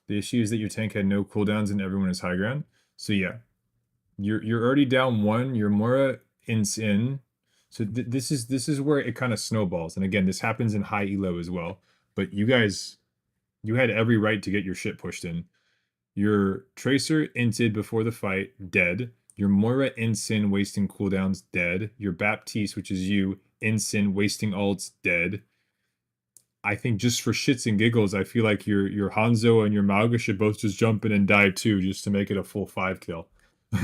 The issue is that your tank had no cooldowns and everyone is high ground. So yeah, you're already down 1. Your Mora ints in. So this is where it kind of snowballs. And again, this happens in high elo as well. But you guys, you had every right to get your shit pushed in. Your Tracer inted before the fight, dead. Your Moira Insin wasting cooldowns, dead. Your Baptiste, which is you, Insin wasting ults, dead. I think just for shits and giggles, I feel like your Hanzo and your Mauga should both just jump in and die too, just to make it a full 5 kill.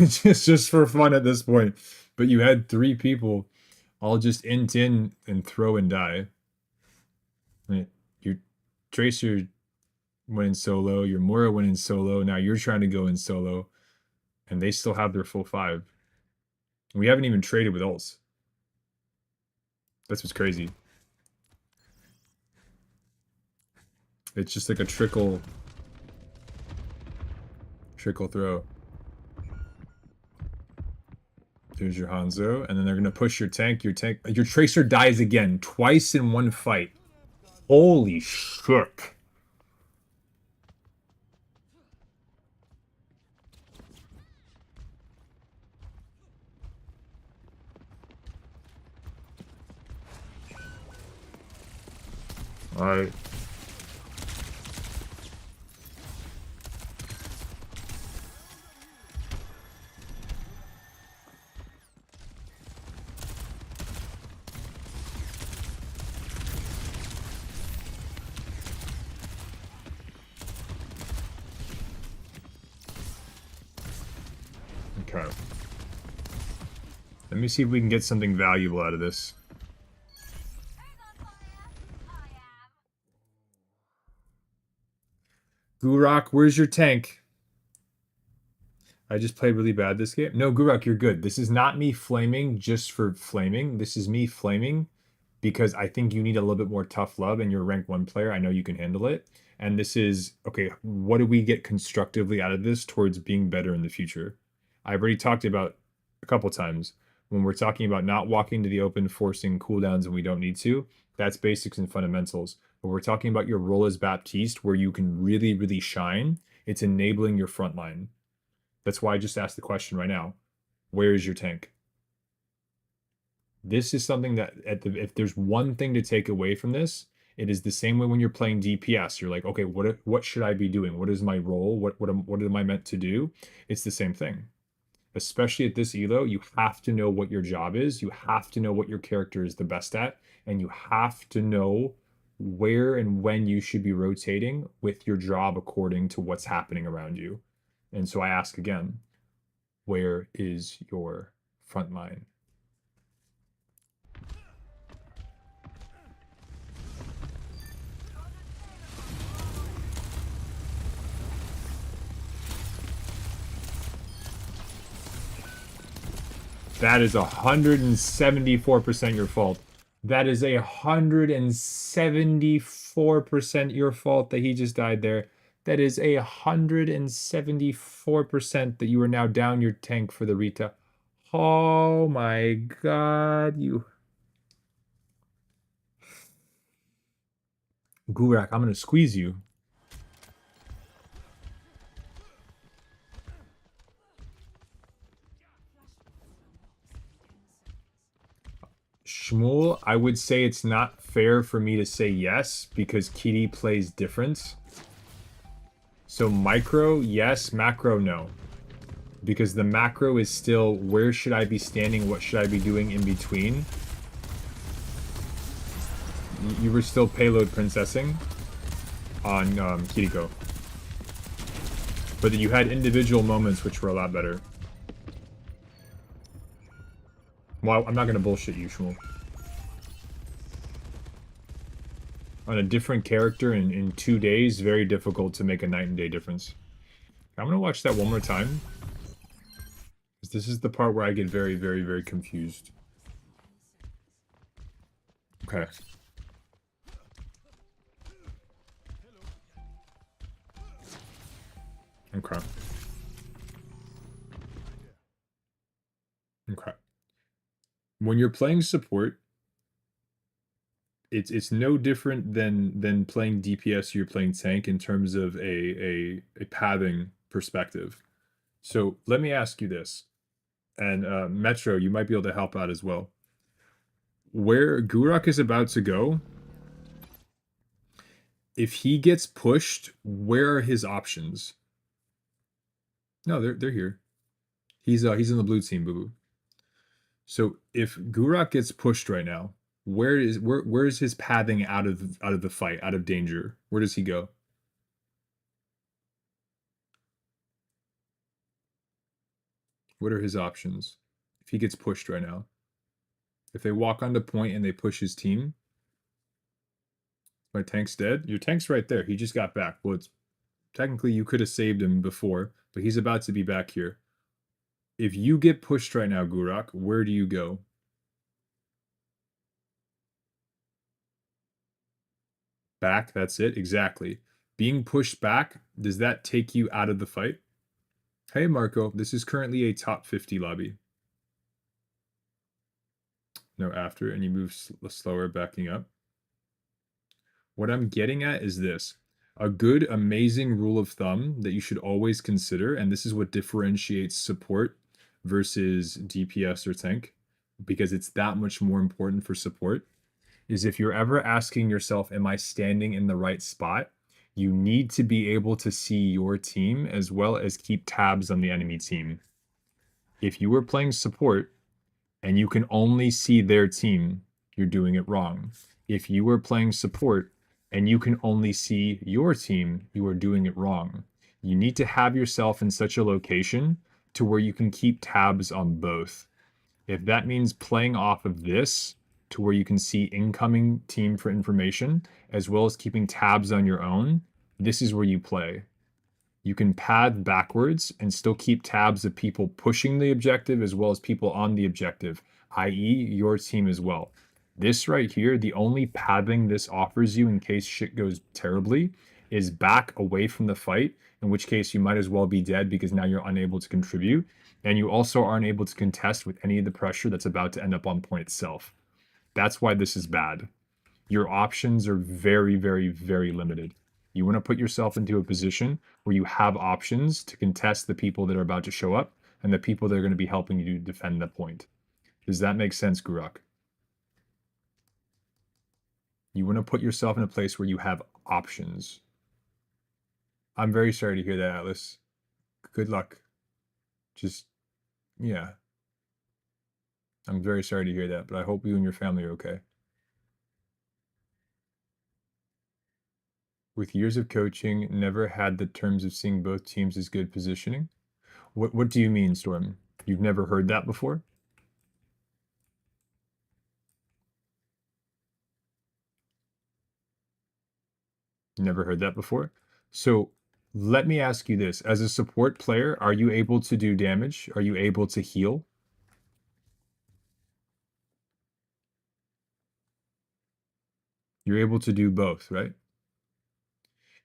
just for fun at this point. But you had 3 people all just int in and throw and die. Your Tracer went in solo, your Mora went in solo, now you're trying to go in solo, and they still have their full 5. We haven't even traded with ults. That's what's crazy. It's just like a trickle throw. There's your Hanzo, and then they're gonna push your tank. Your Tracer dies again, twice in one fight. Holy shit. Alright. Okay. Let me see if we can get something valuable out of this. Gurok, where's your tank? I just played really bad this game. No, Gurok, you're good. This is not me flaming just for flaming. This is me flaming because I think you need a little bit more tough love and you're a rank 1 player. I know you can handle it. And this is, okay, what do we get constructively out of this towards being better in the future? I've already talked about a couple times when we're talking about not walking to the open, forcing cooldowns when we don't need to. That's basics and fundamentals. But we're talking about your role as Baptiste where you can really, really shine. It's enabling your front line. That's why I just asked the question right now. Where is your tank? This is something that if there's one thing to take away from this, it is the same way when you're playing DPS. You're like, okay, what should I be doing? What is my role? What am I meant to do? It's the same thing. Especially at this elo, you have to know what your job is. You have to know what your character is the best at, and you have to know where and when you should be rotating with your job according to what's happening around you. And so I ask again, where is your front line? That is 174% your fault. That is 174% your fault that he just died there. That is 174% that you are now down your tank for the Rita. Oh my god, you. Gurak, I'm gonna squeeze you. Shmuel, I would say it's not fair for me to say yes because Kitty plays different. So micro, yes. Macro, no. Because the macro is still where should I be standing, what should I be doing in between. You were still payload princessing on Kiriko. But you had individual moments which were a lot better. Well, I'm not going to bullshit you, Shmuel. On a different character in 2 days, very difficult to make a night and day difference. I'm going to watch that one more time. This is the part where I get very, very, very confused. Okay. Okay. Okay. When you're playing support, it's no different than playing DPS or you're playing tank in terms of a pathing perspective. So let me ask you this, and Metro, you might be able to help out as well. Where Gurok is about to go, if he gets pushed, where are his options? No, they're here. He's in the blue team, boo boo. So if Gurok gets pushed right now, where is his pathing out of the fight, out of danger? Where does he go? What are his options if he gets pushed right now? If they walk onto point and they push his team, my tank's dead. Your tank's right there. He just got back. Well, it's technically you could have saved him before, but he's about to be back here. If you get pushed right now, Gurok, where do you go? Back, that's it, exactly. Being pushed back, does that take you out of the fight? Hey, Marco, this is currently a top 50 lobby. No, after, and you move slower, backing up. What I'm getting at is this. A good, amazing rule of thumb that you should always consider, and this is what differentiates support versus DPS or tank, because it's that much more important for support, is if you're ever asking yourself, am I standing in the right spot? You need to be able to see your team as well as keep tabs on the enemy team. If you are playing support and you can only see their team, you're doing it wrong. If you are playing support and you can only see your team, you are doing it wrong. You need to have yourself in such a location to where you can keep tabs on both. If that means playing off of this to where you can see incoming team for information, as well as keeping tabs on your own, this is where you play. You can pad backwards and still keep tabs of people pushing the objective as well as people on the objective, i.e. your team as well. This right here, the only padding this offers you in case shit goes terribly is back away from the fight, in which case you might as well be dead because now you're unable to contribute, and you also aren't able to contest with any of the pressure that's about to end up on point itself. That's why this is bad. Your options are very, very, very limited. You want to put yourself into a position where you have options to contest the people that are about to show up and the people that are going to be helping you to defend the point. Does that make sense, Gurok? You want to put yourself in a place where you have options. I'm very sorry to hear that, Atlas. Good luck. Just, yeah. I'm very sorry to hear that, but I hope you and your family are okay. With years of coaching, never had the terms of seeing both teams as good positioning. What do you mean, Storm? You've never heard that before? Never heard that before? So let me ask you this. As a support player, are you able to do damage? Are you able to heal? You're able to do both, right?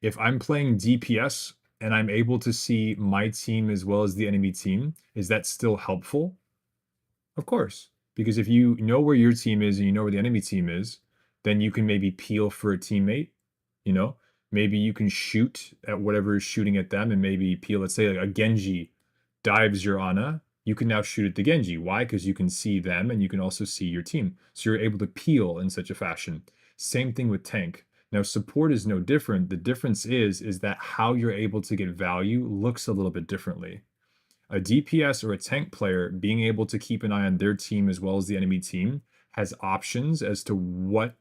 If I'm playing DPS and I'm able to see my team as well as the enemy team, is that still helpful? Of course, because if you know where your team is and you know where the enemy team is, then you can maybe peel for a teammate, you know? Maybe you can shoot at whatever is shooting at them and maybe peel. Let's say like a Genji dives your Ana, you can now shoot at the Genji. Why? Because you can see them and you can also see your team. So you're able to peel in such a fashion. Same thing with tank. Now support is no different. The difference is that how you're able to get value looks a little bit differently. A DPS or a tank player being able to keep an eye on their team as well as the enemy team has options as to what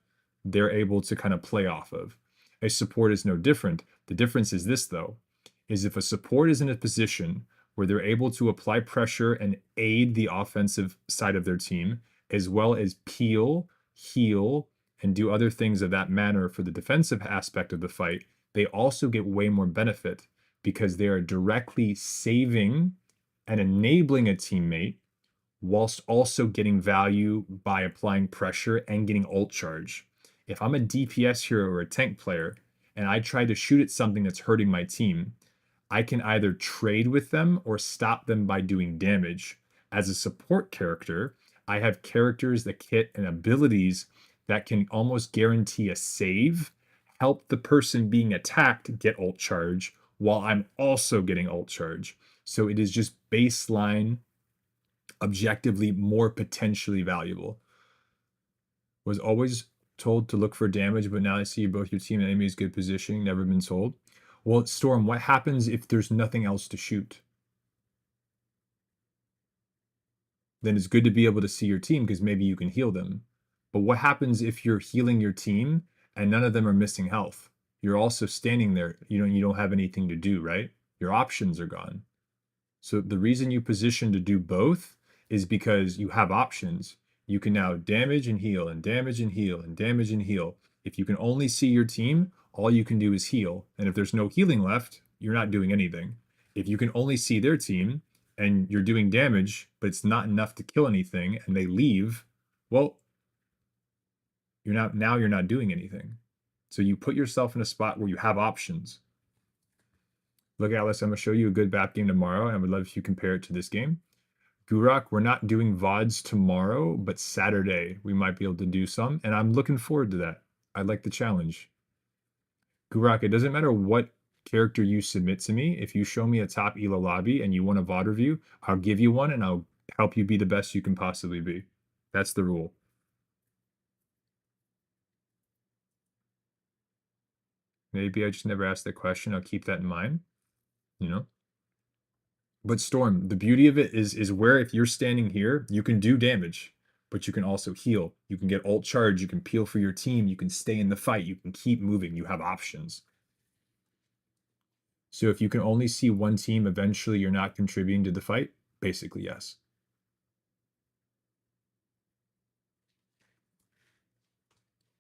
they're able to kind of play off of. A support is no different. The difference is this though, is if a support is in a position where they're able to apply pressure and aid the offensive side of their team, as well as peel, heal, and do other things of that manner for the defensive aspect of the fight, they also get way more benefit because they are directly saving and enabling a teammate whilst also getting value by applying pressure and getting ult charge. If I'm a DPS hero or a tank player and I try to shoot at something that's hurting my team, I can either trade with them or stop them by doing damage. As a support character, I have characters, the kit, and abilities that can almost guarantee a save, help the person being attacked get ult charge, while I'm also getting ult charge. So it is just baseline, objectively more potentially valuable. Was always told to look for damage, but now I see both your team and enemy's good positioning, never been told. Well, Storm, what happens if there's nothing else to shoot? Then it's good to be able to see your team because maybe you can heal them. But what happens if you're healing your team and none of them are missing health? You're also standing there. You don't have anything to do, right? Your options are gone. So the reason you position to do both is because you have options. You can now damage and heal and damage and heal and damage and heal. If you can only see your team, all you can do is heal. And if there's no healing left, you're not doing anything. If you can only see their team and you're doing damage, but it's not enough to kill anything and they leave, well, you're not doing anything. So you put yourself in a spot where you have options. Look, Alice, I'm going to show you a good BAP game tomorrow, and I would love if you compare it to this game. Gurak, we're not doing VODs tomorrow, but Saturday we might be able to do some, and I'm looking forward to that. I like the challenge. Gurak, it doesn't matter what character you submit to me. If you show me a top ELO lobby and you want a VOD review, I'll give you one, and I'll help you be the best you can possibly be. That's the rule. Maybe I just never asked that question. I'll keep that in mind. You know? But Storm, the beauty of it is where if you're standing here, you can do damage, but you can also heal. You can get ult charge, you can peel for your team, you can stay in the fight, you can keep moving, you have options. So if you can only see one team, eventually you're not contributing to the fight? Basically, yes.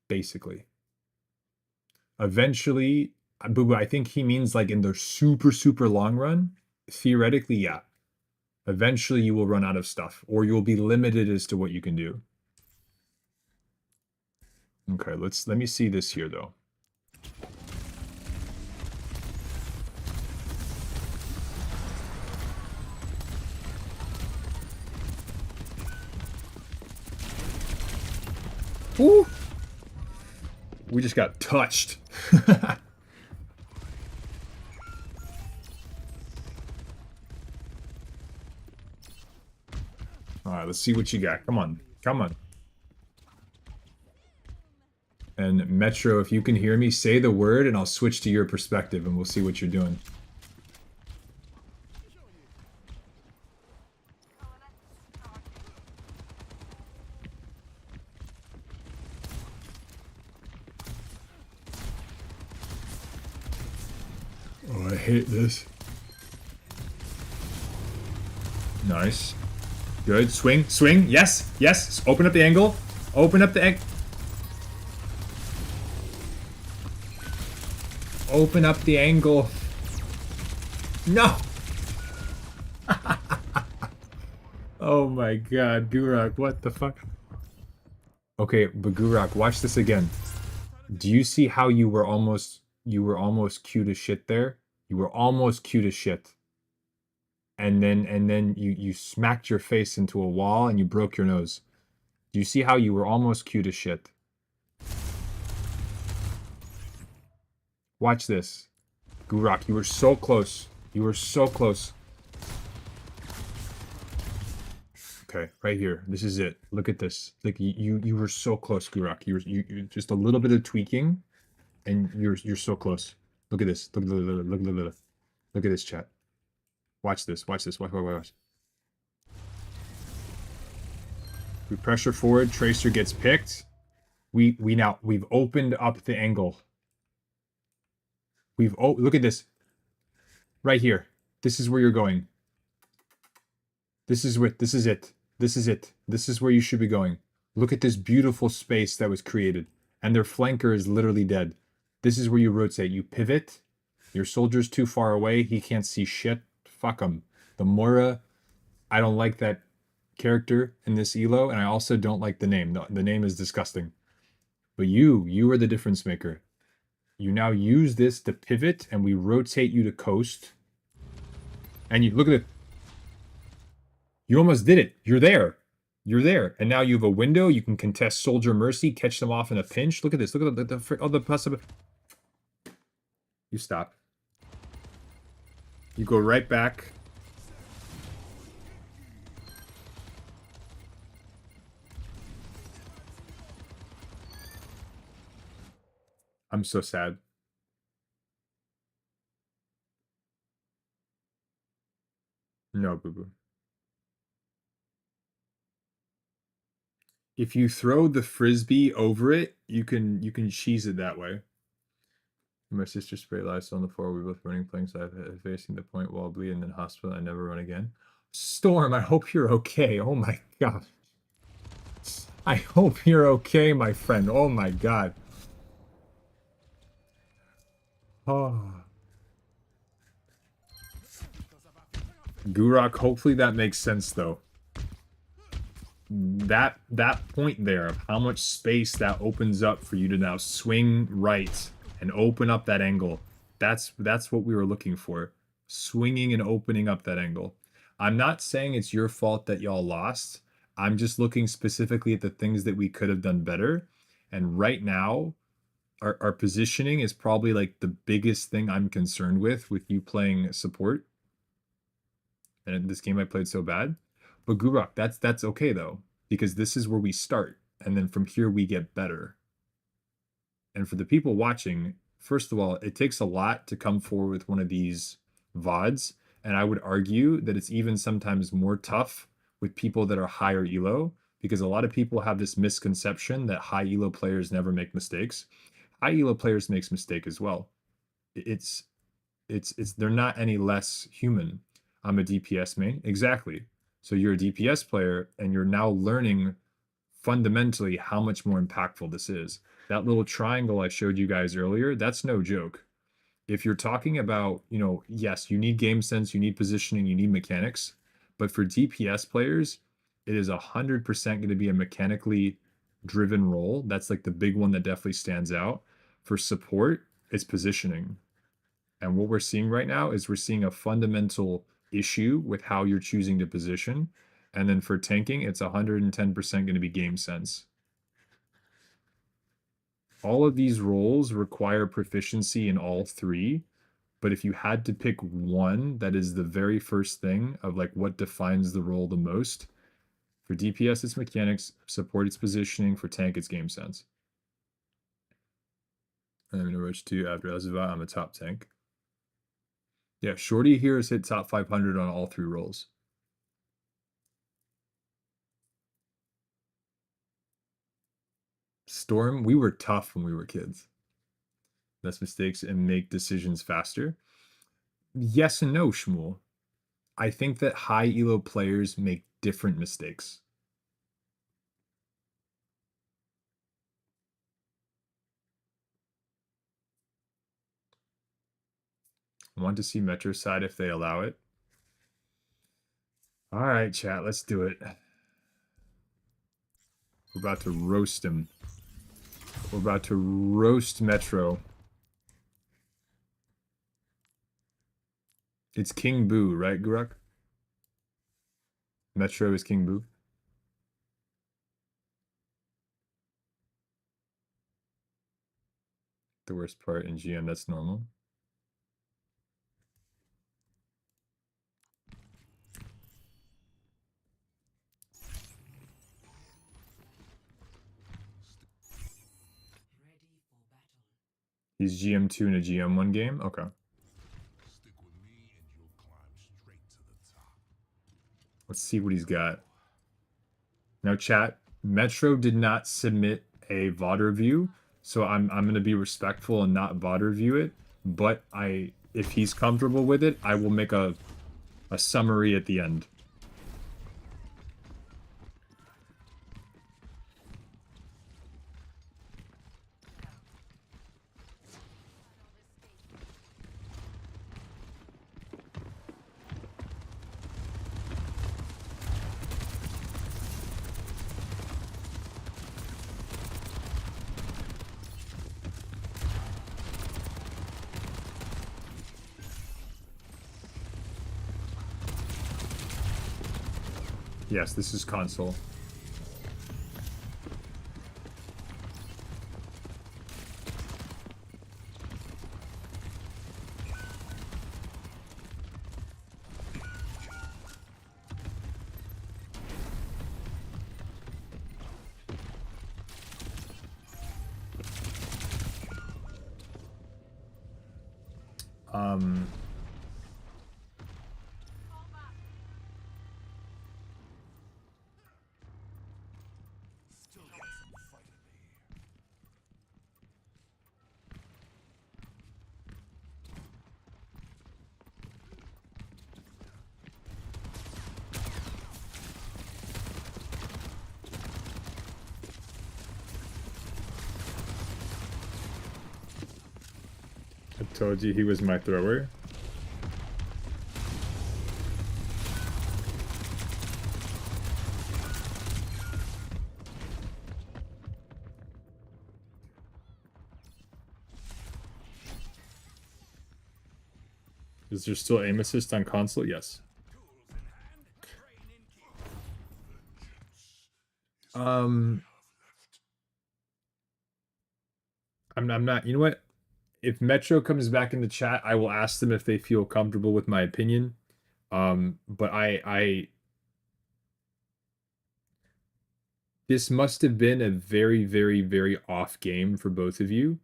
Basically. Eventually, Boo, I think he means like in the super, super long run. Theoretically, yeah. Eventually you will run out of stuff, or you will be limited as to what you can do. Okay, let me see this here though. Woo! We just got touched. All right, let's see what you got. Come on. Come on. And Metro, if you can hear me, say the word and I'll switch to your perspective and we'll see what you're doing. Oh, I hate this. Nice. Good. Swing. Swing. Yes. Yes. Open up the angle. Open up the angle. Open up the angle. No. Oh my god, Gurak, what the fuck? Okay, but Gurak, watch this again. Do you see how you were almost cute as shit there? You were almost cute as shit. And then you smacked your face into a wall and you broke your nose. Do you see how you were almost cute as shit? Watch this. Gurak, you were so close. You were so close. Okay, right here. This is it. Look at this. Like you were so close, Gurak. You just a little bit of tweaking, and you're so close. Look at this. Look at this, chat. Watch this. Watch this. Watch. We pressure forward. Tracer gets picked. We've opened up the angle. Look at this. Right here. This is where you're going. This is it. This is it. This is where you should be going. Look at this beautiful space that was created. And their flanker is literally dead. This is where you rotate. You pivot. Your soldier's too far away. He can't see shit. Fuck him. The Mora, I don't like that character in this elo, and I also don't like the name. The name is disgusting. But you are the difference maker. You now use this to pivot, and we rotate you to coast. And you look at it. You almost did it. You're there. You're there. And now you have a window. You can contest Soldier Mercy, catch them off in a pinch. Look at this. Look at the possible. You stop. You go right back. I'm so sad. No, boo-boo. If you throw the frisbee over it, you can cheese it that way. My sister sprayed last on the floor. We were both running, playing side facing the point, wobbly, and then hospital. I never run again. Storm, I hope you're okay. Oh my god. I hope you're okay, my friend. Oh my god. Oh. Gurok, hopefully that makes sense though. That point there of how much space that opens up for you to now swing right and open up that angle. That's what we were looking for. Swinging and opening up that angle. I'm not saying it's your fault that y'all lost. I'm just looking specifically at the things that we could have done better. And right now, our positioning is probably like the biggest thing I'm concerned with you playing support. And in this game I played so bad. But Gurok, that's okay though, because this is where we start. And then from here we get better. And for the people watching, first of all, it takes a lot to come forward with one of these VODs. And I would argue that it's even sometimes more tough with people that are higher elo, because a lot of people have this misconception that high elo players never make mistakes. High elo players makes mistake as well. It's they're not any less human. I'm a DPS main. Exactly. So you're a DPS player and you're now learning fundamentally how much more impactful this is. That little triangle I showed you guys earlier, that's no joke. If you're talking about, yes, you need game sense, you need positioning, you need mechanics, but for DPS players, it is 100% going to be a mechanically driven role. That's like the big one that definitely stands out. For support, it's positioning. And what we're seeing right now is we're seeing a fundamental issue with how you're choosing to position. And then for tanking, it's 110% going to be game sense. All of these roles require proficiency in all three. But if you had to pick one, that is the very first thing of like what defines the role the most. For DPS, it's mechanics. Support, it's positioning. For tank, it's game sense. And I'm going to rush 2 after Azuva. I'm a top tank. Yeah, Shorty here has hit top 500 on all 3 roles. Storm, we were tough when we were kids. Less mistakes and make decisions faster. Yes and no, Shmuel. I think that high elo players make different mistakes. I want to see Metro side if they allow it. All right, chat, let's do it. We're about to roast him. We're about to roast Metro. It's King Boo, right, Guruk? Metro is King Boo. The worst part in GM, that's normal. He's GM2 in a GM1 game? Okay. Let's see what he's got. Now, chat, Metro did not submit a VOD review, so I'm going to be respectful and not VOD review it. But if he's comfortable with it, I will make a summary at the end. Yes, this is console. I told you he was my thrower. Is there still aim assist on console? Yes. I'm not, you know what? If Metro comes back in the chat, I will ask them if they feel comfortable with my opinion. But this must have been a very, very, very off game for both of you.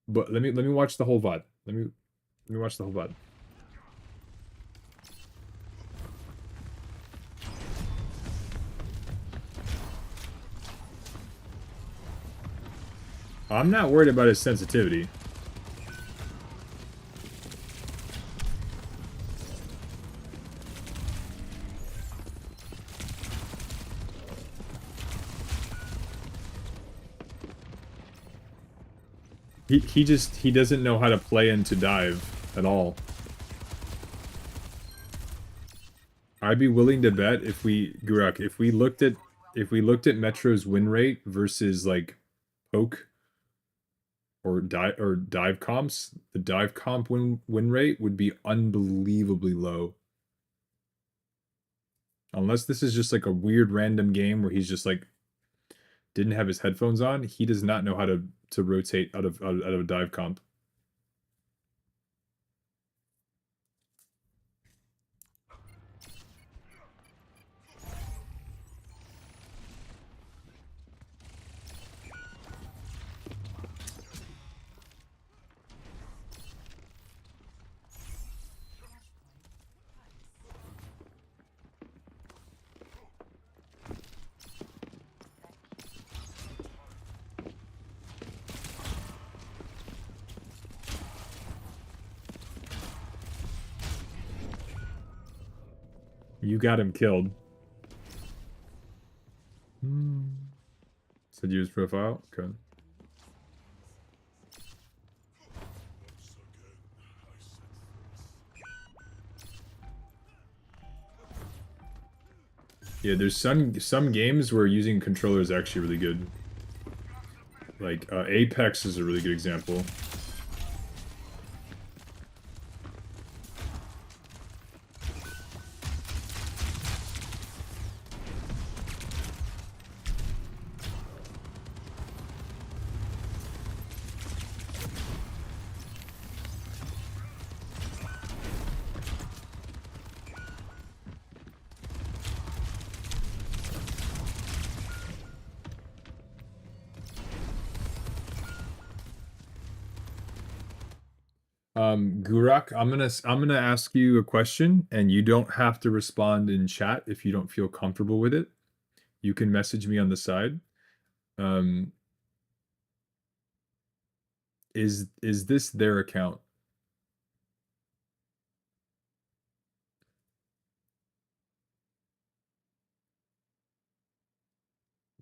But let me watch the whole VOD. Let me watch the whole VOD. I'm not worried about his sensitivity. He doesn't know how to play into dive at all. I'd be willing to bet if we Guruk, if we looked at Metro's win rate versus like poke or dive comps, the dive comp win rate would be unbelievably low. Unless this is just like a weird random game where he's just like didn't have his headphones on, he does not know how to rotate out of a dive comp. You got him killed. Said use profile? Okay. Yeah, there's some games where using controller is actually really good. Like Apex is a really good example. Gurak, I'm gonna ask you a question, and you don't have to respond in chat if you don't feel comfortable with it. You can message me on the side. Um, is this their account?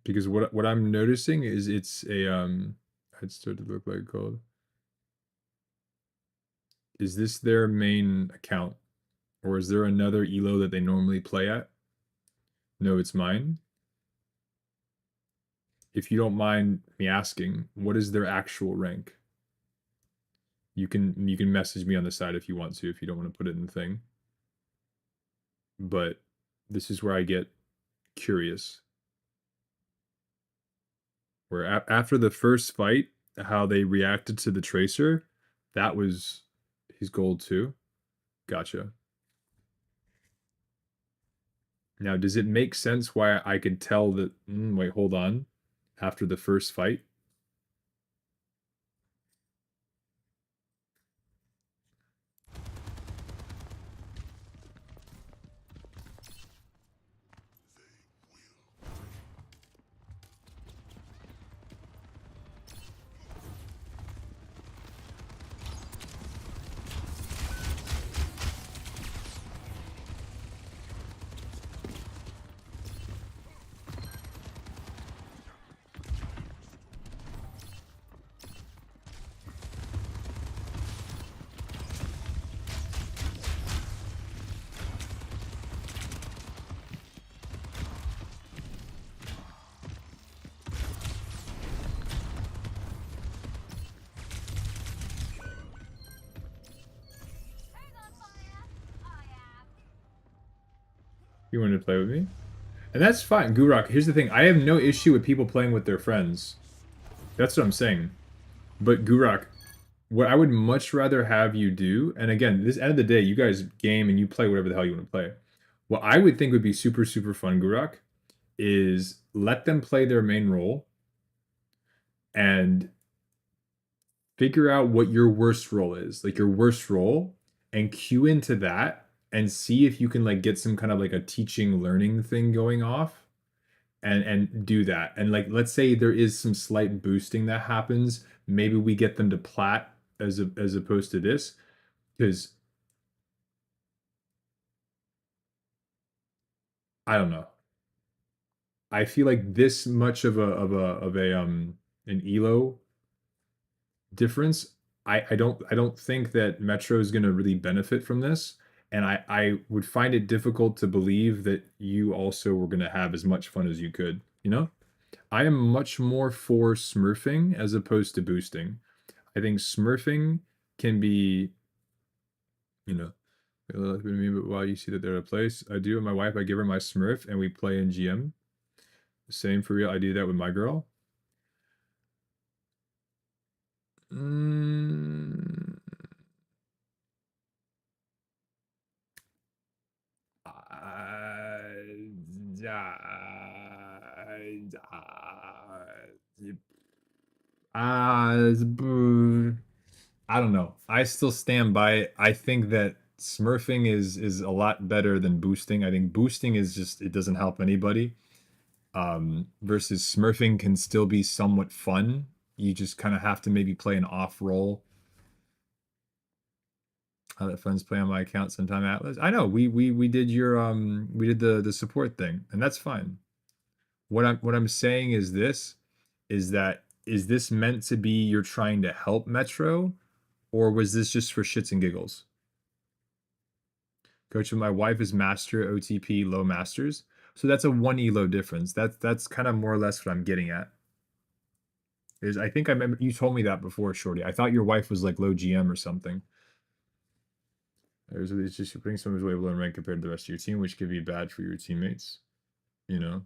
Because what I'm noticing is it's a it started to look like gold. Is this their main account, or is there another elo that they normally play at? No, it's mine. If you don't mind me asking, what is their actual rank? You can message me on the side if you want to, if you don't want to put it in the thing. But this is where I get curious. Where after the first fight, how they reacted to the Tracer, that was he's gold too. Gotcha. Now, does it make sense why I could tell that? Wait, hold on. After the first fight, you wanted to play with me, and that's fine. Gurok, here's the thing: I have no issue with people playing with their friends. That's what I'm saying. But Gurok, what I would much rather have you do, and again, this end of the day, you guys game and you play whatever the hell you want to play. What I would think would be super, super fun, Gurok, is let them play their main role and figure out what your worst role is, like your worst role, and cue into that and see if you can like get some kind of like a teaching learning thing going off and do that. And like let's say there is some slight boosting that happens, maybe we get them to plat as opposed to this, because I don't know. I feel like this much of a an elo difference, I don't think that Metro is going to really benefit from this, and I would find it difficult to believe that you also were going to have as much fun as you could. You know, I am much more for smurfing as opposed to boosting. I think smurfing can be, you know, a little bit of me, but while you see that they're at a place, I do with my wife. I give her my smurf and we play in GM. Same for real. I do that with my girl. Mm, I don't know. I still stand by it. I think that smurfing is a lot better than boosting. I think boosting is just it doesn't help anybody. Versus smurfing can still be somewhat fun. You just kind of have to maybe play an off role. I let friends play on my account sometime. Atlas. I know we did your we did the support thing, and that's fine. What I'm saying is this, is that is this meant to be you're trying to help Metro, or was this just for shits and giggles? Coach, my wife is master OTP low masters, so that's a one elo difference. That's kind of more or less what I'm getting at. Is I think I remember you told me that before, Shorty. I thought your wife was like low GM or something. It's just you're putting someone's way below in rank compared to the rest of your team, which could be bad for your teammates. You know.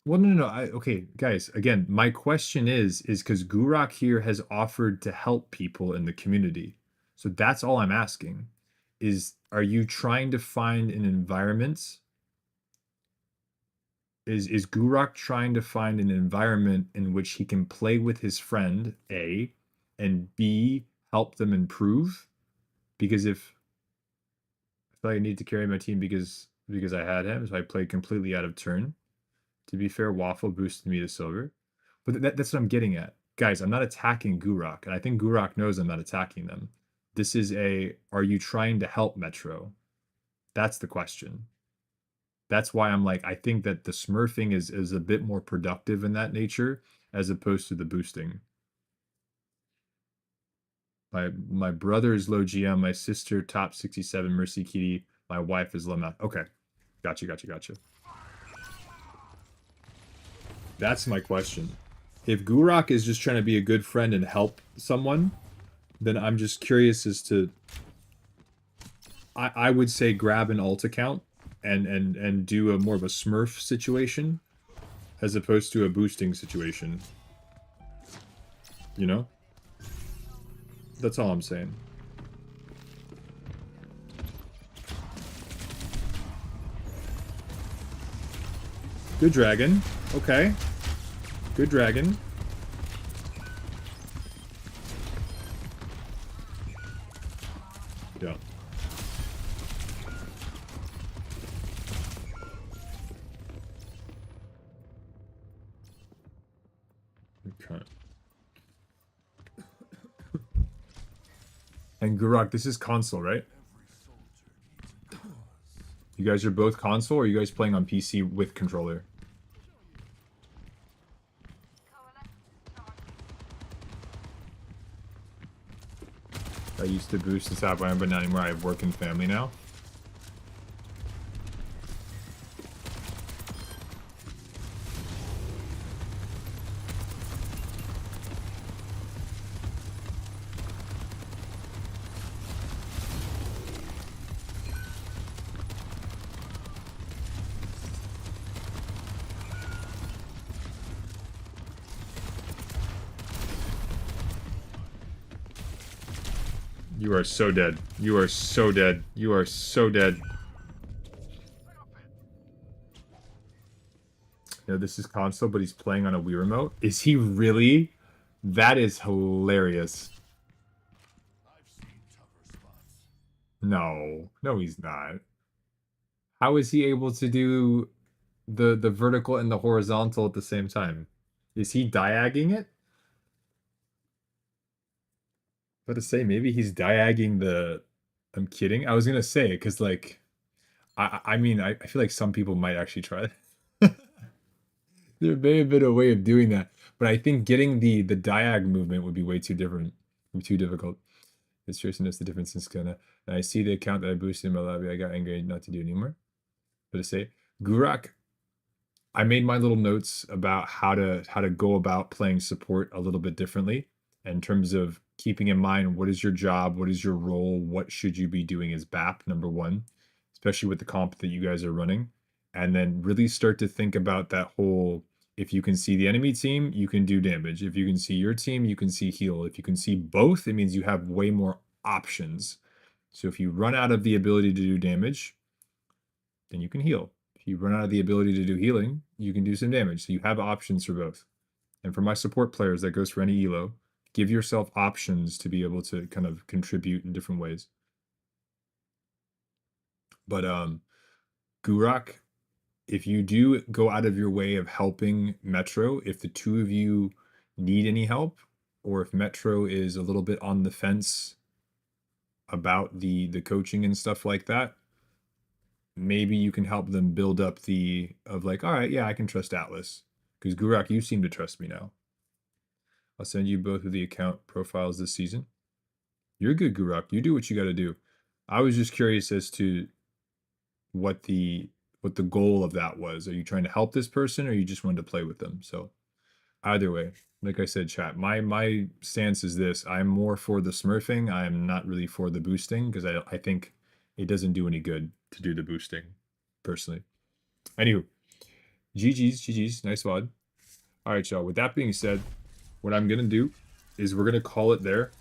Well, no. Okay, guys. Again, my question is because Gurok here has offered to help people in the community, so that's all I'm asking. Are you trying to find an environment? Is Gurok trying to find an environment in which he can play with his friend? A, and B, help them improve. Because if I feel like I need to carry my team because I had him, so I played completely out of turn. To be fair, Waffle boosted me to silver. But that's what I'm getting at. Guys, I'm not attacking Gurok, and I think Gurok knows I'm not attacking them. This is are you trying to help Metro? That's the question. That's why I'm like, I think that the smurfing is a bit more productive in that nature as opposed to the boosting. My brother is low GM, my sister top 67 Mercy Kitty, my wife is low math. Okay. Gotcha. That's my question. If Gurok is just trying to be a good friend and help someone, then I'm just curious as to I would say grab an alt account and do a more of a smurf situation as opposed to a boosting situation. You know? That's all I'm saying. Good dragon. Okay. Good dragon. Yeah. Okay. And Gurok, this is console, right? You guys are both console, or are you guys playing on PC with controller? I used to boost this app, but not anymore. I have work and family now. You are so dead. You are so dead. You are so dead. You know, this is console, but he's playing on a Wii remote. Is he really? That is hilarious. No. No, he's not. How is he able to do the vertical and the horizontal at the same time? Is he diagging it? But to say maybe he's diagging the. I'm kidding. I was gonna say because like, I mean I feel like some people might actually try. There may have been a way of doing that, but I think getting the diag movement would be way too different, too difficult. It's serious to notice the difference in Skona. And I see the account that I boosted in my lobby. I got angry not to do anymore. But to say, Gurok, I made my little notes about how to go about playing support a little bit differently in terms of keeping in mind what is your job, what is your role, what should you be doing as BAP, number one, especially with the comp that you guys are running. And then really start to think about that whole, if you can see the enemy team, you can do damage. If you can see your team, you can see heal. If you can see both, it means you have way more options. So if you run out of the ability to do damage, then you can heal. If you run out of the ability to do healing, you can do some damage. So you have options for both. And for my support players, that goes for any elo. Give yourself options to be able to kind of contribute in different ways. But Gurok, if you do go out of your way of helping Metro, if the two of you need any help, or if Metro is a little bit on the fence about the coaching and stuff like that, maybe you can help them build up all right, yeah, I can trust Atlas. Because Gurok, you seem to trust me now. I'll send you both of the account profiles this season. You're good, Gurok. You do what you got to do. I was just curious as to what the goal of that was. Are you trying to help this person, or you just wanted to play with them? So either way, like I said, chat, my stance is this: I'm more for the smurfing. I'm not really for the boosting because I think it doesn't do any good to do the boosting, personally. Anywho, GG's, nice VOD. All right, y'all. With that being said, what I'm gonna do is we're gonna call it there.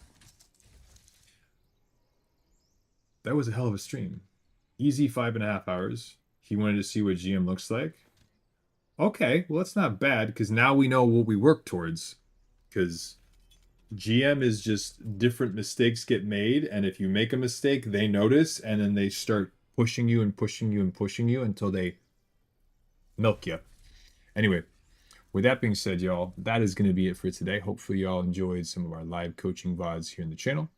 That was a hell of a stream. Easy 5.5 hours. He wanted to see what GM looks like. Okay, well, that's not bad, because now we know what we work towards. Because, GM is just different mistakes get made, and if you make a mistake, they notice, and then they start pushing you and pushing you and pushing you until they milk you. Anyway, with that being said, y'all, that is going to be it for today. Hopefully, y'all enjoyed some of our live coaching VODs here in the channel.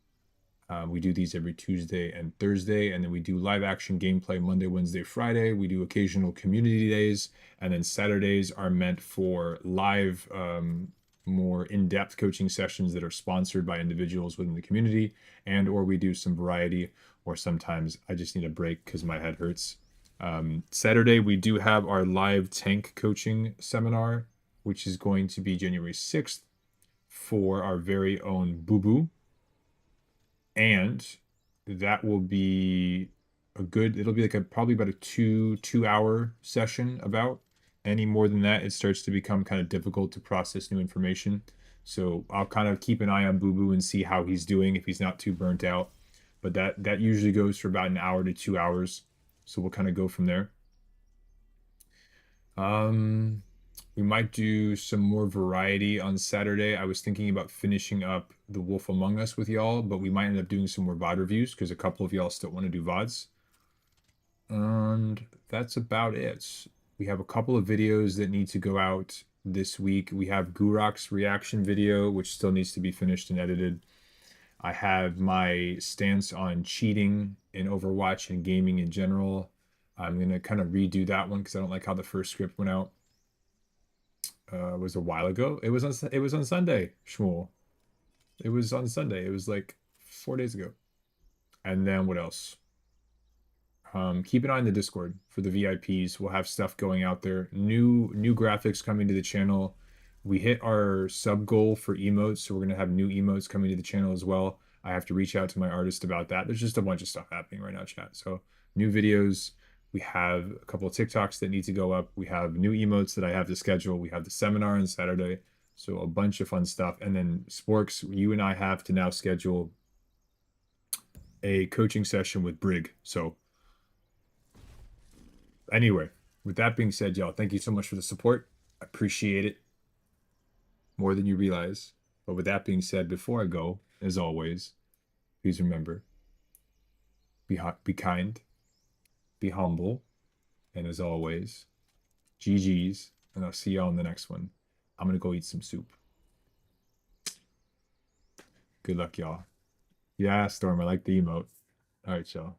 We do these every Tuesday and Thursday, and then we do live action gameplay Monday, Wednesday, Friday. We do occasional community days, and then Saturdays are meant for live, more in-depth coaching sessions that are sponsored by individuals within the community, and or we do some variety, or sometimes I just need a break because my head hurts. Saturday, we do have our live tank coaching seminar, which is going to be January 6th for our very own Boo Boo. And that will be it'll be like probably about a two-hour session about. Any more than that, it starts to become kind of difficult to process new information. So I'll kind of keep an eye on Boo Boo and see how he's doing, if he's not too burnt out. But that usually goes for about an hour to 2 hours. So we'll kind of go from there. We might do some more variety on Saturday. I was thinking about finishing up The Wolf Among Us with y'all, but we might end up doing some more VOD reviews because a couple of y'all still want to do VODs. And that's about it. We have a couple of videos that need to go out this week. We have Gurok's reaction video, which still needs to be finished and edited. I have my stance on cheating in Overwatch and gaming in general. I'm going to kind of redo that one because I don't like how the first script went out. It was a while ago. It was on Sunday, Shmuel. It was on Sunday. It was like 4 days ago. And then what else? Keep an eye on the Discord for the VIPs. We'll have stuff going out there. New graphics coming to the channel. We hit our sub goal for emotes, so we're going to have new emotes coming to the channel as well. I have to reach out to my artist about that. There's just a bunch of stuff happening right now, chat. So new videos. We have a couple of TikToks that need to go up. We have new emotes that I have to schedule. We have the seminar on Saturday. So a bunch of fun stuff. And then Sporks, you and I have to now schedule a coaching session with Brig. So anyway, with that being said, y'all, thank you so much for the support. I appreciate it more than you realize. But with that being said, before I go, as always, please remember, be kind, be humble, and as always, GG's, and I'll see y'all in the next one. I'm going to go eat some soup. Good luck, y'all. Yeah, Storm, I like the emote. All right, y'all.